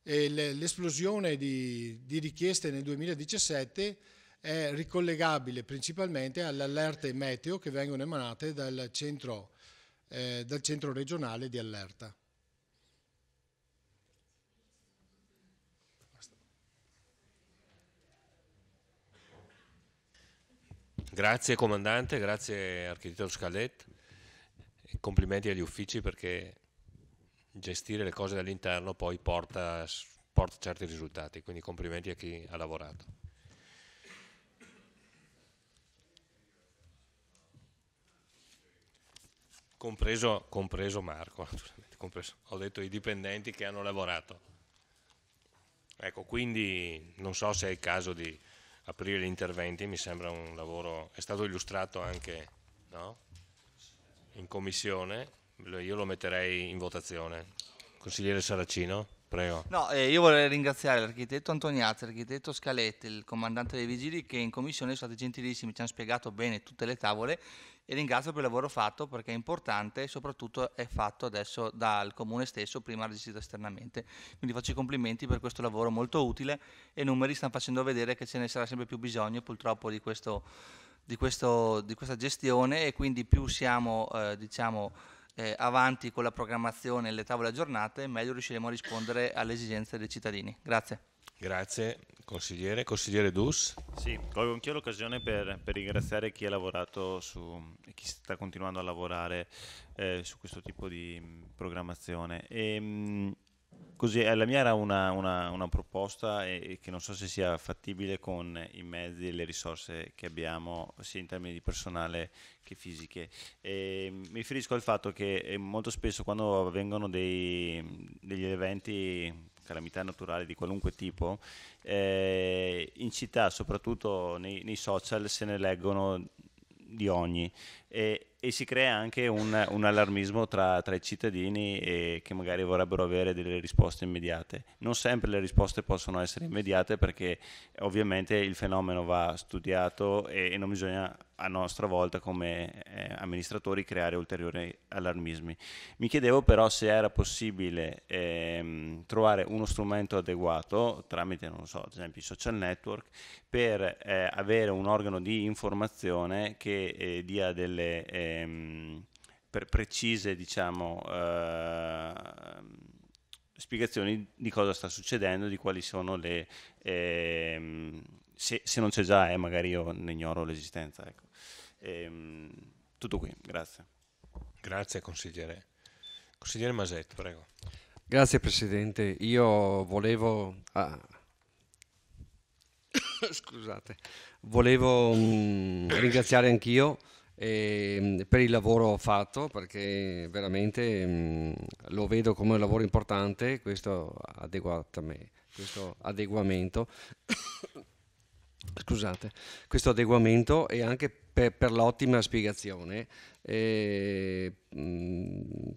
L'esplosione di richieste nel 2017 è ricollegabile principalmente alle allerte meteo che vengono emanate dal centro regionale di allerta. Grazie Comandante, grazie Architetto Scalet, complimenti agli uffici perché gestire le cose dall'interno poi porta certi risultati, quindi complimenti a chi ha lavorato. Compreso Marco, naturalmente, ho detto i dipendenti che hanno lavorato. Ecco, quindi non so se è il caso di aprire gli interventi, mi sembra un lavoro, è stato illustrato anche, no? In commissione, io lo metterei in votazione. Consigliere Saracino, prego. No, io vorrei ringraziare l'architetto Antoniazzi, l'architetto Scaletti, il comandante dei vigili che in commissione sono stati gentilissimi, ci hanno spiegato bene tutte le tavole, e ringrazio per il lavoro fatto perché è importante e soprattutto è fatto adesso dal comune stesso, prima resistito esternamente. Quindi faccio i complimenti per questo lavoro molto utile, e i numeri stanno facendo vedere che ce ne sarà sempre più bisogno purtroppo di questa gestione, e quindi più siamo avanti con la programmazione e le tavole aggiornate, meglio riusciremo a rispondere alle esigenze dei cittadini. Grazie. Grazie consigliere Dus. Sì, colgo anch'io l'occasione per ringraziare chi ha lavorato e chi sta continuando a lavorare su questo tipo di programmazione. Così, la mia era una proposta che non so se sia fattibile con i mezzi e le risorse che abbiamo, sia in termini di personale che fisiche. Mi riferisco al fatto che molto spesso quando avvengono degli eventi, calamità naturali di qualunque tipo, in città, soprattutto nei social, se ne leggono di ogni, e si crea anche un allarmismo tra i cittadini che magari vorrebbero avere delle risposte immediate. Non sempre le risposte possono essere immediate perché ovviamente il fenomeno va studiato e non bisogna a nostra volta come amministratori creare ulteriori allarmismi. Mi chiedevo però se era possibile trovare uno strumento adeguato tramite, non so, ad esempio i social network, per avere un organo di informazione che dia delle precise, diciamo, spiegazioni di cosa sta succedendo, di quali sono le se non c'è già, magari io ne ignoro l'esistenza, ecco. Tutto qui, grazie. Grazie consigliere. Consigliere Masetto, prego. Grazie Presidente, io volevo Scusate, volevo ringraziare anch'io per il lavoro fatto, perché veramente lo vedo come un lavoro importante, questo adeguamento. Scusate, questo adeguamento e anche per l'ottima spiegazione.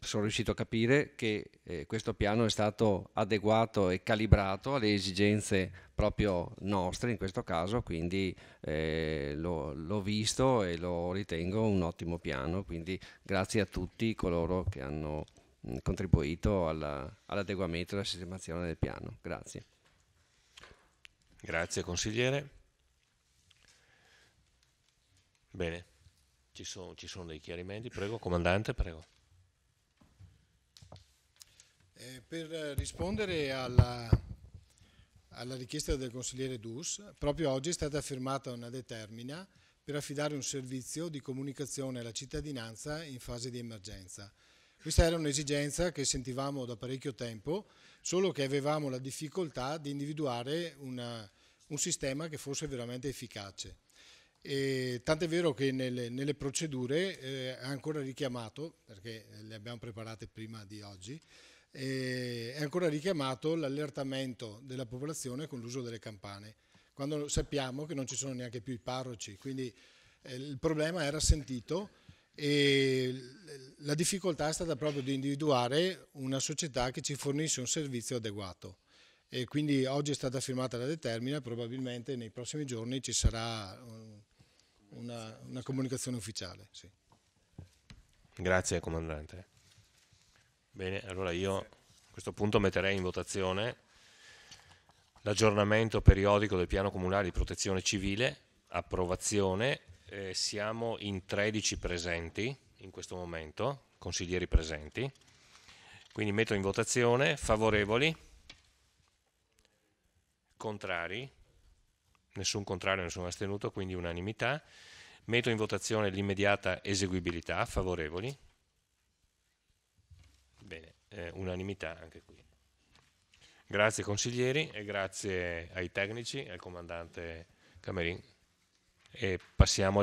Sono riuscito a capire che questo piano è stato adeguato e calibrato alle esigenze proprio nostre in questo caso, quindi l'ho visto e lo ritengo un ottimo piano, quindi grazie a tutti coloro che hanno contribuito all'adeguamento e alla sistemazione del piano. Grazie. Grazie consigliere. Bene, ci sono dei chiarimenti, prego, comandante, prego. Per rispondere alla richiesta del consigliere Dus, proprio oggi è stata firmata una determina per affidare un servizio di comunicazione alla cittadinanza in fase di emergenza. Questa era un'esigenza che sentivamo da parecchio tempo, solo che avevamo la difficoltà di individuare un sistema che fosse veramente efficace. Tant'è vero che nelle procedure è ancora richiamato, perché le abbiamo preparate prima di oggi, è ancora richiamato l'allertamento della popolazione con l'uso delle campane, quando sappiamo che non ci sono neanche più i parroci, quindi il problema era sentito e la difficoltà è stata proprio di individuare una società che ci fornisse un servizio adeguato. E quindi oggi è stata firmata la determina, probabilmente nei prossimi giorni ci sarà una comunicazione ufficiale. Sì. Grazie comandante. Bene, allora io a questo punto metterei in votazione l'aggiornamento periodico del piano comunale di protezione civile, approvazione. Siamo in 13 presenti in questo momento, consiglieri presenti, quindi metto in votazione favorevoli, contrari, nessun contrario, nessun astenuto, quindi unanimità. Metto in votazione l'immediata eseguibilità, favorevoli. Bene, unanimità anche qui. Grazie consiglieri e grazie ai tecnici e al comandante Camerin. E passiamo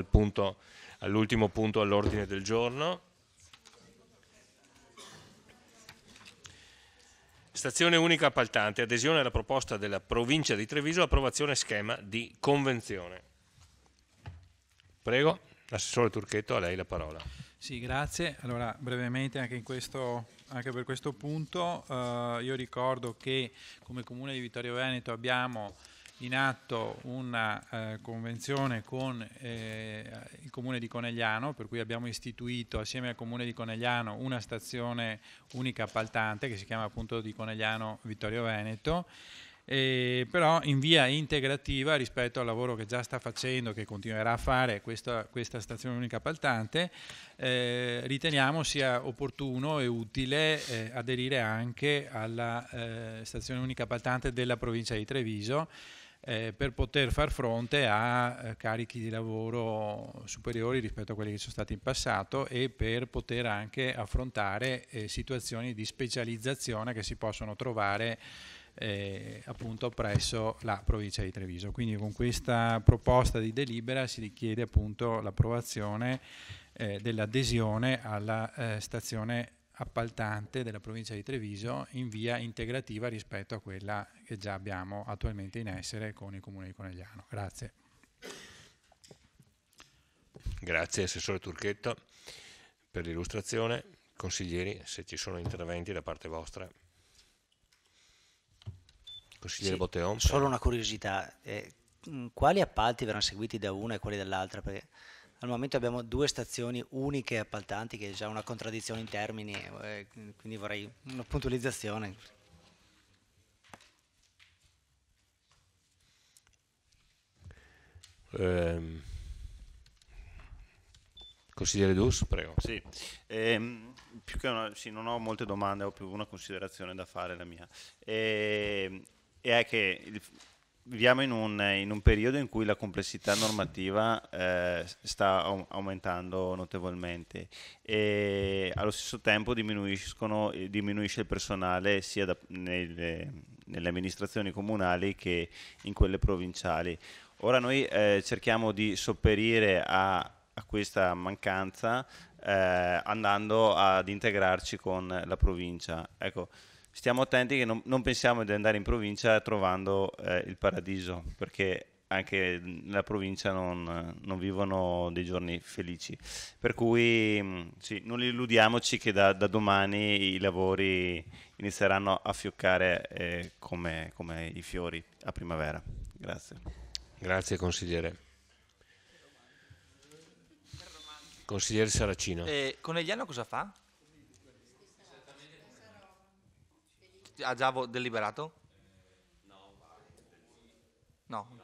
all'ultimo punto all'ordine del giorno. Stazione unica appaltante, adesione alla proposta della provincia di Treviso, approvazione schema di convenzione. Prego, l'assessore Turchetto, a lei la parola. Sì, grazie. Allora, brevemente anche per questo punto, io ricordo che come Comune di Vittorio Veneto abbiamo in atto una convenzione con il Comune di Conegliano, per cui abbiamo istituito assieme al Comune di Conegliano una stazione unica appaltante che si chiama appunto di Conegliano Vittorio Veneto, però in via integrativa rispetto al lavoro che già sta facendo, che continuerà a fare questa stazione unica appaltante, riteniamo sia opportuno e utile aderire anche alla stazione unica appaltante della provincia di Treviso, per poter far fronte a carichi di lavoro superiori rispetto a quelli che sono stati in passato e per poter anche affrontare situazioni di specializzazione che si possono trovare appunto presso la provincia di Treviso. Quindi con questa proposta di delibera si richiede appunto l'approvazione dell'adesione alla stazione appaltante della provincia di Treviso in via integrativa rispetto a quella che già abbiamo attualmente in essere con il Comune di Conegliano. Grazie. Grazie assessore Turchetto per l'illustrazione. Consiglieri, se ci sono interventi da parte vostra. Consigliere Botteon. Solo una curiosità, quali appalti verranno seguiti da una e quali dall'altra? Perché al momento abbiamo due stazioni uniche appaltanti, che è già una contraddizione in termini, quindi vorrei una puntualizzazione. Consigliere Dus, prego. Sì, più che non ho molte domande, ho più una considerazione da fare la mia. E è che viviamo in un periodo in cui la complessità normativa sta aumentando notevolmente e allo stesso tempo diminuisce il personale sia nelle amministrazioni comunali che in quelle provinciali. Ora noi cerchiamo di sopperire a questa mancanza andando ad integrarci con la provincia. Ecco, stiamo attenti che non pensiamo di andare in provincia trovando il paradiso, perché anche nella provincia non vivono dei giorni felici. Per cui sì, non illudiamoci che da domani i lavori inizieranno a fioccare come i fiori a primavera. Grazie. Grazie consigliere. Consigliere Saracino. Conegliano cosa fa? Ha già deliberato? No.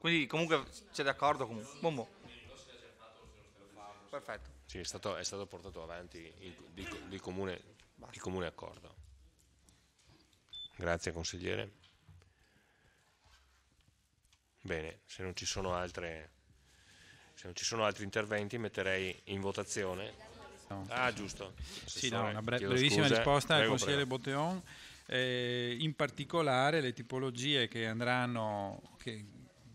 Quindi comunque c'è d'accordo comunque. Perfetto. Sì, è stato portato avanti di comune accordo. Grazie consigliere. Bene, se non ci sono altri interventi metterei in votazione. No. Ah, giusto. Sì, no, una brevissima risposta al consigliere Botteon. In particolare le tipologie che andranno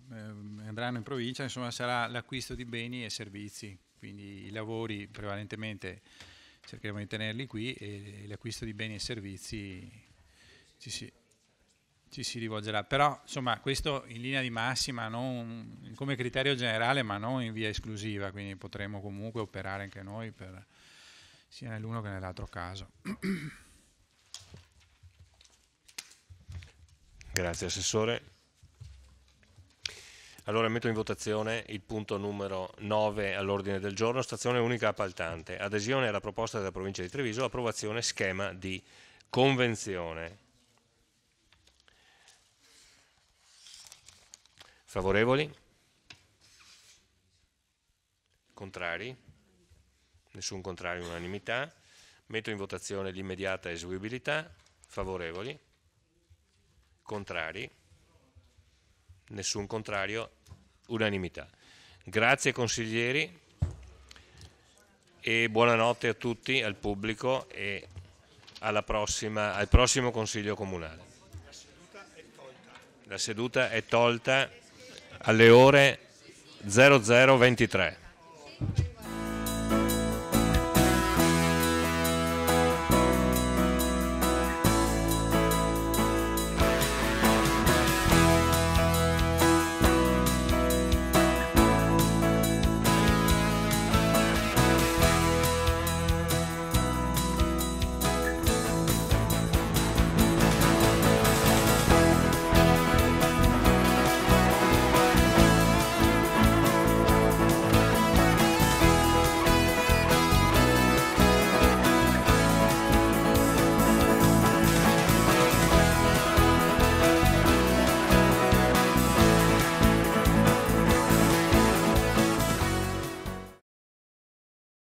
in provincia, insomma, sarà l'acquisto di beni e servizi, quindi i lavori prevalentemente cercheremo di tenerli qui e l'acquisto di beni e servizi ci si rivolgerà, però insomma questo in linea di massima, non come criterio generale ma non in via esclusiva, quindi potremo comunque operare anche noi sia nell'uno che nell'altro caso. Grazie Assessore. Allora metto in votazione il punto numero 9 all'ordine del giorno, stazione unica appaltante, adesione alla proposta della provincia di Treviso, approvazione schema di convenzione. Favorevoli? Contrari? Nessun contrario, unanimità. Metto in votazione l'immediata eseguibilità. Favorevoli? Contrari? Nessun contrario, unanimità. Grazie consiglieri e buonanotte a tutti, al pubblico e al prossimo Consiglio Comunale. La seduta è tolta alle ore 00:23.